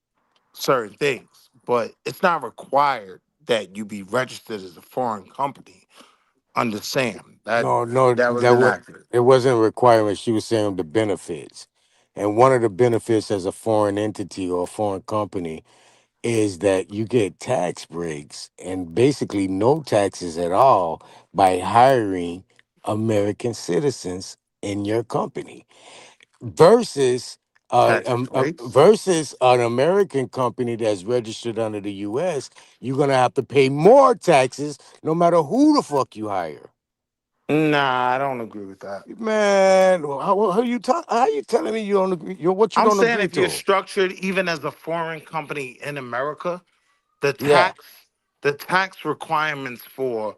certain things, but it's not required that you be registered as a foreign company under SAM. No, no, That was inaccurate. it wasn't a requirement. She was saying the benefits, and one of the benefits as a foreign entity or a foreign company is that you get tax breaks and basically no taxes at all by hiring American citizens in your company versus Tax breaks. versus an American company that's registered under the U.S. You're gonna have to pay more taxes no matter who the fuck you hire. Nah, I don't agree with that. Man, how you talk? How you telling me you don't agree? What you I'm don't saying agree if you're to? structured even as a foreign company in America, the Yeah. tax the tax requirements for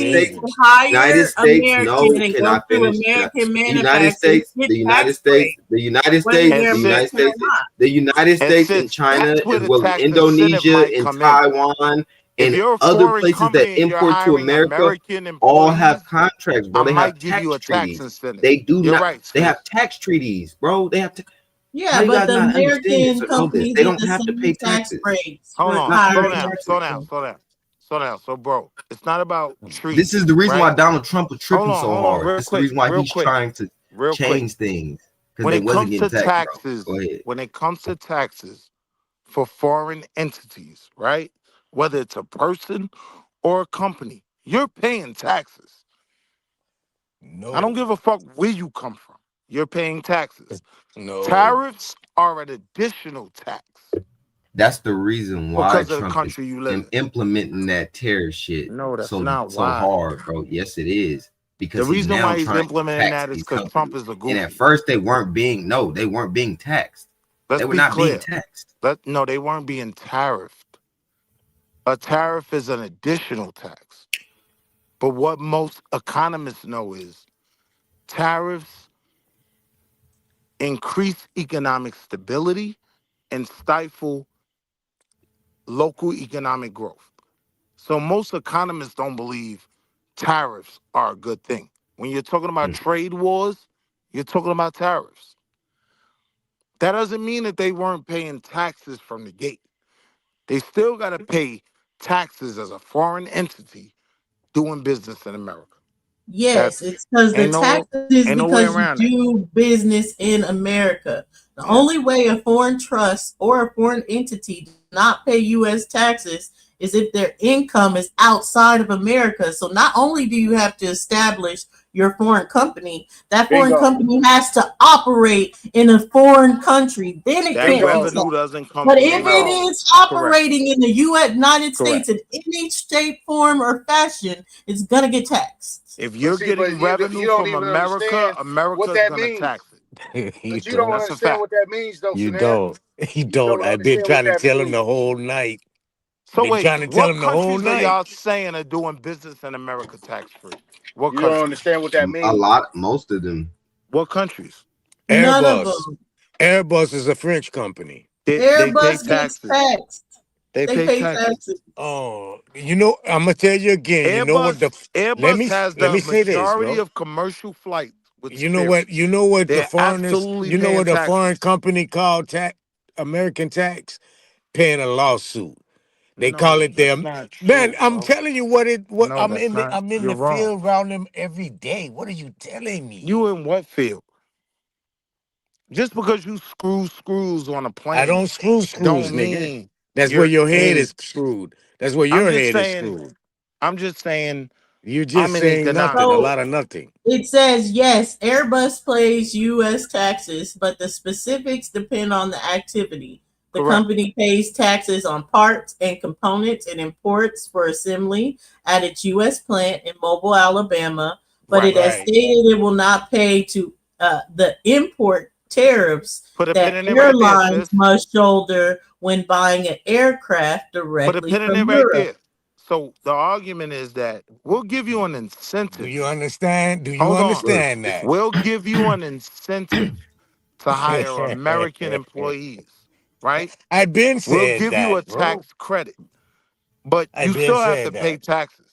United companies States, to Canadians. United hire States, American no, and can go I through finish? American The United manufacturers States, get the United tax States, breaks, the United whether States, And they're the rich United since or States, not. the United and States and since China, that's where as the well as tax incentive Indonesia might and come in. Taiwan If and you're a other foreign places that company and you're import to hiring America, American all have employees, contracts, I bro. They have might give you tax a tax treaties. incentive. They do You're not. right, They have Space. tax treaties, bro. They have. How Yeah, do you but guys the not understand this American or know this? companies They get don't the have to pay same tax taxes. breaks Hold for It's on, not slow tax hiring down, taxes. slow down, Americans. slow down, slow down. So, bro, it's not about This is treaties, the reason why right? Donald Trump is tripping so Hold on, hard. real This is the quick, reason why real he's quick, trying to real quick, change things. because When they it wasn't comes getting to taxed, bro. Go taxes, ahead. for foreign entities, right? Whether it's a person or a company, you're paying taxes. I don't No, give a fuck where you come from. You're paying taxes. no. Tariffs are an additional tax That's the reason why because of the Trump is country you live in. implementing that tariff shit No, that's so not so why. hard, bro. Yes, it is The because he's reason now why he's trying to implementing tax that is these because Trump companies. is a And at goofy. first, they weren't being taxed. Let's They were be not being clear. taxed. No, they weren't being tariffed. A tariff is an additional tax. But what most economists know is tariffs increase economic stability and stifle local economic growth. So most economists don't believe tariffs are a good thing. When you're talking about trade wars, you're talking about tariffs. That doesn't mean that they weren't paying taxes from the gate. They still got to pay taxes as a foreign entity doing business in America. Yes, That's it's because the ain't no taxes is ain't no way because you around that. do business in America. The Yeah. only way a foreign trust or a foreign entity does not pay U.S. taxes is if their income is outside of America. So not only do you have to establish your foreign company, that foreign Bingo. company has to operate in a foreign country. Then it That can't pay Bingo. revenue tax. doesn't come But from if it Bingo. America. is Correct. operating in the U.S. United States Correct. in any shape, form, or fashion, it's gonna get taxed. If But you're see, but getting you revenue don't from even America, understand America what is that gonna means. tax it. You But you don't don't. That's a understand fact. what that means, though, You Chanel. don't. You You don't. don't I've been understand what trying to that tell him means. the whole night. So Been wait, trying to tell what him the whole countries are night. y'all saying are doing business in America tax free? What You don't countries? understand what that A means. lot, most of them. What countries? None of Airbus. them. Airbus is a French company. They pay Airbus gets taxes. taxed. They They pay pay taxes. taxes. Oh, you know, I'm gonna tell you again. You know what Airbus the? Airbus has Let the me say this, majority bro. of commercial flights with You know what? Spirit. You know what the They're foreigners? absolutely You know paying what a taxes. foreign company called American tax? Paying a lawsuit. They call No, it that's them. not Man, true, I'm bro. telling you what it. What No, that's not. I'm in You're the wrong. field around them every day. What are you telling You me? in what field? Just because you screw screws on a I don't plane, screw screws, don't nigga. mean That's where you're your head in. is screwed. That's where I'm your just head is saying. screwed. I'm just saying. You're I'm just in saying nothing. A economics. So lot of nothing. it says yes, Airbus pays U.S. taxes, but the specifics depend on the activity. The Correct. company pays taxes on parts and components it imports for assembly at its U.S. plant in Mobile, Alabama, but it Right. has Right. stated it will not pay to the import tariffs Put a pin that in it right there, airlines sis. must shoulder when buying an aircraft Put a directly pin in it from right Europe. there. So the argument is that we'll give you an Do incentive. you understand? Do you Hold on. Look, understand that? We'll give you an incentive to hire American employees, right? I've been We'll said give you a that, bro. tax credit, but I've you been still have to said pay that. taxes.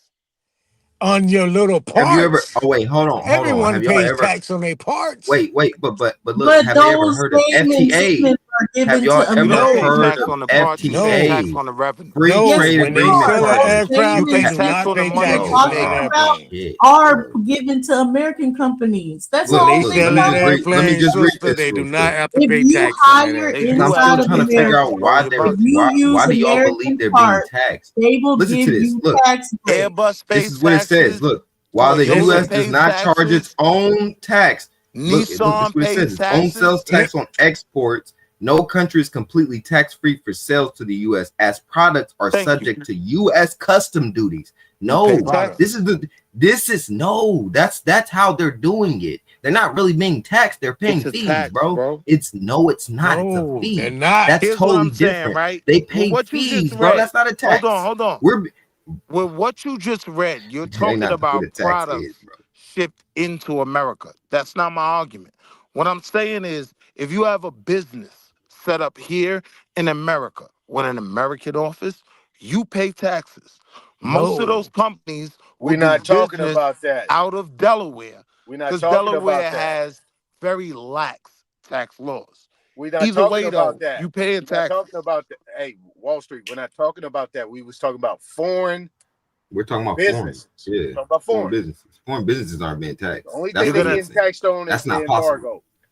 On your little have you ever? parts. Oh wait, hold on. Everyone Have y'all pays ever? tax on their parts. Wait, but look, But have you ever those heard of same FTA? incentives are Have given y'all to ever You don't pay American heard tax of on the companies. parts, you pay tax FTA? No. on the revenue. Free No. Yes, trade they When they agreement are. sell an Those partners. same aircraft, You they pay do tax incentives not on the pay that money you're you taxes on Oh that talking make. about shit. are given to American companies. That's the When they whole Look, thing sell let me about that just it. read. Let me airplane, just read sister, this they real do not quick. have to If pay you tax on that hire They Because do I'm have inside still to of trying pay to figure taxes, out America, bro. why You're they if bugging. you use why do y'all believe American they're being parts, taxed? they will Listen to give this. you Look, tax breaks. Airbus this pays is what it says. taxes. Look, while the Listen. U.S. Toyota does pays not charge its taxes. own tax, look, this is Nissan what it pays says. Its own taxes. sales tax on exports. No country is completely tax free for sales to the U.S. as products are Thank you. subject to U.S. custom duties. You pay No, Product. this taxes. is the this is no. That's how they're doing it. They're not really being taxed. They're paying It's a fees, tax, bro. bro. It's no, it's not. It's a No, they're fee. not. That's Here's what totally I'm saying, different. right? They With pay what you just fees, bro. read. That's not a Hold on, tax. hold on. We're With what you just read, you're they talking not know what about a tax is, products shipped into America. That's not my argument. What I'm saying is, if you have a business set up here in America with an American office, you pay taxes. Most of those No. companies will We're do not talking business about that. out of Delaware We're not because talking about Delaware that. has very lax tax laws. We're not Either talking way, about though, that. you paying We're not talking taxes. about hey, Wall Street. We're not talking about that. We was talking about foreign we're talking about foreign. businesses. Yeah, Talking about foreign foreign. busines. Foreign businesses aren't being The taxed. only That's thing You're what they he gonna getting saying. taxed on That's is the not possible. embargo.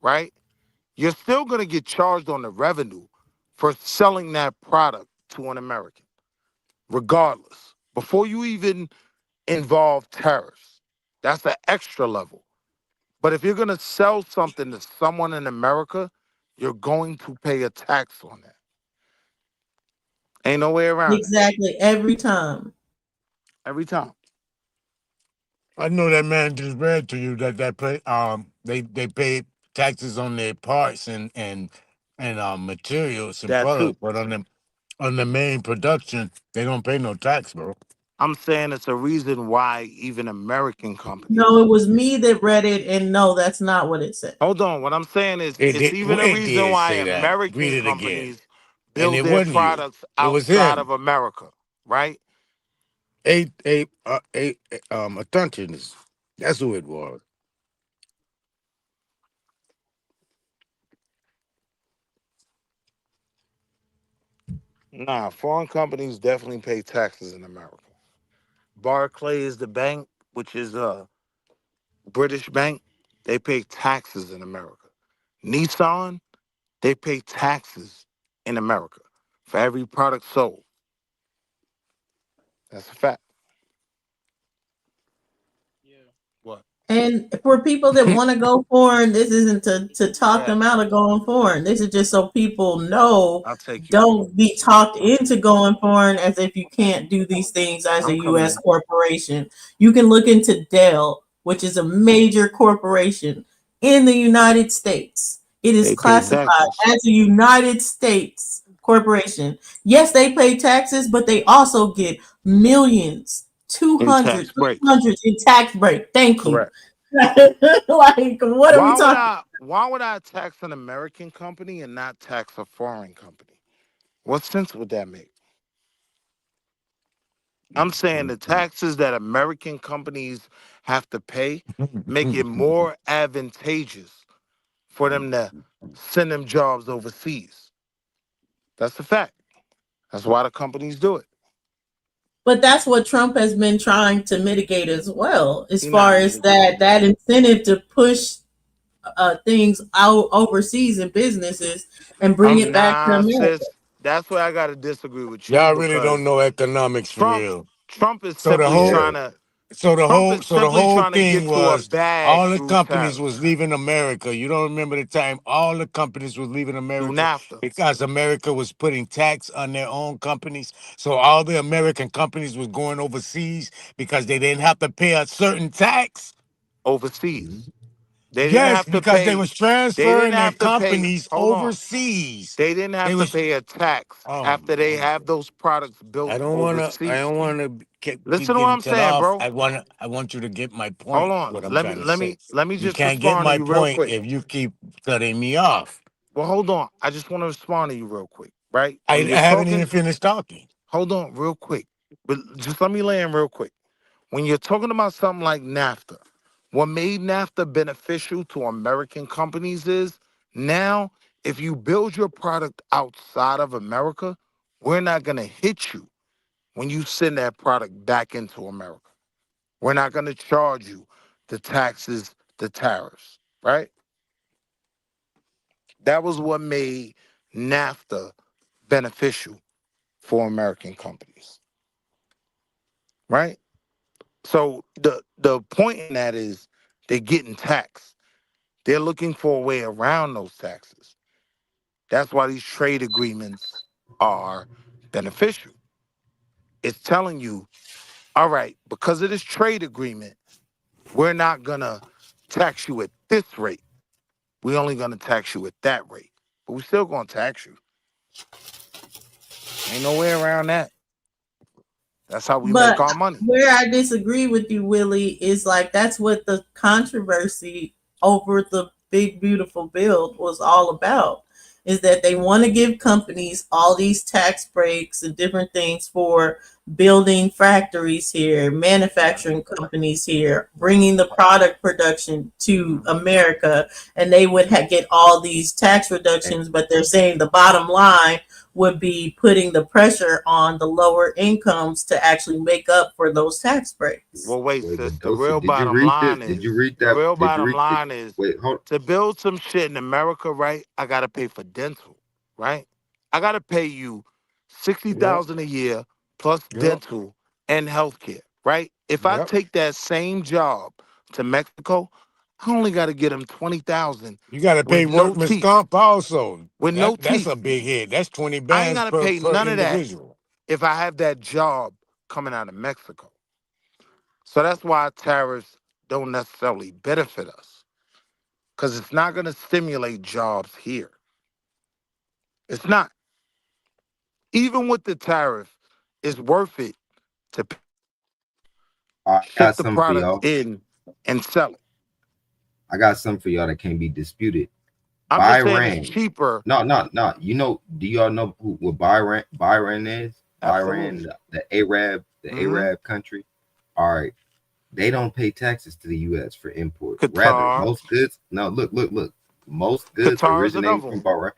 right? You're still going to get charged on the revenue for selling that product to an American, regardless. Before you even involve tariffs, that's the extra level. But if you're going to sell something to someone in America, you're going to pay a tax on that. Ain't no way around it. Exactly. Every time. Every time. I know that man just read to you that they pay taxes on their parts and materials and That too. products, but on the main production they don't pay no tax, bro. I'm saying it's a reason why even American No, companies. it was me that read it, and no, that's not what it said. Hold on. What I'm saying is It it's did. even a It reason did why say that. Read American it again. companies and build it their wasn't you. products It was outside of him. America, right? A Tuntonist. That's who it was. Nah, foreign companies definitely pay taxes in America. Barclays, the bank, which is a British bank, they pay taxes in America. Nissan, they pay taxes in America for every product sold. That's a fact. What? And for people that want to go foreign, this isn't to talk Yeah, them out of going foreign. This is just so people know, I'll take you in. don't be talked into going foreign as if you can't do these things as a I'm coming U.S. in. corporation. You can look into Dell, which is a major corporation in the United States. It is They pay classified taxes as a United States corporation. Yes, they pay taxes, but they also get millions, in 200, tax three breaks. hundred in tax break. Thank you. Correct. Like, what are we talking? Why would I tax an American company and not tax a foreign company? What sense would that make? I'm saying the taxes that American companies have to pay make it more advantageous for them to send them jobs overseas. That's a fact. That's why the companies do it. But that's what Trump has been trying to mitigate as well, as He far not as that mitigating. incentive to push things out overseas in businesses and bring it back to Nah, America. sis. That's where I gotta disagree with you Y'all really don't because know economics for Trump real. Trump is So the simply whole trying to so the whole thing get to a was bag all the through companies was tariffs, leaving America. You don't remember the time all the companies was leaving through America NAFTA, because America was putting tax on their own companies. So all the American companies was going overseas because they didn't have to pay a certain tax. overseas. They didn't Yes, have to because they pay. was They didn't transferring their have to pay. companies Hold on. overseas. They didn't They have to was pay a tax oh after they man. have those products built I overseas. don't wanna keep Listen to what getting I'm cut saying, off. bro. I want you to get my Hold point, on. what I'm trying to say. Let me You just can't get respond to my you real point quick. if you keep cutting me off. Well, hold on. I just want to respond to you real quick, right? When I you're haven't even talking, finished talking. hold on, real quick. But just let me land real quick. When you're talking about something like NAFTA, what made NAFTA beneficial to American companies is now if you build your product outside of America, we're not going to hit you when you send that product back into America. We're not going to charge you the taxes, the tariffs, right? That was what made NAFTA beneficial for American companies, right? So the point in that is they're getting taxed. They're looking for a way around those taxes. That's why these trade agreements are beneficial. It's telling you, all right, because of this trade agreement, we're not gonna tax you at this rate. We're only gonna tax you at that rate. But we're still gonna tax you. Ain't no way around that. That's how we make But our money. where I disagree with you, Willie, is like that's what the controversy over the big beautiful bill was all about. Is that they want to give companies all these tax breaks and different things for building factories here, manufacturing companies here, bringing the product production to America, and they would get all these tax Hey, reductions. But they're saying the bottom line would be putting the pressure on the lower incomes to actually make up for those tax breaks. Well, wait, wait, sis. but Dosa, did you read The that? real Did you bottom read? line is Wait, hold. to build some shit in America, right? I gotta pay for dental, right? I gotta pay you Yep, 60,000 a year plus yep, dental and healthcare, right? If I yep. take that same job to Mexico, I only gotta get them 20,000 You gotta pay with no workman's teeth, comp also. with no That's a teeth. big hit. That's 20 I ain't bands gotta pay per none of that individual. if I have that job coming out of Mexico. So that's why tariffs don't necessarily benefit us because it's not going to stimulate jobs here. It's not. Even with the tariff, it's worth it to All right, I ship got the something for product y'all. in and sell it. I got something for y'all that can't be disputed. I'm just saying it's Bahrain. cheaper. No, no, no. You know, do y'all know what Bahrain is? Bahrain, Absolutely. the Hmm. Arab country. All right, they don't pay taxes to the U.S. for imports. Rather, Qatar. most goods. No, look. Most goods Qatar is originating another from one. Bahrain.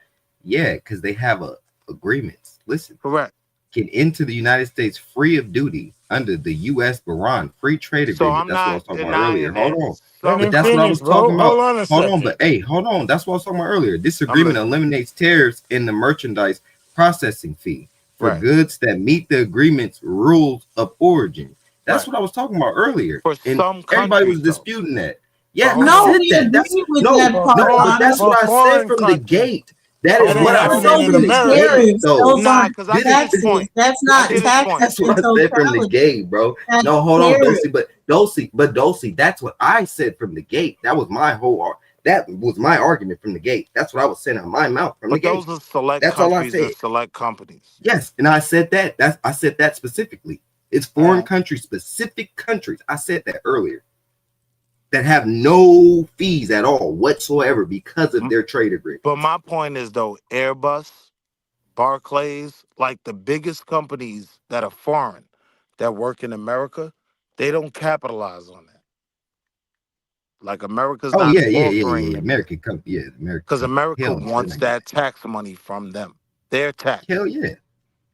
Yeah, because they have agreements. Listen, Correct. can enter the United States free of duty under the U.S. Bahrain Free Trade So Agreement. I'm That's what I was not talking about earlier. denying Hold that on. Let some But him that's what I finish, was countries. bro. talking Hold about. on a Hold on, second. but hey, hold on. That's what I was talking about earlier. This I'm agreement listening. eliminates tariffs in the merchandise processing fee for Right. goods that meet the agreement's rules of origin. That's Right. what I was talking about earlier. For And some everybody was countries, though. disputing that. But Yeah, I hold No, said on. we that. That's agree with no, that For part, no, but foreign, that's Bobby. what for I said foreign from the countries, gate. That is it Hold ain't what I on. But happening said those in from are the America. gate, tariffs. though. Those Nah, aren't because I This get his is point. taxes. That's I not get his point. taxes that's in what I said from the totality. gate, bro. That's No, hold on, tariffs. Dulcie, that's what I said from the gate. That was my that was my argument from the gate. That's what I was saying out of my mouth from the But gate. those are select That's all I countries and said. select companies. Yes, and I said that. I said that specifically. It's All foreign right. countries, specific countries. I said that earlier that have no fees at all whatsoever because of M- their trade But agreements. my point is, though, Airbus, Barclays, like the biggest companies that are foreign that work in America, they don't capitalize on that. Like America's Oh not yeah. offering them that American because company. America Hell no, they're wants not getting that tax money from them. Their hell tax. yeah.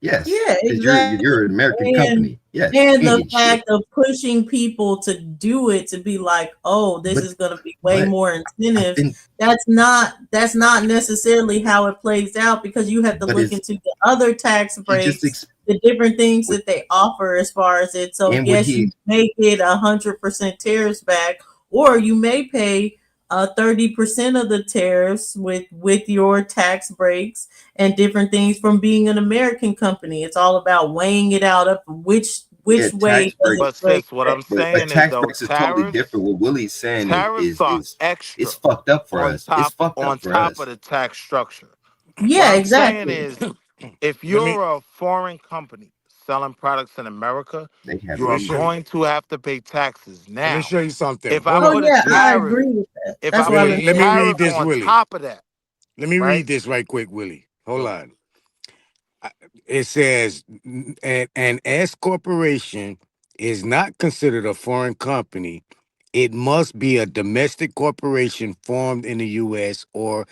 Yes, Yeah, because exactly. you're an American And company. Yes, and you ain't the getting shit. fact of pushing people to do it, to be like, oh, this But is going to be way but more I incentives. think That's not necessarily how it plays out, because you have to but look it's into the other tax he just breaks, the different things what that they offer as far as it. So and what yes, he you may get 100% tariffs back, or you may pay 30% of the tariffs with your tax breaks and different things from being an American company. It's all about weighing it out of which way tax does break. it But break sis, what best. I'm But saying is tax though, breaks is totally tariffs different. What Willie's saying tariffs are it's extra fucked up for on us. It's fucked up for top of us. the tax structure. What Yeah, I'm saying exactly. is if Let me you're a foreign company selling products in America, They have you let me are show agents. you. going to have to pay taxes. Let me Now, show you something. if I Hold Oh on, put a yeah, I Willie. tariff, agree with that. if That's I what put I've a been Willie, let me saying. read tariff this, on Willie. top of that, Let me right? read this right quick, Willie. Hold Go ahead. on. It says an S corporation is not considered a foreign company. It must be a domestic corporation formed in the U.S. or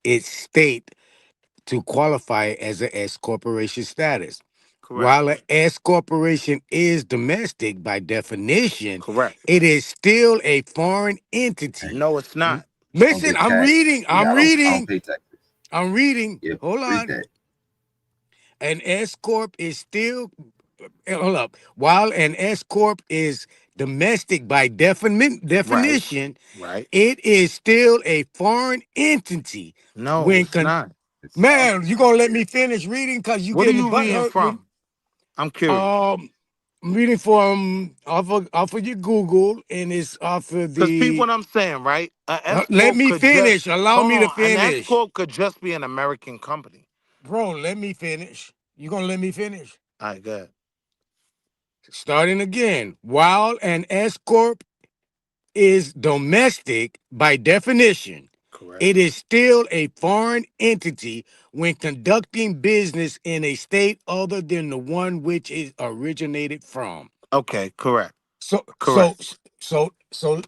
its state to qualify as a S corporation status. Correct. While an S corporation is domestic by definition, Correct. it is still a foreign entity. No, it's not. I don't Listen, get I'm taxed. reading. Yeah, I'm I don't reading. pay taxes. I'm reading. Yep, Hold read on. that. An S corp is still hold up. While an S corp is domestic by Right. definition, Right. it is still a foreign entity. No, When it's not. It's man, you gonna let me finish reading because you What are getting you butt reading hurt with from? I'm curious. I'm reading from off of your Google, and it's off of Because peep the what I'm saying, right? An S let corp me could just finish. Allow hold me to on. An S finish. corp could just be an American company. Bro, let me finish. You gonna let me finish? All right, good. Starting again. While an S corp is domestic by definition, Correct. it is still a foreign entity when conducting business in a state other than the one which it originated from. Okay, correct. So, Correct. so,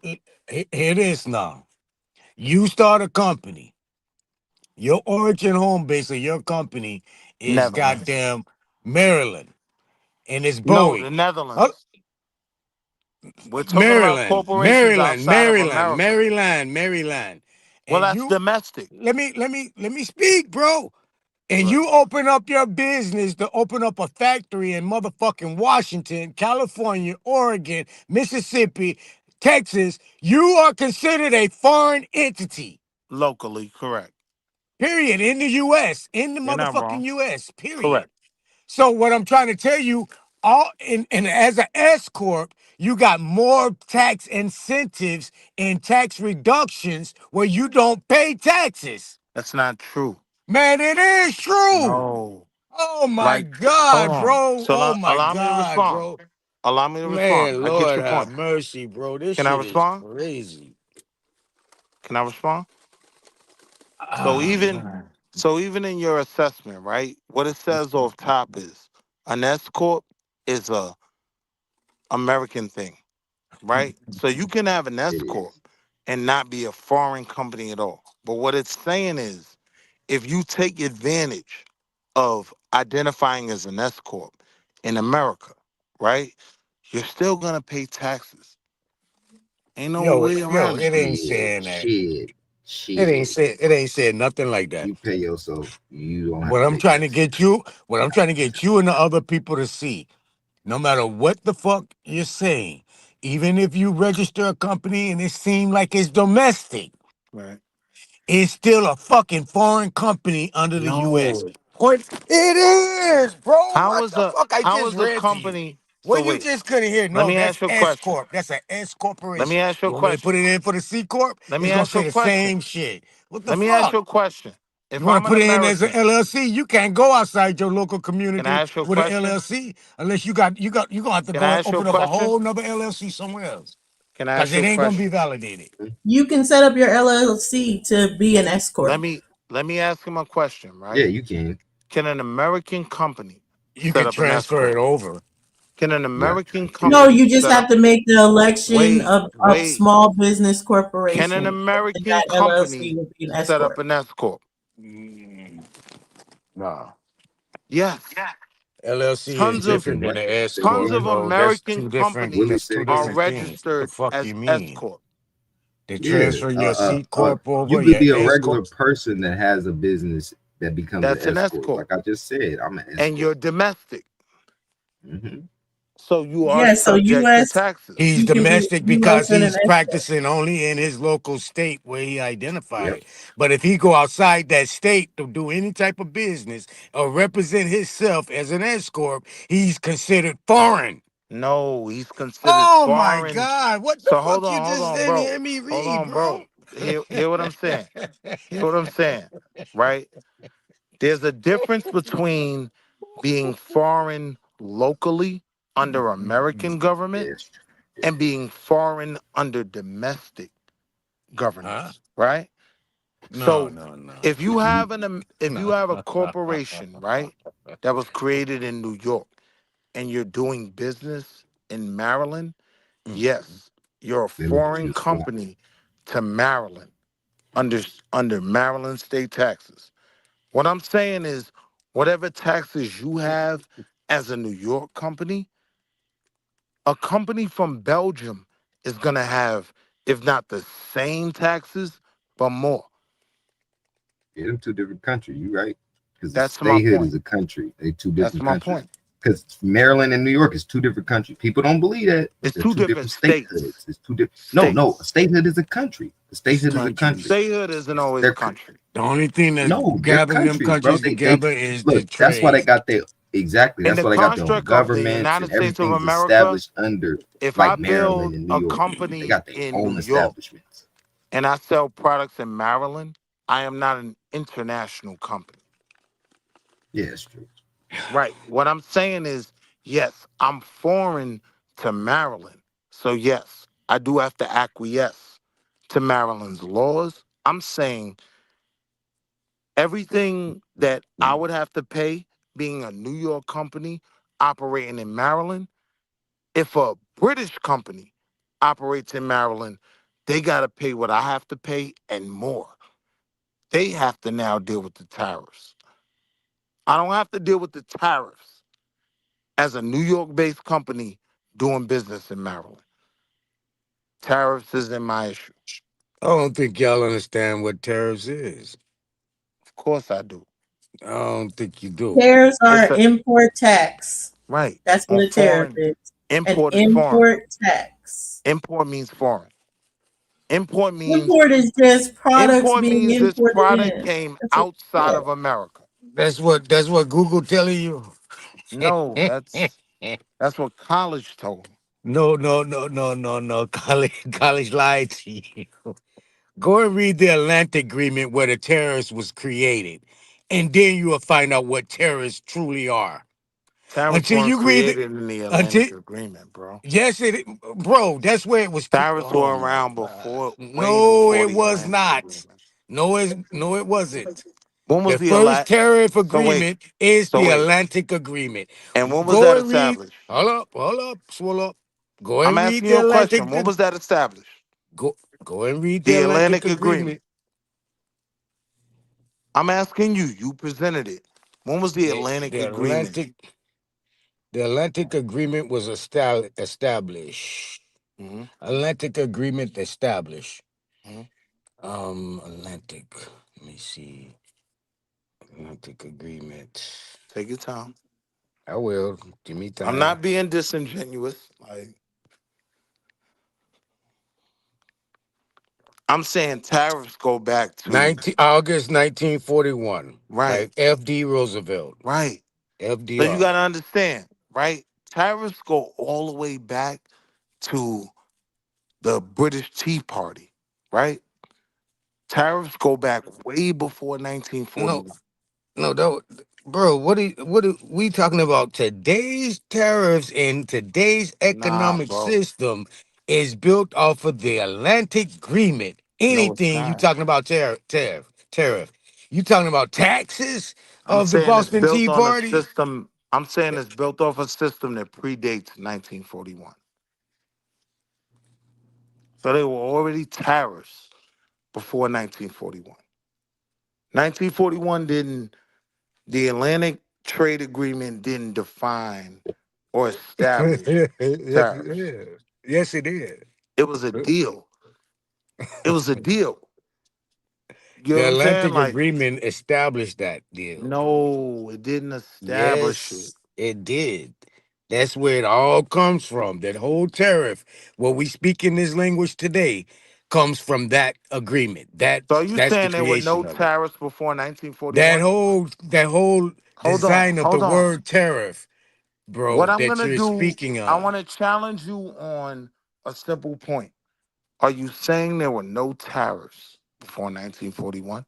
here it is now. You start a company. Your origin home base of your company is Netherlands. goddamn Maryland, and it's No, the Boeing. Uh, Netherlands. We're talking about Maryland, corporations Maryland, outside of Maryland, America. Maryland, Maryland, Well, and that's you domestic. let me speak, bro. And Go ahead. you open up your business to open up a factory in motherfucking Washington, California, Oregon, Mississippi, Texas, you are considered a foreign entity. Locally, correct. Period. In the US, in the You're not motherfucking wrong. US. Period. Correct. So what I'm trying to tell you, all in and as an S corp, you got more tax incentives and tax reductions where you don't pay taxes. That's not true. Man, it is true. No. Oh my Like, hold God, on. bro. So Oh my allow me to God, respond. bro. Allow me to respond. Man, I get Lord your have point. mercy, bro. This Can I shit is respond? crazy. Can I respond? So Oh even man. so even in your assessment, right? What it says off top is an S corp is a American thing, right? So you can have an It S corp is. and not be a foreign company at all. But what it's saying is if you take advantage of identifying as an S corp in America, right? You're still gonna pay taxes. Ain't no way Yo, around it that. ain't Shit, saying that. shit, shit. It ain't said nothing like that. You pay yourself, you don't have What to I'm pay trying to taxes. get you, what I'm trying to get you and the other people to see, no matter what the fuck you're saying, even if you register a company and it seems like it's domestic, Right. it's still a fucking foreign company under the US. No. What it is, bro. What the fuck I How just is a read to you? company Well, so you wait, just couldn't hear. let No, me that's ask you a S question. Corp. That's an S Let me corporation. ask you You a want me to put question. it in for the C Corp? Let me It's gonna ask you say a the question. same shit. What the Let me ask fuck? you a question. You If want I'm to an put it in as an American, LLC? You can't go outside your local can I community ask you a with an question? LLC unless you gonna have to Can go I and ask you a open up a question? whole nother LLC somewhere else Can I because ask you it a ain't gonna be question? validated. You can set up your LLC to be an S Let corp. me let me ask him a question, Yeah, right? you can. Can an American company You set can up an S transfer it corp? over. Can an Yeah, American No, company you just set have up to make the election wait, of wait. small business Can an corporation, and American that LLC company will be an S set up corp. an S corp? Mm, nah. Yes. LLC is Tons they of different can than what? the S Say it tons corp, of again. bro. That's American two different. Willie, companies That's say two it are again. different things. What the registered fuck as you S mean? corp. They Yeah, transfer your C corp you over, could your be a S regular corp. person that has a business that becomes an That's an S S corp. corp. Like I just said, I'm an S And corp. you're domestic. Hmm. So you are Yeah, so subject to US, taxes. He's you can be domestic US because and an he's S corp. practicing only in his local state where he identified. Yep. But if he go outside that state to do any type of business or represent himself as an S corp, he's considered foreign. No, he's considered Oh my foreign. God! What the So fuck you hold just on, didn't bro. hear me Hold read, on, bro? bro. Hear what I'm saying. Hear what I'm saying. Right? There's a difference between being foreign locally under American government Yes. and being foreign under domestic Huh? governance, right? No, So no, no, if you have if you no, have a no. corporation, right, that was created in New York and you're doing business in Maryland, yes, you're a They look at foreign you as foreign. company to Maryland under under Maryland state taxes. What I'm saying is whatever taxes you have as a New York company, a company from Belgium is going to have if not the same taxes, but more. Yeah, them two different countries. You right? Because the That's my statehood point. is a country. They two That's different my countries. point. Because Maryland and New York is two different countries. People don't believe that, but It's they're two two different different states. statehoods. It's two different. No, no. A States. statehood is a country. A statehood is a country. Countries. Statehood isn't always They're country. The only thing no, that they're gathers them countries, bro. countries They together is the look. That's why they trade. got their exactly. In That's the why they got their own construct of the governments United and States of everything's America, established under if I like Maryland build and New a York. They company got their in New own York establishments. and I sell products in Maryland, I am not an international company. Yeah, it's true. Right. What I'm saying is, yes, I'm foreign to Maryland. So, yes, I do have to acquiesce to Maryland's laws. I'm saying everything that I would have to pay being a New York company operating in Maryland, if a British company operates in Maryland, they got to pay what I have to pay and more. They have to now deal with the tariffs. I don't have to deal with the tariffs as a New York based company doing business in Maryland. Tariffs isn't my issue. I don't think y'all understand what tariffs is. Of course I do. I don't think you do. Tariffs are It's a import tax. right That's on what a tariff foreign. is. An Import is foreign. import tax. Import means foreign. Import means Import is just products import being means this imported product in. came That's what, outside yeah. of America. That's what Google telling you. No, that's what college told me. No, no, no, no, no, no. College lied to you. Go and read the Atlantic Agreement where the terrorist was created, and then you will find out what terrorists truly are. Tariffs Until weren't you read it, created in the until Atlantic Agreement, bro. yes, bro, that's where it was. Tariffs Oh were my around God! before, way No, before it the was Atlantic not. Agreement. No, it wasn't. When was The the first tariff so wait, agreement is so the wait. Atlantic Agreement. And when was Go that and read. established? Hold up, swallow up. Go I'm and read asking the you a question. Atlantic. When was that established? Go, go and read the The Atlantic Atlantic Agreement. Agreement. I'm asking you. You presented it. When was the The, Atlantic the Agreement? Atlantic, the Atlantic Agreement was established. Hmm. Atlantic Agreement established. Hmm. Atlantic. Let me see. Atlantic Agreement. Take your time. I will. Give me I'm time. not being disingenuous. Like I'm saying, tariffs go back to 1941 right, by F.D. Roosevelt. right. So you FDR. got to understand, right? Tariffs go all the way back to the British Tea Party, right? Tariffs go back way before No, 1941. no, that, bro. What are we talking about? Today's tariffs and today's Nah, economic bro. system is built off of the Atlantic Agreement. No, it's Anything you not. talking about tariff? You talking about taxes I'm of the saying it's Boston built Tea on a Party? system. I'm saying it's built off a system that predates 1941. So they were already tariffs before 1941. 1941 didn't, the Atlantic Trade Agreement didn't define or establish Yes, it tariffs. is. Yes, it is. It was a deal. It was a deal. You know The what I'm saying? Atlantic Like, Agreement established that deal. no, it didn't establish it. Yes, it did. That's where it all comes from. That whole tariff, what we speak in this language today, comes from that agreement. So are you That's the saying there were no creation of it. tariffs before 1941? That whole Hold on, design of the hold on. word tariff, What bro, I'm that gonna you're do, speaking I on. want to challenge you on a simple point. Are you saying there were no tariffs before 1941?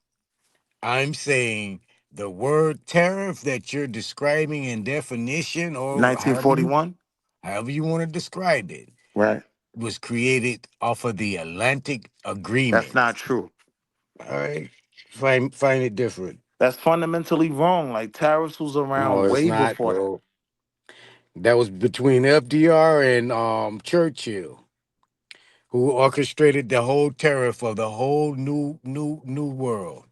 I'm saying the word tariff that you're describing in definition, or 1941? however you want to describe it, Right. was created off of the Atlantic That's Agreement. not true. All right, find it different. That's fundamentally wrong. Like tariffs was No, around it's way not, before that. bro. That was between FDR and Churchill, who orchestrated the whole tariff of the whole new world,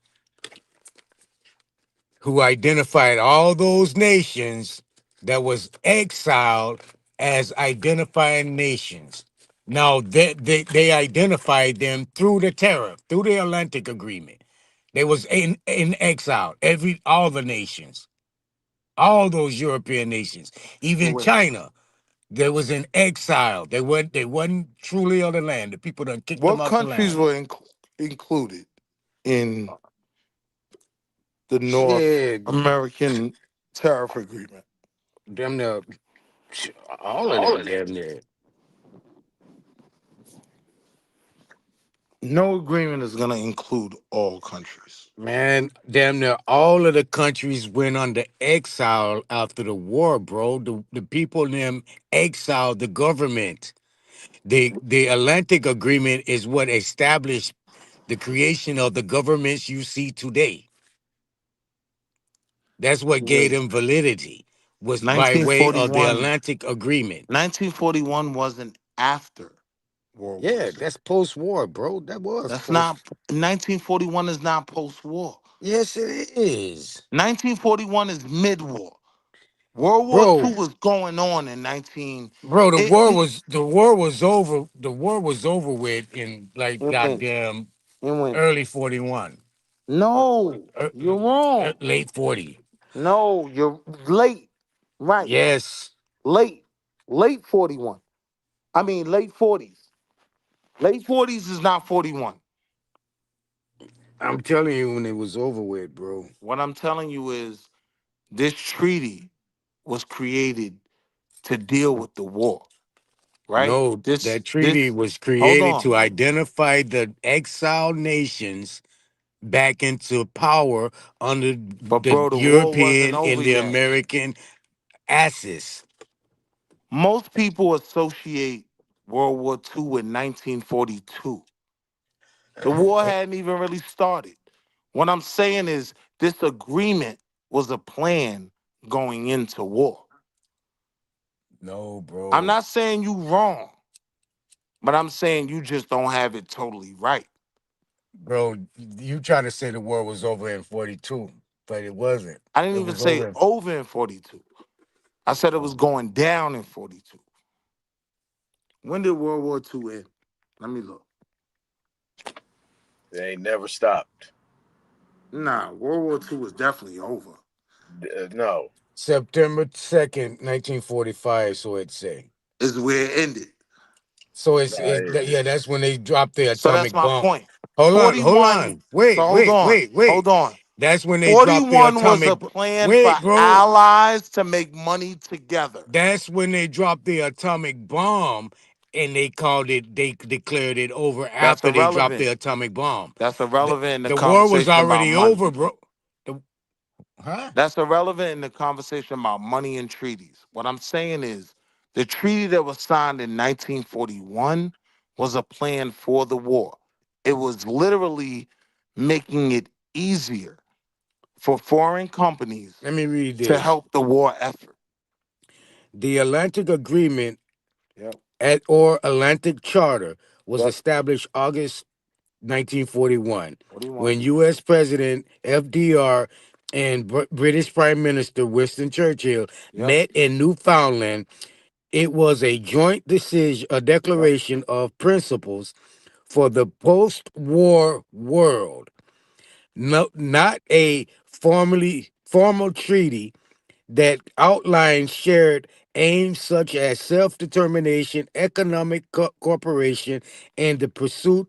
who identified all those nations that was exiled as identifying nations. Now they identified them through the tariff, through the Atlantic Agreement. They was in exile, all the nations, all those European nations, So even wait, China. They was in exile. They wasn't truly on the land. The people done kicked them what off the countries land. were included in the North Shit, American tariff agreement? damn near all of them, damn near. No agreement is going to include all countries. Man, damn near all of the countries went under exile after the war, bro. The people in them exiled the government. The Atlantic Agreement is what established the creation of the governments you see today. That's what gave Wait, them validity, was by way of the 1941, Atlantic Agreement. 1941 wasn't after World War Yeah, II. that's post-war, bro. That was That's not, 1941 is not post-war. Yes, it is, 1941 is mid-war. World War bro. II was going on in 19. Bro, It the war was over. The war was over with in like it went. goddamn It went. early 41, No, er, you're wrong. late 40. No, you're late. Right, Yes, late, late 41. I mean, late 40s. Late 40s is not 41. I'm telling you, when it was over with, bro. What I'm telling you is this treaty was created to deal with the war, right? No, This that treaty this was hold created on. to identify the exiled nations back into power under But the bro, the war wasn't European over and the yet. American axis. Most people associate World War II with 1942. The war hadn't even really started. What I'm saying is this agreement was a plan going into war. No, I'm bro. not saying you wrong, but I'm saying you just don't have it totally right. Bro, you trying to say the war was over in 42, but it wasn't. I didn't It even was say over. over in 42. I said it was going down in 42. When did World War II end? Let me look. They ain't never stopped. Nah, World War II was definitely over. No. September 2nd, 1945, so it say. Is where it ended. So Nah, yeah, that's when they dropped the So that's atomic my bomb. point. Hold 41. on. So Wait, hold wait, on. wait, wait. Hold on. That's when they dropped the 41 was a atomic. plan for Wait, bro. allies to make money together. That's when they dropped the atomic bomb, and they called it. They declared it over That's after they dropped the irrelevant. atomic bomb. That's The, irrelevant in the the war was conversation about already money. over, bro. The, huh? That's irrelevant in the conversation about money and treaties. What I'm saying is the treaty that was signed in 1941 was a plan for the war. It was literally making it easier for foreign companies Let me read to this. help the war effort. The Atlantic Agreement Yep. or Atlantic Charter was Yep. established August 1941 41. when U.S. President FDR and British Prime Minister Winston Churchill Yep. met in Newfoundland. It was a joint decision, a Yep. declaration of principles for the post-war world. No, not a formal treaty that outlines shared aims such as self-determination, economic cooperation, and the pursuit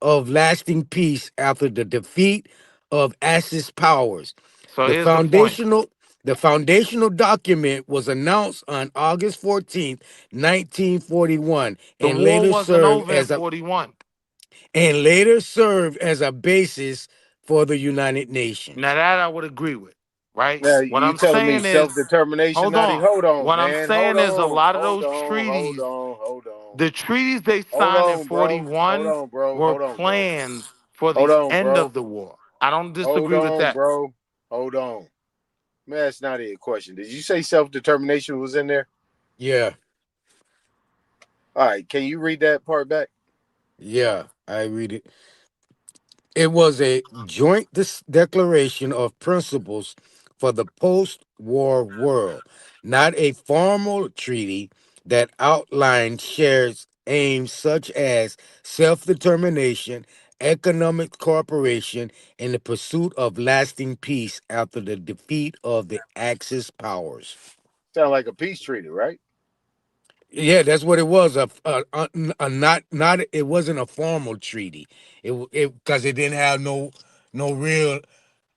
of lasting peace after the defeat of Axis powers. So The here's the point. foundational the foundational document was announced on August 14th, 1941, The war wasn't over in 41. and later served as a basis for the United Now Nations. that I would agree with, right? Now What you I'm telling me saying is, self determination? hold Not on. hold on, What I'm man. Hold saying is a on. lot of Hold those on. Hold treaties, on. Hold on. the treaties they Hold signed in on, bro. Hold 41 on, bro. were Hold on, bro. plans for Hold the on, end bro. of the war. I don't Hold disagree with on, that. bro. Hold on. Man, that's not a question. Did you say self determination was in there? Yeah, All right. Can you read that part back? yeah, I read it. It was a joint declaration of principles for the post war world, not a formal treaty that outlined shared aims such as self determination, economic cooperation, and the pursuit of lasting peace after the defeat of the Axis powers. Sound like a peace treaty, right? Yeah, that's what it was. A not it wasn't a formal treaty. It because it didn't have no real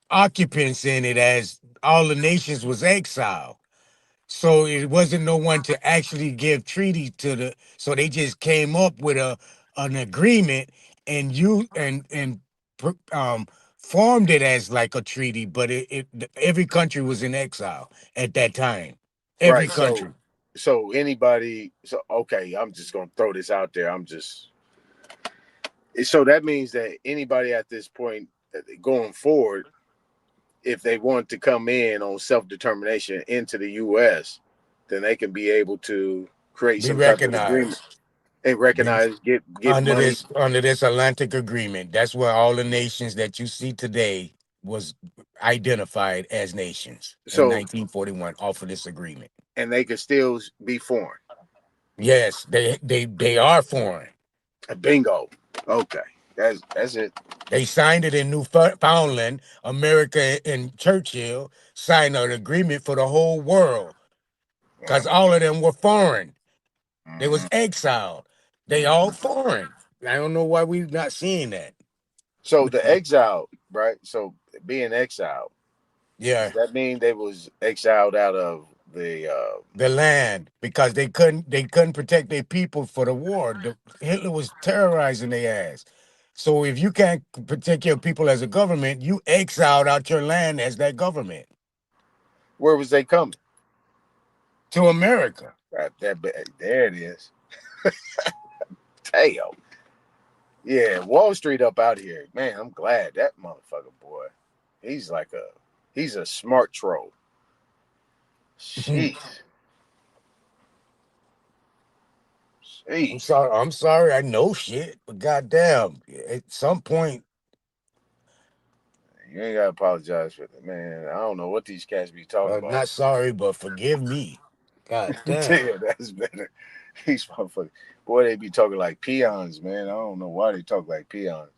occupants in it, as all the nations was exiled. So it wasn't no one to actually give treaty to the. So they just came up with a an agreement and you and formed it as like a treaty. But every country was in exile at that time. Every Right. So, country. so anybody. So okay, I'm just gonna throw this out there. I'm just. So that means that anybody at this point going forward, if they want to come in on self determination into the U.S., then they can be able to create Be some type of agreement recognized. and Be recognize, get money. under this Atlantic agreement. That's where all the nations that you see today was identified as nations in So 1941 off of this agreement. and they can still be foreign. Yes, they are foreign. Bingo. Okay, that's it. They signed it in Newfoundland. America and Churchill signed an agreement for the whole world because all of them were foreign. They was Mhm. exiled. They all foreign. I don't know why we not seeing that. So the exile, right? So being exiled, does Yeah, that mean they was exiled out of the? the land because they couldn't protect their people for the war. Hitler was terrorizing their ass. So if you can't protect your people as a government, you exiled out your land as that government Where was they coming? to America. There it is. Damn. Yeah, Wall Street up out here, man. I'm glad that motherfucker boy. He's like he's a smart troll. Jeez, I'm jeez. sorry. I'm sorry. I know shit, but goddamn, at some point, You ain't gotta apologize for that, man. I don't know what these cats be talking about. not sorry, but forgive me. God damn. Yeah, that's better. These motherfuckers, boy, they be talking like peons, man. I don't know why they talk like peons.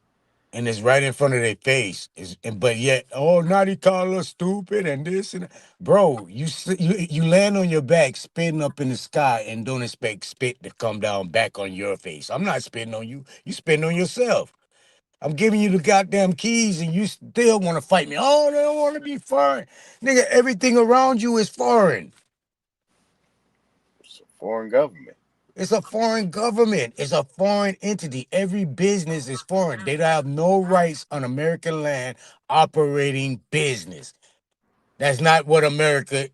And it's right in front of their face. But yet, oh, now they call us stupid and this and that. Bro, you land on your back, spitting up in the sky, and don't expect spit to come down back on your face. I'm not spitting on you. You spitting on yourself. I'm giving you the goddamn keys, and you still want to fight me. Oh, they don't want to be foreign, nigga. Everything around you is foreign. It's a foreign government, It's a foreign government. It's a foreign entity. Every business is foreign. They have no rights on American land operating business. That's not what America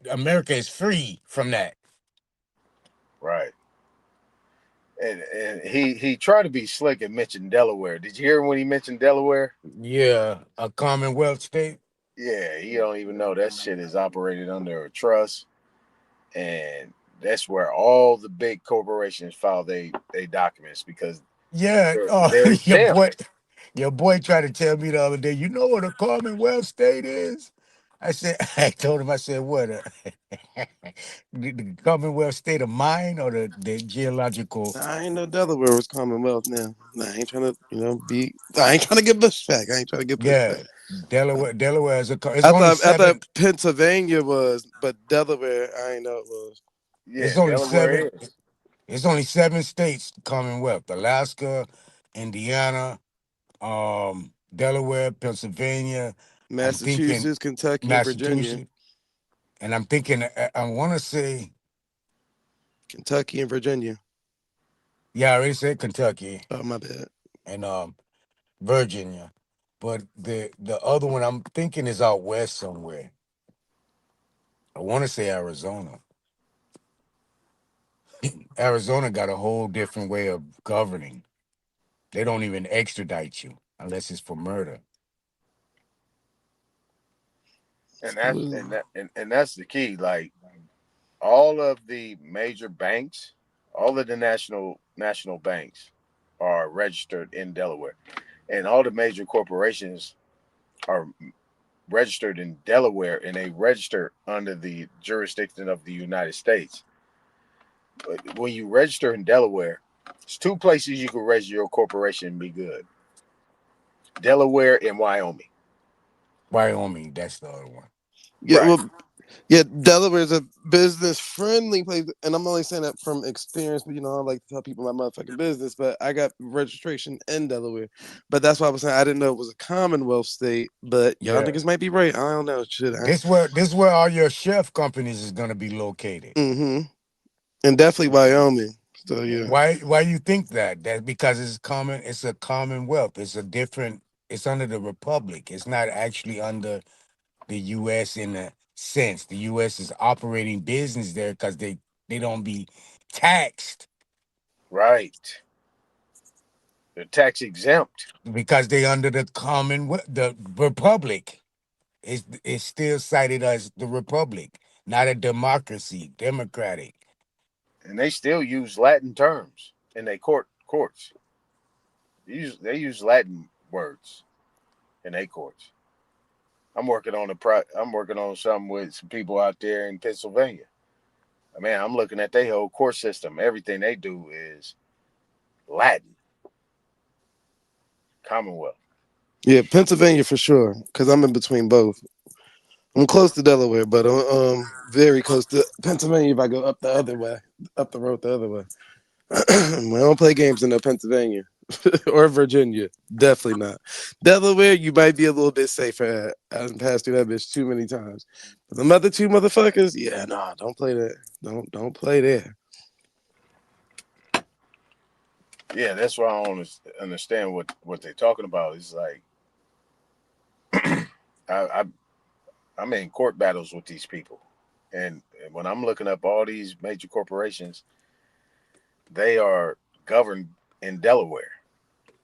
is free from that. right? And he tried to be slick and mention Delaware. Did you hear when he mentioned Delaware? Yeah, a Commonwealth state. Yeah, he don't even know that shit is operated under a trust, and that's where all the big corporations file they documents because Yeah, they're your exempt. boy, your boy tried to tell me the other day. You know what a Commonwealth state is? I said, I told him, I said, what? The Commonwealth state of mind or the geological? I ain't know Delaware was Commonwealth now. Nah, I ain't trying to, be. I ain't trying to get pushback. I ain't trying to get pushback. Yeah, Delaware is it's I only thought I thought seven. Pennsylvania was, but Delaware, I ain't know it was. It's Yeah, only seven. Delaware is. It's only seven states Commonwealth: Alaska, Indiana, Delaware, Pennsylvania. I'm thinking Massachusetts, Kentucky, and Virginia. Massachusetts, and I'm thinking I want to say, Kentucky and Virginia. yeah, I already said Kentucky Oh, my bad. and Virginia, but the other one I'm thinking is out west somewhere. I want to say Arizona. Arizona got a whole different way of governing. They don't even extradite you unless it's for murder. And that's the key. Like all of the major banks, all of the national banks are registered in Delaware, and all the major corporations are registered in Delaware, and they register under the jurisdiction of the United States. But when you register in Delaware, there's two places you can register your corporation and be good: Delaware and Wyoming. Wyoming, that's the other one. Yeah, Right. well, yeah, Delaware is a business friendly place, and I'm only saying that from experience. But I like to tell people my motherfucking business. But I got registration in Delaware, but that's why I was saying I didn't know it was a Commonwealth state. But y'all Yeah. niggas might be right. I don't know. Shit. This where all your chef companies is gonna be located. Mm-hmm. And definitely Wyoming. So yeah. Why you think that? That because it's a commonwealth. It's under the republic. It's not actually under the US in a sense. The US is operating business there because they don't be taxed Right. They're tax exempt. because they under the the republic. It's still cited as the republic, not a democracy, democratic. And they still use Latin terms in their courts. They use Latin words in their courts. I'm working on something with some people out there in Pennsylvania. Man, I'm looking at their whole court system. Everything they do is Latin, Commonwealth. Yeah, Pennsylvania for sure. Cause I'm in between both. I'm close to Delaware, but very close to Pennsylvania if I go up the other way, up the road the other way. We don't play games in Pennsylvania or Virginia. Definitely not. Delaware, you might be a little bit safer at. I've passed through that bitch too many times. But the other two motherfuckers, yeah, nah, don't play there. Don't play there. Yeah, that's why I don't understand what they're talking about. It's like I I'm in court battles with these people, and when I'm looking up all these major corporations, they are governed in Delaware.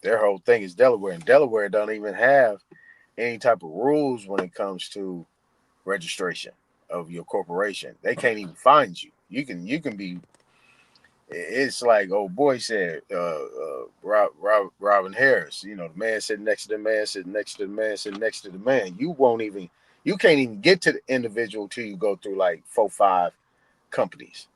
Their whole thing is Delaware, and Delaware don't even have any type of rules when it comes to registration of your corporation. They can't even find you. You can be. It's like old boy said, Robin Harris. You know, the man sitting next to the man, sitting next to the man, sitting next to the man. You can't even get to the individual till you go through like 4, 5 companies.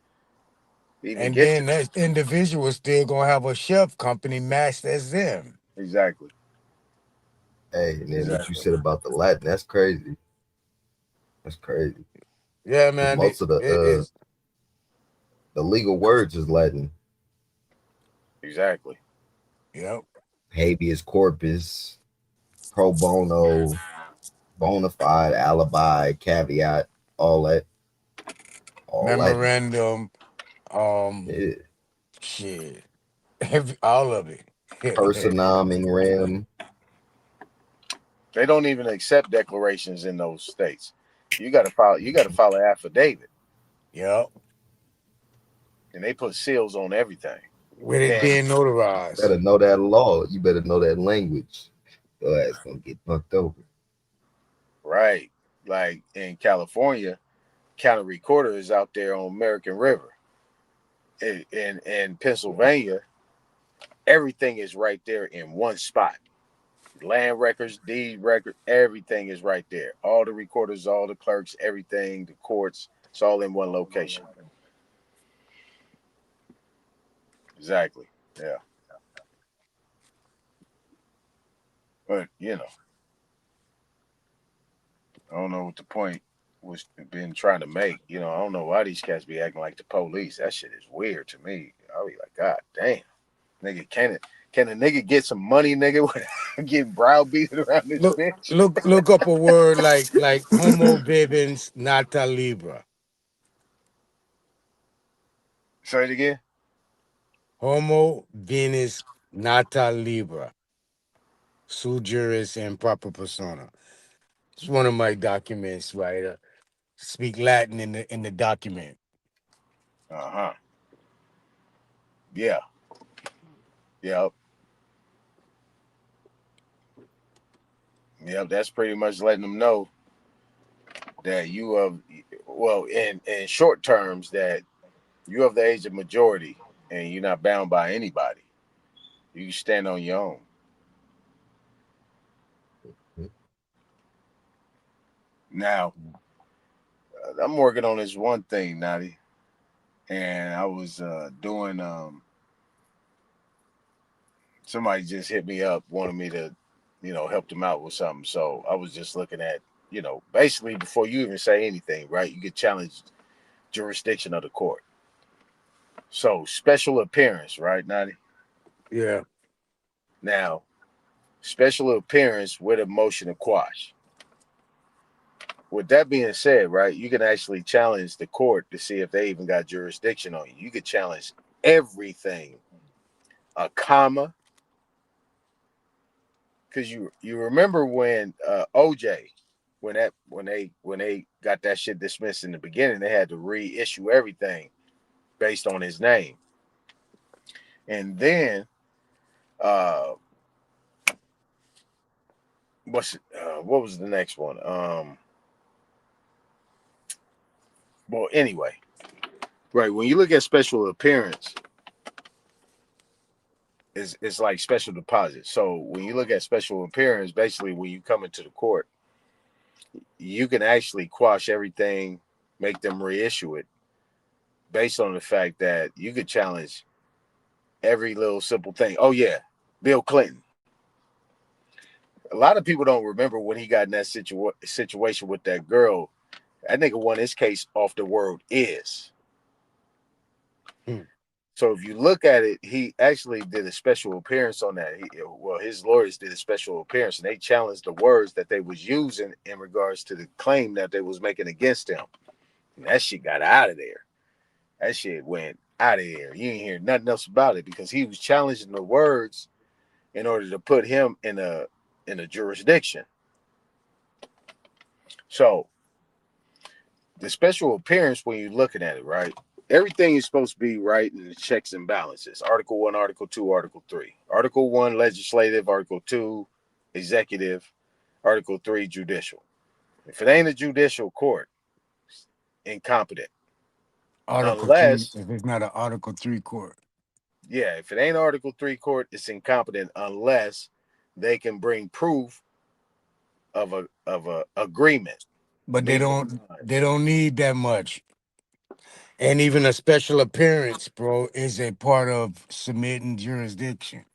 To even And get to then that individual still gonna have a chef company matched as them. exactly, Hey, and then what you exactly. said about the Latin, that's crazy. That's crazy. Yeah, Because man. most of It's the legal words is Latin. Exactly. yep. Habeas corpus, pro bono, bona fide, alibi, caveat, all that, all Latin. Memorandum. Um, Yeah. shit. All of it. Personam in rem. They don't even accept declarations in those states. You got to file an affidavit, Yep. and they put seals on everything. With it And being notarized. Better know that law. You better know that language. Your ass gonna get fucked over. right, like in California, county recorder is out there on American River. In Pennsylvania, everything is right there in one spot. Land records, deed record, everything is right there. All the recorders, all the clerks, everything, the courts, it's all in one location. Exactly. Yeah. But I don't know what the point was been trying to make. I don't know why these cats be acting like the police. That shit is weird to me. I'll be like, God damn, nigga, can a nigga get some money, nigga, without getting browbeaten around this Look bitch? look up a word like homo vivens nata libra. Say it again. Homo venus nata libra. Sui juris and proper persona. It's one of my documents, right? Speak Latin in the document. Uh huh. Yeah. Yep. Yep. That's pretty much letting them know that you have, well, in short terms, that you have the age of majority and you're not bound by anybody. You can stand on your own. Now, I'm working on this one thing, Nadi, and I was doing. Somebody just hit me up, wanted me to, help them out with something. So I was just looking at, basically before you even say anything, right? You get challenged jurisdiction of the court. So special appearance, right, Nadi? Yeah. Now, special appearance with a motion to quash. With that being said, right, you can actually challenge the court to see if they even got jurisdiction on you. You could challenge everything, a comma, because you remember when OJ, when they got that shit dismissed in the beginning, they had to reissue everything based on his name, and then uh, what was the next one? Well, anyway, right, when you look at special appearance, it's like special deposit. So when you look at special appearance, basically when you come into the court, you can actually quash everything, make them reissue it based on the fact that you could challenge every little simple thing. Oh yeah, Bill Clinton. A lot of people don't remember when he got in that situation with that girl. That nigga won his case off the word is. Hmm. So if you look at it, he actually did a special appearance on that. His lawyers did a special appearance, and they challenged the words that they was using in regards to the claim that they was making against him. And that shit got out of there. That shit went out of there. You ain't hear nothing else about it because he was challenging the words in order to put him in a jurisdiction. So the special appearance, when you're looking at it, right? everything is supposed to be right in the checks and balances. Article 1, Article 2, Article 3. Article 1, legislative. Article 2, executive. Article 3, judicial. If it ain't a judicial court, it's incompetent. Article 3, Unless, if it's not an Article 3 court. yeah, if it ain't Article 3 court, it's incompetent unless they can bring proof of a agreement But they meeting don't the they minds. don't need that much. And even a special appearance, bro, is a part of submitting jurisdiction.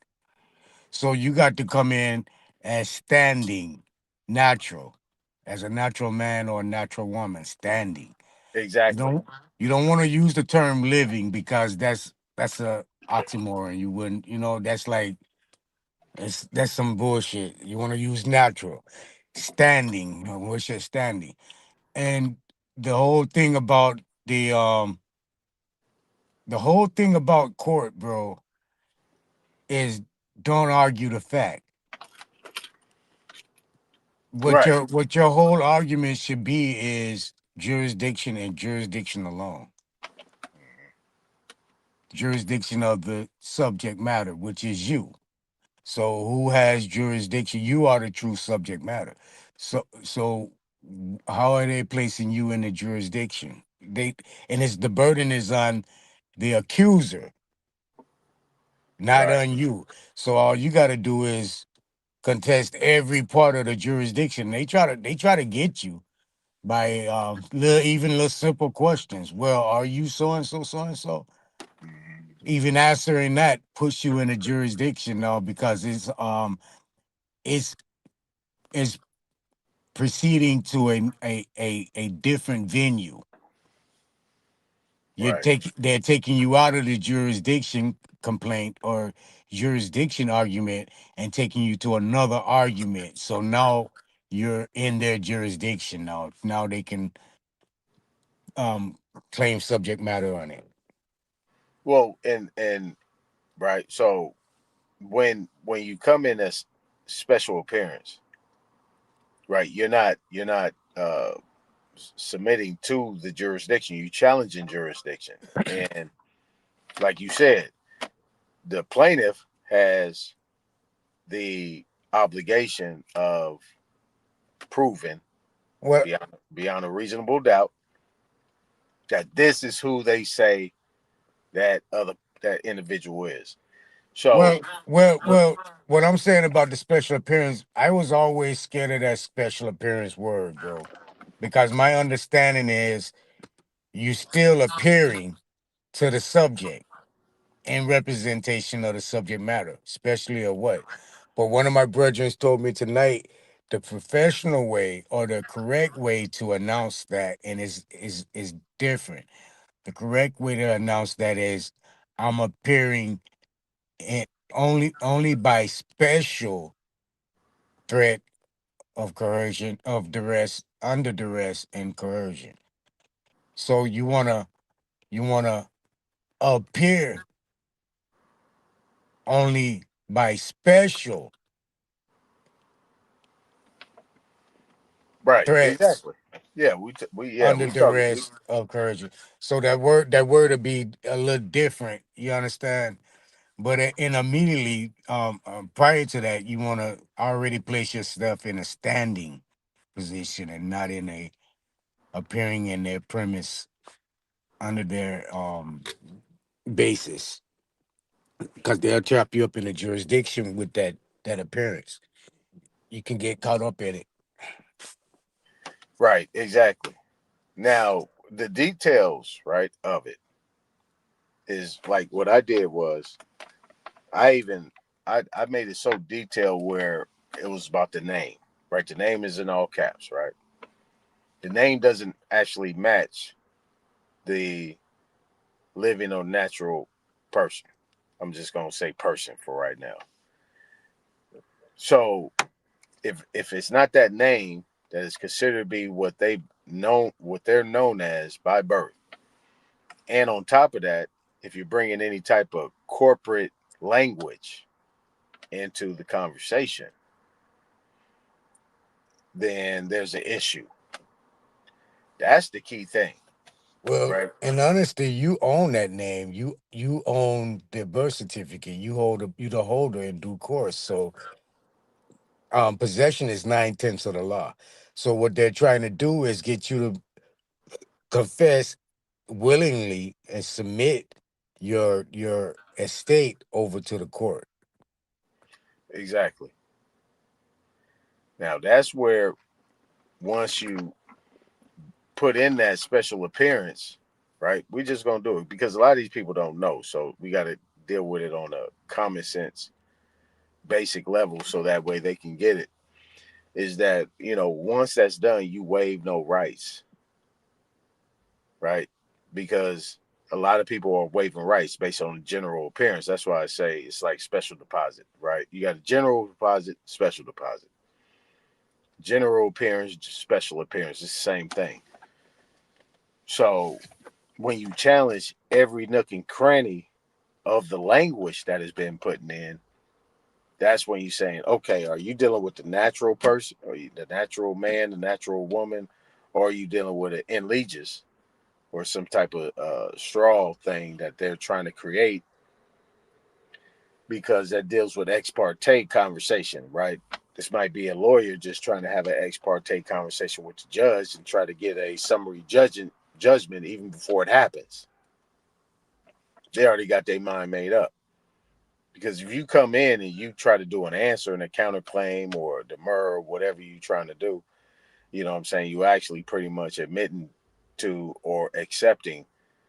So you got to come in as standing, natural, as a natural man or a natural woman, standing. You Exactly. don't you don't want to use the term living because that's a oxymoron. You wouldn't, that's like that's some bullshit. You want to use natural, standing. What's your standing? And the whole thing about the whole thing about court, bro, is don't argue the fact. Right. What your whole argument should be is jurisdiction and jurisdiction alone. Jurisdiction of the subject matter, which is you. So who has jurisdiction? You are the true subject matter. So how are they placing you in the jurisdiction? And it's the burden is on the accuser, not Right. on you. So all you got to do is contest every part of the jurisdiction. They try to get you by even little simple questions. Well, are you so and so, so and so? Even answering that puts you in a jurisdiction now because it's it's proceeding to a different venue. Right. They're taking you out of the jurisdiction complaint or jurisdiction argument and taking you to another argument. So now you're in their jurisdiction now. Now they can um claim subject matter on it. Well, and right. So when you come in as special appearance, right, you're not submitting to the jurisdiction. You challenging jurisdiction, and like you said, the plaintiff has the obligation of proving Well, beyond a reasonable doubt that this is who they say that individual is. So, well. What I'm saying about the special appearance, I was always scared of that special appearance word, bro, because my understanding is you still appearing to the subject in representation of the subject matter, especially of what. But one of my brethren told me tonight the professional way or the correct way to announce that, and is different. The correct way to announce that is I'm appearing in only by special threat of coercion, of duress, under duress and coercion. So you wanna appear only by special right, threats exactly. Yeah, we under talking. We, duress of coercion. So that word would be a little different. You understand? But in immediately prior to that, you want to already place yourself in a standing position and not in a appearing in their premise under their basis, because they'll trap you up in a jurisdiction with that appearance. You can get caught up in it. right, exactly. Now, the details, right, of it is like what I did was I even I made it so detailed where it was about the name, right? The name is in all caps, right? The name doesn't actually match the living or natural person. I'm just gonna say person for right now. So if it's not that name that is considered to be what they're known as by birth, and on top of that, if you're bringing any type of corporate language into the conversation, then there's an issue. That's the key thing. Well, right? in honesty, you own that name. You own the birth certificate. You the holder in due course. So possession is 9/10 of the law. So what they're trying to do is get you to confess willingly and submit your estate over to the court. Exactly. Now that's where once you put in that special appearance, right? We just gonna do it because a lot of these people don't know, so we got to deal with it on a common sense, basic level, so that way they can get it. Is that once that's done, you waive no rights, right? Because a lot of people are waiving rights based on general appearance. That's why I say it's like special deposit, right? You got a general deposit, special deposit, general appearance, special appearance. It's the same thing. So when you challenge every nook and cranny of the language that has been put in, that's when you're saying, okay, are you dealing with the natural person, or the natural man, the natural woman, or are you dealing with an in legis or some type of straw thing that they're trying to create because that deals with ex parte conversation, right? This might be a lawyer just trying to have an ex parte conversation with the judge and try to get a summary judgment even before it happens. They already got their mind made up. Because if you come in and you try to do an answer and a counterclaim or demur or whatever you're trying to do, you know what I'm saying? You actually pretty much admitting to or accepting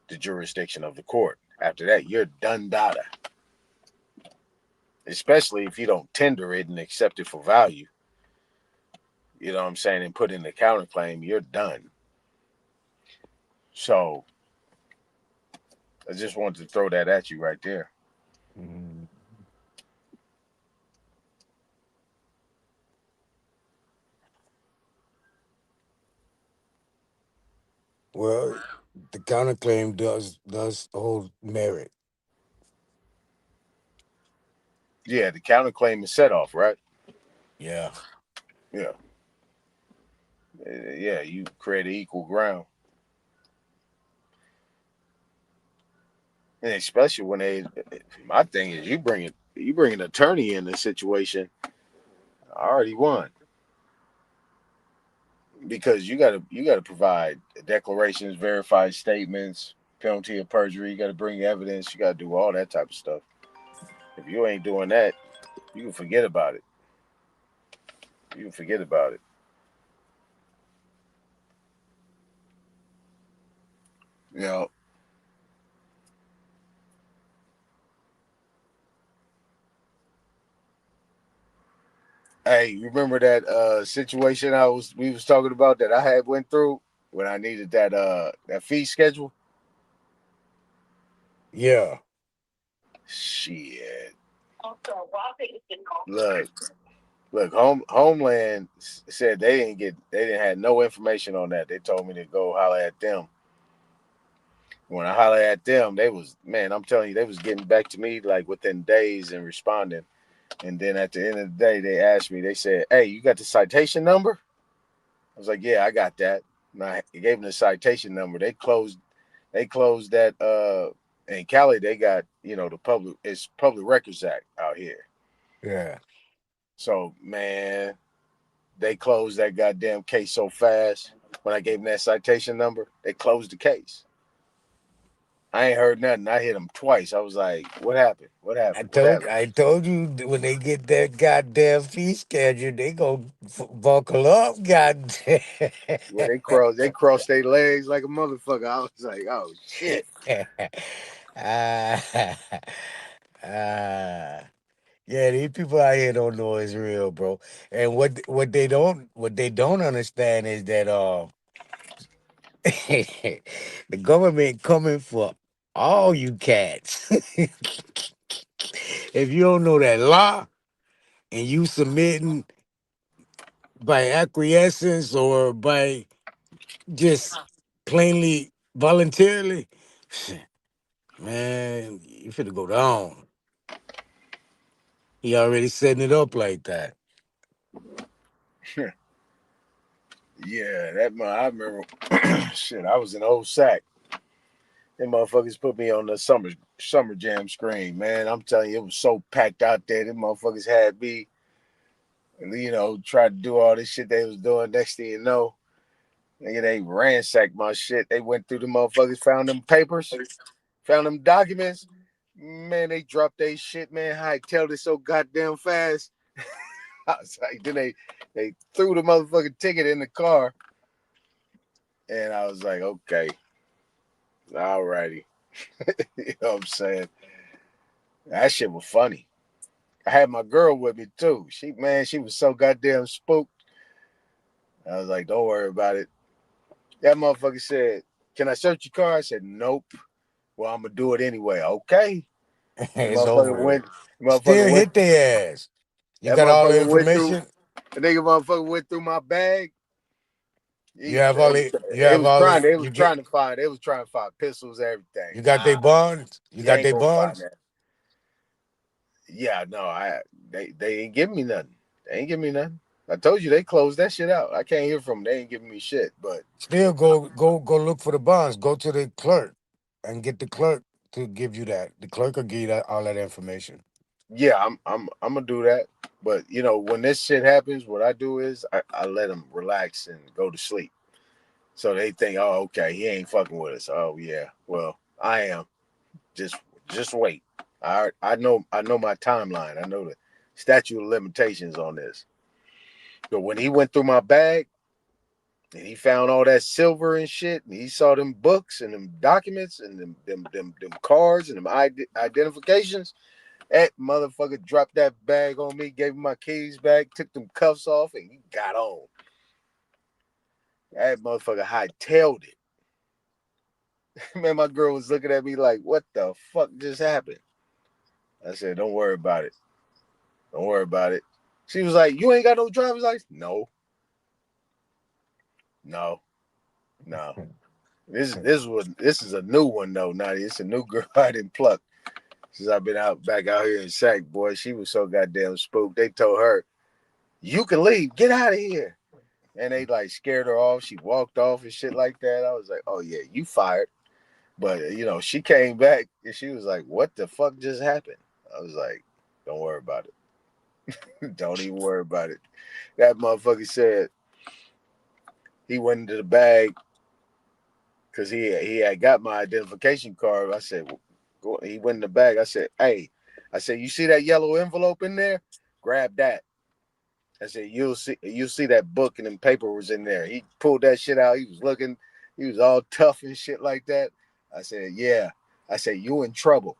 the jurisdiction of the court. After that, you're done data. Especially if you don't tender it and accept it for value, you know what I'm saying, and put in the counterclaim, you're done. So I just wanted to throw that at you right there. Mhm. Well, the counterclaim does hold merit. Yeah, the counterclaim is set off, right? Yeah. Yeah. Yeah, you create equal ground. And especially when my thing is you bring an attorney in the situation. I already won because you gotta provide declarations, verified statements, penalty of perjury. You gotta bring evidence. You gotta do all that type of stuff. If you ain't doing that, you can forget about it. You can forget about it. You know, hey, you remember that situation we was talking about that I had went through when I needed that fee schedule? Yeah. Shit. Look, look, Homeland said they didn't have no information on that. They told me to go holler at them. When I holler at them, they was, man, I'm telling you, they was getting back to me like within days and responding. And then at the end of the day, they asked me, they said, "Hey, you got the citation number?" I was like, "Yeah, I got that." And I gave them the citation number. They closed that in Cali, they got, the Public Records Act out here. Yeah. So man, they closed that goddamn case so fast. When I gave them that citation number, they closed the case. I ain't heard nothing. I hit them twice. I was like, "What happened? What I happened? What told happened?" I told you when they get that goddamn fee schedule, they go buckle up, goddamn. Yeah, they crossed their legs like a motherfucker. I was like, "Oh shit." ah, ah. Yeah, these people out here don't know it's real, bro. And what they don't understand is that the government coming for all you cats. If you don't know that law and you submitting by acquiescence or by just plainly voluntarily, man, you finna go down. He already setting it up like that. Yeah, I remember. Shit, I was in old sack. Them motherfuckers put me on the summer jam screen, man. I'm telling you, it was so packed out there. Them motherfuckers had me, tried to do all this shit they was doing. Next thing you know, nigga, they ransacked my shit. They went through the motherfuckers, found them papers, found them documents. Man, they dropped they shit, man. I tailed it so goddamn fast. I was like, then they threw the motherfucking ticket in the car, and I was like, okay, all righty. You know what I'm saying? That shit was funny. I had my girl with me too. She was so goddamn spooked. I was like, don't worry about it. That motherfucker said, can I search your car? I said, nope. Well, I'm gonna do it anyway. Okay. The It's motherfucker over. went. The motherfucker Still went. hit their ass. You That got all the motherfucker went through. information. The nigga motherfucker went through my bag. You have all the. You have all the. They was You get. trying to find. They was trying to find pistols, everything. You got their Nah, bonds. You you got ain't their gonna find bonds. that. Yeah, no, they ain't giving me nothing. They ain't giving me nothing. I told you they closed that shit out. I can't hear from them. They ain't giving me shit. But Still go look for the bonds. Go to the clerk and get the clerk to give you that. The clerk will give you that all that information. yeah, I'm gonna do that. But when this shit happens, what I do is I let them relax and go to sleep. So they think, oh, okay, he ain't fucking with us. Oh yeah, well, I am. Just just wait. I know my timeline. I know the statute of limitations on this. But when he went through my bag and he found all that silver and shit, and he saw them books and them documents and them cards and them identifications, that motherfucker dropped that bag on me, gave me my keys back, took them cuffs off, and he got on. That motherfucker hightailed it. Man, my girl was looking at me like, what the fuck just happened? I said, don't worry about it. Don't worry about it. She was like, you ain't got no driver's license? No, no, no. This is a new one though, Nadia. It's a new girl I didn't pluck since I've been back out here in Sac, boy. She was so goddamn spooked. They told her, you can leave, get out of here. And they like scared her off. She walked off and shit like that. I was like, oh yeah, you fired. But she came back and she was like, what the fuck just happened? I was like, don't worry about it. Don't even worry about it. That motherfucker said he went into the bag because he had got my identification card. I said, he went in the bag. I said, hey, you see that yellow envelope in there? Grab that. I said, you'll see that book and them paper was in there. He pulled that shit out. He was looking, he was all tough and shit like that. I said, yeah. I said, you in trouble.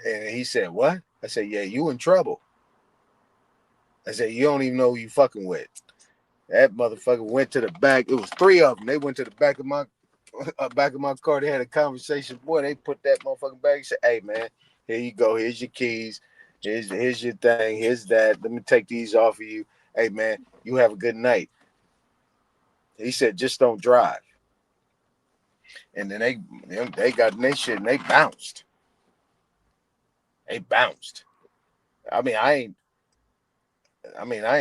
And he said, what? I said, yeah, you in trouble. I said, you don't even know who you fucking with. That motherfucker went to the back. It was three of them. They went to the back of my car. They had a conversation. Boy, they put that motherfucking bag. He said, hey man, here you go. Here's your keys. Here's your thing. Here's that. Let me take these off of you. Hey man, you have a good night. He said, just don't drive. And then they got in their shit and they bounced. They bounced. I mean, I ain't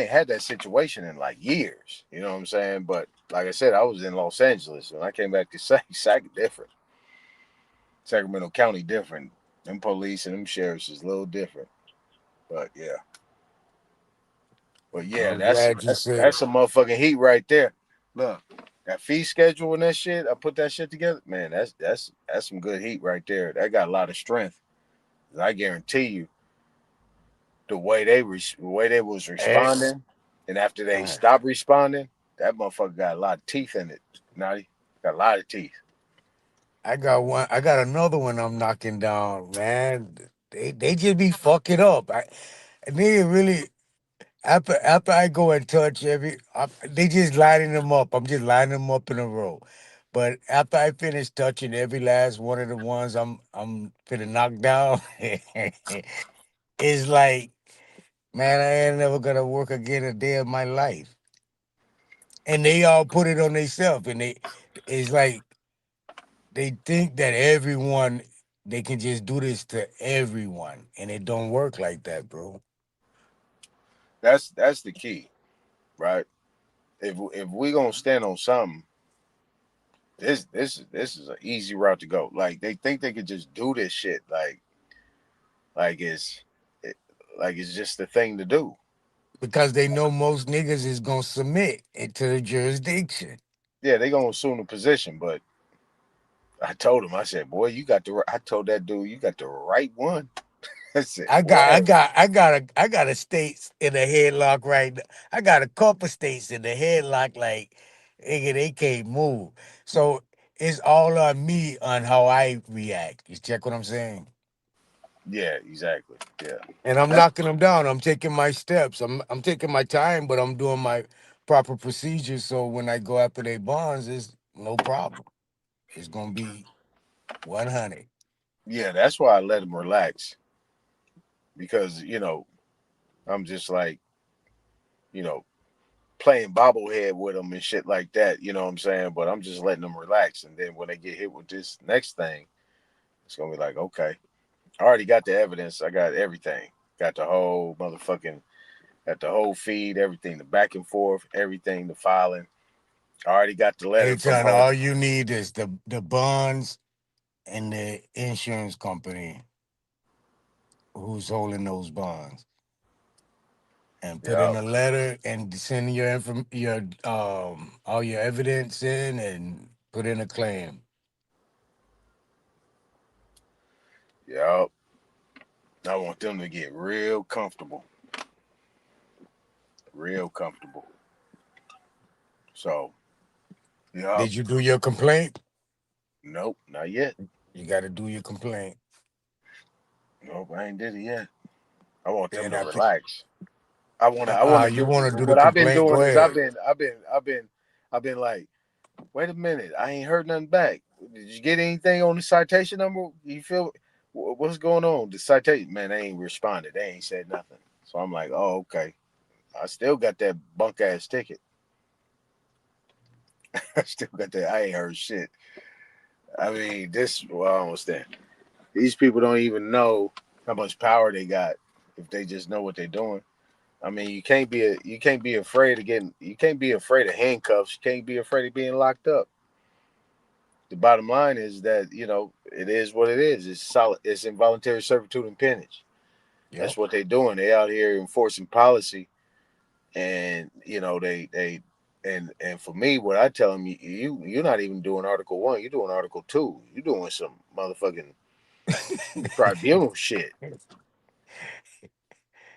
had that situation in like years. You know what I'm saying? But like I said, I was in Los Angeles when I came back to Sac different. Sacramento County different. Them police and them sheriffs is a little different. But yeah. But yeah, I'm that's glad you that's said. that's some motherfucking heat right there. Look, that fee schedule and that shit, I put that shit together. Man, that's some good heat right there. That got a lot of strength. I guarantee you, the way they was Hey, responding, and after they stopped responding, that motherfucker got a lot of teeth in it. Naughty, got a lot of teeth. I got one. I got another one. I'm knocking down, man. They just be fucking up. They really after I go and touch they just lining them up. I'm just lining them up in a row. But after I finish touching every last one of the ones I'm finna knock down, it's like, man, I ain't never gonna work again a day of my life. And they all put it on themselves, and it's like they think that they can just do this to everyone, and it don't work like that, bro. That's the key, right? If we gonna stand on something, This is an easy route to go. Like they think they could just do this shit. Like it, like it's just the thing to do. because they know most niggas is gonna submit into the jurisdiction. Yeah, they gonna assume the position, but I told him, I said, boy, you got the. I told that dude, you got the right one. I said, I got, I boy, got, I got I got a states in a headlock right now. I got a couple states in the headlock, like, nigga, they can't move. So it's all on me on how I react. You check what I'm saying? yeah, exactly, yeah. And I'm That's knocking them down. I'm taking my steps. I'm taking my time, but I'm doing my proper procedures. So when I go after their bonds, it's no problem. It's gonna be 100. yeah. That's why I let him relax because I'm just like you know playing bobblehead with them and shit like that. You know what I'm saying? But I'm just letting them relax, and then when they get hit with this next thing, it's gonna be like, okay, I already got the evidence. I got everything. Got the whole motherfucking, got the whole feed, everything, the back and forth, everything, the filing. I already got the letter Hey, from son, home. all you need is the bonds and the insurance company who's holding those bonds, and put in Yeah, a letter and send your all your evidence in and put in a claim. yeah. I want them to get real comfortable. So, yeah. Did you do your complaint? Nope, not yet. You got to do your complaint. Nope, I ain't did it yet. I want them Then to I think relax. I want to you do want to do the what I've been complaint. Go doing is ahead. I've been like, wait a minute, I ain't heard nothing back. Did you get anything on the citation number? You feel what's going on? The citation, man, they ain't responded. They ain't said nothing. So I'm like, oh, okay. I still got that bunk ass ticket. I still got that. I ain't heard shit. I mean, this. Well, I don't understand. These people don't even know how much power they got if they just know what they're doing. I mean, you can't be afraid of getting you can't be afraid of handcuffs. You can't be afraid of being locked up. The bottom line is that it is what it is. It's solid. It's involuntary servitude and peonage. That's Yep. what they're doing. They out here enforcing policy, and and for me, what I tell them, you're not even doing Article 1. You're doing Article 2. You're doing some motherfucking tribunal shit.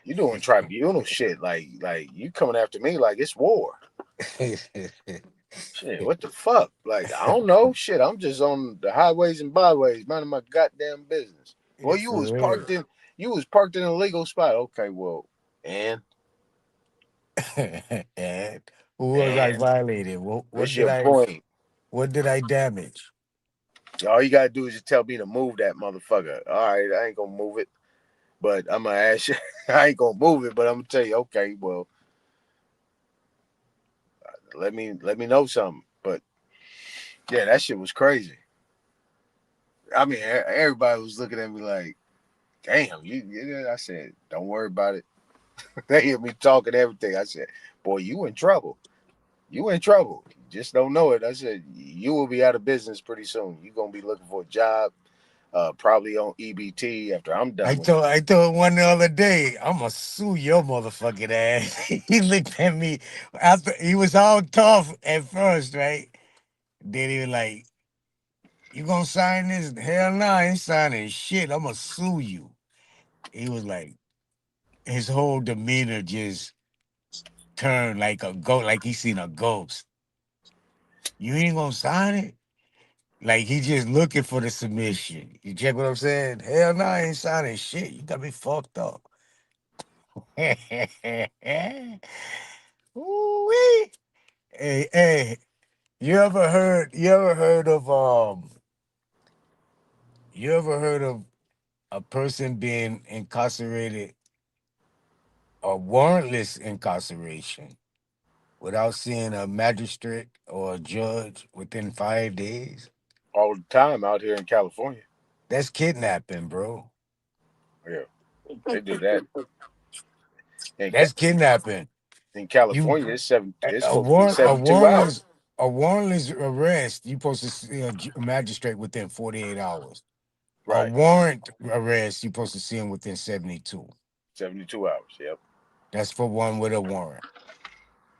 You're doing tribunal shit. Like you coming after me like it's war. Shit, what the fuck? Like, I don't know. Shit, I'm just on the highways and byways, minding my goddamn business. Well, For real. you was parked in a legal spot. Okay, well, and And who was I and violated? what's your point? What did I damage? All you gotta do is just tell me to move that motherfucker. All right, I ain't gonna move it, but I'm gonna ask you. I ain't gonna move it, but I'm gonna tell you. Okay, well, let me know something. But yeah, that shit was crazy. I mean, everybody was looking at me like, "Damn, you." I said, "Don't worry about it." They hear me talking everything. I said, "Boy, you in trouble. You in trouble. You just don't know it." I said, "You will be out of business pretty soon. You're gonna be looking for a job, probably on EBT after I'm done with it." I told one the other day, I'm gonna sue your motherfucking ass. He looked at me after he was all tough at first, right? Then he was like, "You gonna sign this?" Hell no, I ain't signing shit. I'm gonna sue you. He was like, his whole demeanor just turned like a ghost, like he seen a ghost. You ain't gonna sign it? Like he just looking for the submission. You check what I'm saying? Hell no, I ain't signing shit. You got me fucked up. Ooh-wee. Hey, hey, you ever heard of a person being incarcerated or warrantless incarceration without seeing a magistrate or a judge within 5 days? All the time out here in California. That's kidnapping, bro. Yeah, they do that. In, That's kidnapping. in You California, it's a supposed to be warrant a 72 warrantless hours. A warrantless arrest, you supposed to see a magistrate within 48 hours. A Right. warrant arrest, you supposed to see him within 72. 72 hours. Yep. That's for one with a warrant.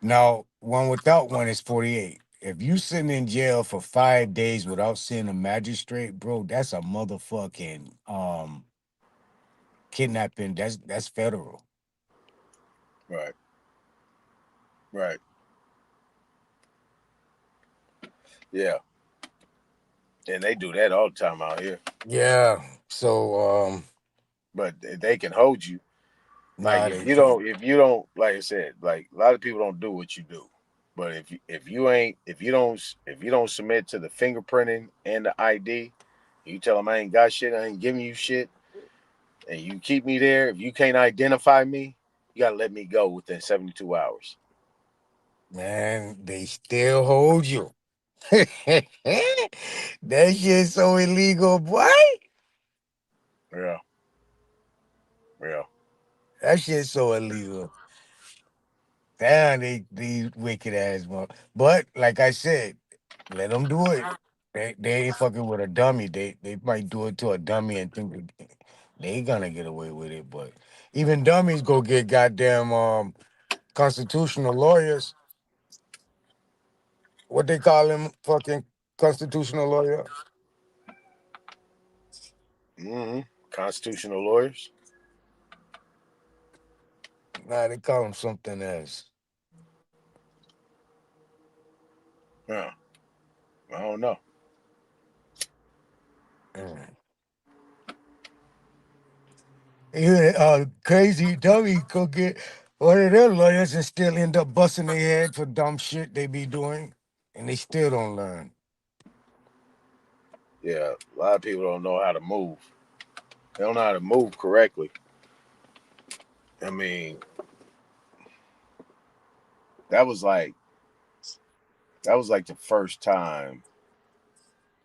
Now, one without one is 48. If you sitting in jail for 5 days without seeing a magistrate, bro, that's a motherfucking kidnapping. That's federal. Right. Right. Yeah. And they do that all the time out here. Yeah. So But they can hold you. Like nah, they can't. if you don't, like I said, like a lot of people don't do what you do. But if you ain't if you don't submit to the fingerprinting and the ID, you tell them I ain't got shit, I ain't giving you shit, and you keep me there. If you can't identify me, you gotta let me go within 72 hours. Man, they still hold you. That shit's so illegal, boy. Yeah, yeah, That shit's so illegal. Damn, these wicked ass mother. But like I said, let them do it. They ain't fucking with a dummy. They might do it to a dummy and think they gonna get away with it. But even dummies go get goddamn constitutional lawyers. What they call them fucking constitutional lawyer? hmm constitutional lawyers. Nah, they call them something else. Yeah, I don't know. Mm. Even crazy dummy go get one of their lawyers and still end up busting their head for dumb shit they be doing, and they still don't learn. Yeah, a lot of people don't know how to move. They don't know how to move correctly. I mean, that was like that was like the first time.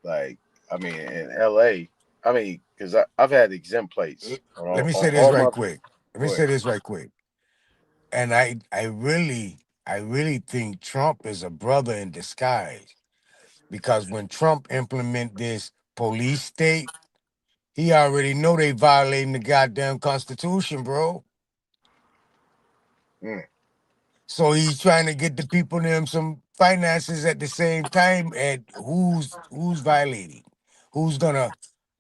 Like, I mean, in LA, I mean, because I've had exempt L- plates Let me on say this all right my. quick. Let me Go say ahead. this right quick. And I really think Trump is a brother in disguise because when Trump implement this police state, he already know they violating the goddamn constitution, bro. Mm, So he's trying to get the people them some finances at the same time. And who's violating? Who's gonna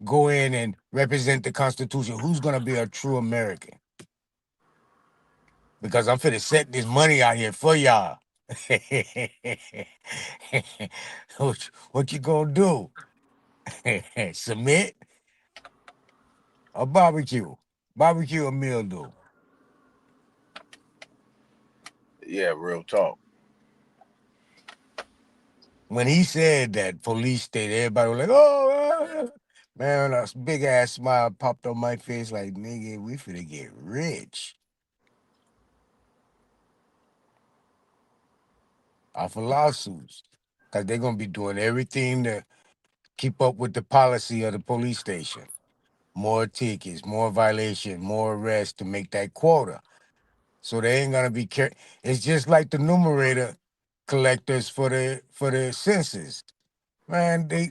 go in and represent the Constitution? Who's gonna be a true American? Because I'm finna set this money out here for y'all. What you gonna do? Submit or barbecue? Barbecue or meal do? yeah, real talk. When he said that police state, everybody was like, "Oh, man!" A big ass smile popped on my face, like, "Nigga, we finna get rich off of lawsuits, cause they're gonna be doing everything to keep up with the policy of the police station. More tickets, more violation, more arrests to make that quota. So they ain't gonna be care. It's just like the numerator collectors for the census. Man, they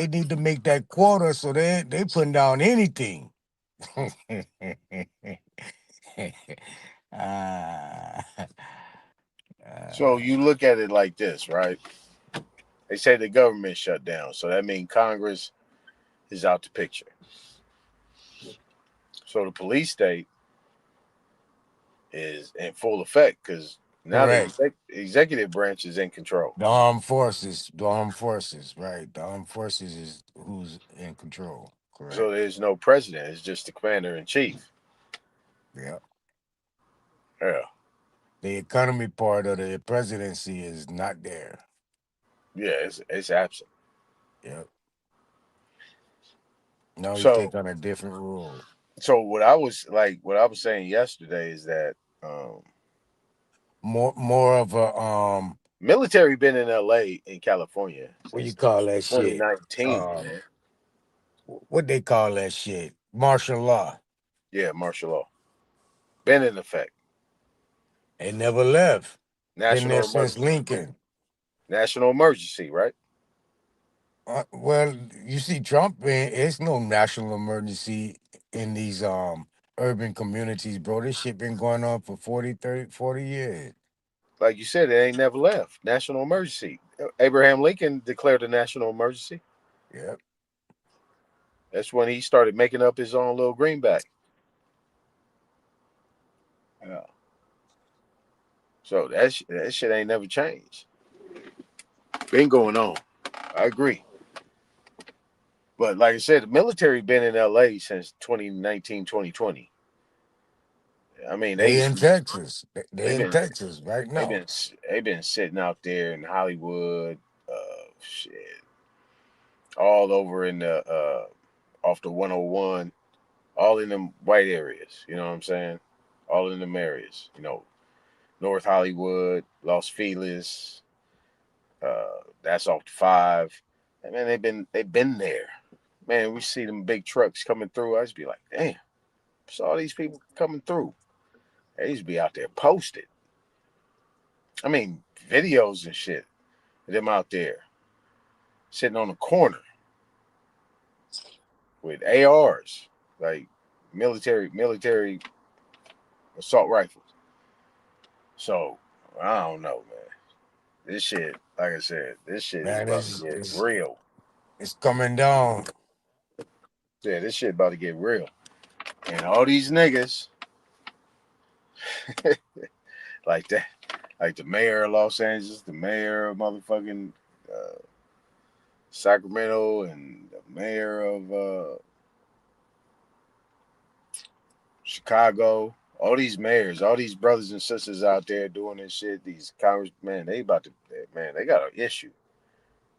need to make that quota, so they putting down anything. Ah, So ah, you look at it like this, right? They say the government shut down, so that means Congress is out the picture. So the police state is in full effect because now the correct. executive branch is in control. The armed forces, right? The armed forces is who's in control. So Correct. there's no president; it's just the commander in chief. Yeah. Yeah, The economy part of the presidency is not there. yeah, it's absent. Yep. No, he So take on a different role. what I was saying yesterday is that um, More of a military been in LA in California what you since call that shit? 2019, Um, man. what they call that shit? Martial law. Yeah, martial law been in effect. They never left. Been there National since emergency. Lincoln. National emergency, right? Well, you see, Trump, man, it's no national emergency in these urban communities, bro. This shit been going on for 40, 30, 40 years. Like you said, it ain't never left. National emergency. Abraham Lincoln declared a national emergency. Yep. That's when he started making up his own little greenback. Yeah. So that shit ain't never changed. Been going on. I agree. But like I said, the military been in LA since 2019, 2020. I mean, They in Texas. They they've in been Texas right they've now. been they've been sitting out there in Hollywood, shit, all over in the off the 101, all in them white areas. You know what I'm saying? All in them areas. North Hollywood, Los Feliz. That's off the five. And man, they've been there. Man, we see them big trucks coming through. I just be like, damn, saw these people coming through. They used to be out there posted. I mean, videos and shit. Them out there sitting on the corner with ARs, like military assault rifles. So I don't know, man. This shit, like I said, this shit is Man, about to get real. it's coming down. Yeah, this shit about to get real. And all these niggas like that, like the mayor of Los Angeles, the mayor of motherfucking uh, Sacramento, and the mayor of Chicago. All these mayors, all these brothers and sisters out there doing this shit. These congressmen, they about to, man, they got an issue.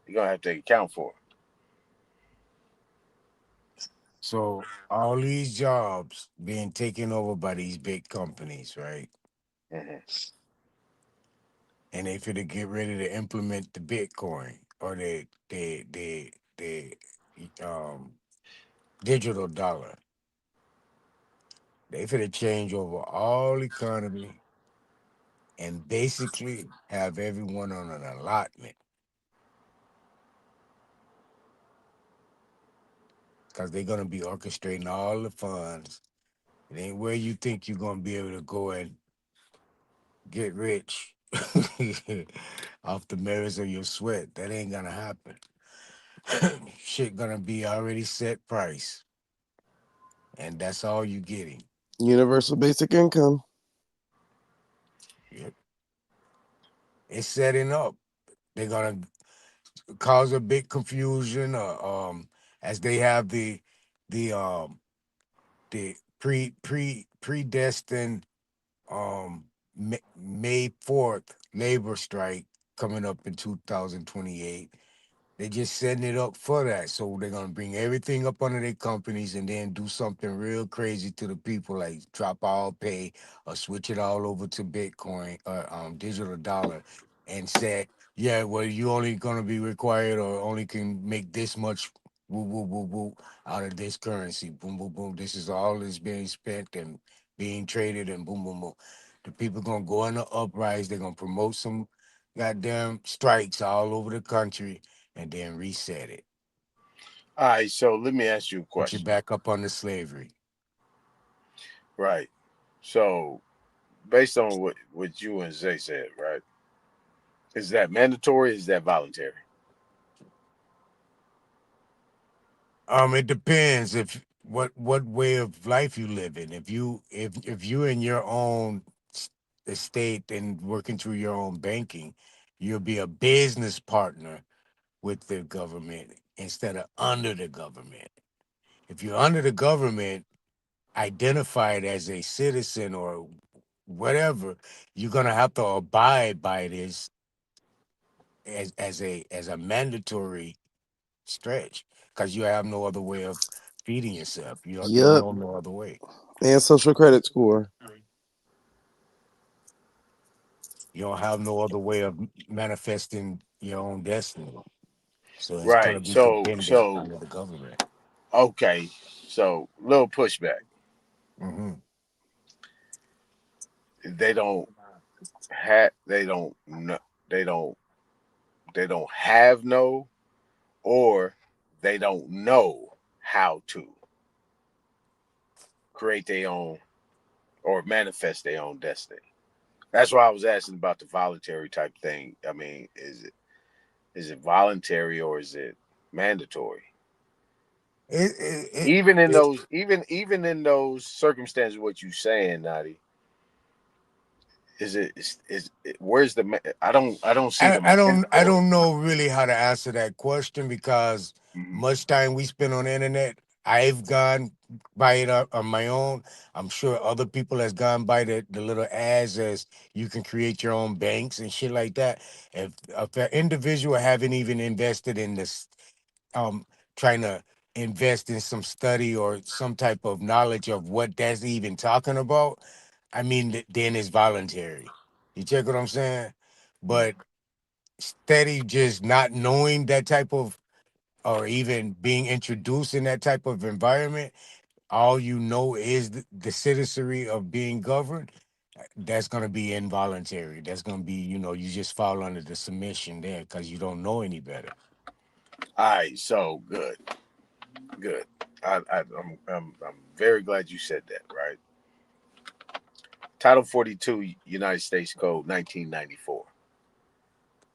You're gonna have to take account for So all these jobs being taken over by these big companies, right? it. And they finna get ready to implement the Bitcoin or the um digital dollar. They finna change over all economy and basically have everyone on an allotment because they're gonna be orchestrating all the funds. It ain't where you think you're gonna be able to go and get rich off the merits of your sweat. That ain't gonna happen. Shit gonna be already set price, and that's all you getting. Universal basic income. Yep. It's setting up. They're gonna cause a big confusion, as they have the predestined May 4th labor strike coming up in 2028. They just setting it up for that. So they're gonna bring everything up under their companies and then do something real crazy to the people, like drop all pay or switch it all over to Bitcoin or digital dollar, and say, yeah, well, you only gonna be required or only can make this much woo woo woo woo out of this currency. Boom boom boom. This is all that's being spent and being traded and boom boom boom. The people gonna go in the uprise. They're gonna promote some goddamn strikes all over the country and then reset it. All right, so let me ask you a Put you question. back up under slavery. Right. So based on what you and Zay said, right? Is that mandatory? Is that voluntary? It depends if what way of life you live in. If you in your own estate and working through your own banking, you'll be a business partner with the government instead of under the government. If you're under the government, identified as a citizen or whatever, you're gonna have to abide by this as a mandatory stretch because you have no other way of feeding yourself. You Yep. know no other way. And social credit score. You don't have no other way of manifesting your own destiny. So it's Right. gonna be So dependent so under the government. okay. So little pushback. Hmm. They don't have. They don't. They don't have no, or they don't know how to create their own or manifest their own destiny. That's why I was asking about the voluntary type thing. I mean, is it voluntary or is it mandatory? It, it, it, Even in it those, even in those circumstances, what you saying, Nadi, where's the? I don't see the I mandatory. don't know really how to answer that question because Mhm. much time we spend on the internet, I've gone by it on my own. I'm sure other people has gone by the little ads as you can create your own banks and shit like that. If an individual haven't even invested in this, um, trying to invest in some study or some type of knowledge of what that's even talking about, I mean, then it's voluntary. You check what I'm saying? But steady just not knowing that type of or even being introduced in that type of environment, all you know is the citizenry of being governed, that's going to be involuntary. That's going to be, you just fall under the submission there because you don't know any better. All right, so good, good. I'm very glad you said that. Right, Title 42, United States Code, 1994.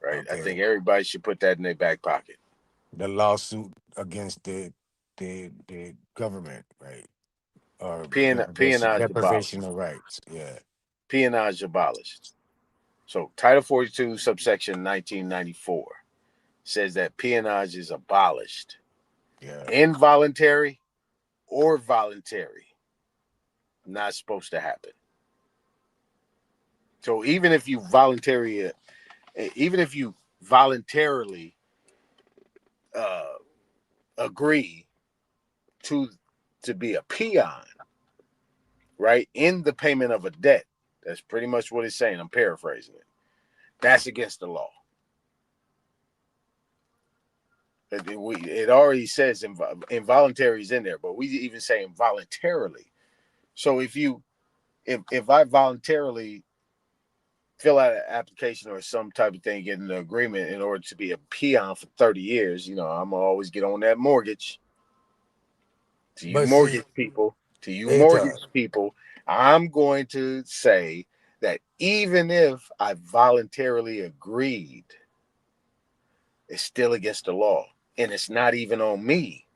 Right, I Okay. think everybody should put that in their back pocket. The lawsuit against the government, right? Or Peonage deprivation abolished. of rights. Yeah. Peonage abolished. So Title 42, subsection 1994 says that peonage is abolished. Yeah. Involuntary or voluntary, not supposed to happen. So even if you voluntarily uh, agree to to be a peon, right, in the payment of a debt, that's pretty much what it's saying. I'm paraphrasing it. That's against the law. It already says involuntary is in there, but we even say involuntarily. So if I voluntarily fill out an application or some type of thing, get an agreement in order to be a peon for 30 years, I'm gonna always get on that mortgage. To you But see, mortgage people, to you it mortgage people, I'm going to say that even if I voluntarily agreed, it's still against the law. And it's not even on me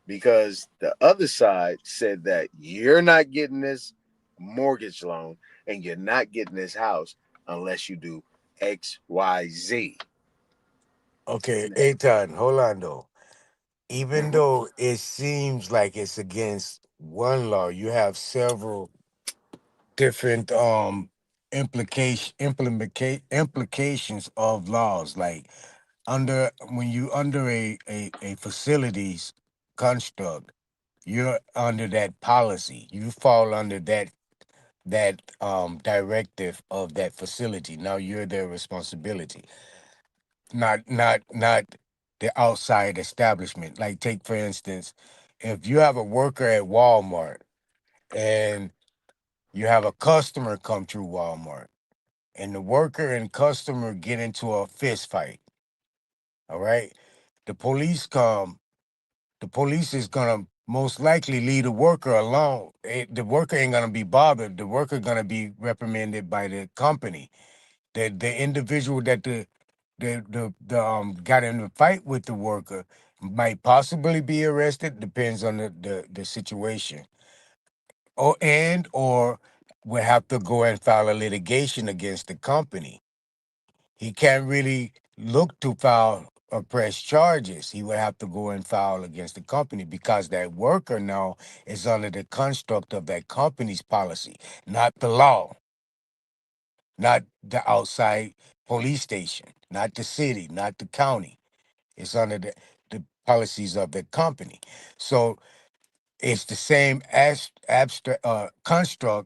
because the other side said that you're not getting this mortgage loan and you're not getting this house unless you do X, Y, Z. okay, And Eitan, hold on though. Even Mhm. though it seems like it's against one law, you have several different implications of laws. Like when you under a facilities construct, you're under that policy. You fall under that directive of that facility. Now you're their responsibility, not the outside establishment. Like take for instance, if you have a worker at Walmart and you have a customer come through Walmart and the worker and customer get into a fist fight, all right? The police come, the police is gonna most likely leave the worker alone. The worker ain't gonna be bothered. The worker gonna be reprimanded by the company. The individual that the got in a fight with the worker might possibly be arrested, depends on the situation, or will have to go and file a litigation against the company. He can't really look to file or press charges. He would have to go and file against the company because that worker now is under the construct of that company's policy, not the law, not the outside police station, not the city, not the county. It's under the policies of the company. So it's the same abstract construct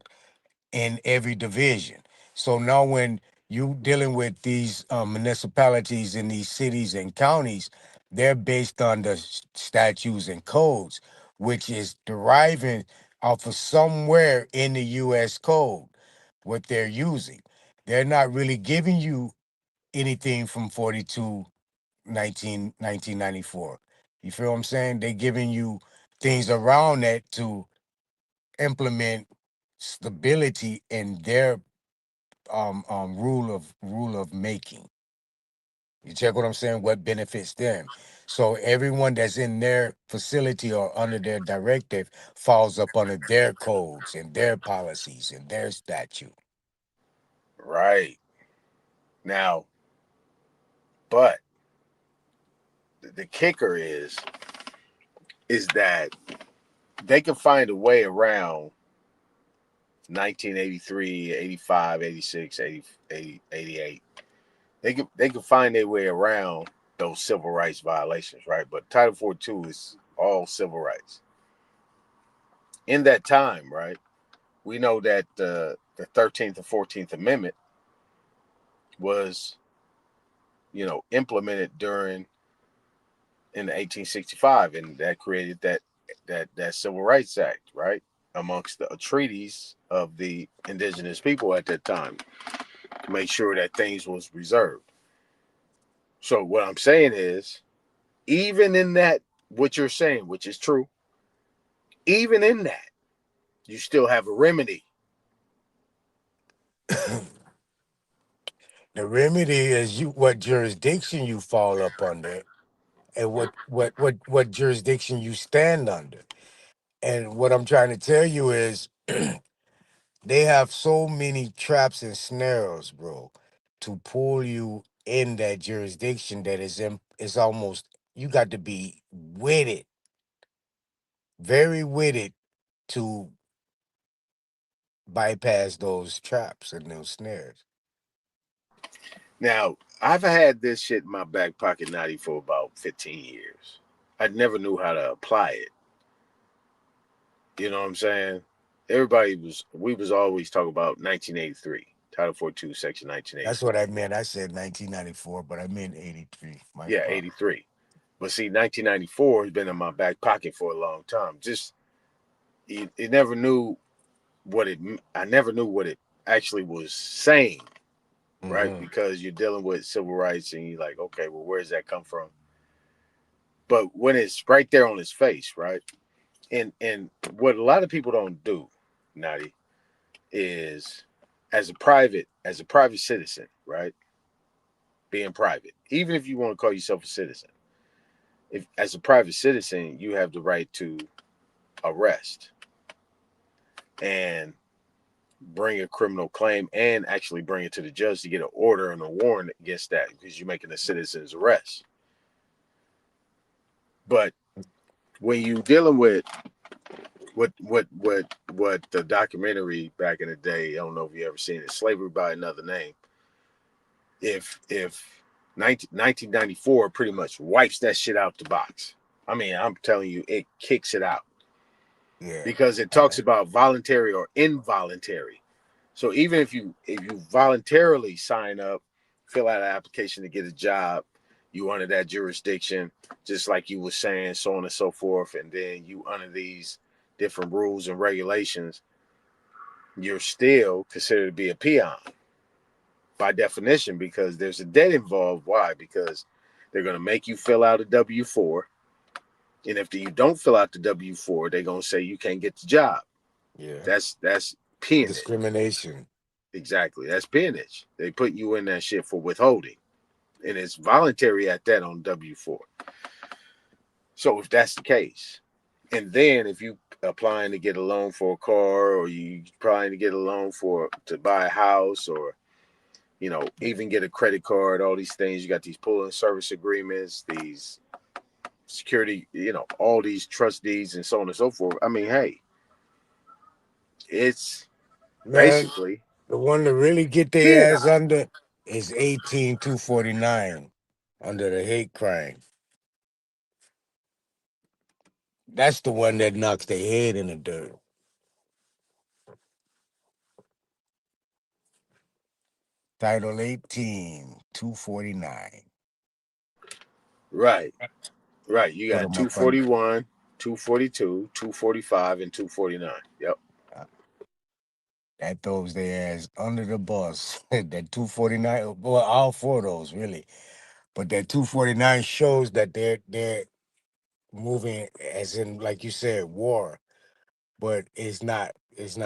in every division. So now when you dealing with these municipalities in these cities and counties, they're based on the statutes and codes, which is deriving off of somewhere in the U.S. code, what they're using. They're not really giving you anything from 42. 1994. You feel what I'm saying? They giving you things around that to implement stability in their rule of making. You check what I'm saying? What benefits them. So everyone that's in their facility or under their directive falls up under their codes and their policies and their statute. Right. Now, but the kicker is that they can find a way around 1983, 85, 86, 80, 80, 88. They can find their way around those civil rights violations, right? But Title 42 is all civil rights. In that time, right, we know that the 13th and 14th Amendment was, implemented during in 1865, and that created that Civil Rights Act, right, amongst the treaties of the indigenous people at that time to make sure that things was reserved. So what I'm saying is, even in that, what you're saying, which is true, even in that, you still have a remedy. The remedy is you what jurisdiction you fall up under and what jurisdiction you stand under. And what I'm trying to tell you is they have so many traps and snares, bro, to pull you in that jurisdiction that is almost you got to be with it, very with it to bypass those traps and those snares. Now, I've had this shit in my back pocket naughty for about 15 years. I never knew how to apply it. You know what I'm saying? We was always talking about 1983, Title 42, Section That's what 1983. I meant. I said 1994, but I meant 83. My Yeah, fault. 83. But see, 1994 has been in my back pocket for a long time. Just you never knew what it. I never knew what it actually was saying, right? Hmm. Because you're dealing with civil rights, and you're like, okay, well, where does that come from? But when it's right there on his face, right? And what a lot of people don't do, Nadi, is as a private citizen, right? Being private, even if you want to call yourself a citizen, if as a private citizen, you have the right to arrest and bring a criminal claim and actually bring it to the judge to get an order and a warrant against that because you're making a citizen's arrest. But when you dealing with what the documentary back in the day, I don't know if you ever seen it, Slavery by Another Name. If 1994 pretty much wipes that shit out the box. I mean, I'm telling you, it kicks it out Yeah. because it talks about voluntary or involuntary. So even if you voluntarily sign up, fill out an application to get a job, you under that jurisdiction, just like you were saying, so on and so forth, and then you under these different rules and regulations, you're still considered to be a peon by definition because there's a debt involved. Why? Because they're going to make you fill out a W-4. And if you don't fill out the W-4, they're going to say you can't get the job. Yeah. That's peonage. Discrimination. Exactly. That's peonage. They put you in that shit for withholding. And it's voluntary at that on W-4. So if that's the case, and then if you applying to get a loan for a car or you applying to get a loan to buy a house or even get a credit card, all these things. You got these pull and service agreements, these security, all these trust deeds and so on and so forth. I mean, hey, it's Man, basically, the one to really get their yeah. ass under is 18249 under the hate crime. That's the one that knocks their head in the dirt. Title 18 249. Right, right. You Put got them up on 241, 242, 245, and 249. Yep. that throws their ass under the bus. That 249, well, all four of those really. But that 249 shows that they're moving as in, like you said, war. But it's not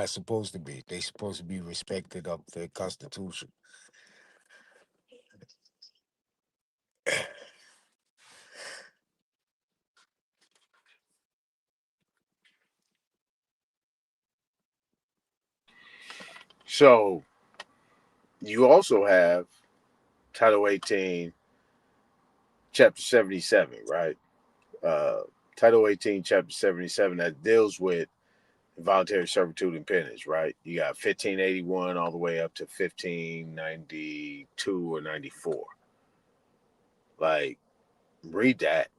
supposed to be. They're supposed to be respected of the Constitution. So you also have Title 18, Chapter 77, right? Uh, Title 18, Chapter 77 that deals with voluntary servitude and penance, right? You got 1581 all the way up to 1592 or 94. Like, read that.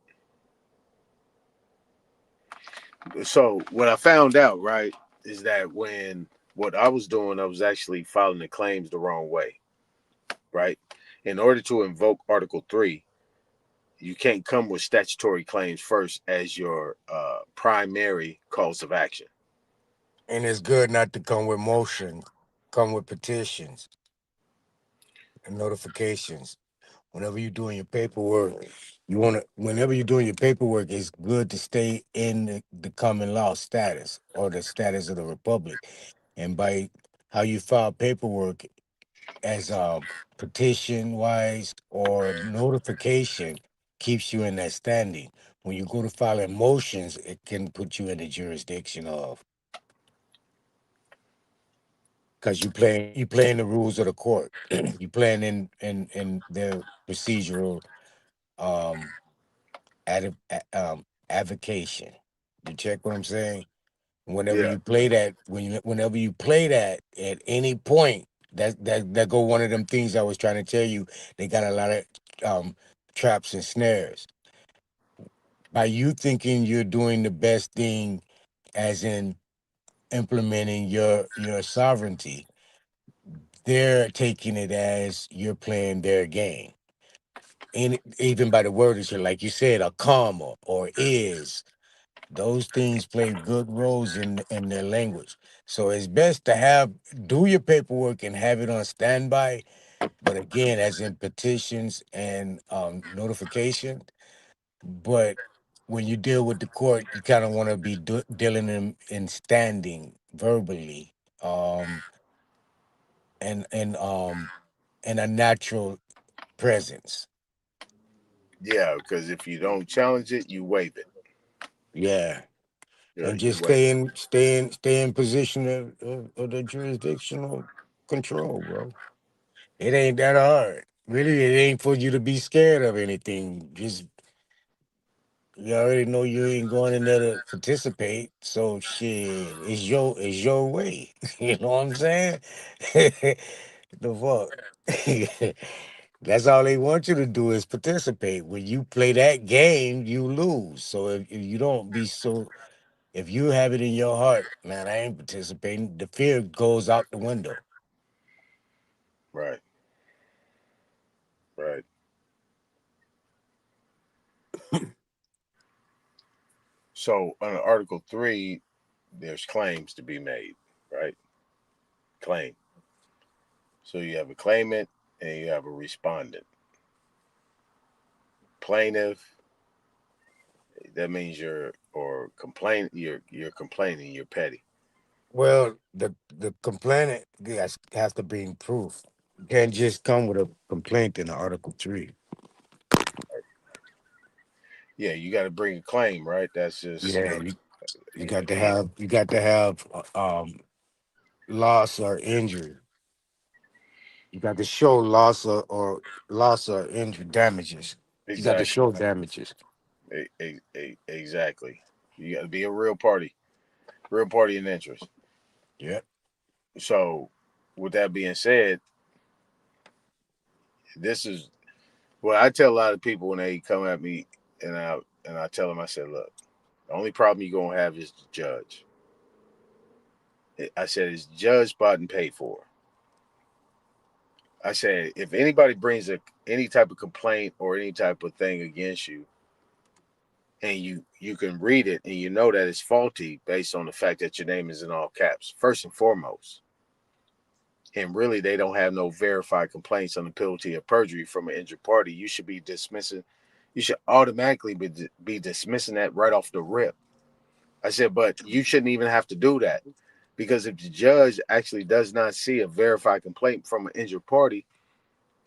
So, what I found out, right, is that when what I was doing, I was actually filing the claims the wrong way, right? In order to invoke Article 3, you can't come with statutory claims first as your primary cause of action. And it's good not to come with motion, come with petitions and notifications. Whenever you're doing your paperwork, whenever you're doing your paperwork, it's good to stay in the common law status or the status of the republic. And by how you file paperwork as petition wise or notification keeps you in that standing. When you go to file motions, it can put you in the jurisdiction of, because you playing the rules of the court. You playing in the procedural um avocation. You check what I'm saying? Whenever Yeah, you play that, whenever you play that at any point, that go one of them things I was trying to tell you. They got a lot of um traps and snares. By you thinking you're doing the best thing, as in implementing your sovereignty, they're taking it as you're playing their game. And even by the word, it's like you said, a comma or is. Those things play good roles in their language. So it's best to do your paperwork and have it on standby. But again, as in petitions and notification. But when you deal with the court, you kind of want to be dealing in standing verbally, um, and and a natural presence. yeah, because if you don't challenge it, you waive it. Yeah. Yeah, And you just waive it. stay in position of the jurisdictional control, bro. It ain't that hard. Really, it ain't for you to be scared of anything. Just you already know you ain't going in there to participate. So shit, it's your way. You know what I'm saying? The fuck. That's all they want you to do is participate. When you play that game, you lose. So if you don't be so if you have it in your heart, man, I ain't participating, the fear goes out the window. Right, right. So under Article 3, there's claims to be made, right? Claim. So you have a claimant and you have a respondent. Plaintiff, that means you're complaining, you're petty. Well, the complainant has to bring proof. You can't just come with a complaint in Article 3. Yeah, you got to bring a claim, right? That's just Yeah, you and, got to and have loss or injury. You got to show loss or injury damages. You got to exactly, show damages. exactly. You got to be a real party in interest. Yeah. So, with that being said, this is what I tell a lot of people when they come at me, and I tell them, I said, look, the only problem you're gonna have is the judge. I said it's judged, bought, and paid for. I said if anybody brings any type of complaint or any type of thing against you, and you can read it and you know that it's faulty based on the fact that your name is in all caps. First and foremost, and really they don't have no verified complaints on the penalty of perjury from an injured party, you should be dismissing. You should automatically be dismissing that right off the rip. I said, but you shouldn't even have to do that because if the judge actually does not see a verified complaint from an injured party,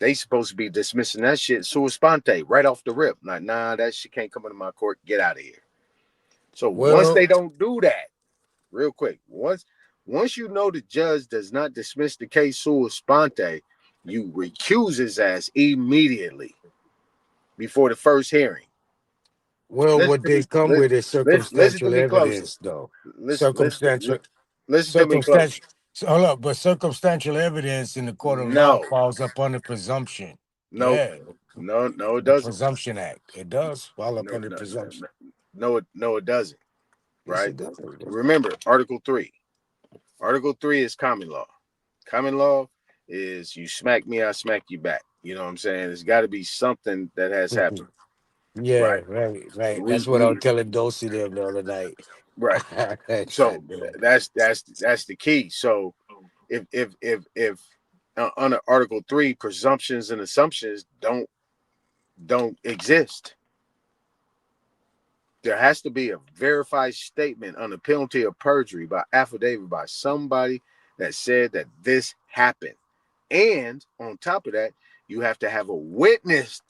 they supposed to be dismissing that shit sua sponte right off the rip. Like, nah, that shit can't come into my court. Get out of here. So once Well, they don't do that, real quick, once you know the judge does not dismiss the case sua sponte, you recuse his ass immediately before the first hearing. well, Listen what to they me. come with is Listen to circumstantial me closely. evidence, though. Listen. Circumstantial, Listen to me closely. circumstantial. So, hold up, but circumstantial evidence in the court of law No, falls up under presumption. no, Yeah, no, it the doesn't. Presumption Act. It does fall up No, under no, presumption. no, it doesn't. Yes, Right? it does. Remember, Article 3. Article 3 is common law. Common law is you smack me, I smack you back. You know what I'm saying? There's got to be something that has happened. Yeah, Right. right, right. We That's what I we was telling Dulcie them the other night. right. So God damn. that's the key. So if under Article 3, presumptions and assumptions don't exist. There has to be a verified statement on the penalty of perjury by affidavit by somebody that said that this happened. And on top of that, you have to have a witness.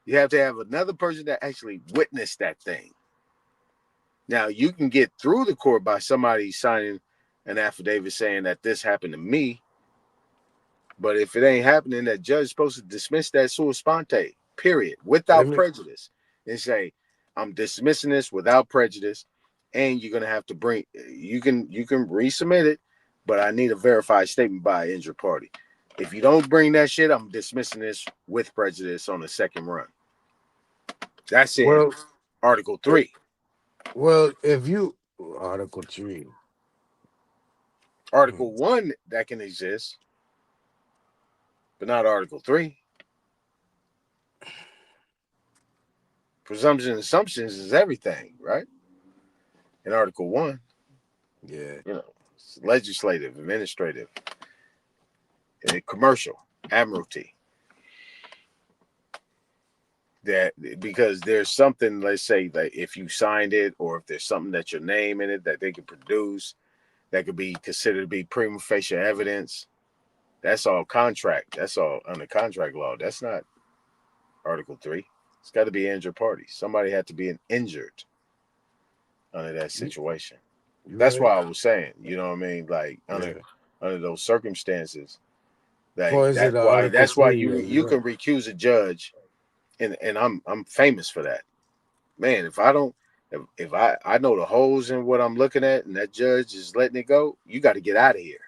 You have to have another person that actually witnessed that thing. Now, you can get through the court by somebody signing an affidavit saying that this happened to me. But if it ain't happening, that judge is supposed to dismiss that sua sponte, period, Let without me. prejudice, and say, I'm dismissing this without prejudice, and you're gonna have to bring you can resubmit it, but I need a verified statement by an injured party. If you don't bring that shit, I'm dismissing this with prejudice on the second run. That's in Well, Article eh, 3. well, if you Article 3. Article 1 that can exist, but not Article 3. Presumption and assumptions is everything, right? In Article 1, Yeah. you know, legislative, administrative, and commercial, admiralty. That because there's something, let's say that if you signed it, or if there's something that your name in it that they could produce, that could be considered to be prima facie evidence. That's all contract. That's all under contract law. That's not Article 3. It's got to be injured parties. Somebody had to be injured under that You situation. you That's right. why I was saying, you know what I mean? Like Yeah. under those circumstances, like Or is it Article that's why 3? you Yeah, you're you right. can recuse a judge, and I'm famous for that. Man, if I don't if I know the holes in what I'm looking at and that judge is letting it go, you got to get out of here.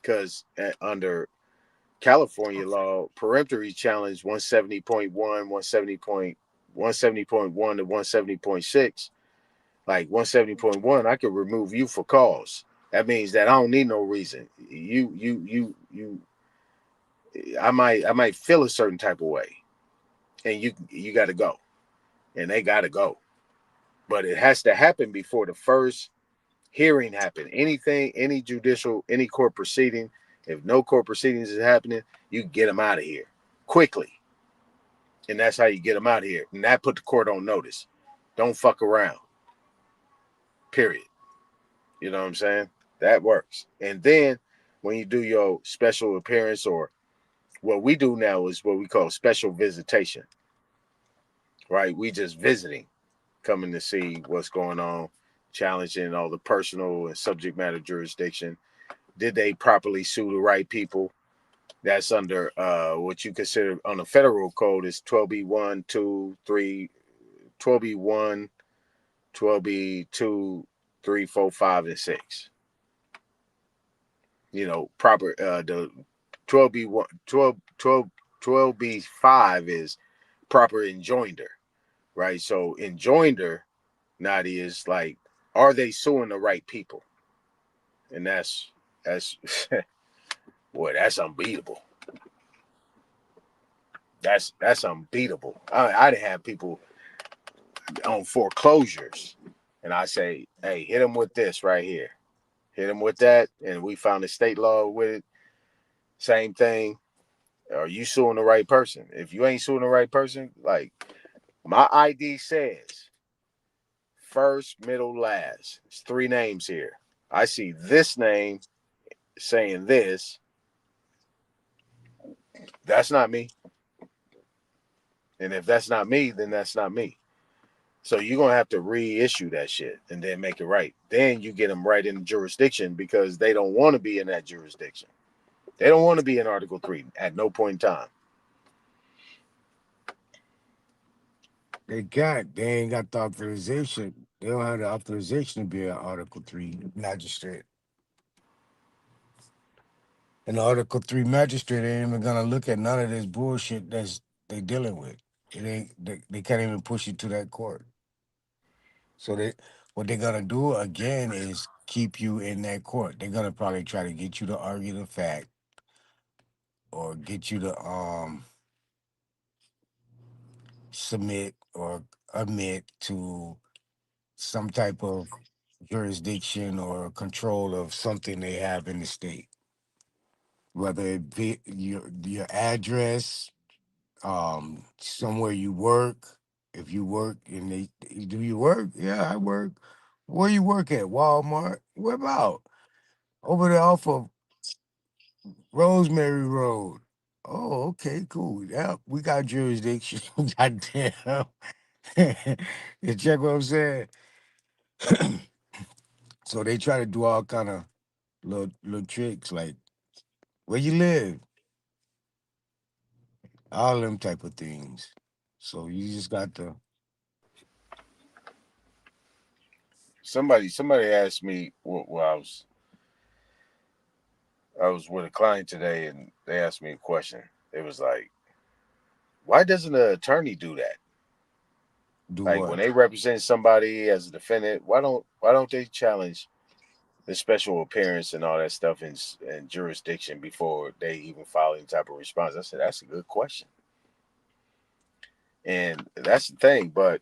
Because under California law, peremptory challenge 170.1, 170.1 to 170.6, like 170.1, I could remove you for cause. That means that I don't need no reason. I might feel a certain type of way, and you got to go, and they got to go. But it has to happen before the first hearing happen. Anything, any judicial, any court proceeding. If no court proceedings is happening, you get them out of here quickly, and that's how you get them out of here. And that put the court on notice. Don't fuck around. Period. You know what I'm saying? That works. And then when you do your special appearance, or what we do now is what we call special visitation. Right? We just visiting, coming to see what's going on, challenging all the personal and subject matter jurisdiction. Did they properly sue the right people? That's under what you consider on the federal code is 12B1, 2, 3, 12B1, 12B2, 3, 4, 5, and 6. Proper the 12B1, 12B5 is proper enjoinder, right? So enjoinder, Nadi, is like, are they suing the right people? And that's boy, that's unbeatable. That's unbeatable. I didn't have people on foreclosures, and I say, hey, hit them with this right here, hit them with that, and we found a state law with it. Same thing. Are you suing the right person? If you ain't suing the right person, like my ID says first, middle, last. It's three names here. I see this name saying this. That's not me. And if that's not me, then that's not me. So you're gonna have to reissue that shit and then make it right. Then you get them right in the jurisdiction because they don't want to be in that jurisdiction. They don't want to be in Article 3 at no point in time. They ain't got the authorization. They don't have the authorization to be an Article 3 magistrate. An Article 3 magistrate ain't even gonna look at none of this bullshit that's they dealing with. It ain't they can't even push it to that court. So what they're gonna do again is keep you in that court. They're gonna probably try to get you to argue the fact or get you to submit or admit to some type of jurisdiction or control of something they have in the state, whether it be your address, somewhere you work. If you work and do you work? Yeah, I work. Where you work at? Walmart. Where about? Over there off of Rosemary Road. Oh, okay, cool. Yeah, we got jurisdiction. Goddamn. You check what I'm saying? So they try to do all kind of little tricks like where you live, all them type of things. So you just got to. Somebody asked me. Well, I was with a client today, and they asked me a question. It was like, why doesn't an attorney do that? Do Like when what? they represent somebody as a defendant, why don't they challenge the special appearance and all that stuff in jurisdiction before they even file any type of response? I said that's a good question, and that's the thing. But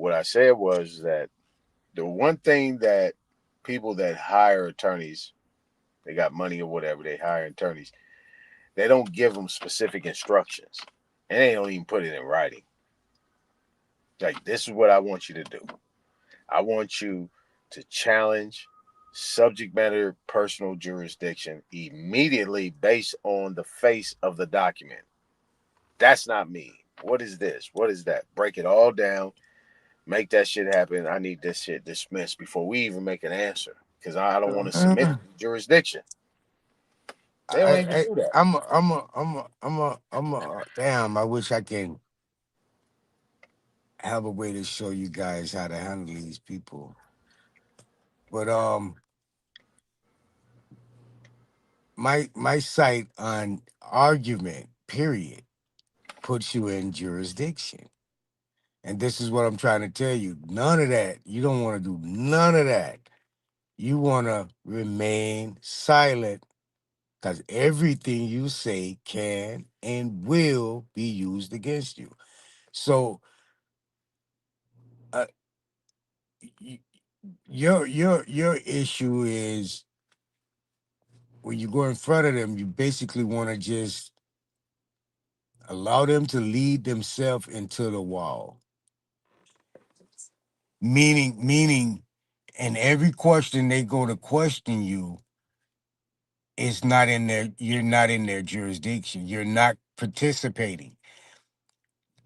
what I said was that the one thing that people that hire attorneys, they got money or whatever, they hire attorneys. They don't give them specific instructions, and they don't even put it in writing. Like this is what I want you to do. I want you to challenge subject matter personal jurisdiction immediately based on the face of the document. That's not me. What is this? What is that? Break it all down. Make that shit happen. I need this shit dismissed before we even make an answer because I don't want to submit Uh, to the jurisdiction. They don't even I do that. damn. I wish I can have a way to show you guys how to handle these people. But my site on argument period puts you in jurisdiction. And this is what I'm trying to tell you. None of that. You don't want to do none of that. You want to remain silent because everything you say can and will be used against you. So, uh, y- your issue is when you go in front of them, you basically want to just allow them to lead themselves into the wall. Meaning, in every question they go to question you, it's not in their you're not in their jurisdiction. You're not participating.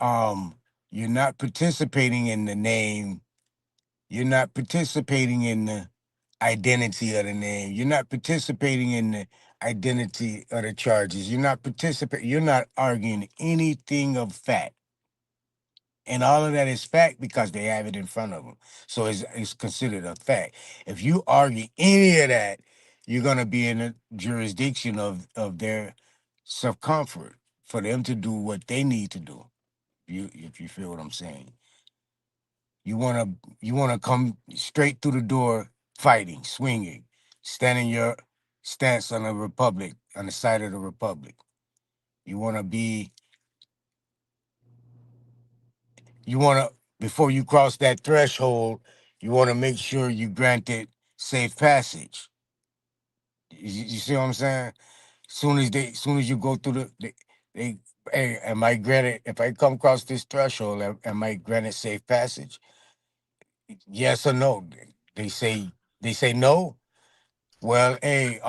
Um, you're not participating in the name. You're not participating in the identity of the name. You're not participating in the identity of the charges. You're not participating. You're not arguing anything of fact. And all of that is fact because they have it in front of them. So it's considered a fact. If you argue any of that, you're going to be in a jurisdiction of their self comfort for them to do what they need to do. If you feel what I'm saying, you want to come straight through the door, fighting, swinging, standing your stance on the republic, on the side of the republic. You want to be you want to before you cross that threshold, you want to make sure you granted safe passage. You see what I'm saying? Soon as you go through they hey, am I granted if I come across this threshold, am I granted safe passage? Yes or no? They say they say no. Well, hey,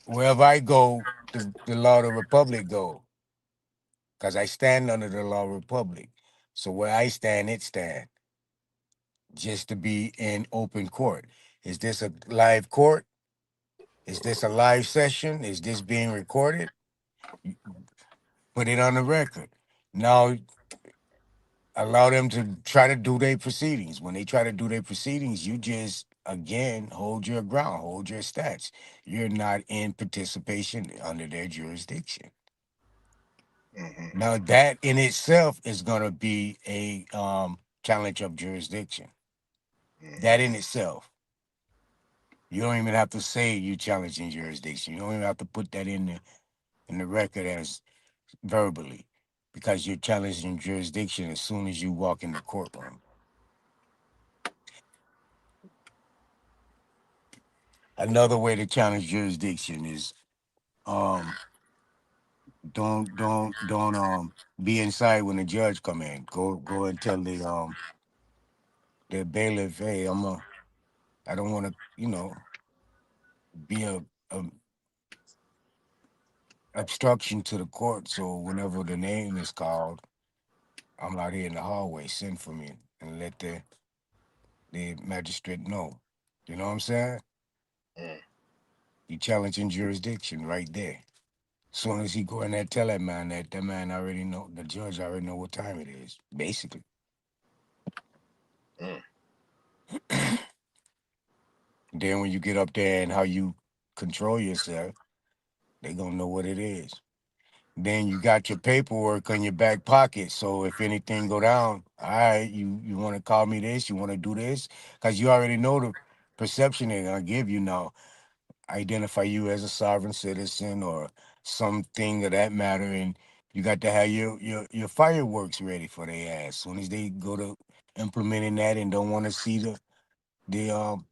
wherever I go, the law of the republic go, because I stand under the law of the republic. So where I stand, it stand. Just to be in open court. Is this a live court? Is this a live session? Is this being recorded? Put it on the record. Now allow them to try to do their proceedings. When they try to do their proceedings, you just again hold your ground, hold your stats. You're not in participation under their jurisdiction. Mm-hmm. Now that in itself is gonna be a challenge of jurisdiction. That in itself. You don't even have to say you challenging jurisdiction. You don't even have to put that in the record as verbally, because you're challenging jurisdiction as soon as you walk in the courtroom. Another way to challenge jurisdiction is um don't be inside when the judge come in. Go and tell the bailiff, hey, I don't want to, be a obstruction to the court. So whenever the name is called, I'm out here in the hallway. Send for me and let the magistrate know. You know what I'm saying? Mm. You challenging jurisdiction right there. Soon as he go in there, tell that man that man already know, the judge already know what time it is, basically. Mm. Then when you get up there and how you control yourself, they gonna know what it is. Then you got your paperwork on your back pocket. So if anything go down, all right, you want to call me this, you want to do this, because you already know the perception they're gonna give you now. Identify you as a sovereign citizen or something of that matter, and you got to have your fireworks ready for their ass. Soon as they go to implementing that and don't want to see the um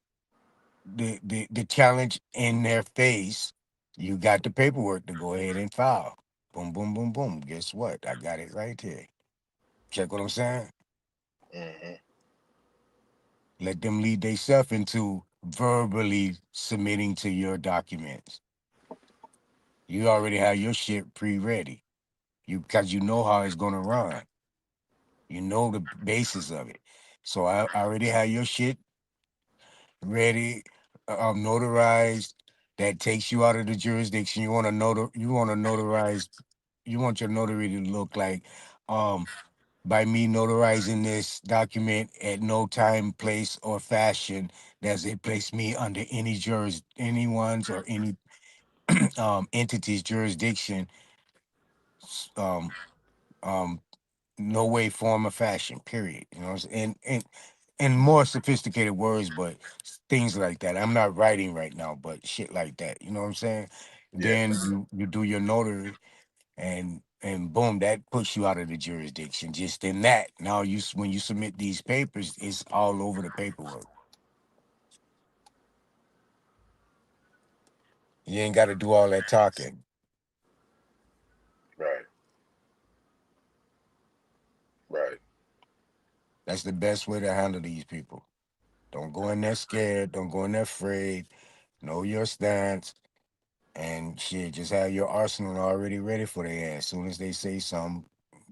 the challenge in their face, you got the paperwork to go ahead and file. Boom, boom, boom, boom. Guess what? I got it right here. Check what I'm saying? Mm-hmm. Let them lead themselves into verbally submitting to your documents. You already have your shit pre-ready. Because you know how it's gonna run. You know the basis of it. So I already have your shit ready, notarized. That takes you out of the jurisdiction. You want to notarize. You want your notary to look like, um, by me notarizing this document at no time, place, or fashion does it place me under anyone's or any entity's jurisdiction. Um, um, no way, form, or fashion. Period. You know, what I'm saying? And more sophisticated words, but things like that. I'm not writing right now, but shit like that. You know what I'm saying? Yeah. Then you do your notary, and boom, that puts you out of the jurisdiction. Just in that, now when you submit these papers, it's all over the paperwork. You ain't got to do all that talking. Right. Right. That's the best way to handle these people. Don't go in there scared. Don't go in there afraid. Know your stance. And shit, just have your arsenal already ready for their ass. Soon as they say something,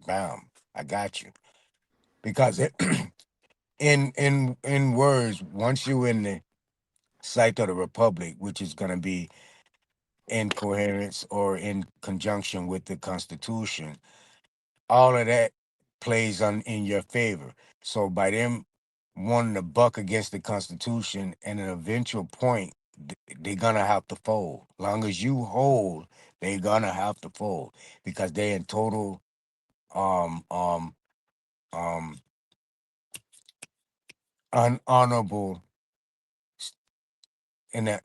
bam, I got you. Because in words, once you in the sight of the republic, which is gonna be in coherence or in conjunction with the Constitution, all of that plays on in your favor. So by them wanting to buck against the Constitution, at an eventual point, they're gonna have to fold. Long as you hold, they're gonna have to fold because they're in total um um um unhonorable in a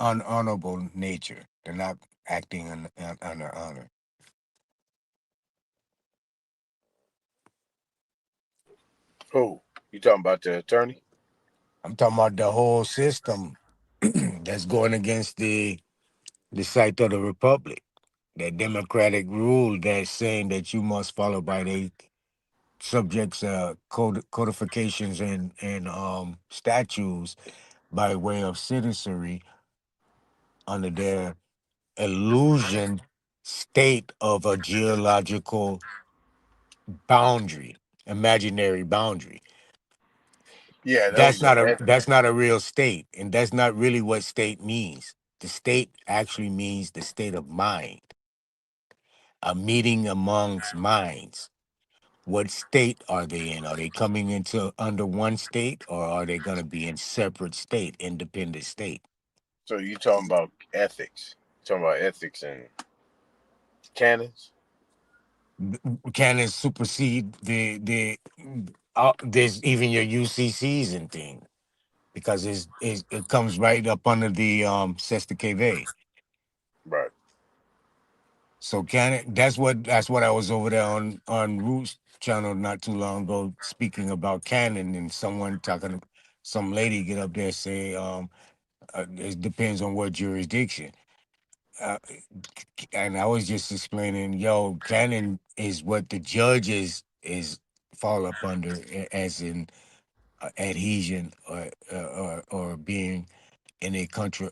unhonorable nature. They're not acting under honor. Who? You talking about the attorney? I'm talking about the whole system that's going against the site of the republic. That democratic rule that's saying that you must follow by the subjects codifications and statutes by way of citizenry under their illusion state of a geological boundary, imaginary boundary. Yeah, That's those not a that that's not a real state, and that's not really what state means. The state actually means the state of mind, a meeting amongst minds. What state are they in? Are they coming into under one state, or are they going to be in separate state, independent state? so you talking about ethics. Talking about ethics and canons. Can it supersede the there's even your UCCs and things because it comes right up under the Sesta KV. Right. So can it? That's what I was over there on Roots channel not too long ago speaking about canon and someone talking, some lady get up there say it depends on what jurisdiction. Uh, and I was just explaining, yo, canon is what the judges is fall up under as in adhesion or being in a country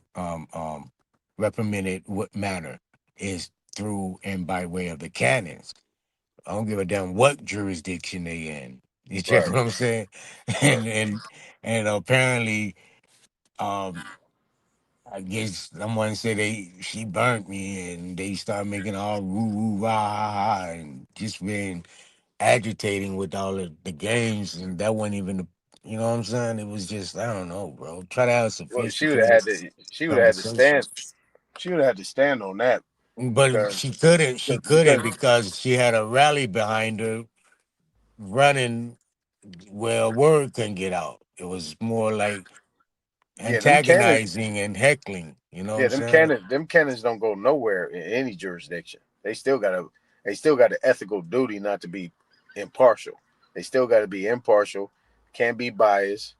reprimanded what manner is through and by way of the canons. I don't give a damn what jurisdiction they in. You check Right. what I'm saying? Right. And apparently, um, I guess someone said she burnt me, and they started making all woo woo rah ha ha, and just being agitating with all of the games, and that wasn't even the, you know what I'm saying? It was just I don't know, bro. Try to have Well, she would have sophisticated had to. She would have had to conversation. stand. She would have had to stand on that But because she couldn't. She couldn't because because she had a rally behind her running where word couldn't get out. It was more like yeah, them cannons. antagonizing and heckling. You know what Yeah, I'm saying? them cannons don't go nowhere in any jurisdiction. They still got an ethical duty not to be impartial. They still got to be impartial. Can't be biased.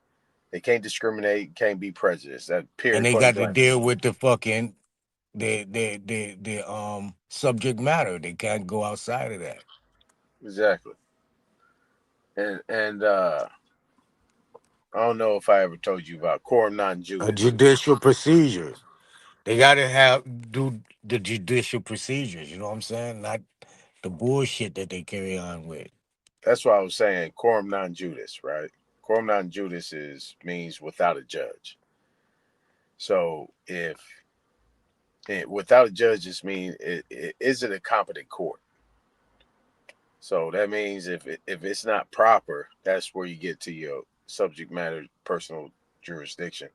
They can't discriminate. Can't be prejudiced. That And period. they Point got to blank. deal with the fucking the subject matter. They can't go outside of that. Exactly. And I don't know if I ever told you about Coram non A juris. judicial procedures. They got to have do the judicial procedures. You know what I'm saying? Not the bullshit that they carry on with. That's why I was saying Coram non juris, right? Coram non juris is means without a judge. So if without a judge just means is it a competent court? So that means if it's not proper, that's where you get to your subject matter personal jurisdiction.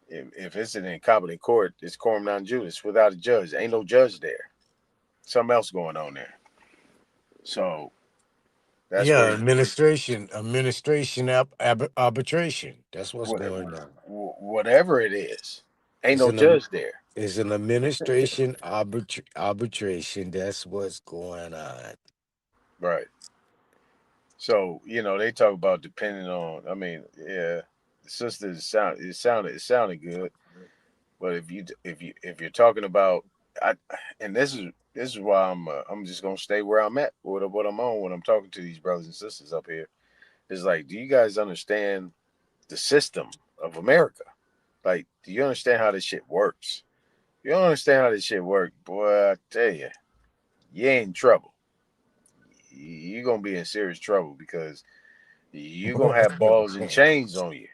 If it's an incompetent court, it's quorum non juris without a judge. Ain't no judge there. Something else going on there. So that's Yeah, where administration, arbitration. That's what's what, going on. whatever it is, ain't It's no an judge there. it's an administration arbitration. That's what's going on. Right. So they talk about depending on. I mean, yeah, the sisters it sounded good, but if you're talking about, I and this is why I'm just gonna stay where I'm at, what I'm on when I'm talking to these brothers and sisters up here. It's like, do you guys understand the system of America? Like, do you understand how this shit works? You don't understand how this shit works, boy. I tell you, you ain't in trouble. You're gonna be in serious trouble because you're gonna have balls and chains on you.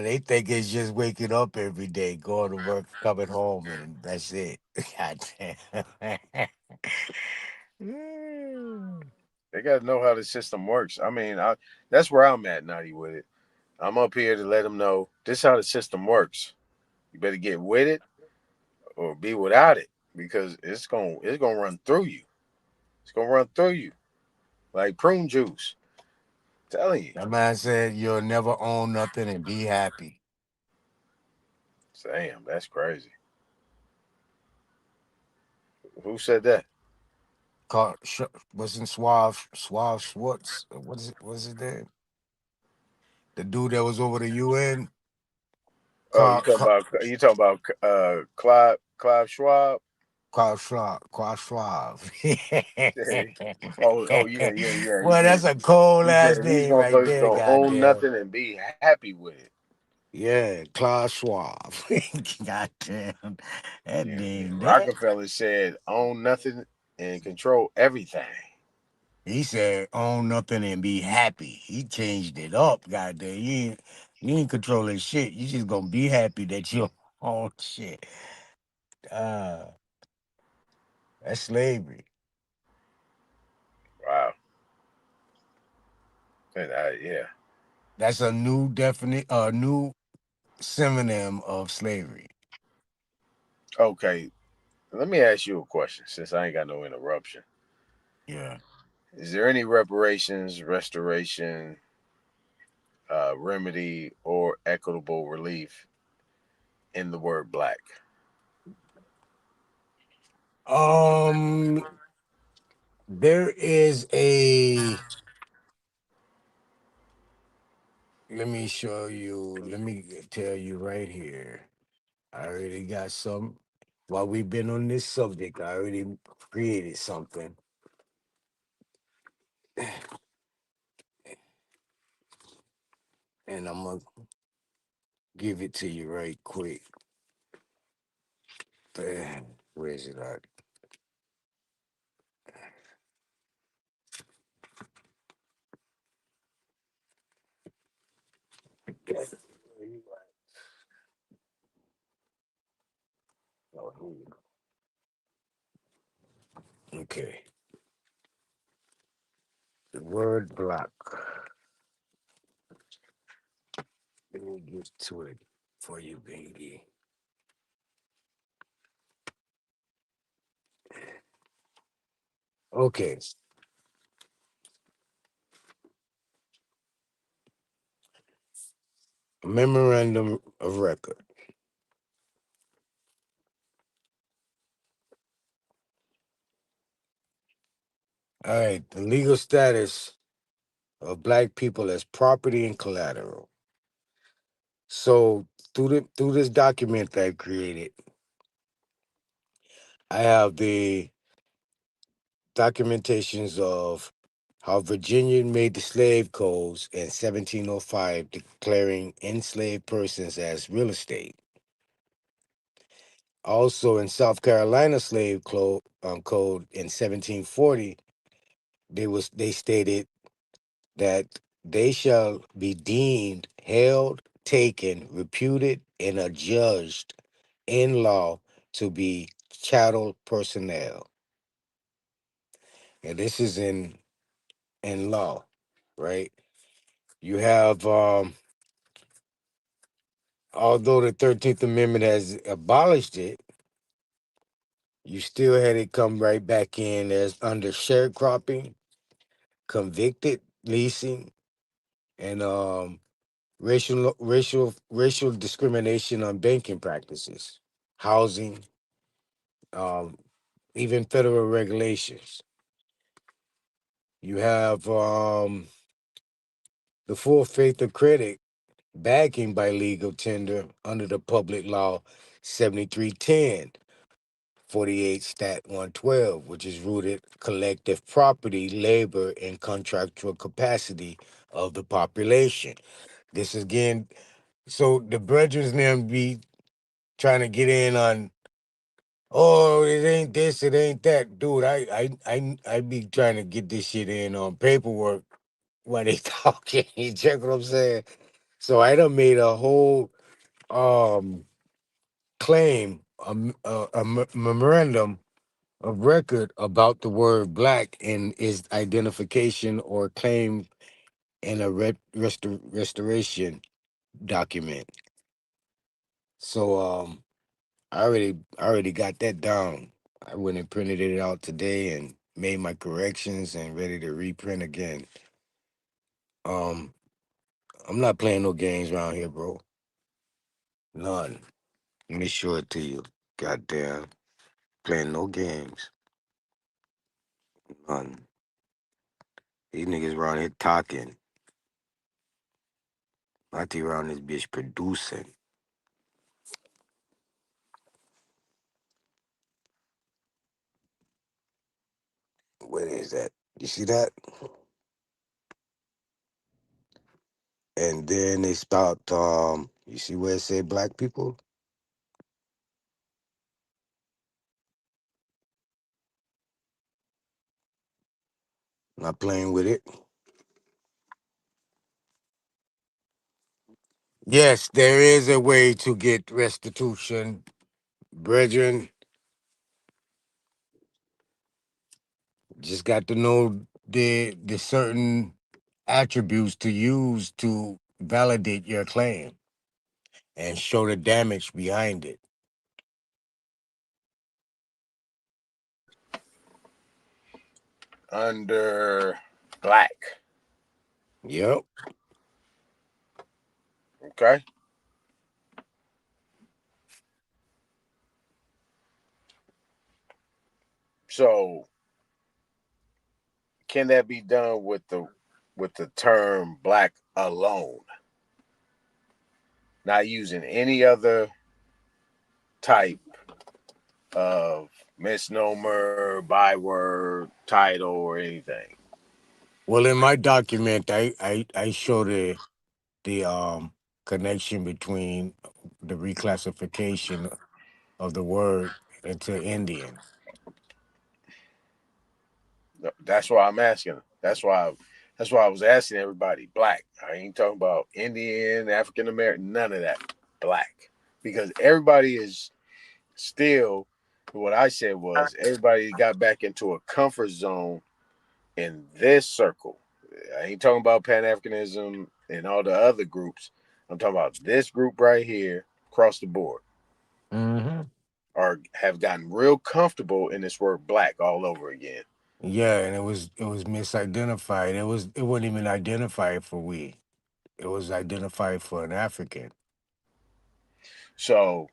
They think it's just waking up every day, going to work, coming home, and that's it. God damn. Mm. They gotta know how the system works. I mean, that's where I'm at, Naughty, with it. I'm up here to let them know this is how the system works. You better get with it or be without it because it's gonna run through you. It's gonna run through you like prune juice. I'm telling you. That man said you'll never own nothing and be happy. Damn, that's crazy. Who said that? Wasn't Suave Schwartz? What is it? What's his name? The dude that was over the UN. Oh, Carl, Carl, you talking about Clyde? Clive Schwab. Cross Schwab. Oh yeah, yeah, yeah. Well, that's a cold He ass said he's name right he's there, gonna own goddamn. nothing and be happy with it. Yeah, Klaus Schwab. Goddamn. That And name, that. Rockefeller said own nothing and control everything. He said, own nothing and be happy. He changed it up, goddamn. You ain't controlling shit. You just gonna be happy that you own shit. Uh, that's slavery. Wow. And yeah. That's a new definite, new synonym of slavery. Okay. Let me ask you a question since I ain't got no interruption. Yeah. Is there any reparations, restoration, remedy, or equitable relief in the word black? Um, there is a. Let me show you. Let me tell you right here. I already got some. While we've been on this subject, I already created something, and I'm gonna give it to you right quick. Where is it at? Oh, here you go. Okay. The word block. Let me get to it for you, baby. Okay. Memorandum of record. All right. The legal status of black people as property and collateral. So through this document that I created, I have the documentations of how Virginia made the slave codes in 1705, declaring enslaved persons as real estate. Also, in South Carolina code in 1740, they stated that they shall be deemed, held, taken, reputed, and adjudged in law to be chattel personnel. And this is in law, right? You have although the 13th Amendment has abolished it, you still had it come right back in as under sharecropping, convicted leasing, and racial discrimination on banking practices, housing, um, even federal regulations. You have the full faith of credit backing by legal tender under the public law 7310 48 Stat 112, which is rooted collective property, labor, and contractual capacity of the population. This is again, so the brethren them be trying to get in on, oh, it ain't this, it ain't that. Dude, I be trying to get this shit in on paperwork when they talking. You check what I'm saying? So I done made a whole um claim, memorandum of record about the word black and its identification or claim in a restoration document. So I already got that down. I went and printed it out today and made my corrections and ready to reprint again. Um I'm not playing no games around here, bro. None. Let me show it to you. Goddamn. Playing no games. None. These niggas around here talking. I think around this bitch producing. What is that? You see that? And then they start. You see where it say black people? Not playing with it. Yes, there is a way to get restitution, brethren. Just got to know the certain attributes to use to validate your claim and show the damage behind it. Under black. Yep. Okay. So can that be done with the term black alone? Not using any other type of misnomer, byword, title, or anything. Well, in my document, I show the connection between the reclassification of the word into Indian. That's why I'm asking. That's why I was asking everybody. Black. I ain't talking about Indian, African American, none of that. Black. Because everybody is still what I said was everybody got back into a comfort zone in this circle. I ain't talking about Pan Africanism and all the other groups. I'm talking about this group right here across the board Hmm. are have gotten real comfortable in this word black all over again. Yeah, and it was misidentified. It wasn't even identified for we. It was identified for an African. So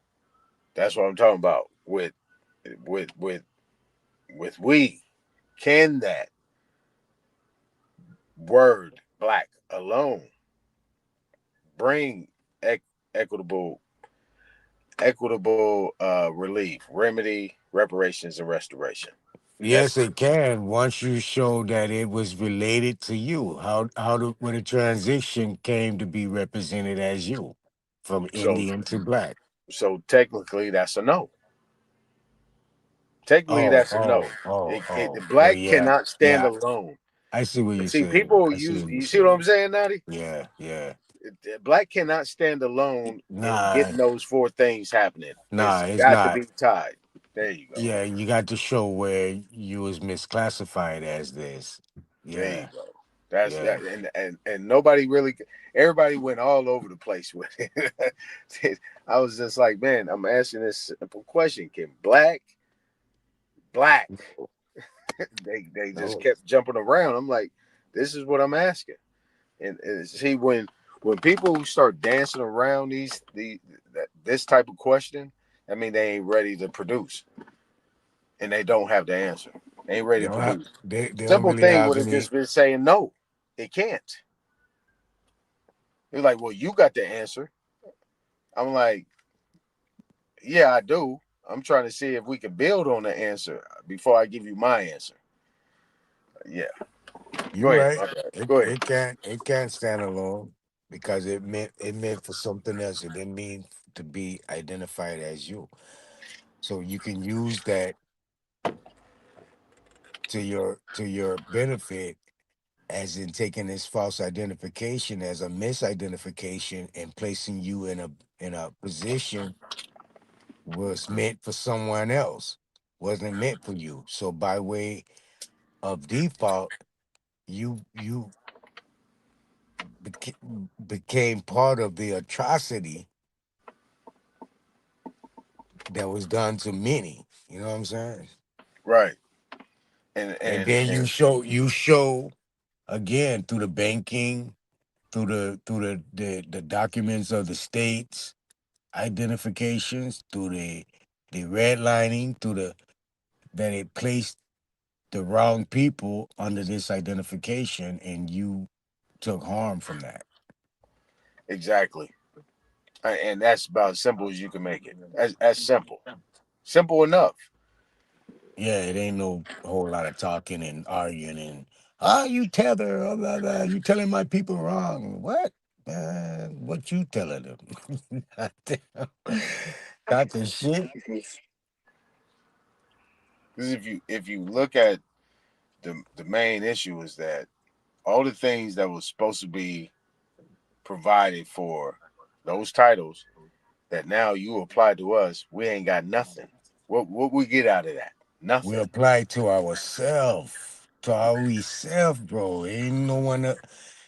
that's what I'm talking about with with with we. Can that word black alone bring ec- equitable relief, remedy, reparations, and restoration? That's Yes, it can. Once you show that it was related to you, when the transition came to be represented as you, from so Indian to black. technically that's a no. Technically Oh, that's a no. oh, oh, The oh. Well, black yeah, cannot stand yeah. alone. I see what But you're see, saying. people I see use what you're you see what I'm saying. saying, Natty? Yeah, yeah. Black cannot stand alone in Nah, getting those four things happening. It's nah, it's got to not. be tied. There you go. Yeah, you got to show where you was misclassified as this. There you Yeah, go. That's yeah. that, and nobody really. Everybody went all over the place with it. I was just like, man, I'm asking this simple question: can black? They just No. kept jumping around. I'm like, this is what I'm asking. And see when people start dancing around this type of question, I mean they ain't ready to produce, and they don't have the answer. They ain't ready They to don't have. produce. They don't Simple really thing have would have any. just been saying no. It can't. They're like, well, you got the answer. I'm like, yeah, I do. I'm trying to see if we can build on the answer before I give you my answer. Yeah, You go ahead. right. Okay. It Go ahead. it can't stand alone because it meant for something else. It didn't mean to be identified as you. So you can use that to your benefit, as in taking this false identification as a misidentification and placing you in a position was meant for someone else, wasn't meant for you. So by way of default, you became part of the atrocity that was done to many. You know what I'm saying? Right. And then you And show again through the banking, through the documents of the states, identifications, through the redlining, through the that it placed the wrong people under this identification, and you took harm from that. exactly. And that's about as simple as you can make it. That's simple. Simple enough. Yeah, it ain't no whole lot of talking and arguing and you tether, blah, blah, you telling my people wrong. What? What you telling them? Got the shit. Because if you look at the main issue is that all the things that was supposed to be provided for those titles that now you apply to us, we ain't got nothing. What we get out of that? We Nothing. apply to ourselves, to our we self, bro. Ain't no one.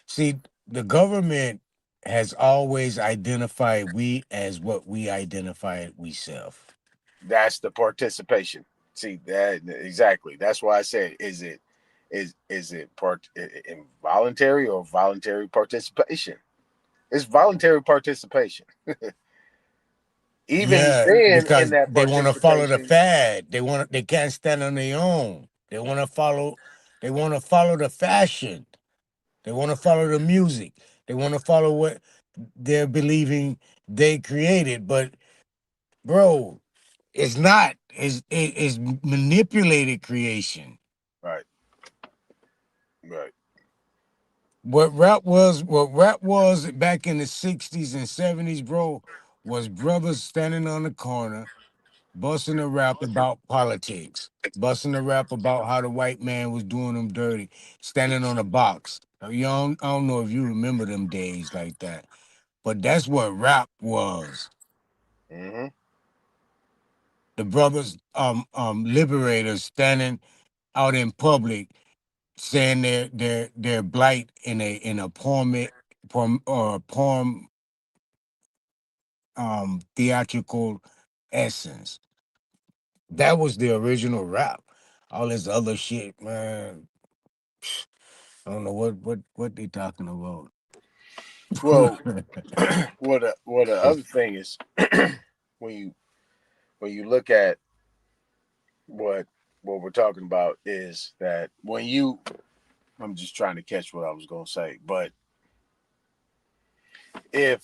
See, the government has always identified we as what we identify we self. That's the participation. See that exactly. That's why I said, is it involuntary or voluntary participation? It's voluntary participation. Even Yeah, then, in because that they want to follow the participation, fad. They can't stand on their own. They want to follow the fashion. They want to follow the music. They want to follow what they're believing they created. But bro, it's not. It's manipulated creation. right, right. What rap was back in the 60s and 70s, bro, was brothers standing on the corner busting a rap about politics, busting a rap about how the white man was doing them dirty, standing on a box. Now, I don't know if you remember them days like that, but that's what rap was. Mm-hmm. The brothers, liberators standing out in public saying their blight in a poem theatrical essence. That was the original rap. All this other shit, man. I don't know what they talking about. Well, the other thing is when you when you look at what what we're talking about is that when you I'm just trying to catch what I was going to say, but if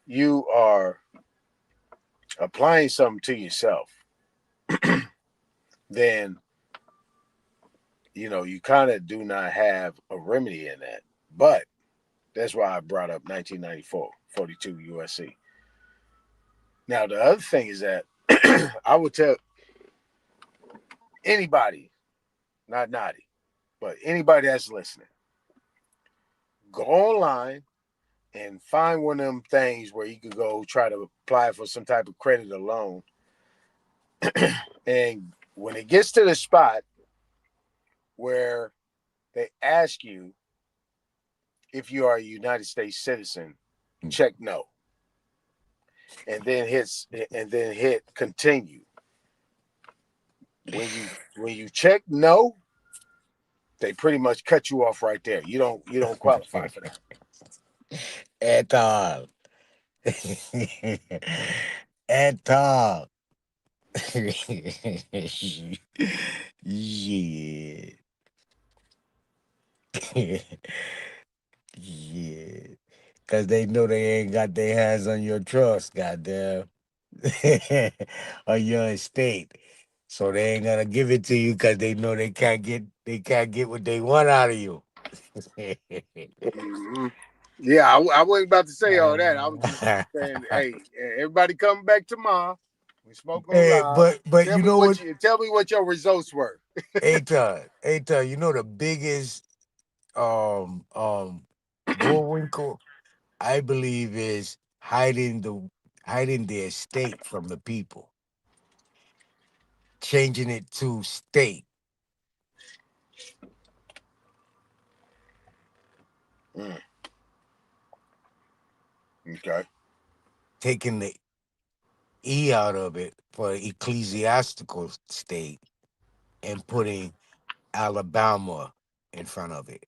you are applying something to yourself, then you kind of do not have a remedy in that. But that's why I brought up 1994, 42 USC. Now the other thing is that I would tell anybody, not naughty, but anybody that's listening, go online and find one of them things where you could go try to apply for some type of credit or loan. And when it gets to the spot where they ask you if you are a United States citizen, check no, and then hit continue. When you check no, they pretty much cut you off right there. You don't qualify for that. At all. At all. Yeah. Yeah. Cause they know they ain't got their hands on your trust, goddamn. On your estate. So they ain't gonna give it to you because they know they can't get what they want out of you. Mm-hmm. Yeah, I wasn't about to say all that. I was just saying, hey, everybody coming back tomorrow. We smoke on Hey, live. but you know what, Tell me what your results were. Eta, you know the biggest bullwinkle I believe is hiding the estate from the people, changing it to state, Mm, okay. taking the E out of it for ecclesiastical state and putting Alabama in front of it,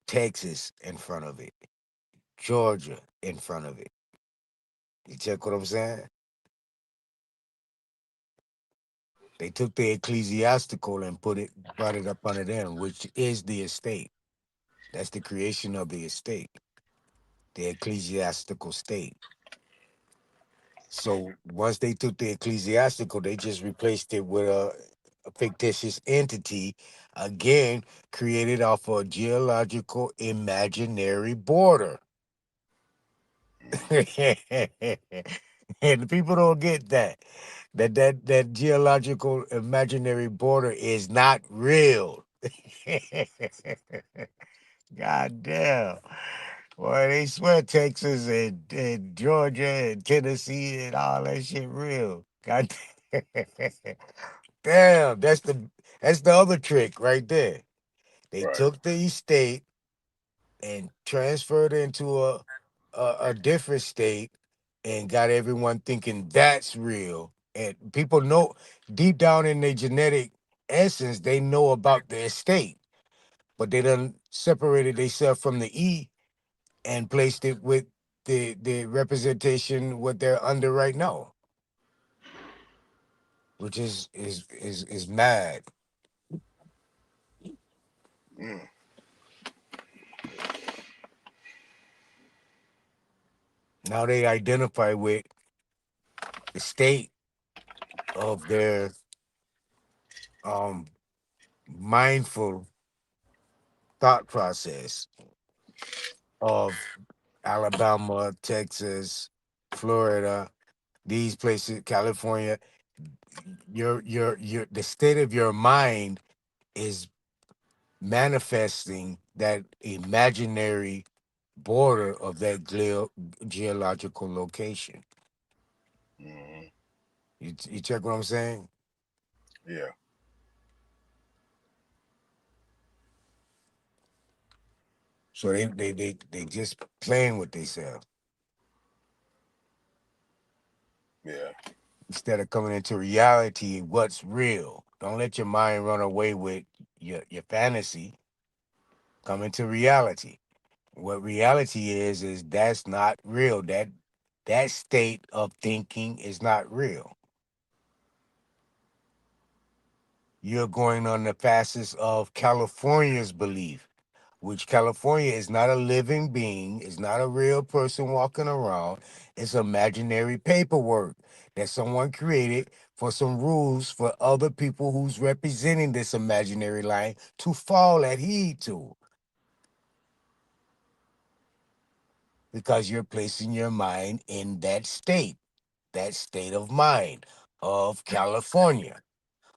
Texas in front of it, Georgia in front of it. You check what I'm saying? They took the ecclesiastical and brought it up under them, which is the estate. That's the creation of the estate, the ecclesiastical state. So once they took the ecclesiastical, they just replaced it with a fictitious entity, again created off a geological imaginary border. Mm-hmm. And the people don't get that geological imaginary border is not real. God damn. Boy, they swear Texas and Georgia and Tennessee and all that shit real. God damn. That's the other trick right there. They Right. took the state and transferred it into a different state and got everyone thinking that's real. And people know deep down in their genetic essence, they know about their state, but they done separated themselves from the E and placed it with the representation what they're under right now, which is mad. Mm. Now they identify with the state of their um mindful thought process of Alabama, Texas, Florida, these places, California. Your the state of your mind is manifesting that imaginary border of that geological location. Mm-hmm. You check what I'm saying? Yeah. So they just playing with themselves Yeah. instead of coming into reality. What's real? Don't let your mind run away with your fantasy. Come into reality. What reality is that's not real. That state of thinking is not real. You're going on the fastest of California's belief, which California is not a living being, is not a real person walking around. It's imaginary paperwork that someone created for some rules for other people who's representing this imaginary line to fall at heed to, because you're placing your mind in that state of mind of California,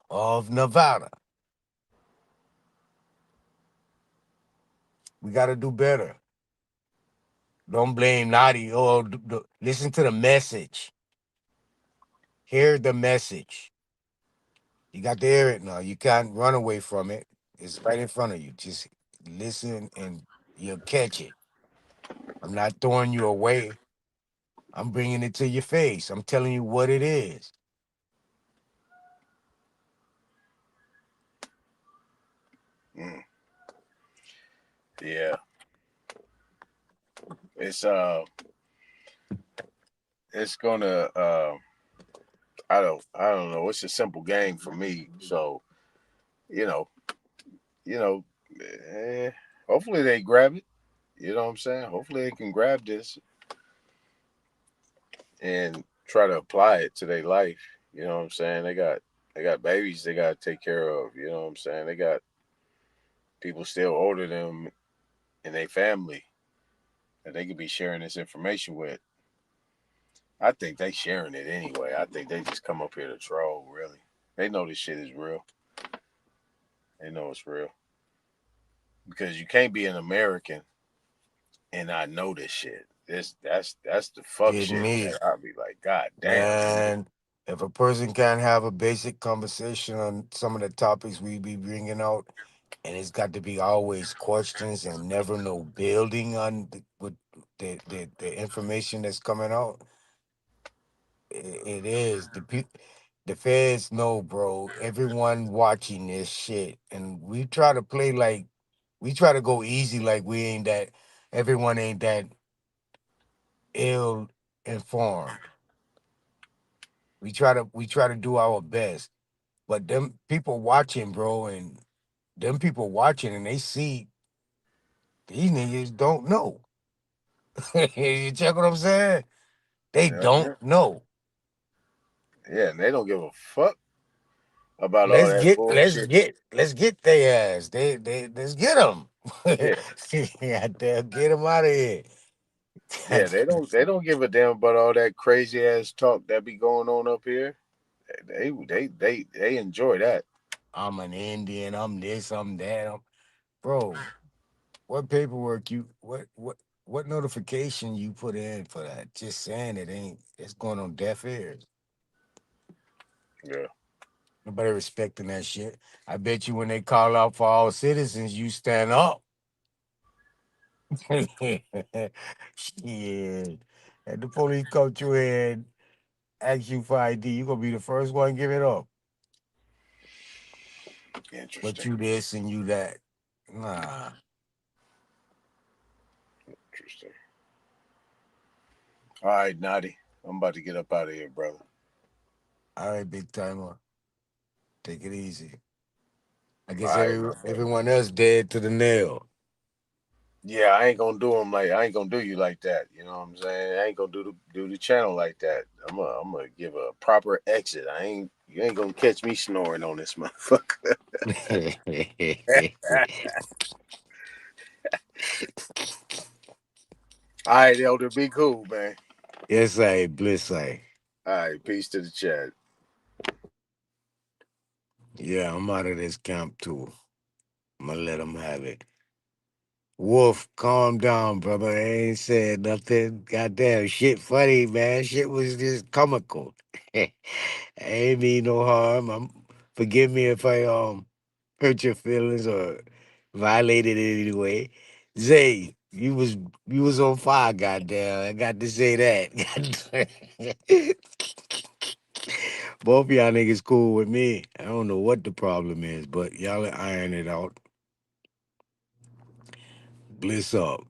of Nevada. We got to do better. Don't blame Naughty. Oh, listen to the message. Hear the message. You got to hear it now. You can't run away from it. It's right in front of you. Just listen and you'll catch it. I'm not throwing you away. I'm bringing it to your face. I'm telling you what it is. Mm. Yeah. It's it's gonna I don't know. It's a simple game for me. So you know you know, eh, hopefully they grab it. You know what I'm saying? Hopefully they can grab this and try to apply it to their life. You know what I'm saying? They got babies they got to take care of. You know what I'm saying? They got people still older than them in their family that they could be sharing this information with. I think they sharing it anyway. I think they just come up here to troll. Really, they know this shit is real. They know it's real because you can't be an American and not know this shit. That's the fuck Get shit me. that I'll be like, God damn. Man, if a person can't have a basic conversation on some of the topics we be bringing out, and it's got to be always questions and never no building on with the information that's coming out, it is the feds know, bro. Everyone watching this shit, and we try to play like we try to go easy, like we ain't that. Everyone ain't that ill informed. We try to do our best, but them people watching, bro, and them people watching, and they see these niggas don't know. You check what I'm saying? They Yeah, don't yeah, know. yeah. And they don't give a fuck about all Let's that get let's bullshit. get let's get their ass. They let's get them. Yeah, Yeah, damn, get them out of here. yeah. They don't give a damn about all that crazy ass talk that be going on up here. They enjoy that. I'm an Indian. I'm this. I'm that. Bro. What paperwork what notification you put in for that? Just saying it ain't. It's going on deaf ears. Yeah, Nobody respecting that shit. I bet you when they call out for all citizens, you stand up. Shit. And the police come through here and ask you for ID, you gonna be the first one to give it up. But interesting, you this and you that. Nah. interesting. All right, Naughty. I'm about to get up out of here, brother. All right, big timer. Take it easy. I All guess right, my brother. everyone else dead to the nail. Yeah, I ain't gonna do them like I ain't gonna do you like that. You know what I'm saying? I ain't gonna do the channel like that. I'm gonna give a proper exit. You ain't gonna catch me snoring on this motherfucker. All right, Elder, be cool, man. Yes, I bliss I. All right, peace to the chat. Yeah, I'm out of this camp too. I'm gonna let them have it. Wolf, calm down, brother. I ain't said nothing. Goddamn, shit funny, man. Shit was just comical. I ain't mean no harm. Forgive me if I hurt your feelings or violated it in any way. Zay, you was on fire, goddamn. I got to say that. Both of y'all niggas cool with me. I don't know what the problem is, but y'all iron it out. Bliss up.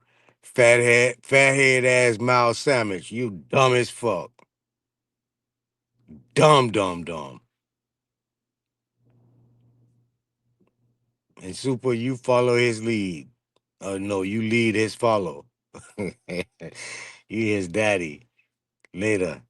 Fathead ass Miles Sandwich. You dumb as fuck. Dumb, dumb, dumb. And Super, you follow his lead. No, you lead his follow. You his daddy. Later.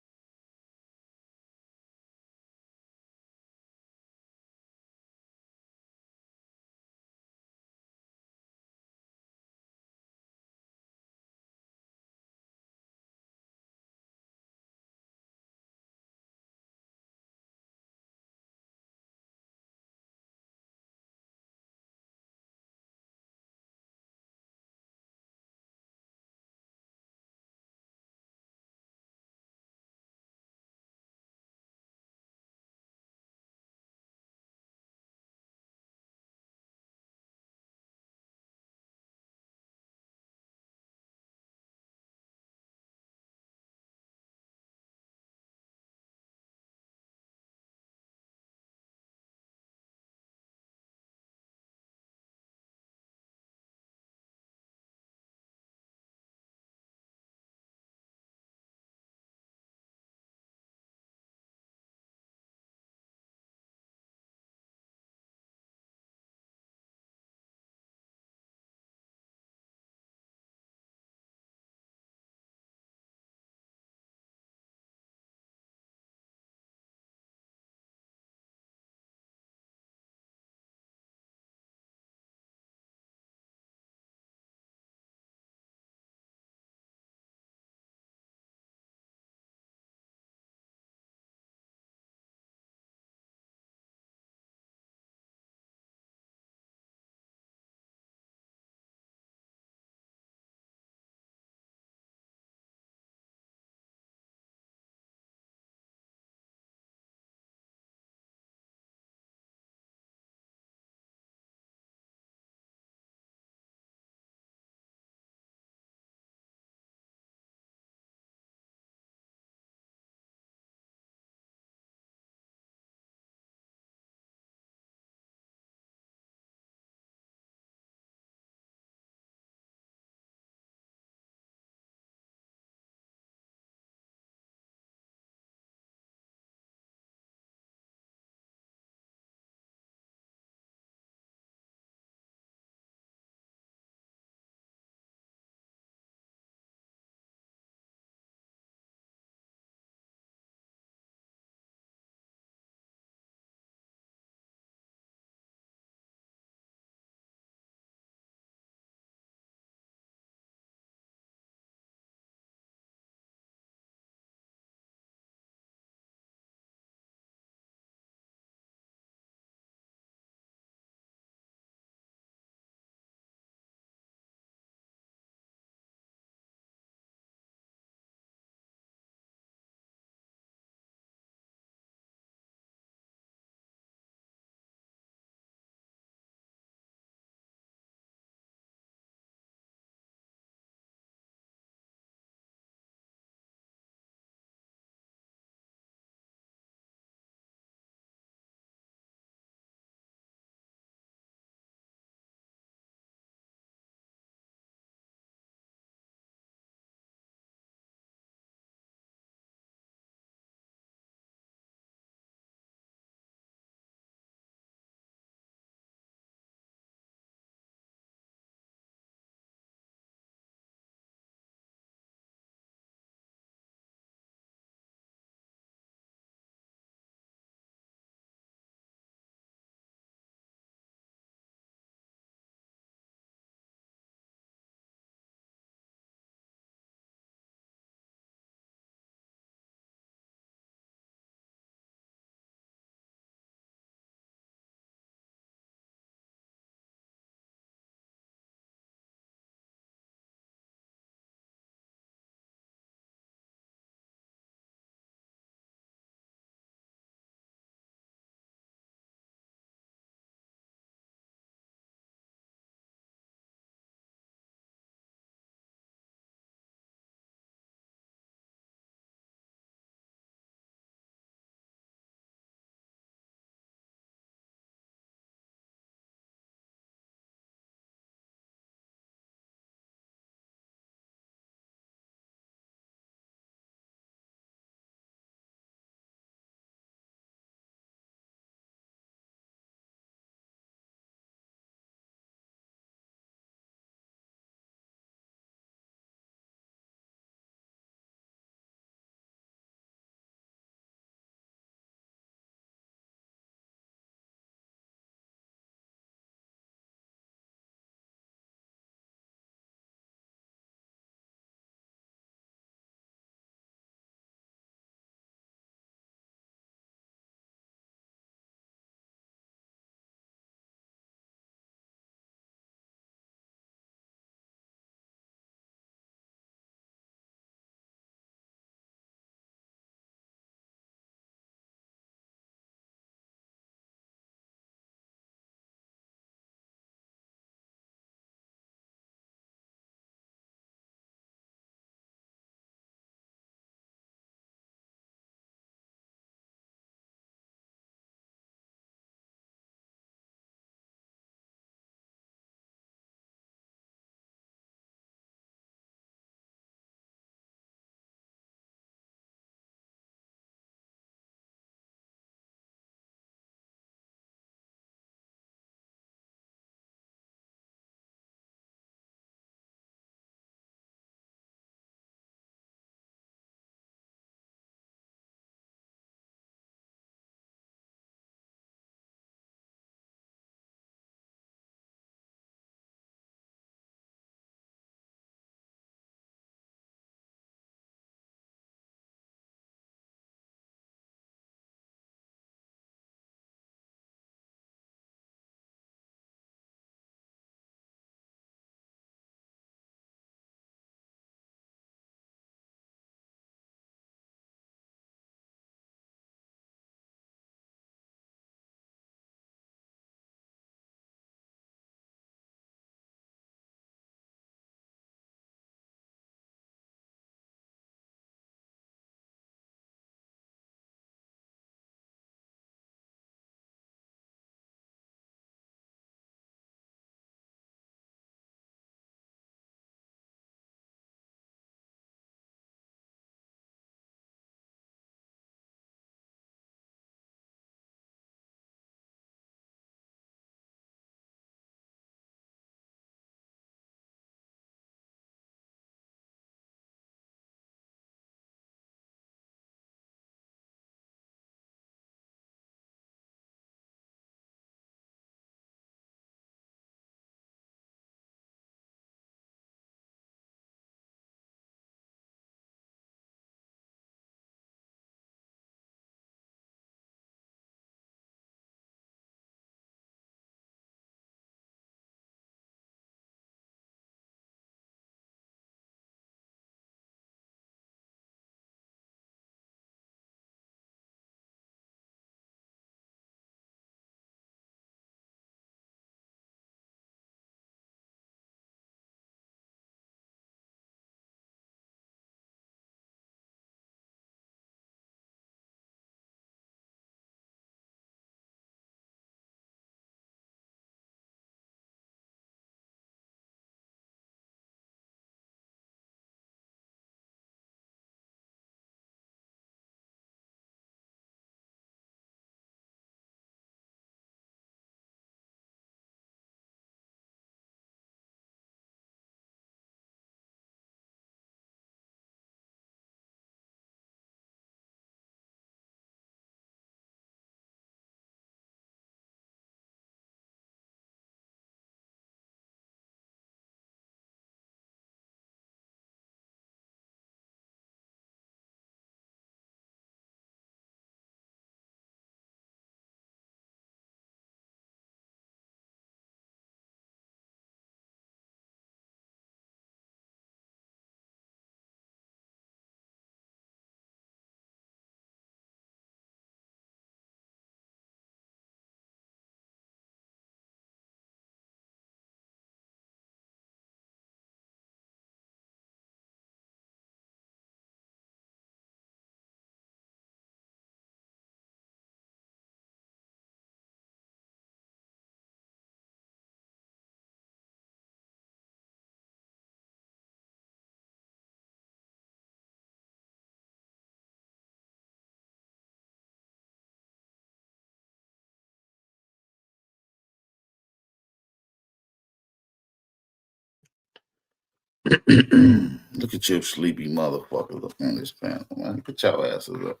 Look at you sleepy motherfuckers up on this panel, man. Put your asses up.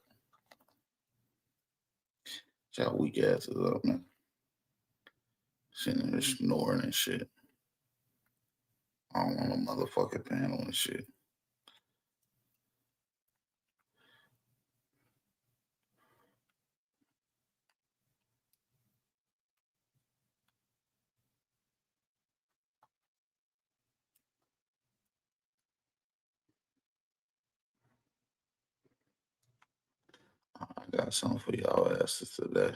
Put your weak asses up, man. Sitting there snoring and shit. I don't want a motherfucking panel and shit. I got something for y'all asses today.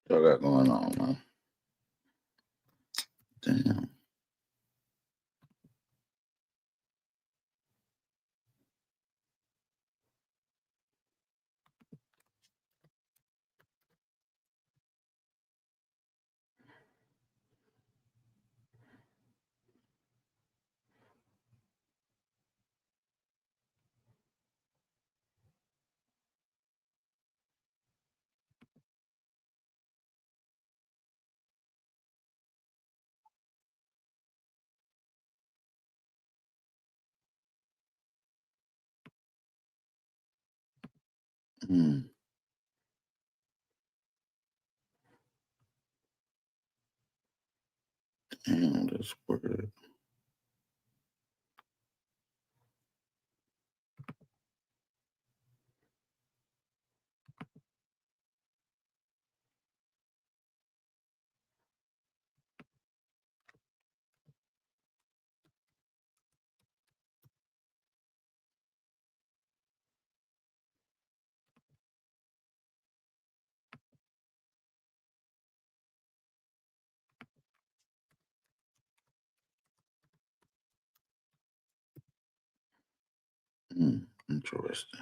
What got going on, man? Damn. Mm. Damn, that's weird. Interesting.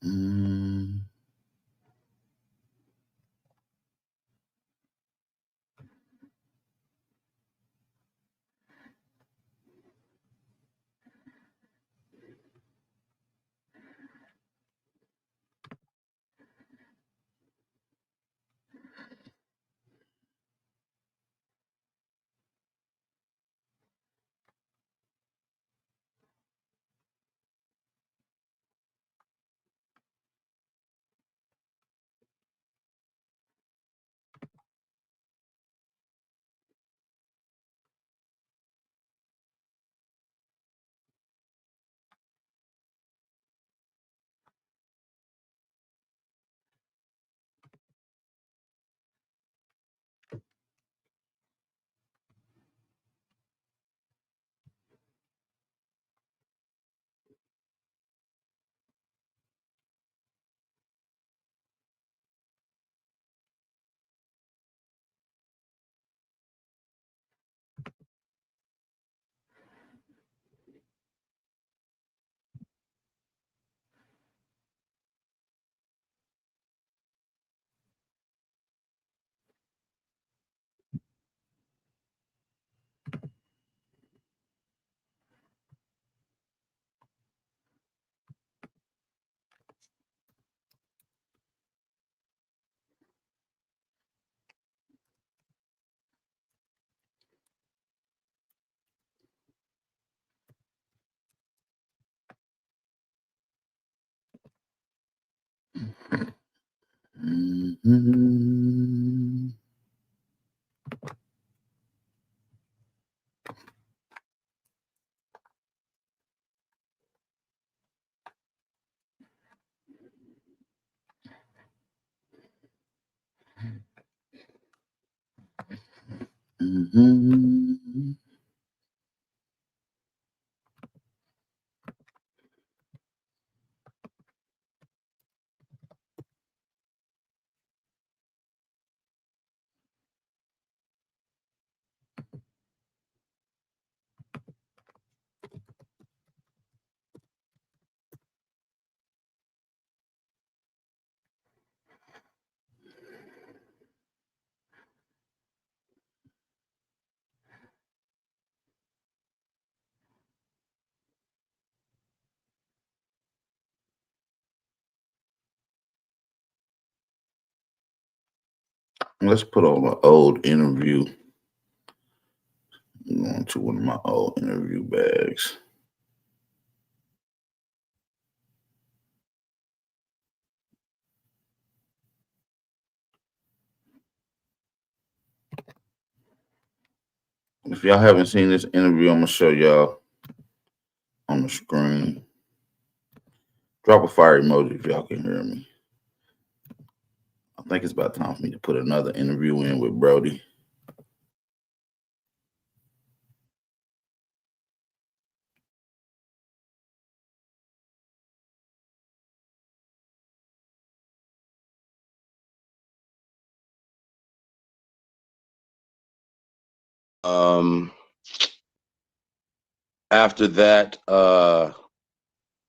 Mm. Mm-hmm. Mm-hmm. Let's put on an old interview. I'm going to one of my old interview bags. If y'all haven't seen this interview, I'm gonna show y'all on the screen. Drop a fire emoji if y'all can hear me. I think it's about time for me to put another interview in with Brody. Um, after that,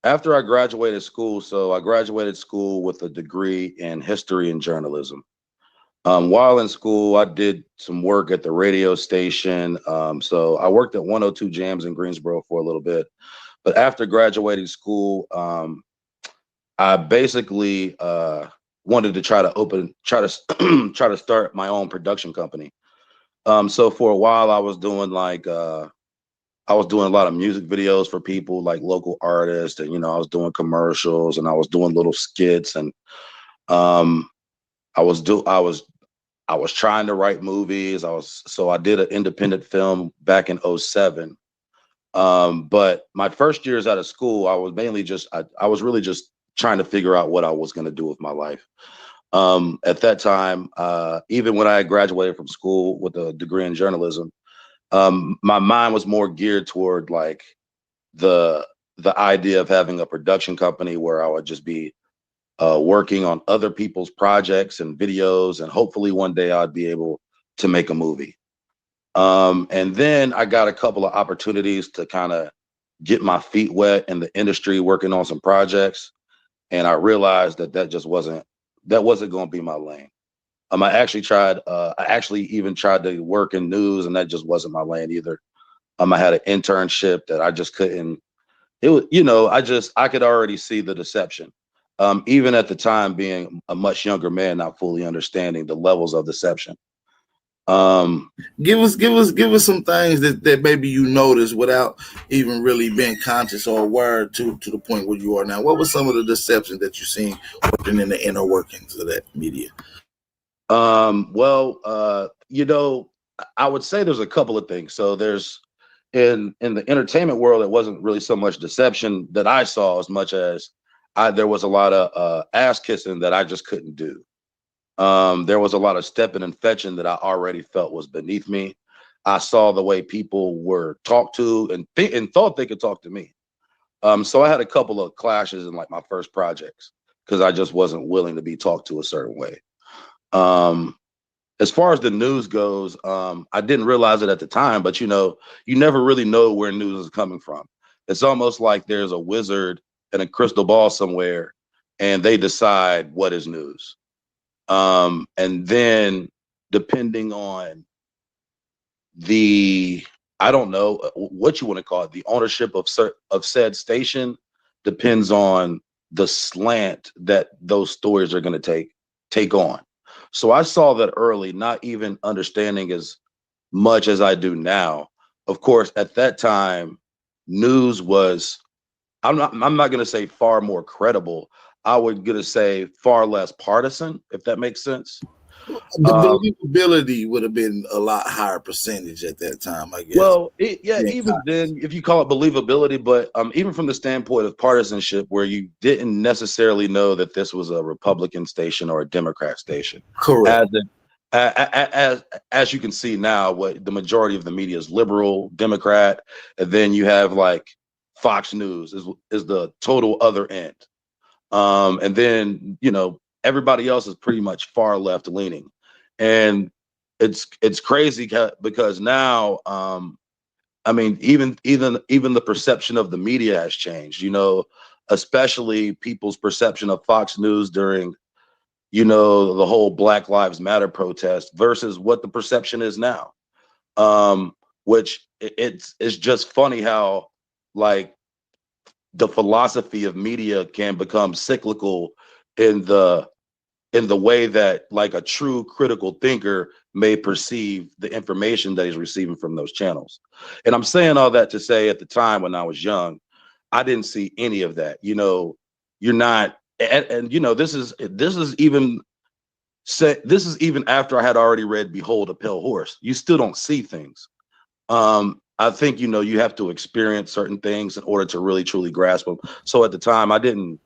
after I graduated school, so I graduated school with a degree in history and journalism. While in school, I did some work at the radio station. So I worked at 102 Jams in Greensboro for a little bit. But after graduating school, I basically wanted to try to start my own production company. So for a while, I was doing a lot of music videos for people like local artists, and I was doing commercials and I was doing little skits, and um, I was do I was trying to write movies. I did an independent film back in '07. But my first years out of school, I was really just trying to figure out what I was going to do with my life. At that time, even when I graduated from school with a degree in journalism, my mind was more geared toward like the the idea of having a production company where I would just be working on other people's projects and videos, and hopefully one day I'd be able to make a movie. And then I got a couple of opportunities to kind of get my feet wet in the industry, working on some projects. and I realized that just wasn't going to be my lane. I actually tried. I actually even tried to work in news, and that just wasn't my lane either. I had an internship that I just couldn't. It was, I could already see the deception. Even at the time, being a much younger man, not fully understanding the levels of deception. Give us some things that maybe you noticed without even really being conscious or aware to the point where you are now. What was some of the deception that you seen working in the inner workings of that media? Well, I would say there's a couple of things. So there's in the entertainment world, it wasn't really so much deception that I saw as much as there was a lot of ass kissing that I just couldn't do. There was a lot of stepping and fetching that I already felt was beneath me. I saw the way people were talked to and thought they could talk to me. So I had a couple of clashes in like my first projects because I just wasn't willing to be talked to a certain way. As far as the news goes, I didn't realize it at the time, but you never really know where news is coming from. It's almost like there's a wizard and a crystal ball somewhere, and they decide what is news. And then depending on the, I don't know what you want to call it, the ownership of said station depends on the slant that those stories are going to take on. So I saw that early, not even understanding as much as I do now. Of course, at that time, news was, I'm not going to say far more credible. I would going to say far less partisan, if that makes sense. The believability would have been a lot higher percentage at that time, I guess. Well, even then, if you call it believability, but even from the standpoint of partisanship, where you didn't necessarily know that this was a Republican station or a Democrat station. Correct. As you can see now, what the majority of the media is liberal, Democrat, and then you have like Fox News is the total other end. And then, everybody else is pretty much far left leaning. And it's crazy because now, even the perception of the media has changed, especially people's perception of Fox News during, the whole Black Lives Matter protest versus what the perception is now. Which it's just funny how like the philosophy of media can become cyclical in the way that like a true critical thinker may perceive the information that he's receiving from those channels. And I'm saying all that to say at the time when I was young, I didn't see any of that. You're not, and this is even after I had already read Behold a Pale Horse. You still don't see things. I think you have to experience certain things in order to really truly grasp them. So at the time, I didn't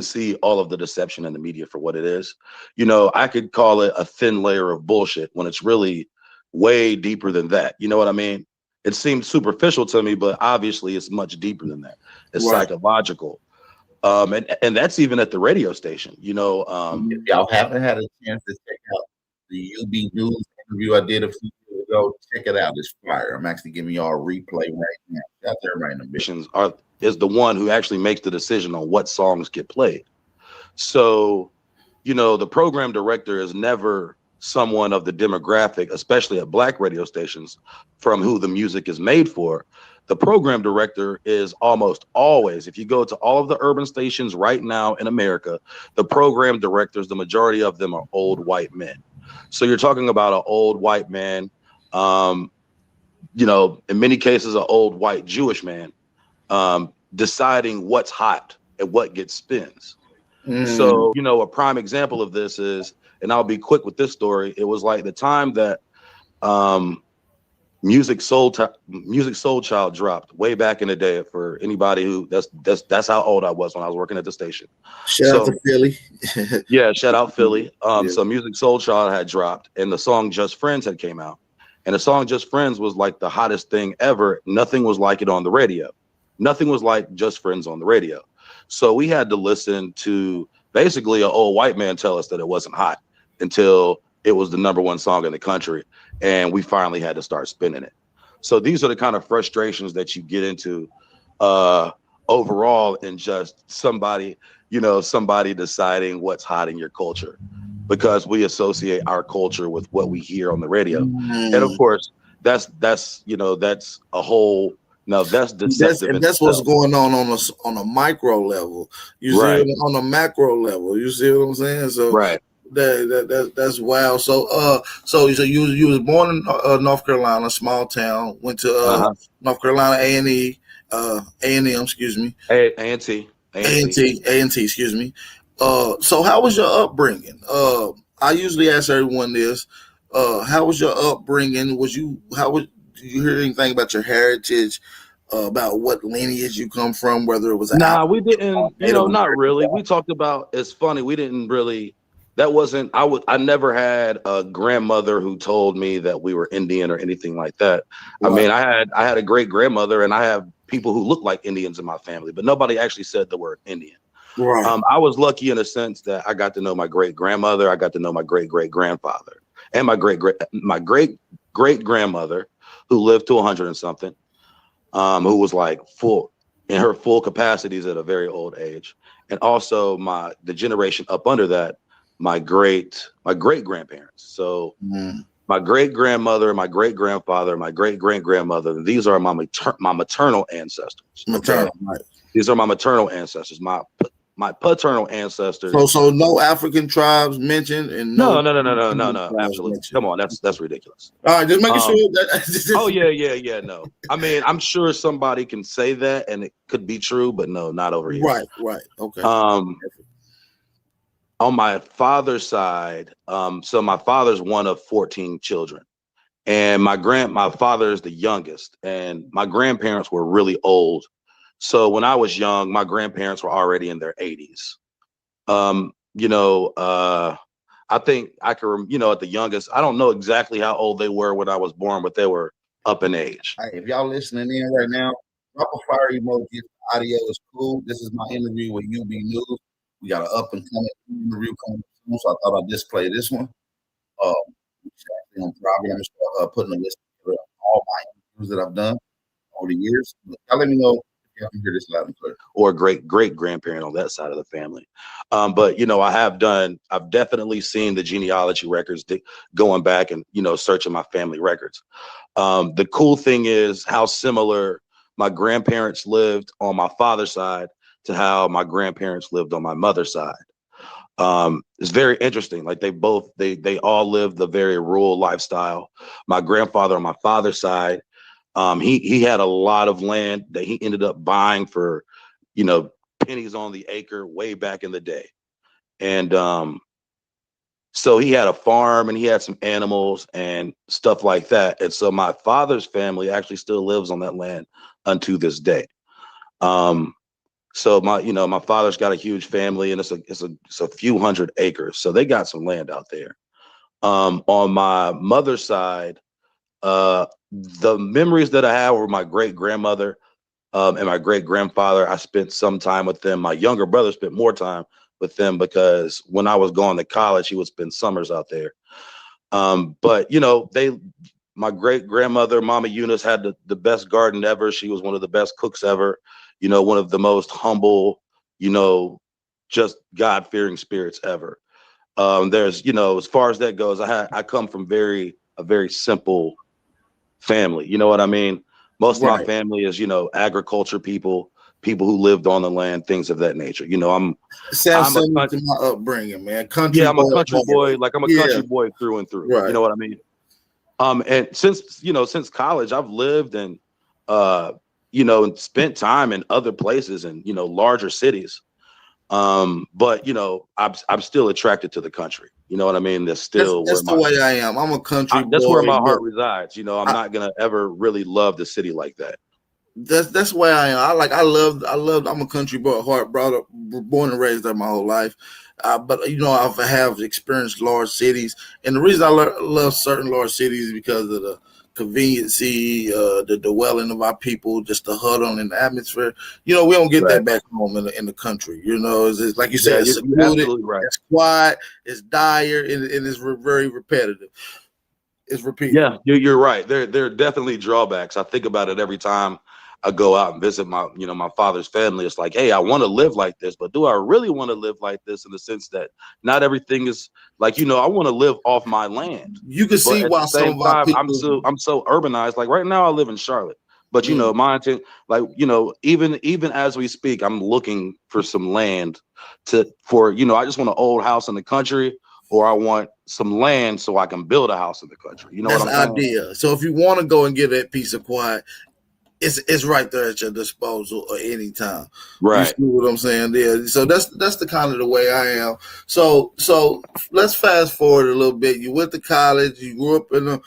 see all of the deception in the media for what it is. I could call it a thin layer of bullshit when it's really way deeper than that. You know what I mean? It seemed superficial to me, but obviously it's much deeper than that. It's right. Psychological. And that's even at the radio station. If y'all haven't had a chance to check out the UB News interview I did a few years ago, check it out. It's fire. I'm actually giving y'all a replay right now. Out there right now. Is the one who actually makes the decision on what songs get played. So, the program director is never someone of the demographic, especially at Black radio stations, from who the music is made for. The program director is almost always, if you go to all of the urban stations right now in America, the program directors, the majority of them are old white men. So you're talking about an old white man, in many cases, an old white Jewish man, deciding what's hot and what gets spins. So, a prime example of this is, and I'll be quick with this story. It was like the time that Music Soul Child dropped way back in the day. For anybody who that's how old I was when I was working at the station. Shout out to Philly. Yeah, shout out Philly. So Music Soul Child had dropped, and the song Just Friends had came out. And the song Just Friends was like the hottest thing ever. Nothing was like it on the radio. Nothing was like Just Friends on the radio. So we had to listen to basically an old white man tell us that it wasn't hot until it was the #1 song in the country. And we finally had to start spinning it. So these are the kind of frustrations that you get into overall in just somebody, somebody deciding what's hot in your culture, because we associate our culture with what we hear on the radio. And of Mm. course, that's a whole, no, that's deceptive in That's what's itself. going on a micro level. You see Right. it on a macro level. You see what I'm saying? So Right. that's wild. So you was born in North Carolina, small town. Went to Uh-huh. North Carolina A&E, A&M, excuse me, A&T. A&T. A&T, excuse me. So how was your upbringing? I usually ask everyone this. How was your upbringing? Did you hear anything about your heritage? About what lineage you come from, whether it was an Nah, we African or didn't, Native not American really. We tribe? talked about, it's funny, we didn't really, that wasn't, I never had a grandmother who told me that we were Indian or anything like that. I Right, mean, I had a great grandmother, and I have people who look like Indians in my family, but nobody actually said the word Indian. right. I was lucky in a sense that I got to know my great grandmother, I got to know my great great grandfather, and my great grandmother, who lived to 100 and something, who was like full in her full capacities at a very old age, and also the generation up under that, my great grandparents. So Mm, my great grandmother, my great grandfather, my great great grandmother. These are my maternal ancestors. Okay, maternal, right. these are my maternal ancestors. My paternal So ancestors. so no African tribes mentioned and no No, no, no, no, no, no, Indian no. tribes Absolutely. mentioned. Come on, that's ridiculous. All right, just making sure Um, Oh that yeah, yeah, yeah. No, I mean, I'm sure somebody can say that, and it could be true, but no, not over here. right, right. Okay. Um, on my father's side, so my father's one of 14 children, and my father is the youngest, and my grandparents were really old. So when I was young, my grandparents were already in their 80s. Um, you know, uh, I think I can, at the youngest, I don't know exactly how old they were when I was born, but they were up in age. Hey, if y'all listening in right now, drop a fire emoji. If the audio is cool. This is my interview with UB News. We got an up and coming interview coming soon, so I thought I'd display this one. Which actually I'm probably gonna start putting a list of all my interviews that I've done over the years. But y'all let me know if y'all can hear this loud and clear. Or great great grandparent on that side of the family. But I've definitely seen the genealogy records going back and searching my family records. The cool thing is how similar my grandparents lived on my father's side to how my grandparents lived on my mother's side. It's very interesting. Like they all lived the very rural lifestyle. My grandfather on my father's side, he had a lot of land that he ended up buying for, you know, pennies on the acre way back in the day. And so he had a farm and he had some animals and stuff like that. And so my father's family actually still lives on that land unto this day. Um, so my father's got a huge family, and it's a few hundred acres. So they got some land out there. On my mother's side, the memories that I have were my great grandmother and my great grandfather. I spent some time with them. My younger brother spent more time with them because when I was going to college, he would spend summers out there. But my great grandmother, Mama Eunice, had the best garden ever. She was one of the best cooks ever. One of the most humble, you know, just God fearing spirits ever. There's, as far as that goes, I come from a very simple family. You know what I mean? Most of my Right. family is, agriculture people who lived on the land, things of that nature. Sounds I'm a similar to my upbringing, man. Country yeah, I'm a boy, country born. boy. Like I'm a Yeah. country boy through and through. You Right. know what I mean? And since college, I've lived uh, and spent time in other places and larger cities. But I'm still attracted to the country. You know what I mean? That's still That's the way I am. I'm a country that's where boy, my but heart resides. I'm I, not gonna ever really love the city like that. that's why I am. I love. I'm a country boy, heart brought up, born and raised there my whole life. But I have experienced large cities, and the reason I love certain large cities is because of the conveniency, the dwelling of our people, just the huddle and the atmosphere. We don't get Right. that back home in the country. It's like you said, Yeah, it's you're secluded, absolutely right. it's quiet, it's dire, and it's very repetitive. It's repeated. Yeah, you're right. There are definitely drawbacks. I think about it every time I go out and visit my, my father's family. It's like, hey, I want to live like this, but do I really want to live like this? In the sense that not everything is like, I want to live off my land, You can but see at the why some same of our time, people. I'm so urbanized. Like right now, I live in Charlotte, but Mm. my intent, like even as we speak, I'm looking for some land for I just want an old house in the country, or I want some land so I can build a house in the country. You know what That's I'm the saying? idea. So if you want to go and get that piece of quiet, it's right there at your disposal at any time. You Right. see what I'm saying there? So that's the kind of the way I am. So let's fast forward a little bit. You went to college. You grew up in a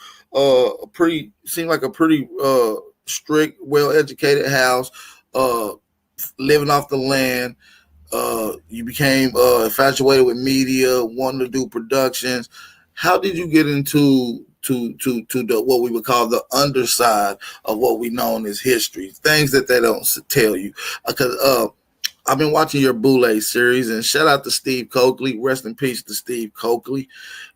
pretty seemed like a pretty strict, well educated house. Uh, living off the land. You became infatuated with media, wanting to do productions. How did you get into to the what we would call the underside of what we know as history? Things that they don't tell you. Because I've been watching your Boule series, and shout out to Steve Coakley. Rest in peace to Steve Coakley.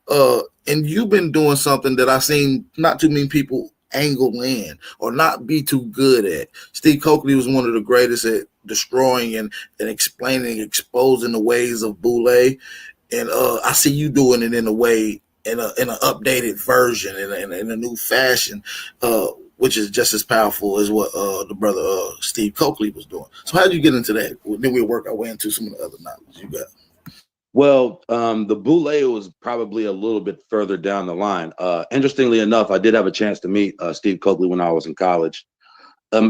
And you've been doing something that I've seen not too many people angle in or not be too good at. Steve Coakley was one of the greatest at destroying and explaining, exposing the ways of Boule. And I see you doing it in a way, in an updated version, in a new fashion, which is just as powerful as what the brother Steve Coakley was doing. So how did you get into that? Then we'll work our way into some of the other knowledge you got. Well, the Boule was probably a little bit further down the line. Interestingly enough, I did have a chance to meet Steve Coakley when I was in college.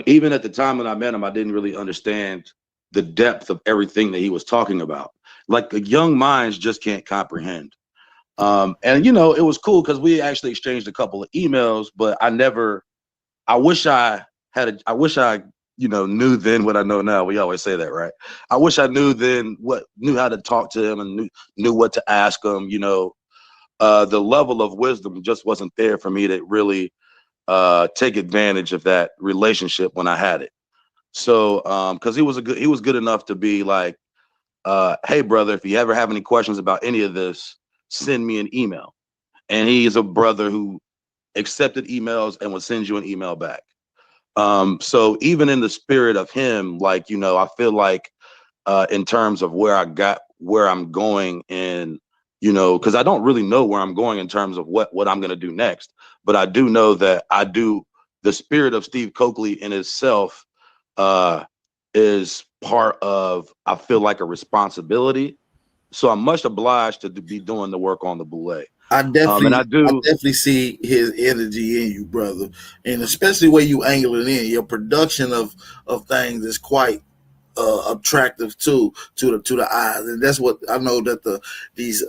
Even at the time when I met him, I didn't really understand the depth of everything that he was talking about. Like the young minds just can't comprehend. And it was cool because we actually exchanged a couple of emails, but I wish I wish I, knew then what I know now. We always say that, right? I wish I knew then knew how to talk to him and knew what to ask him. The level of wisdom just wasn't there for me to really take advantage of that relationship when I had it. So, because he was good enough to be like, hey brother, if you ever have any questions about any of this, send me an email. And he's a brother who accepted emails and would send you an email back. So even in the spirit of him, like, I feel like in terms of where I'm going and, because I don't really know where I'm going in terms of what I'm going to do next, but I do know that the spirit of Steve Coakley in itself is part of, I feel like, a responsibility. So I'm much obliged to be doing the work on the Boule. And I I do. definitely see his energy in you, brother, and especially where you angle it in. Your production of things is quite attractive too to the eyes, and that's what I know that these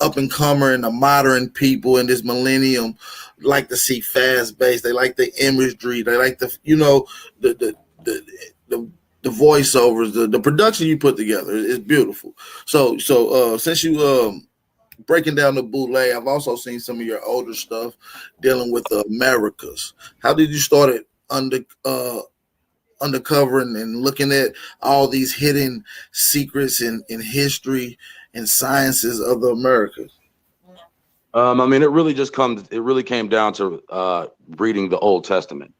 up and comer and the modern people in this millennium like to see fast bass. They like the imagery. They like the the the voiceovers, the production you put together is beautiful. So since you breaking down the bootleg, I've also seen some of your older stuff dealing with the Americas. How did you start it undercovering and looking at all these hidden secrets in history and sciences of the Americas? I mean, it really came down to reading the Old Testament.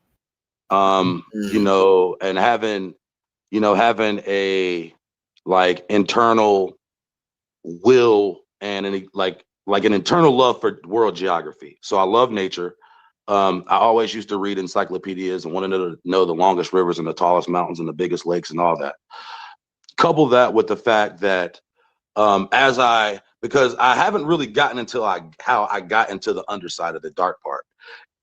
Mm. And having a like internal will and like an internal love for world geography. So I love nature. I always used to read encyclopedias and wanted to know the longest rivers and the tallest mountains and the biggest lakes and all that. Couple that with the fact that because I haven't really gotten into how I got into the underside of the dark part.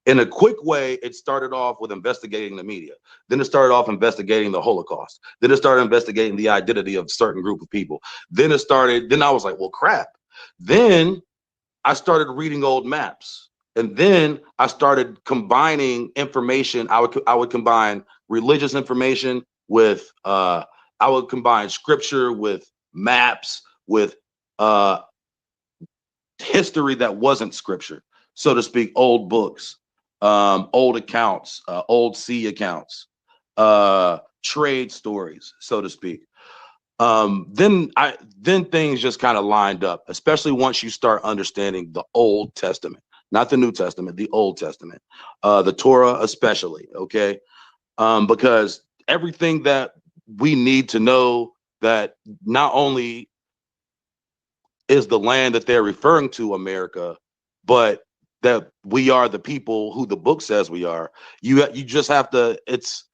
In a quick way, it started off with investigating the media. Then it started off investigating the Holocaust. Then it started investigating the identity of a certain group of people. Then I was like, well, crap. Then I started reading old maps. And then I started combining information. I would combine religious information with I would combine scripture with maps with uh history that wasn't scripture, so to speak, old books, old accounts, old sea accounts, trade stories, so to speak. Then things just kind of lined up, especially once you start understanding the Old Testament, not the New Testament, the Old Testament, the Torah especially. Okay. because everything that we need to know, that not only is the land that they're referring to America, but that we are the people who the book says we are. You just have to. It's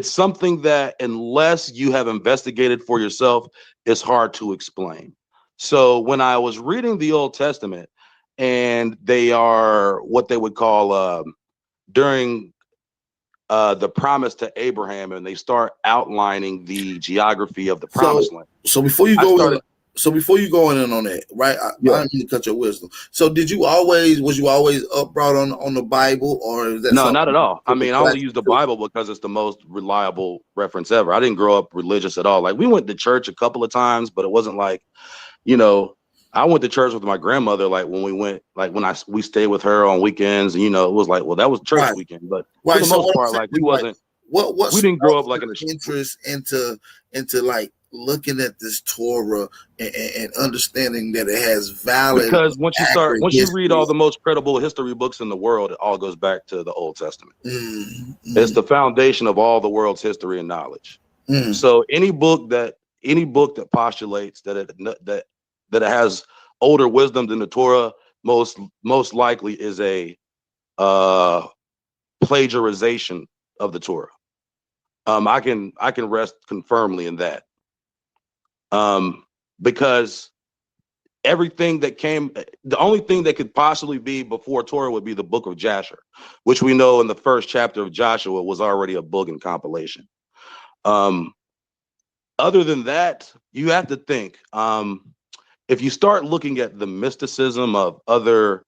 something that unless you have investigated for yourself, it's hard to explain. So when I was reading the Old Testament, and they are what they would call during the promise to Abraham, and they start outlining the geography of the So, promised land. so before you I go in, started, so before you go in on that, right? I yeah. didn't mean to cut your wisdom. So, was you always upbrought on the Bible, or is that No, not something at all. I took a mean, I only class use the to? Bible because it's the most reliable reference ever. I didn't grow up religious at all. Like we went to church a couple of times, but it wasn't like, you know, I went to church with my grandmother. Like when we went, like when we stayed with her on weekends, and it was like, well, that was church Right, weekend. But for right. the So most what I'm part, saying like is like, what we didn't grow up sparked like in your a. interest into like looking at this Torah and understanding that it has valid, Because accurate once you read history? all the most credible history books in the world, it all goes back to the Old Testament. Mm, It's mm, the foundation of all the world's history and knowledge. mm, So any book that postulates that it has older wisdom than the Torah, most likely is a uh, plagiarization of the Torah. I can rest confirmly in that, because everything that came, the only thing that could possibly be before Torah would be the book of Jasher, which we know in the first chapter of Joshua was already a book and compilation. Um, Other than that, you have to think. If you start looking at the mysticism of other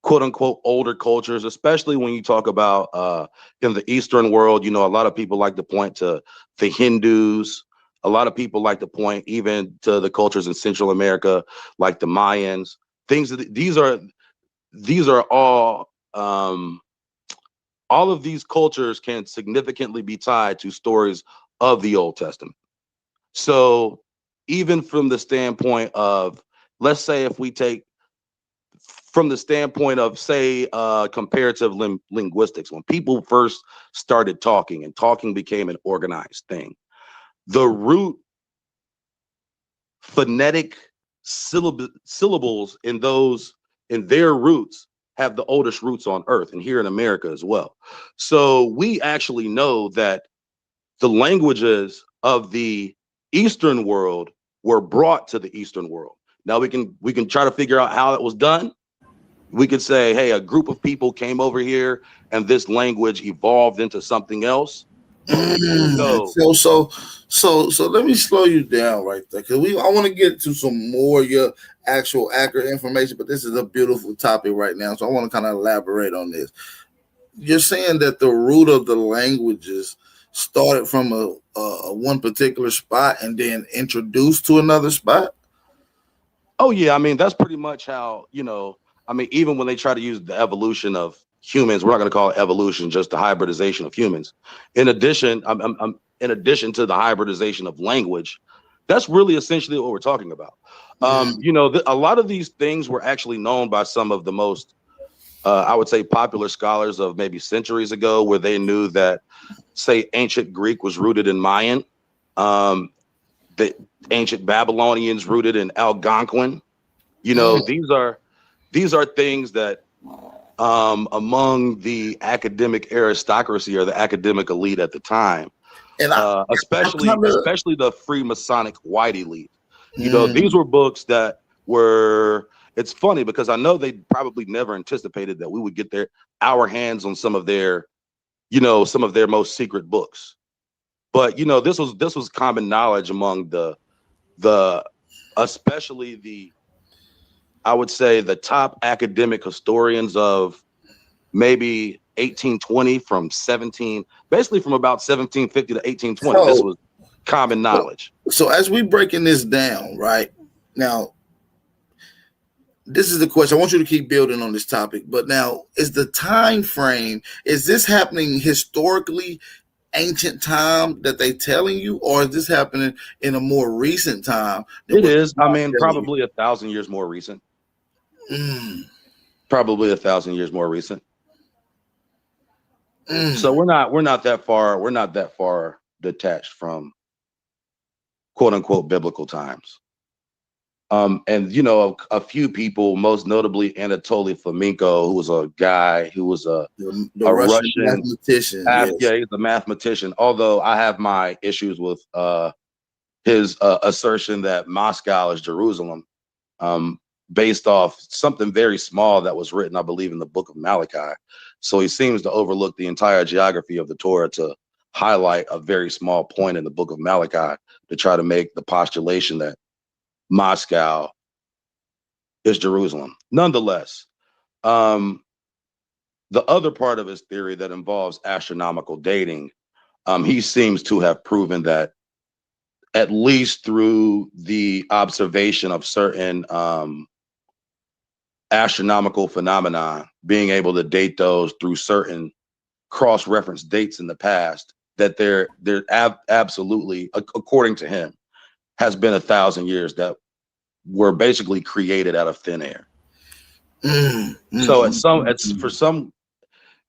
quote unquote older cultures, especially when you talk about in the Eastern world, a lot of people like to point to the Hindus. A lot of people like to point even to the cultures in Central America, like the Mayans. These are all of these cultures can significantly be tied to stories of the Old Testament. So even from the standpoint of, let's say, if we take from the standpoint of, say, comparative linguistics, when people first started talking and talking became an organized thing, the root phonetic syllables in their roots have the oldest roots on earth, and here in America as well. So we actually know that the languages of the Eastern world were brought to the Eastern world. Now we can try to figure out how it was done. We could say, hey, a group of people came over here and this language evolved into something else. But we do mm. know. So let me slow you down right there, because I want to get to some more of your actual accurate information, but this is a beautiful topic right now, so I want to kind of elaborate on this. You're saying that the root of the languages started from a one particular spot and then introduced to another spot. Oh yeah, I mean that's pretty much how, I mean, even when they try to use the evolution of humans, we're not going to call it evolution, just the hybridization of humans. In addition to the hybridization of language, that's really essentially what we're talking about. Mm, A lot of these things were actually known by some of the most, I would say, popular scholars of maybe centuries ago, where they knew that, say, ancient Greek was rooted in Mayan, um, the ancient Babylonians rooted in Algonquin. mm. These are things that, among the academic aristocracy or the academic elite at the time, And I especially kind of, especially the Freemasonic white elite. These mm, were books that were. It's funny because I know they probably never anticipated that we would get our hands on some of their most secret books. But this was common knowledge among the especially the, I would say, the top academic historians of maybe 1820 basically from about 1750 to 1820. This so was common knowledge. so as we breaking this down right now, this is the question. I want you to keep building on this topic, but now is the time frame, is this happening historically ancient time that they telling you, or is this happening in a more recent time than It what is, they I are mean, telling you? probably 1,000 years more recent. Mm, Probably 1,000 years more recent. So we're not that far detached from quote unquote biblical times. And you know, a few people, most notably Anatoly Fomenko, who was a guy who was the a Russian Russian, mathematician. Yes. yeah, he's a mathematician. Although I have my issues with his assertion that Moscow is Jerusalem, um, based off something very small that was written, I believe, in the book of Malachi. So he seems to overlook the entire geography of the Torah to highlight a very small point in the book of Malachi to try to make the postulation that Moscow is Jerusalem. Nonetheless, um, the other part of his theory that involves astronomical dating, he seems to have proven that at least through the observation of certain astronomical phenomena, being able to date those through certain cross-reference dates in the past, that absolutely, according to him, has been 1,000 years that were basically created out of thin air. So it's for some,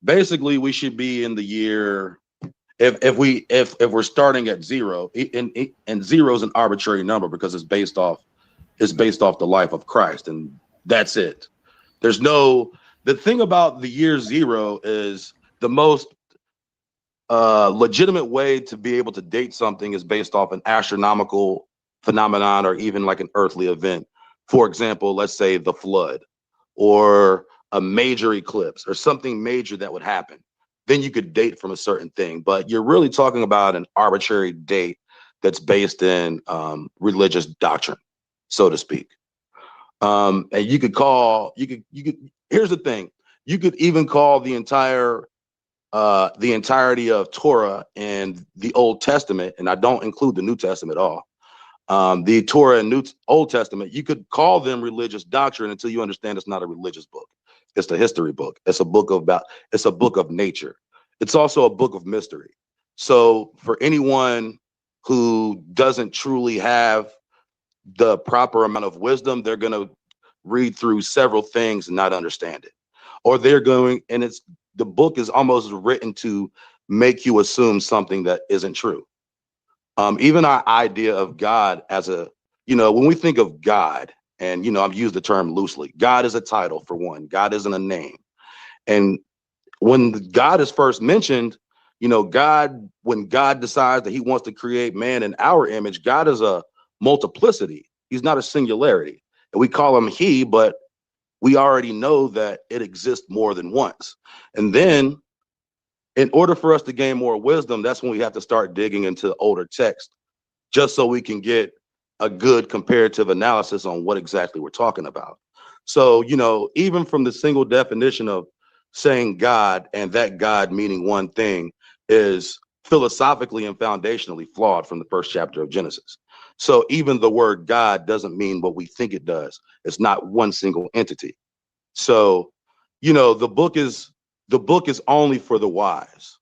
basically we should be in the year, if we're starting at zero, and zero is an arbitrary number because it's based off the life of Christ, and that's it. There's no, the thing about the year zero is the most legitimate way to be able to date something is based off an astronomical phenomenon or even like an earthly event. For example, let's say the flood or a major eclipse or something major that would happen. Then you could date from a certain thing, but you're really talking about an arbitrary date that's based in religious doctrine, so to speak. And here's the thing, you could even call the entirety of Torah and the Old Testament, and I don't include the New Testament at all. The Torah and Old Testament, you could call them religious doctrine until you understand it's not a religious book. It's a history book. It's a book of nature. It's also a book of mystery. So for anyone who doesn't truly have the proper amount of wisdom, they're going to read through several things and not understand it. Or they're going, and the book is almost written to make you assume something that isn't true. Even our idea of God when we think of God, and I've used the term loosely, God is a title for one, God isn't a name. And when God is first mentioned, when God decides that he wants to create man in our image, God is a multiplicity. He's not a singularity. And we call him he, but we already know that it exists more than once. And then in order for us to gain more wisdom, that's when we have to start digging into older text, just so we can get a good comparative analysis on what exactly we're talking about. So, even from the single definition of saying God and that God meaning one thing is philosophically and foundationally flawed from the first chapter of Genesis. So even the word God doesn't mean what we think it does. It's not one single entity. So, the book is only for the wise.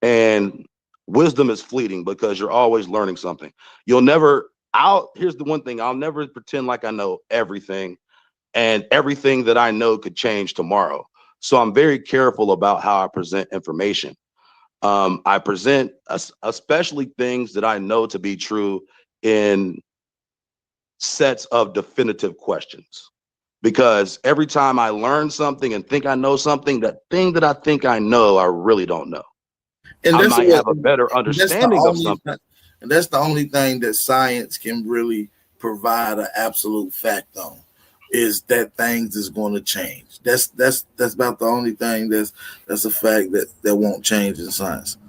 And wisdom is fleeting because you're always learning something. Here's the one thing, I'll never pretend like I know everything, and everything that I know could change tomorrow. So I'm very careful about how I present information. I present especially things that I know to be true in sets of definitive questions. Because every time I learn something and think I know something, that thing that I think I know, I really don't know. And I that's might what have a better that's the understanding of only something. and that's the only thing that science can really provide an absolute fact on, is that things is going to change. That's about the only thing that's a fact that won't change in science.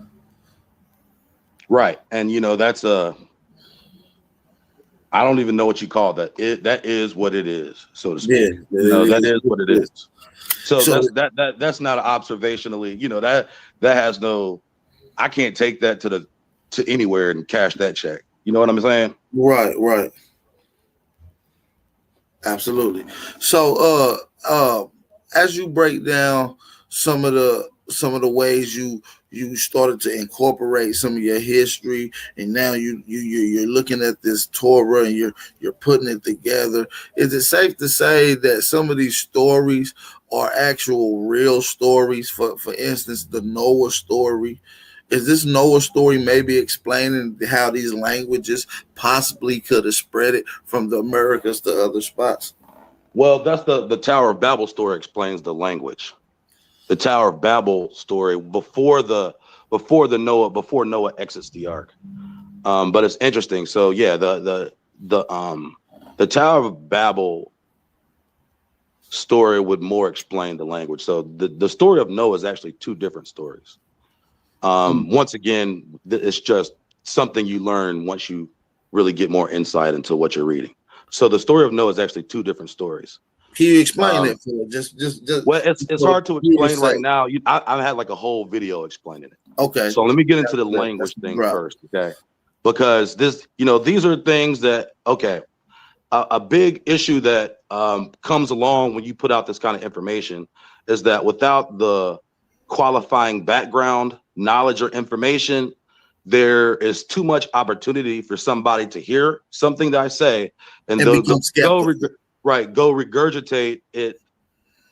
Right. And that's I don't even know what you call that. That is what it is, so to Yeah, speak. That it is what it is. is. So So that's not observationally, that has no, I can't take that to anywhere and cash that check. You know what I'm saying? right, absolutely. So as you break down some of the ways you you started to incorporate some of your history, and now you're looking at this Torah and you're putting it together. Is it safe to say that some of these stories are actual real stories? For instance, the Noah story. Is this Noah story maybe explaining how these languages possibly could have spread it from the Americas to other spots? Well, that's the Tower of Babel story explains the language. The Tower of Babel story before Noah exits the ark. But it's interesting. So yeah, the Tower of Babel story would more explain the language. So the story of Noah is actually two different stories. Once again, it's just something you learn once you really get more insight into what you're reading. So the story of Noah is actually two different stories. Can you explain that for us? Just Well, it's for hard to viewers' explain right sake. now. I had like a whole video explaining it. Okay. So let me get into the That's language the thing drop. first, okay? Because these are things that, okay, a big issue that comes along when you put out this kind of information is that without the qualifying background, knowledge, or information, there is too much opportunity for somebody to hear something that I say and And they'll become skeptical. go regurgitate it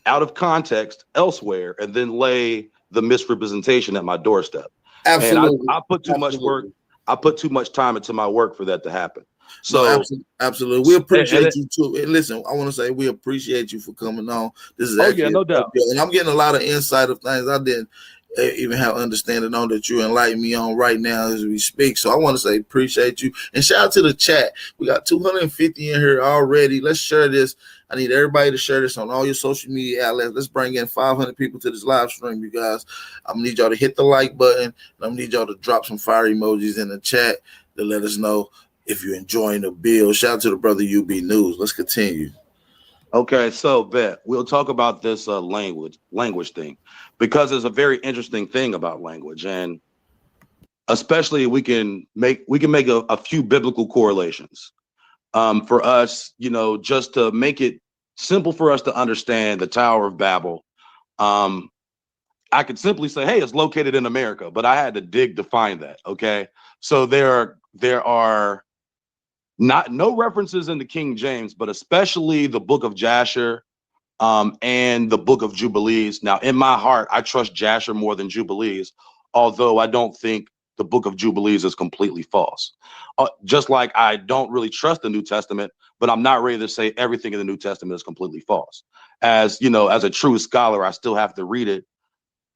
out of context elsewhere and then lay the misrepresentation at my doorstep. And Absolutely. I put too much work, Absolutely. I put too much time into my work for that to happen. No, So absolutely. We and appreciate you too. And listen, I want to say we appreciate you for coming on. This is oh yeah, actually no a doubt. deal. And I'm getting a lot of insight of things I didn't even have understanding on that you enlighten me on right now as we speak. So I want to say appreciate you. And shout out to the chat. We got 250 in here already. Let's share this. I need everybody to share this on all your social media outlets. Let's bring in 500 people to this live stream, you guys. I'm gonna need y'all to hit the like button. I'm gonna need y'all to drop some fire emojis in the chat to let us know if you're enjoying the bill. Shout out to the brother UB News. Let's continue. Okay, so bet we'll talk about this language thing because there's a very interesting thing about language, and especially we can make a few biblical correlations. For us, just to make it simple for us to understand the Tower of Babel. I could simply say, hey, it's located in America, but I had to dig to find that. Okay, so there are no references in the King James, but especially the Book of Jasher and the Book of Jubilees. Now, in my heart, I trust Jasher more than Jubilees, although I don't think the Book of Jubilees is completely false. Just like I don't really trust the New Testament, but I'm not ready to say everything in the New Testament is completely false. As as a true scholar, I still have to read it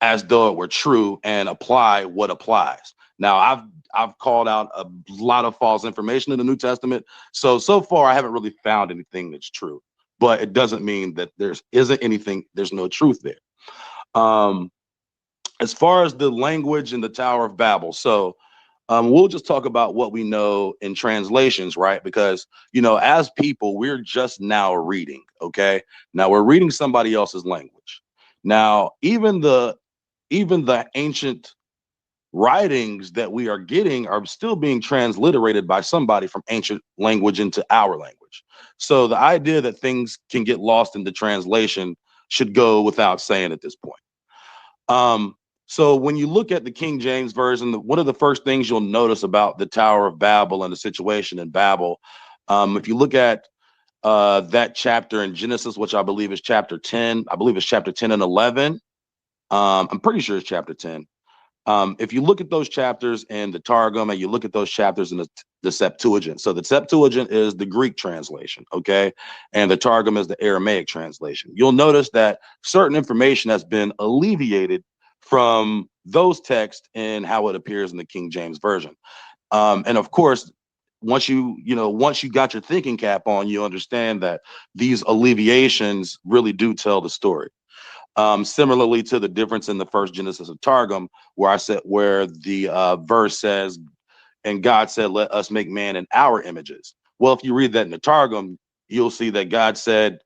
as though it were true and apply what applies. Now, I've called out a lot of false information in the New Testament. So far, I haven't really found anything that's true. But it doesn't mean that there's no truth there. As far as the language in the Tower of Babel, so we'll just talk about what we know in translations, right? Because, as people, we're just now reading, okay? Now we're reading somebody else's language. Now, even the ancient writings that we are getting are still being transliterated by somebody from ancient language into our language. So the idea that things can get lost in the translation should go without saying at this point. So when you look at the King James version, one of the first things you'll notice about the Tower of Babel and the situation in Babel, if you look at that chapter in Genesis, which I believe is chapter 10, I believe it's chapter 10 and 11. I'm pretty sure it's chapter 10. If you look at those chapters in the Targum and you look at those chapters in the Septuagint, so the Septuagint is the Greek translation, okay? And the Targum is the Aramaic translation. You'll notice that certain information has been alleviated from those texts and how it appears in the King James Version. And of course, once you got your thinking cap on, you understand that these alleviations really do tell the story. Similarly to the difference in the first Genesis of Targum, where the verse says, and God said, let us make man in our images. Well, if you read that in the Targum, you'll see that God said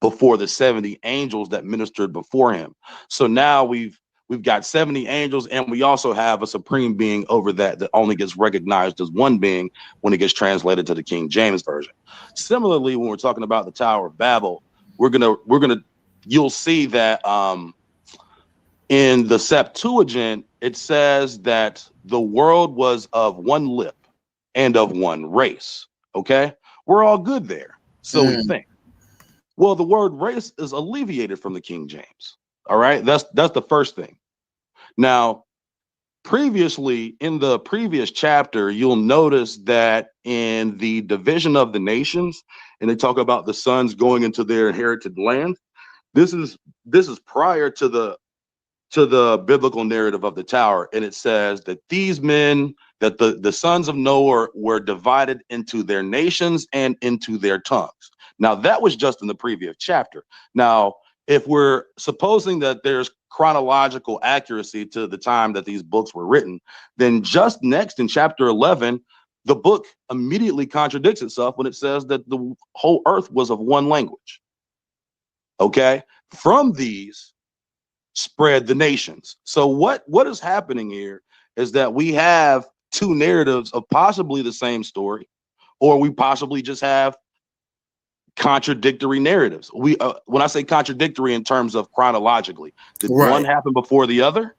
before the 70 angels that ministered before him. So now we've got 70 angels, and we also have a supreme being over that only gets recognized as one being when it gets translated to the King James Version. Similarly, when we're talking about the Tower of Babel, you'll see that In the Septuagint, it says that the world was of one lip and of one race. Okay, we're all good there, so we think. Well, the word race is alleviated from the King James. All right, that's the first thing. Now, previously in the previous chapter, you'll notice that in the division of the nations, and they talk about the sons going into their inherited land. This is prior to the biblical narrative of the tower, and it says that these men, that the sons of Noah were divided into their nations and into their tongues. Now that was just in the previous chapter. Now, if we're supposing that there's chronological accuracy to the time that these books were written, then just next in chapter 11, the book immediately contradicts itself when it says that the whole earth was of one language. Okay, from these spread the nations. So what is happening here is that we have two narratives of possibly the same story, or we possibly just have contradictory narratives. We when I say contradictory in terms of chronologically, did one happen before the other?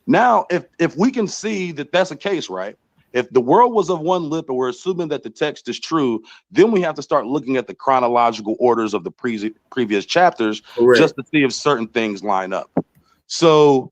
Now, if we can see that that's a case, right? If the world was of one lip and we're assuming that the text is true, then we have to start looking at the chronological orders of the previous chapters just to see if certain things line up. So